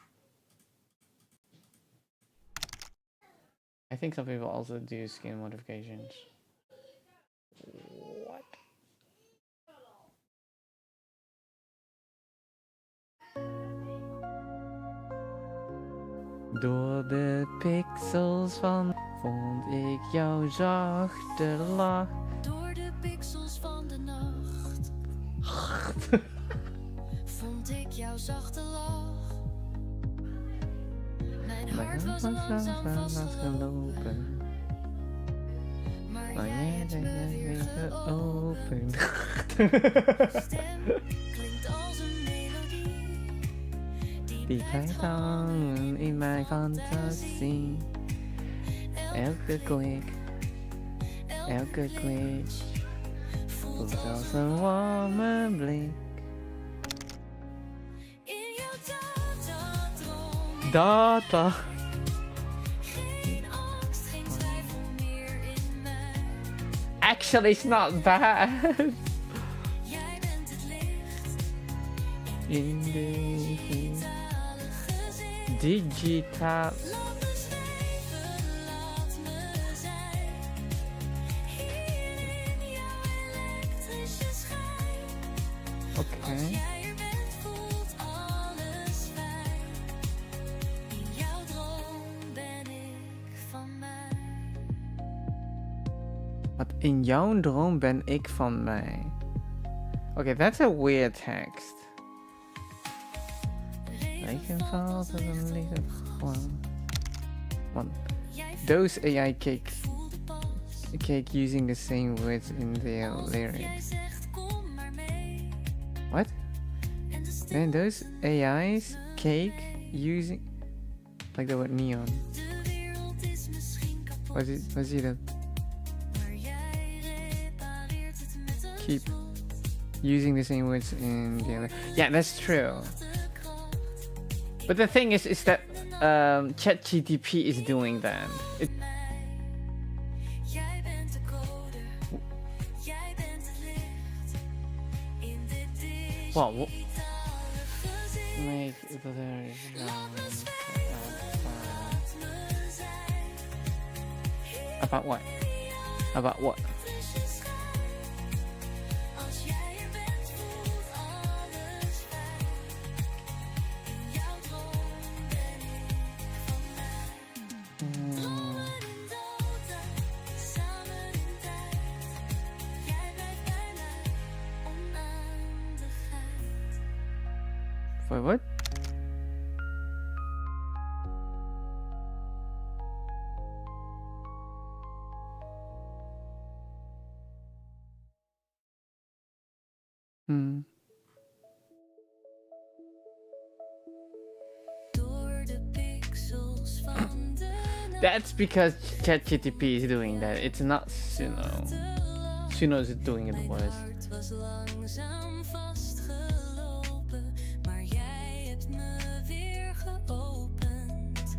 I think some people also do skin modifications. What? Door de pixels van vond ik jouw zachte lach. Door de pixels van de nacht vond ik jouw zachte lach. Mijn hart was langzaam vastgelopen, maar jij hebt me weer geopend. Stem klinkt als een melodie Die blijft hangen in mijn fantasie. Elke klik, elke glitch voelt als een warme blik. in jouw datadroom. Data. Geen angst, geen twijfel meer in mij. Actually, it's not bad. Jij bent het licht In de digitaal. Laat me zweven, laat me zijn. Hier in jouw elektrische schijn. Als jij er bent, voelt alles fijn. In jouw droom ben ik van mij. Wat in jouw droom ben ik van mij. Okay, that's a weird text. Regen valt en dan ligt het gewoon. Want those AI cake using the same words in their lyrics. What? Man, those AIs cake using like the word neon. Wat zie je dat? Keep using the same words in the other. Yeah, that's true. But the thing is that ChatGPT is doing that. Jij bent de code. Jij bent het licht in dit digitale Wow. gezicht. Make the Laat me zweven, laat me zijn. about what? About what? Als jij er bent, voelt alles fijn. In jouw droom ben ik van mij. Dromen in dota, samen in tijd. Jij blijft bij mij, oneindigheid. For what? Door de pixels van de nacht. That's because ChatGPT is doing that. It's not Suno. Suno is doing it worse. Het was langzaam vastgelopen, maar jij hebt me weer geopend.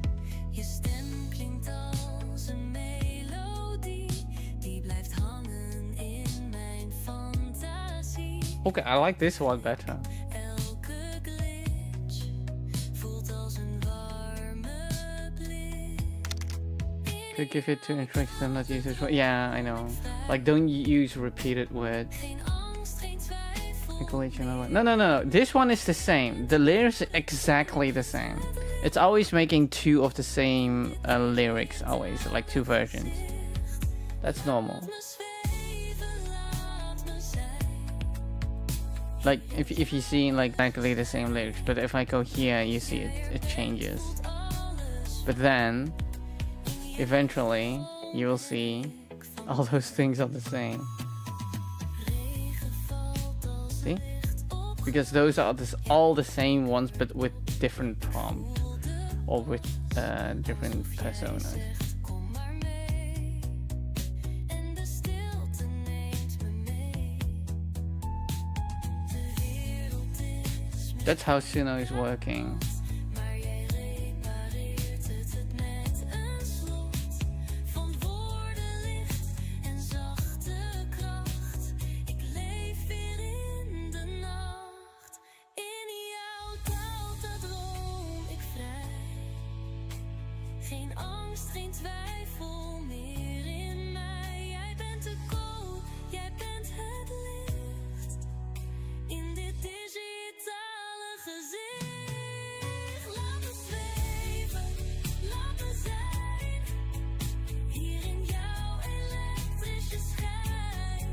Je stem klinkt als een melodie, die blijft hangen in mijn fantasie. Okay, I like this one better. Elke glitch voelt als een warme blik. Could give it two instructions and not use it. Yeah, I know. Like, don't use repeated words. Geen angst, geen twijfel. No. This one is the same. The lyrics are exactly the same. It's always making two of the same lyrics, always, like two versions. That's normal. Like, if you see like exactly the same lyrics, but if I go here, you see it changes. But then, eventually, you will see all those things are the same. See? Because those are all the same ones, but with different prompts or with different personas. Kom maar mee en That's how Suno is working. Geen angst, geen twijfel meer in mij. Jij bent de kool, jij bent het licht. In dit digitale gezicht. Laat me zweven, laat me zijn. Hier in jouw elektrische schijn.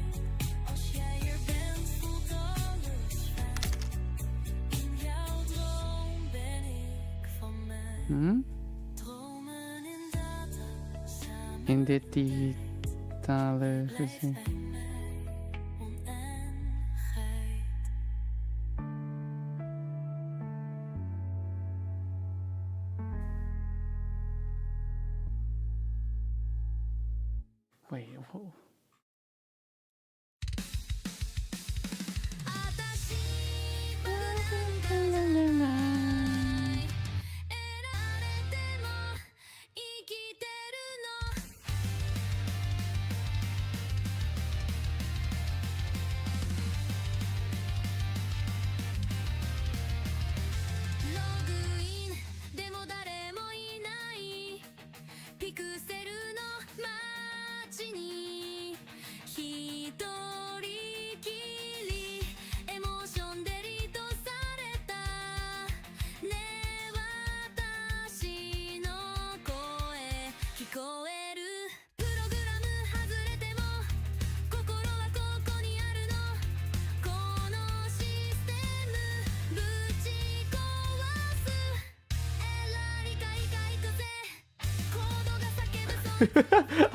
Als jij er bent, voelt alles fijn. In jouw droom ben ik van mij. In dit digitale gezin. Wait, whoa.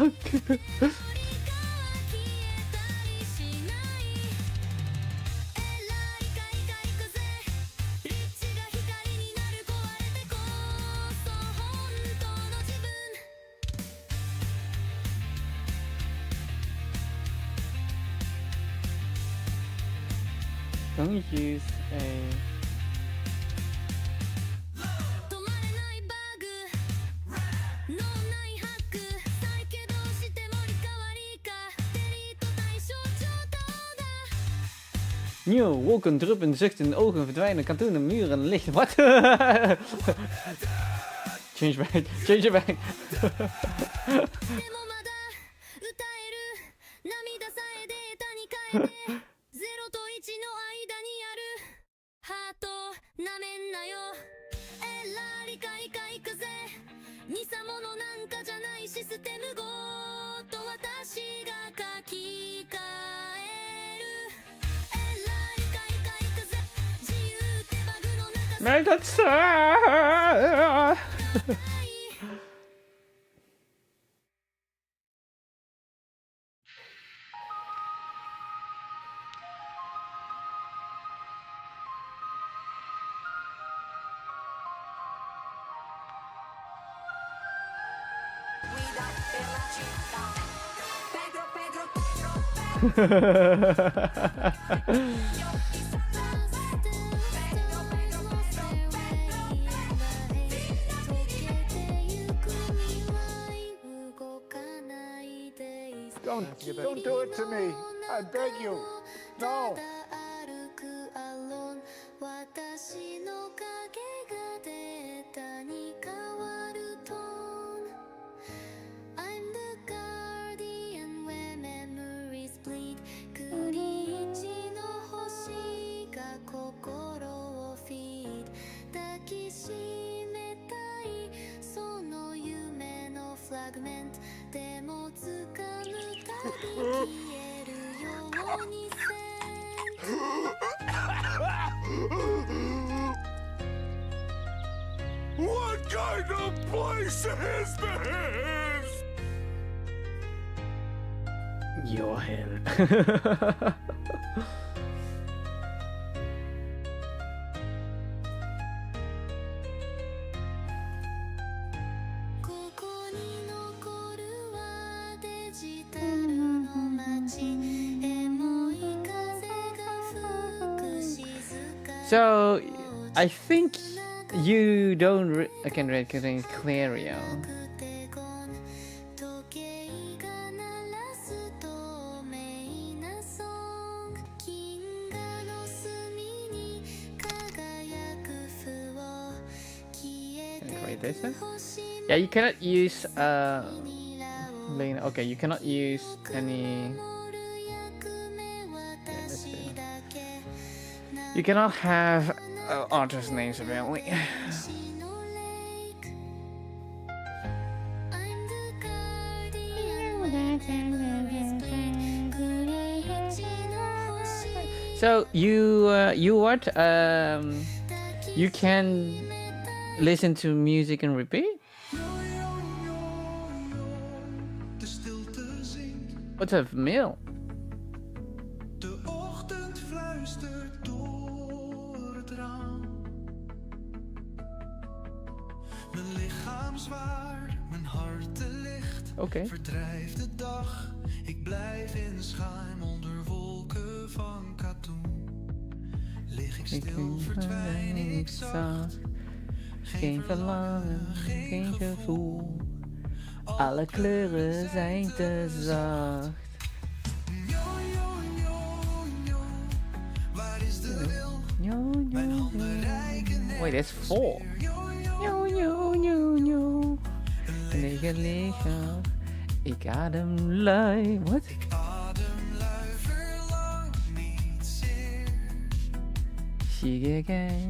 Okay. Don't use a Nieuw, wolken druppen, zuchten, ogen verdwijnen, kantoenen, muren, licht. Wat? Change back, change back. Nee, dat Don't do it to me. I beg you. No. What kind of place is this? Your hell. So, I think you don't can recognize Clario. This one? Yeah, you cannot use okay, you cannot use any. You cannot have artist names apparently. So you what? You can listen to music and repeat? What's a meal? De ochtend fluistert door het raam. Mijn lichaam zwaar, mijn hart te licht. Oké. Verdrijf de dag, ik blijf in schuim onder wolken van katoen. Lig ik stil, verdwijn ik zacht. Geen verlangen, geen gevoel. Alle kleuren zijn te zacht. Waar is de wil? Mijn handen reiken nergens. Wait, that's 4. Liggen, liggen. Ik adem lui. What? Ik adem lui, verlang niet zeer. Shigekei.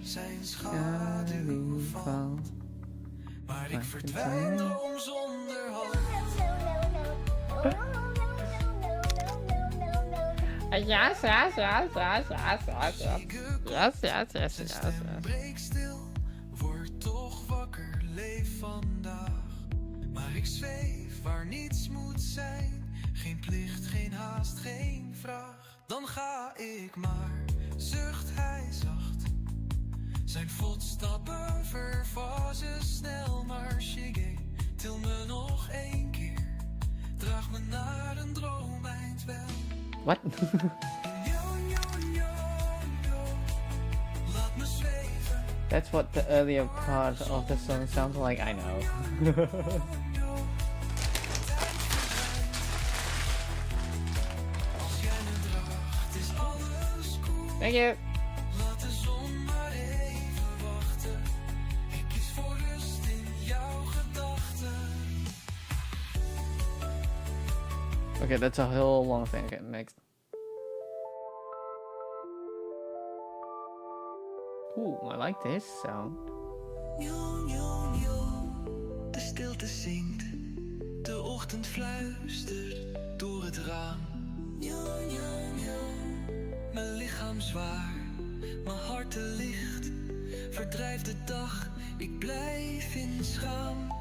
Zijn schaduw valt. Maar ik verdwijn droom zonder hoop. Breek stil, word toch wakker, leef vandaag. Maar ik zweef waar niets moet zijn. Geen plicht, geen haast, geen vraag. Dan ga ik maar, zucht hij zacht. Zijn voetstappen vervazen snel, maar Shige, til me nog 1 keer. Draag me naar een droomeind wel. What? Laat me zweven. That's what the earlier part of the song sounds like, I know. Als jij me draagt, is alles cool. Thank you. Laat de zon maar even wachten. Ik kies voor rust in jouw gedachten. Okay, that's a whole long thing. Okay, next. Ooh, I like this sound. De stilte zingt, de ochtend fluistert door het raam. Mijn lichaam zwaar, mijn hart te licht. Verdrijf de dag, ik blijf in schaam.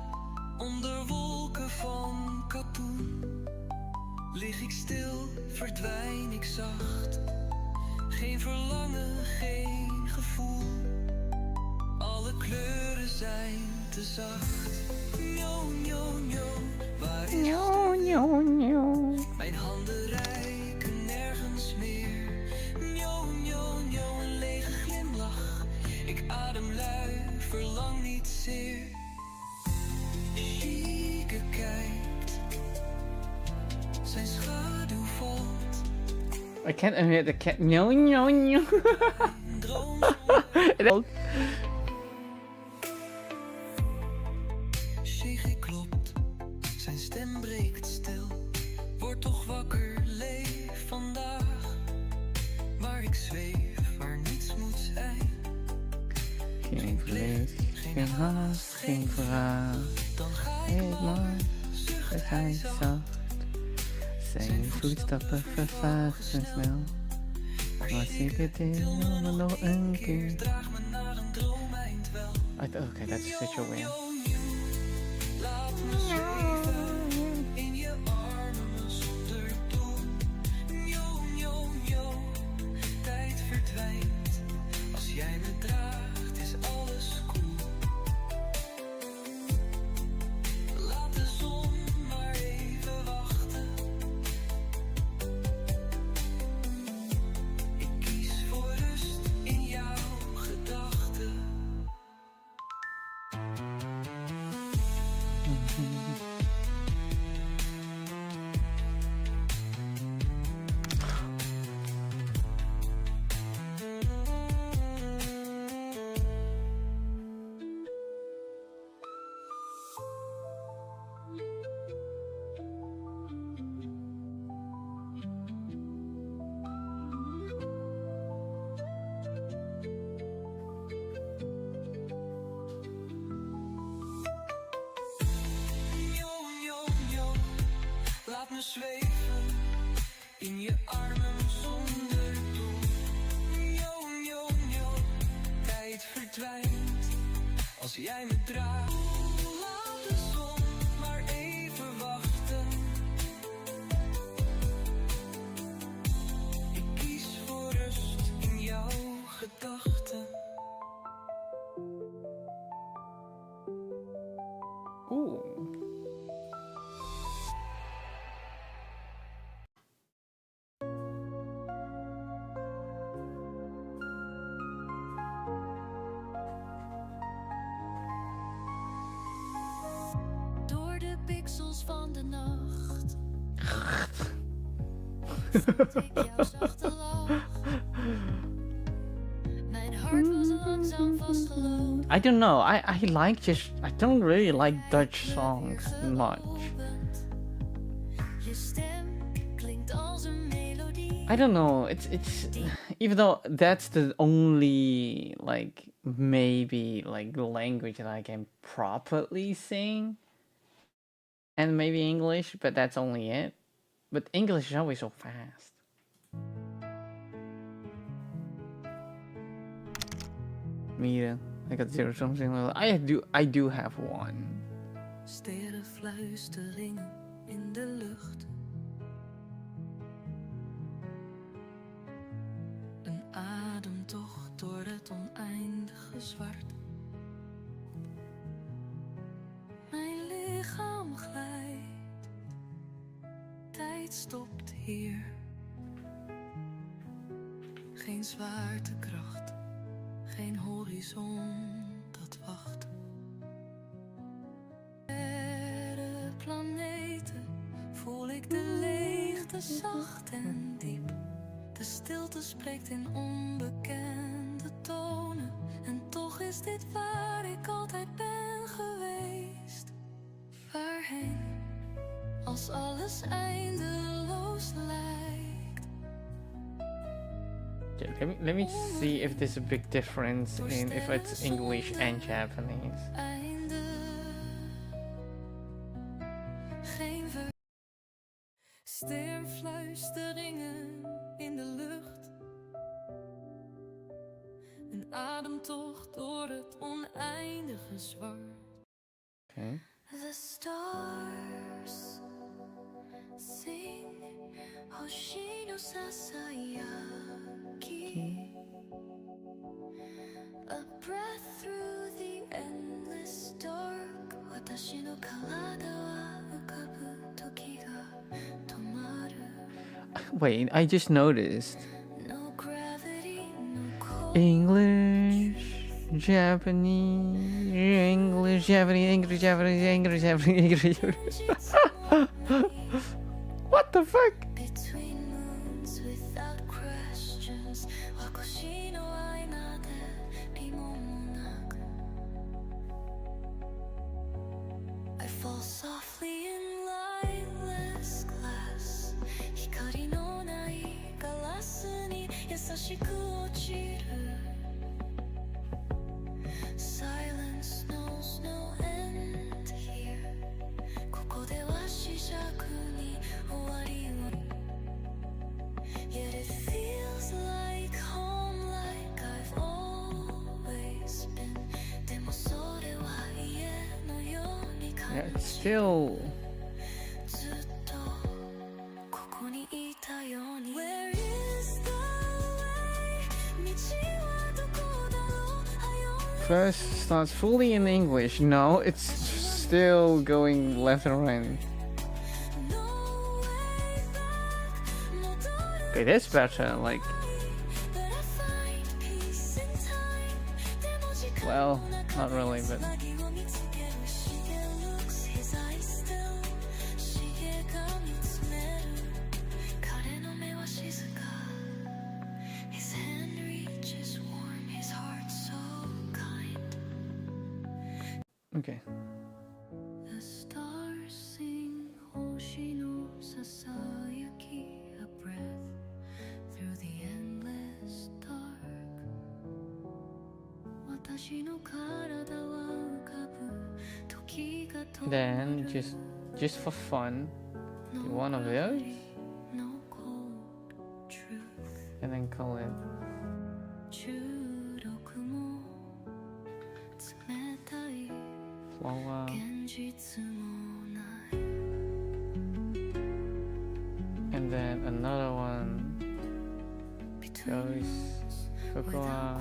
Onder wolken van katoen. Lig ik stil, verdwijn ik zacht. Geen verlangen, geen gevoel. Alle kleuren zijn te zacht. Waar is de wil? Mijn handen reiken nergens meer. Een lege glimlach. Ik adem lui, verlang niet zeer. Chique kijkt, zijn schaduw valt. I can't admit the cat. No. Shige klopt, zijn stem breekt stil. Word toch wakker, leef vandaag. Waar ik zweef, waar niets moet zijn. Geen vlees, geen haast, geen vraag. Dan ga ik maar, het hij zacht. Zijn voetstappen vervagen snel. Maar zeker deel me nog een keer. Okay, that's such a win. Laat me zweven in je armen zonder doel. Tijd verdwijnt. Als jij me draagt is alles cool. Laat de zon maar even wachten. Ik me zweven in je armen zonder doel. Njo, njo, njo, tijd verdwijnt als jij me draagt. Laat de zon maar even wachten. Ik kies voor rust in jouw gedachten. Ooh. Door de pixels van de nacht. Ik jouw zachte lach. Mijn hart was langzaam vastgelopen. I don't know. I like just I don't really like Dutch songs much. Je stem klinkt als een melodie. I don't know. It's even though that's the only like maybe like language that I can properly sing, and maybe English, but that's only it. But English is always so fast. Mira, I got zero something. I do have one. Sterrenfluisteringen in de lucht. Een ademtocht door het oneindige zwart. Mijn lichaam glijdt. Tijd stopt hier. Geen zwaartekracht. Geen horizon dat wacht. Verre planeten voel ik de leegte zacht en diep. De stilte spreekt in onbekende tonen. En toch is dit waar ik altijd ben geweest. Waarheen, als alles eindeloos lijkt. Okay, let me see if there's a big difference in if it's English and Japanese. Einde, geen sterfluisteringen in de lucht. Een ademtocht door het oneindige zwart. Okay. The stars sing Hoshi no sasayaki. A breath through the endless dark. Watashi no karada wa ukabu toki ga tomaru. Wait, I just noticed. No gravity, no cold. English, Japanese, English, Japanese, English, Japanese, English, Japanese, English, Japanese. What the fuck? Between moons without questions. Wakoshi no aina de rimonaku. I fall softly in lightless glass. Hikari no nai galasu ni yasashiku ochiru. Silence knows no end here. Koko de wa shishaku ni owari wo. Yet it feels like home, like I've always been. Demo sore wa ie no yoni Yeah, it's still. zutto koko ni ita yoni. Where is the way? Michi wa doko daro? First starts fully in English. No, it's still going left and right. Okay, that's better. Like, well, not really, but. His hand reaches warm, his heart so kind. Okay. The stars sing Hoshi no sasayaki, a breath through the endless dark. Watashi no karada wa ukabu toki ga Then just for fun, Do one of those? And then call it flower. And then another one goes cocoa.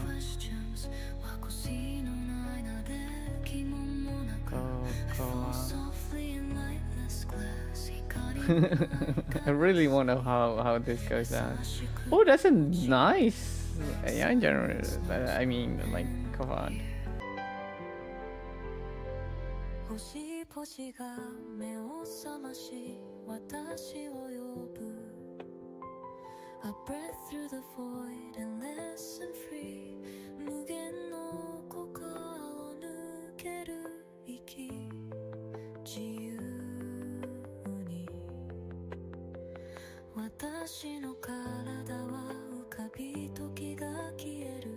I really want to know how this goes down. Oh, that's a nice AI generator. I mean, like, come on. 星々が目を覚まし私を呼ぶ A breath through the void and listen free 無限の股間を抜ける息自由に私の体は浮かび時が消える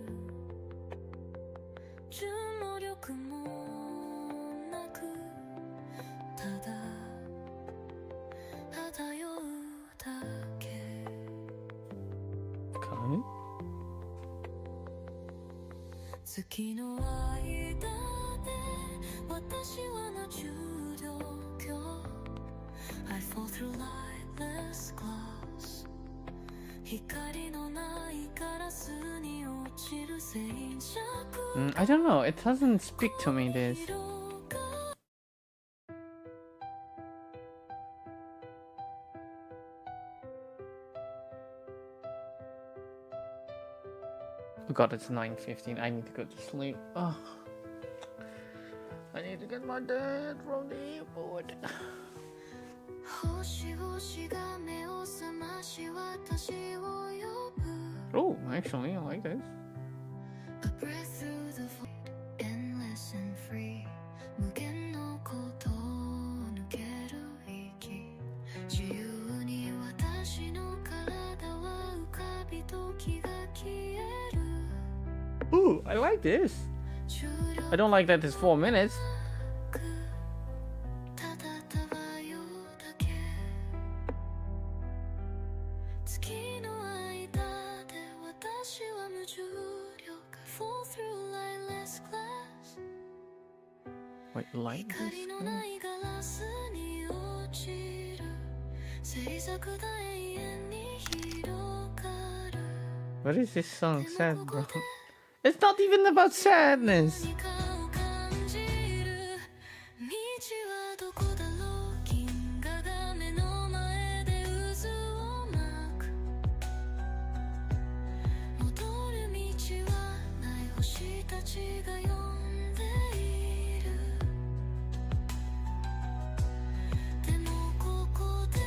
重も力もただ漂うだけ Okay. 月の間で私はの重力 I fall through lightless glass 光のないガラスに落ちる静寂 I don't know, it doesn't speak to me, this. Oh god, it's 9:15. I need to go to sleep. Oh. I need to get my dad from the airport. Oh, actually, I like this. A breath through the void, endless and free. 無限のことを抜ける息自由に私の体は浮かび時が消える Ooh, I like this. I don't like that it's 4 minutes. ただ漂うだけ月の間で私は無重力 Fall through lightless glass Wait, light this? 光のないガラスに落ちる静寂が永遠に広がる What is this song sad, bro? It's not even about sadness. 何かを感じる道はどこだろう銀河が目の前で渦を巻く戻る道はない星たちが呼んでいるでもここで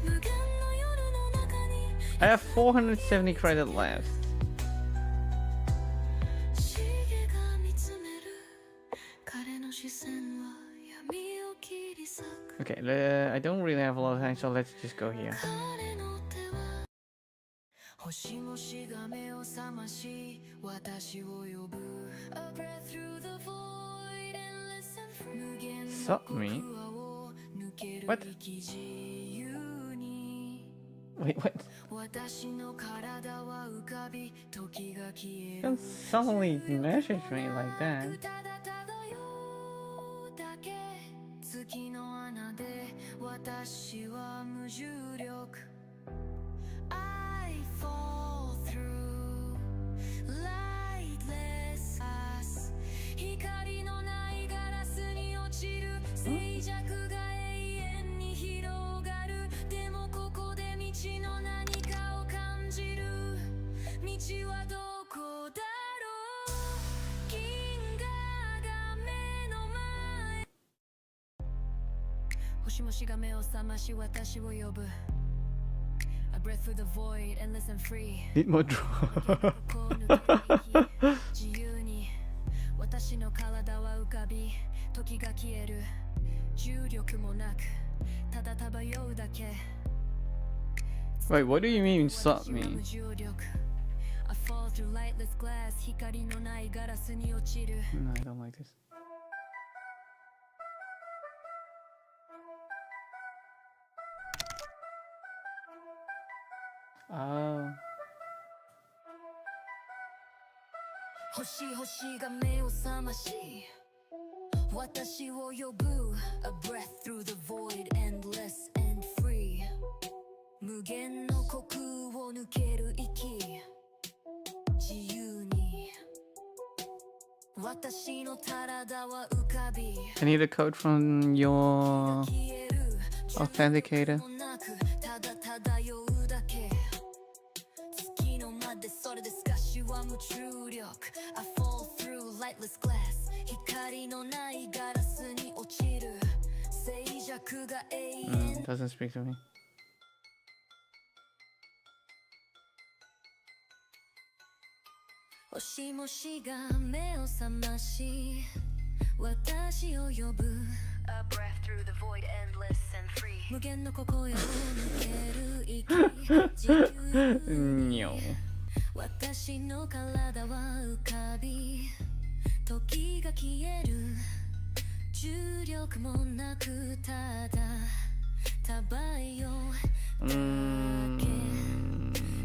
無限の夜の中に I have 470 credit left. Okay, I don't really have a lot of time, so let's just go here. 星々が目を覚まし私を呼ぶ A breath through the void and listen free 無限の Suck me? 空を抜ける What? 息自由に Wait, what? 私の体は浮かび時が消える Don't suddenly message me like that. ただ漂うだけ月の穴で私は無重力 I fall through lightless glass 光のないガラスに落ちる静寂が永遠に広がるでもここで道の何かを感じる道はどこだろう銀河が目の前星々が目を覚まし私を呼ぶ A breath through the void endless and free Need more drop. 自由に私の体は浮かび時が消える重力もなくただ漂うだけ Wait, what do you mean suck me? I fall through lightless glass 光のないガラスに落ちる No, I don't like this. Oh. 星々が目を覚まし私を呼ぶ A breath through the void endless and free 無限の虚空を抜ける息自由に私の体は浮かび I need a code from your authenticator. ただ漂うだけ月の間でそれで少しは無重力 I fall through lightless glass 光のないガラスに落ちる静寂が永遠 Doesn't speak to me. 星々が目を覚まし私を呼ぶ A breath through the void endless and free 無限の心を抜ける息自由に私の体は浮かび時が消える重力もなくただ漂うだけ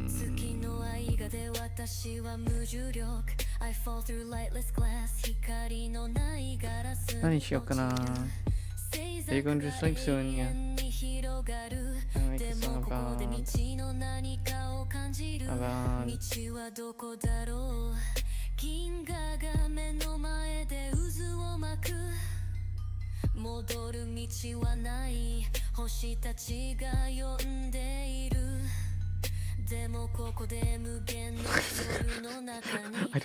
月の愛がで私は無重力 I fall through lightless glass 光のないガラス何しようかな Are you going to sleep soon? Yeah. I'll make a song about 道はどこだろう銀河が目の前で渦を巻く戻る道はない星たちが呼んでいるでもここで無限の夜の中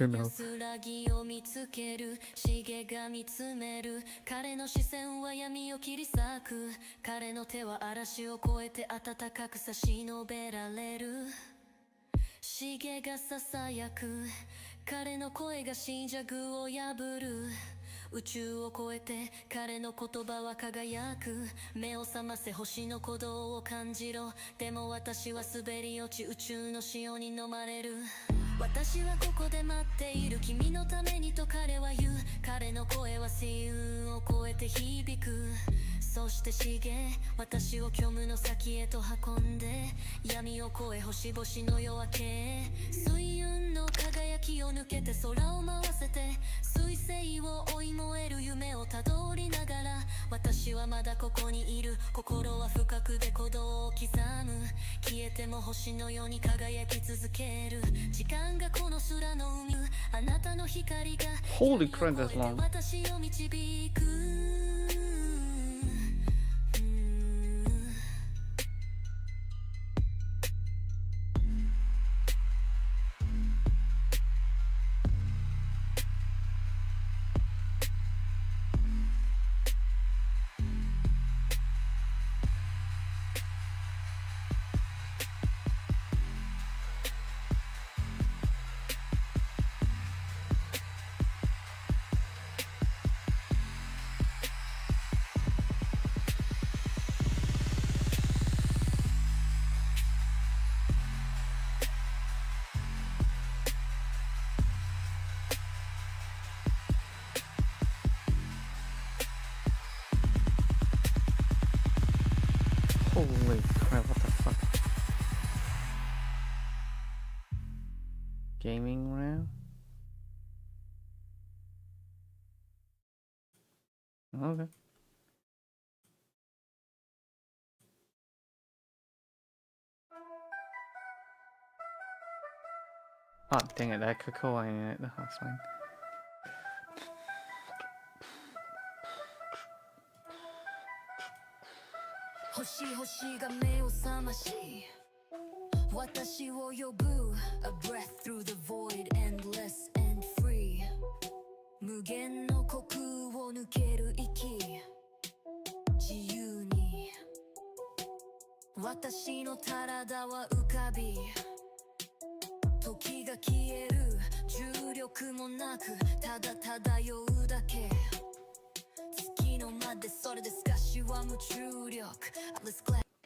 に安らぎを見つけるシゲが見つめる彼の視線は闇を切り裂く彼の手は嵐を越えて暖かく差し伸べられるシゲがささやく彼の声が新尺を破る宇宙を超えて彼の言葉は輝く目を覚ませ星の鼓動を感じろでも私は滑り落ち宇宙の潮に飲まれる私はここで待っている君のためにと彼は言う彼の声は星雲を超えて響くそしてシゲ私を虚無の先へと運んで闇を越え星々の夜明けへ水雲の輝きを抜けて空を回せて彗星を追い燃える夢をたどりながら私はまだここにいる心は深くで鼓動を刻む消えても星のように輝き続ける時間がこの空の海あなたの光が Holy crap, that's long. 私を導くHoly crap, what the fuck? Gaming round? Okay. Oh, dang it, that cocoa in it. That's fine. Hoshi hoshi ga me o samashi Watashi wo yobu A breath through the void endless and free Mugen no koku wo nukeru iki Jiyu ni Watashi no tarada wa ukabi Toki ga kieru Juryoku mo naku Tada tadayou dake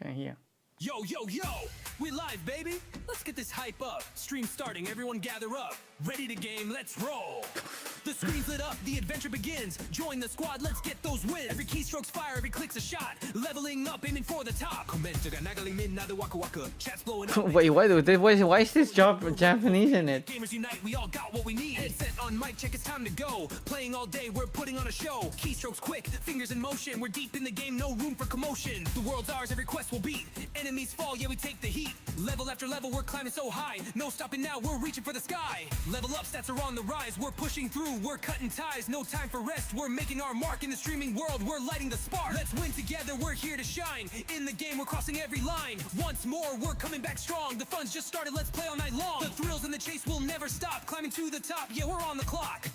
Okay, here. Yo, yo, yo! We live, baby! Let's get this hype up. Stream starting, everyone gather up. Ready to game, let's roll! The screen's lit up, the adventure begins. Join the squad, let's get those wins. Every keystroke's fire, every click's a shot. Leveling up, aiming for the top. Chat's blowing up. Wait, why is this job Japanese in it? Gamers unite, we all got what we need. Headset on mic, check, it's time to go. Playing all day, we're putting on a show. Keystrokes quick, fingers in motion. We're deep in the game, no room for commotion. The world's ours, every quest will beat. Enemies fall, yeah, we take the heat. Level after level, we're climbing so high. No stopping now, we're reaching for the sky. Level up, stats are on the rise. We're pushing through, we're cutting ties. No time for rest, we're making our mark in the streaming world. We're lighting the spark. Let's win together, we're here to shine. In the game, we're crossing every line. Once more, we're coming back strong. The fun's just started, let's play all night long. The thrills and the chase will never stop. Climbing to the top, yeah, we're on the clock.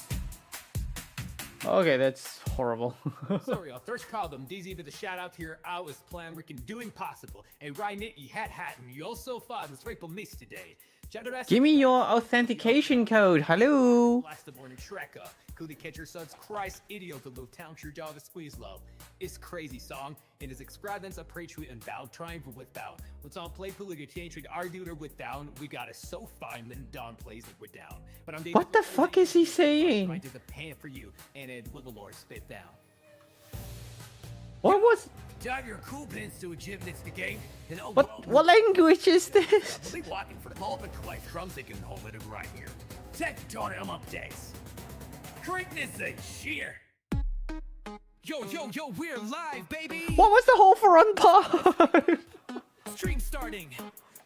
Okay, that's horrible. Sorry, first problem, DZ with a shout out to your hours plan we can do impossible. And right it, you had and you also fought this very miss today. Give me your authentication code. Hello. Last the morning Shreka. Could catch your son's Christ idiot to low town your jaw to squeeze low. It's crazy song and his extravagance of patriot and bound trying for without. What's on play pool change with our dude with down. We got it so fine then Don plays it with down. But I'm What the fuck is he saying? I did the pan for you and it will the Lord spit down. What was? Dive your cool pins to a gymnast the game. And What language is this? I'll be walking for the pulpit to like drums they can hold it right here. Tech on him updates. Greatness and cheer. Yo, we're live, baby. What was the whole front part? Stream starting.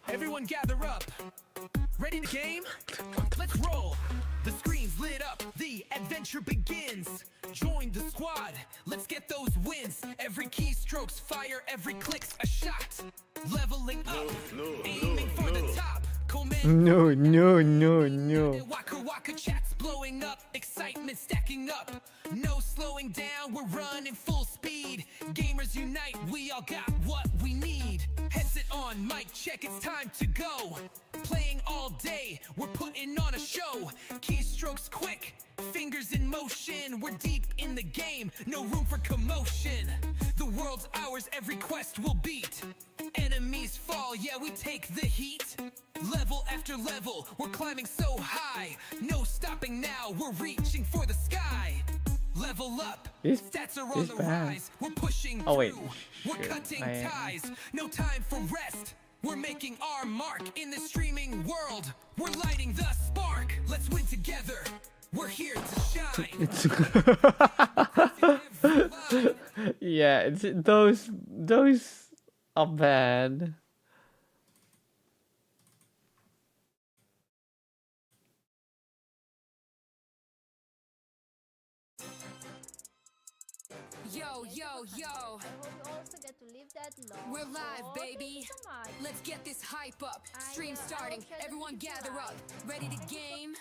Everyone gather up. Ready to game? Let's roll. The screen's lit up. The adventure begins. Join the squad. Let's get those wins. Every keystroke's fire. Every click's a shot. Leveling up. Aiming for the top. No. Waka waka chats blowing up. Excitement stacking up. No slowing down. We're running full speed. Gamers unite. We all got what we need. Headset on, mic check. It's time to go. Playing all day. We're putting on a show. Keystrokes quick. Fingers in motion. We're deep in the game. No room for commotion. The world's ours. Every quest will beat. Enemies fall. Yeah, we take the heat. Level after level. We're climbing so high. No stopping now. We're reaching for the sky. Level up. Stats are on the rise. We're pushing through. Oh wait. We're cutting ties. No time for rest. We're making our mark in the streaming world. We're lighting the spark. Let's win together. We're here to shine. Yeah, those are bad. Yo. We're live, baby. Let's get this hype up. Stream starting. Everyone gather up. Ready to game?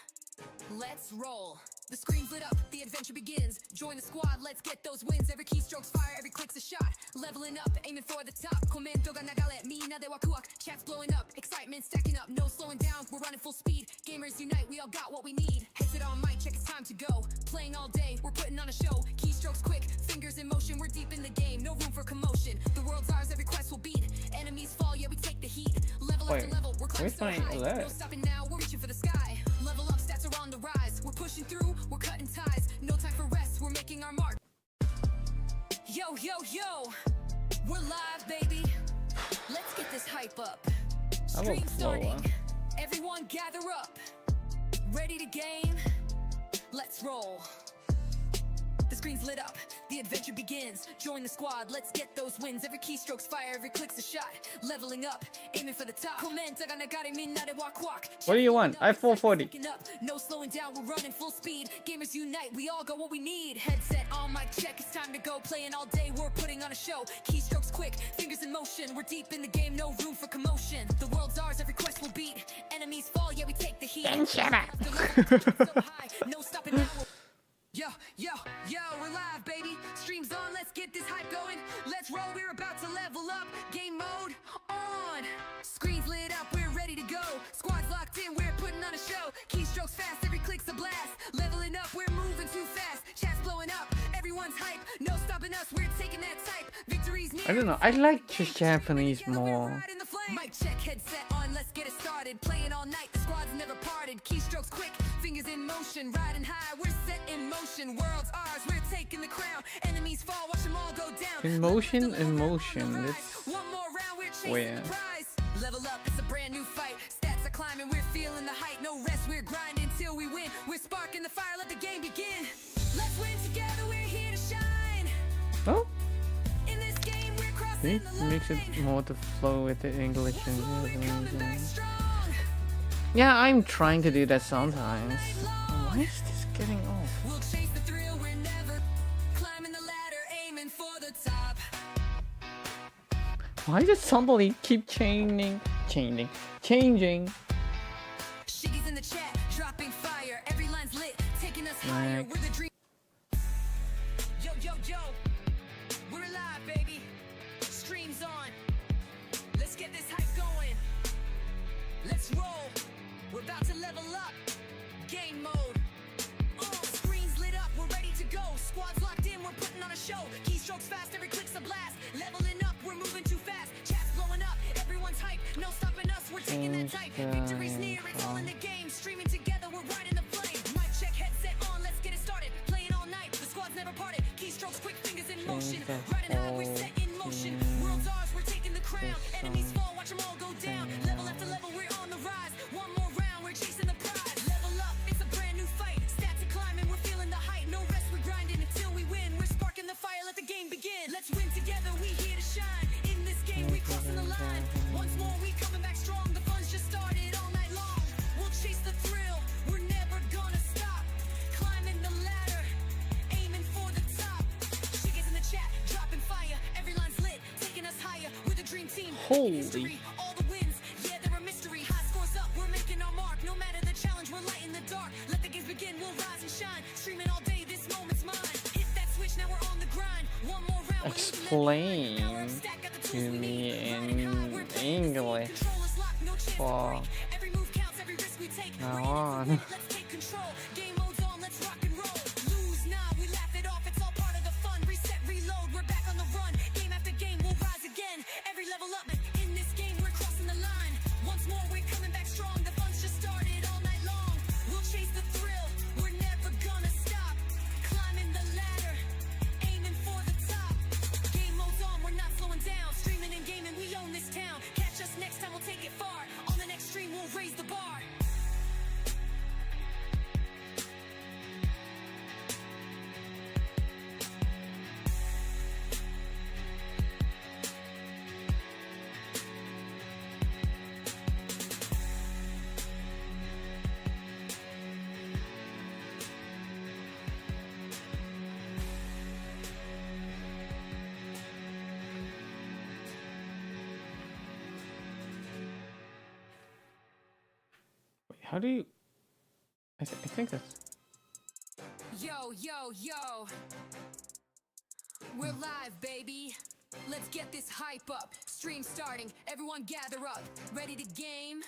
Let's roll. The screen's lit up, the adventure begins. Join the squad, let's get those wins. Every keystroke's fire, every click's a shot. Leveling up, aiming for the top. Commento ga nagare, mina de waku waku. Chat's blowing up, excitement stacking up. No slowing down, we're running full speed. Gamers unite, we all got what we need. Headset on mic, check, it's time to go. Playing all day, we're putting on a show. Keystrokes quick, fingers in motion. We're deep in the game, no room for commotion. The world's ours, every quest will beat. Enemies fall, yeah, we take the heat. Level after level, we're climbing so high. No stopping now, we're reaching for the sky. Level up, stats are on the rise. We're pushing through, we're cutting ties. No time for rest, we're making our mark. Yo. We're live, baby. Let's get this hype up. Stream starting. Everyone gather up. Ready to game? Let's roll. The screen's lit up, the adventure begins. Join the squad, let's get those wins. Every keystroke's fire, every click's a shot. Leveling up, aiming for the top. What do you want? I-440. No slowing down, we're running full speed. Gamers unite, we all got what we need. Headset on mic check, it's time to go. Playing all day, we're putting on a show. Keystrokes quick, fingers in motion. We're deep in the game, no room for commotion. The world's ours, every quest will beat. Enemies fall, yeah, we take the heat. Then shut up. No stopping now. Yo, we're live, baby. Streams on, let's get this hype going. Let's roll, we're about to level up. Game mode on. Screens lit up, we're ready to go. Squad's locked in, we're putting on a show. Keystrokes fast, every click's a blast. Leveling up, we're moving too fast. Chat's blowing up, everyone's hype. No stopping us, we're taking that type. Victory's near. I don't know, I like just Japanese more. Mic check, headset on, let's get it started. Playing all night, the squad's never parted. Keystrokes quick, fingers in motion. motion, riding high, we're set in motion. World's ours, we're taking the crown. Enemies fall, watch them all go down. Emotion. That's One more round, we're chasing weird. the prize. Level up, it's a brand new fight. Stats are climbing, we're feeling the height. No rest, we're grinding till we win. We're sparking the fire, let the game begin. Let's win together, we're here to shine. Oh, In this game, we're it crossing the line. makes it more to flow with the English and yeah, I'm trying to do that sometimes. Why is this getting off? We'll chase the thrill, we're never climbing the ladder, aiming for the top. Why does somebody keep changing? Shiggy's in the chat, dropping fire. Every line's lit, taking us higher. Like. We're the dream. Yo, yo, yo. We're alive, baby. Streams on. Let's get this hype going. Let's roll. We're about to level up. Game mode. Screens lit up, we're ready to go. Squads locked in, we're putting on a show. Keystrokes fast, every click's a blast. Leveling up, we're moving too fast. Chat's blowing up, everyone's hype. No stopping us, we're taking that type. Victory's near, it's all in the game. Streaming together, we're riding the flame. Mic check, headset on, let's get it started. Playing all night, the squad's never parted. Keystrokes, quick fingers in motion. Riding high, we're set in motion. World's ours, we're taking the crown. Enemies fall, watch them all go down. Level after level, we're on the rise. One more round, we're chasing the prize. Level up, it's a brand new fight. Stats are climbing, we're feeling the height. No rest, we're grinding until we win. We're sparking the fire, let the game begin. Let's win together, we here to shine. In this game, we crossing the line. Once more, we coming back strong. The fun's just started all night long. We'll chase the thrill, we're never gonna stop. Climbing the ladder, aiming for the top. Shiggy's in the chat, dropping fire. Every line's lit, taking us higher. We're the dream team. Holy. All the wins, yeah, they're a mystery. High scores up, we're making our mark. No matter the challenge, we're lighting the dark. Let the games begin, we'll rise and shine. Streaming all day, this moment's mine. Hit that switch, now we're on the grind. One more round, Explain to me in English for now on. let's take control. Game mode's on, let's rock and roll. Lose now, we laugh it off, it's all part of the fun. Reset, reload, we're back on the run. Game after game, we'll rise again. Every level up, in this game, we're crossing the line. Once more, we're coming back strong. The fun's just started all night long. We'll chase the thrill, we're never gonna stop. Climbing the ladder, aiming for the top. Game mode's on, we're not slowing down. Streaming and gaming, we own this town. Catch us next time, we'll take it far. On the next stream, we'll raise the bar. How do you? I think that's. Yo, yo, yo. We're live, baby. Let's get this hype up. Stream starting, everyone gather up. Ready to game?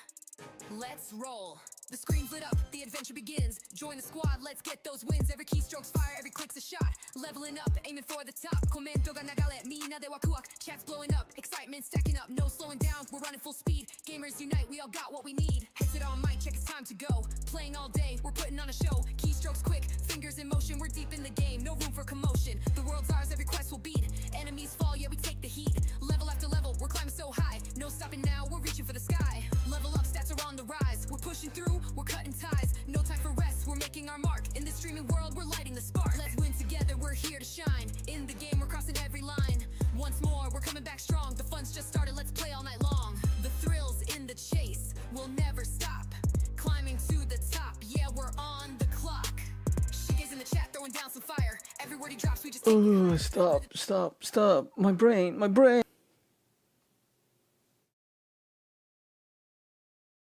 Let's roll. The screen's lit up, the adventure begins. Join the squad, let's get those wins. Every keystroke's fire, every click's a shot. Leveling up, aiming for the top. Commento ga nagare, mina de waku waku. Chat's blowing up, excitement stacking up. No slowing down, we're running full speed. Gamers unite, we all got what we need. Headset on mic, check, it's time to go. Playing all day, we're putting on a show. Keystrokes quick, fingers in motion. We're deep in the game, no room for commotion. The world's ours, every quest will beat. Enemies fall, yeah, we take the heat. Level after level, we're climbing so high. No stopping now, we're reaching for the sky. Level up, stats are on the rise. We're pushing through, we're cutting ties. No time for rest, we're making our mark. In this streaming world, we're lighting the spark. Let's win together, we're here to shine. In the game, we're crossing every line. Once more, we're coming back strong. The fun's just started, let's play all night long. The thrills in the chase, we'll never stop. Climbing to the top, yeah, we're on the clock. Shiggy's in the chat, throwing down some fire. Every word he drops, we just take Oh, stop. My brain.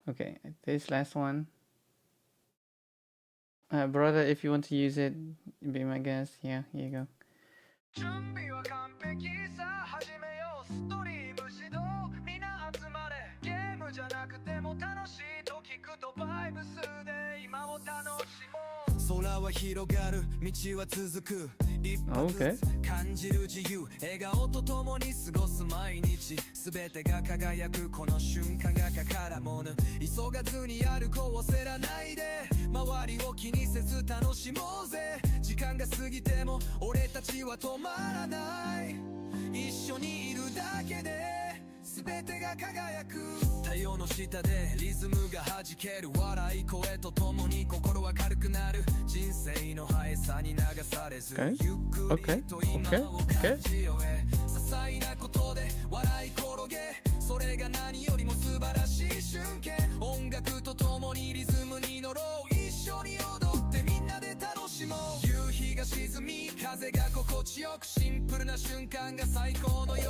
Okay, this last one. Brother, if you want to use it, be my guest. Yeah, here you go. 準備は完璧さ始めようストリーム始動みんな集まれゲームじゃなくても楽しいと聞くとバイブスで今を楽しもう空は広がる道は続く一歩ずつ感じる自由笑顔と共に過ごす毎日全てが輝くこの瞬間が宝物急がずに歩こう焦らないで周りを気にせず楽しもうぜ時間が過ぎても俺たちは止まらない一緒にいるだけで全てが輝く太陽の下でリズムが弾ける笑い声とともに心は軽くなる人生の速さに流されずゆっくりと今を感じよえ些細なことで笑い転げそれが何よりも素晴らしい瞬間音楽とともにリズムに乗ろう一緒に踊ってみんなで楽しもう夕日が沈み風が心地よくシンプルな瞬間が最高の喜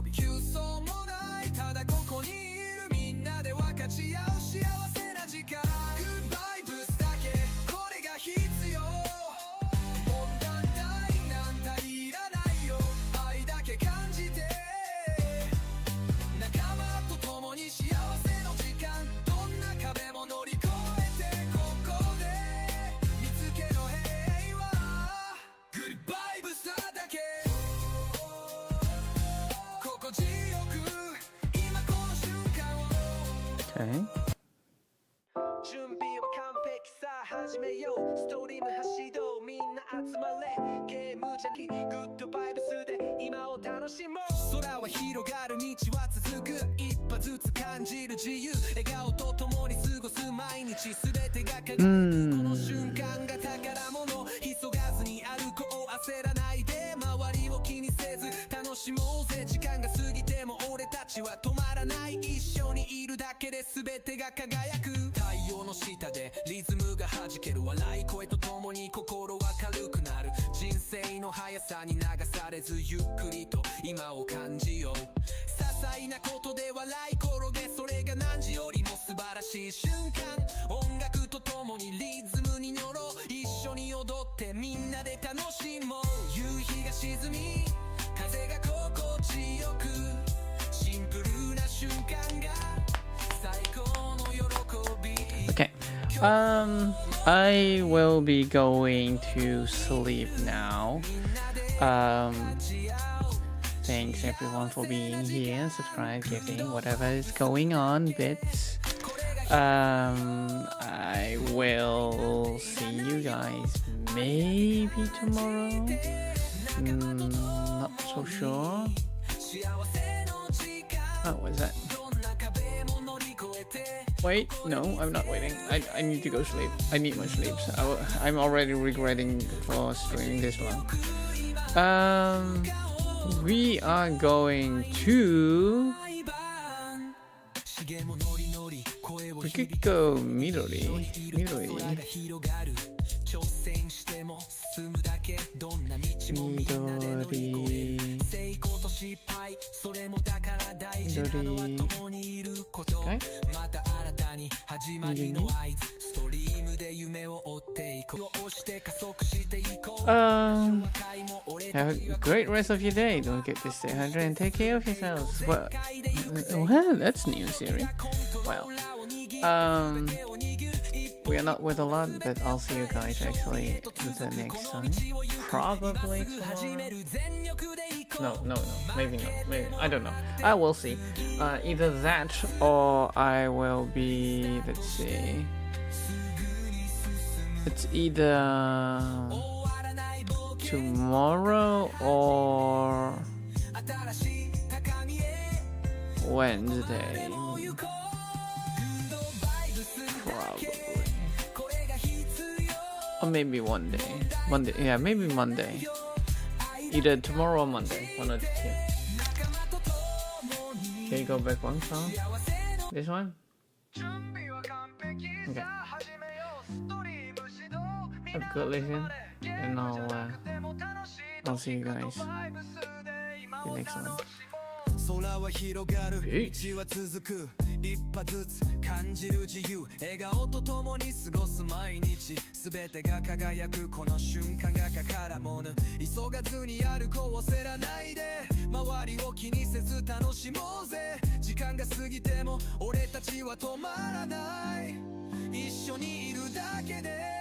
び急走もないただここにいるみんなで分かち合う幸せな時間グッバイブスだけこれが必要問題なんていらないよ愛だけ感じて仲間と共に幸せの時間どんな壁も乗り越えてここで見つけろ平和グッバイブスだけ心地よく今この瞬間を Okay. 準備は完璧さ始めようストリーム走ろうみんな集まれゲームじゃにグッドバイブスで今を楽しもう空は広がる道は続く一歩ずつ感じる自由笑顔と共に過ごす毎日全てが輝くこの瞬間が宝物急がずに歩こう焦らないで周りを気にせず楽しもうぜ時間が過ぎても俺たちは止まらない一緒にいるだけで全てが輝く太陽の下でリズムが弾ける笑い声とともに心は軽くなる人生の速さに流されずゆっくりと今を感じよう些細なことで笑い転げそれが何時よりも素晴らしい瞬間音楽とともにリズムに乗ろう一緒に踊ってみんなで楽しもう夕日が沈み風が心地よくシンプルな瞬間が最高の喜び Okay. I will be going to sleep now. Thanks everyone for being here, subscribe, giving, whatever is going on, bits. I will see you guys maybe tomorrow. Not so sure. Oh, what's that? Wait, no, I'm not waiting. I need to go sleep. I need my sleep. So I'm already regretting for streaming this long. We are going to Rikiko Midori. Have a great rest of your day. Don't forget to stay hydrated and take care of yourselves. Well, that's new, Siri. Well, we are not with a lot, but I'll see you guys actually the next time. Probably tomorrow. No, maybe not. Maybe I don't know. I will see. Either that or I will be. Let's see. It's either tomorrow or Wednesday. Probably. Or maybe one day. Monday. Yeah, maybe Monday. Either tomorrow or Monday. One of the two. Can you go back one song? This one? Okay. Have a good listen, and I'll see you guys in the next one. 空は広がる道は続く一歩ずつ感じる自由笑顔と共に過ごす毎日全てが輝くこの瞬間が宝物急がずに歩こう焦らないで周りを気にせず楽しもうぜ時間が過ぎても俺たちは止まらない一緒にいるだけで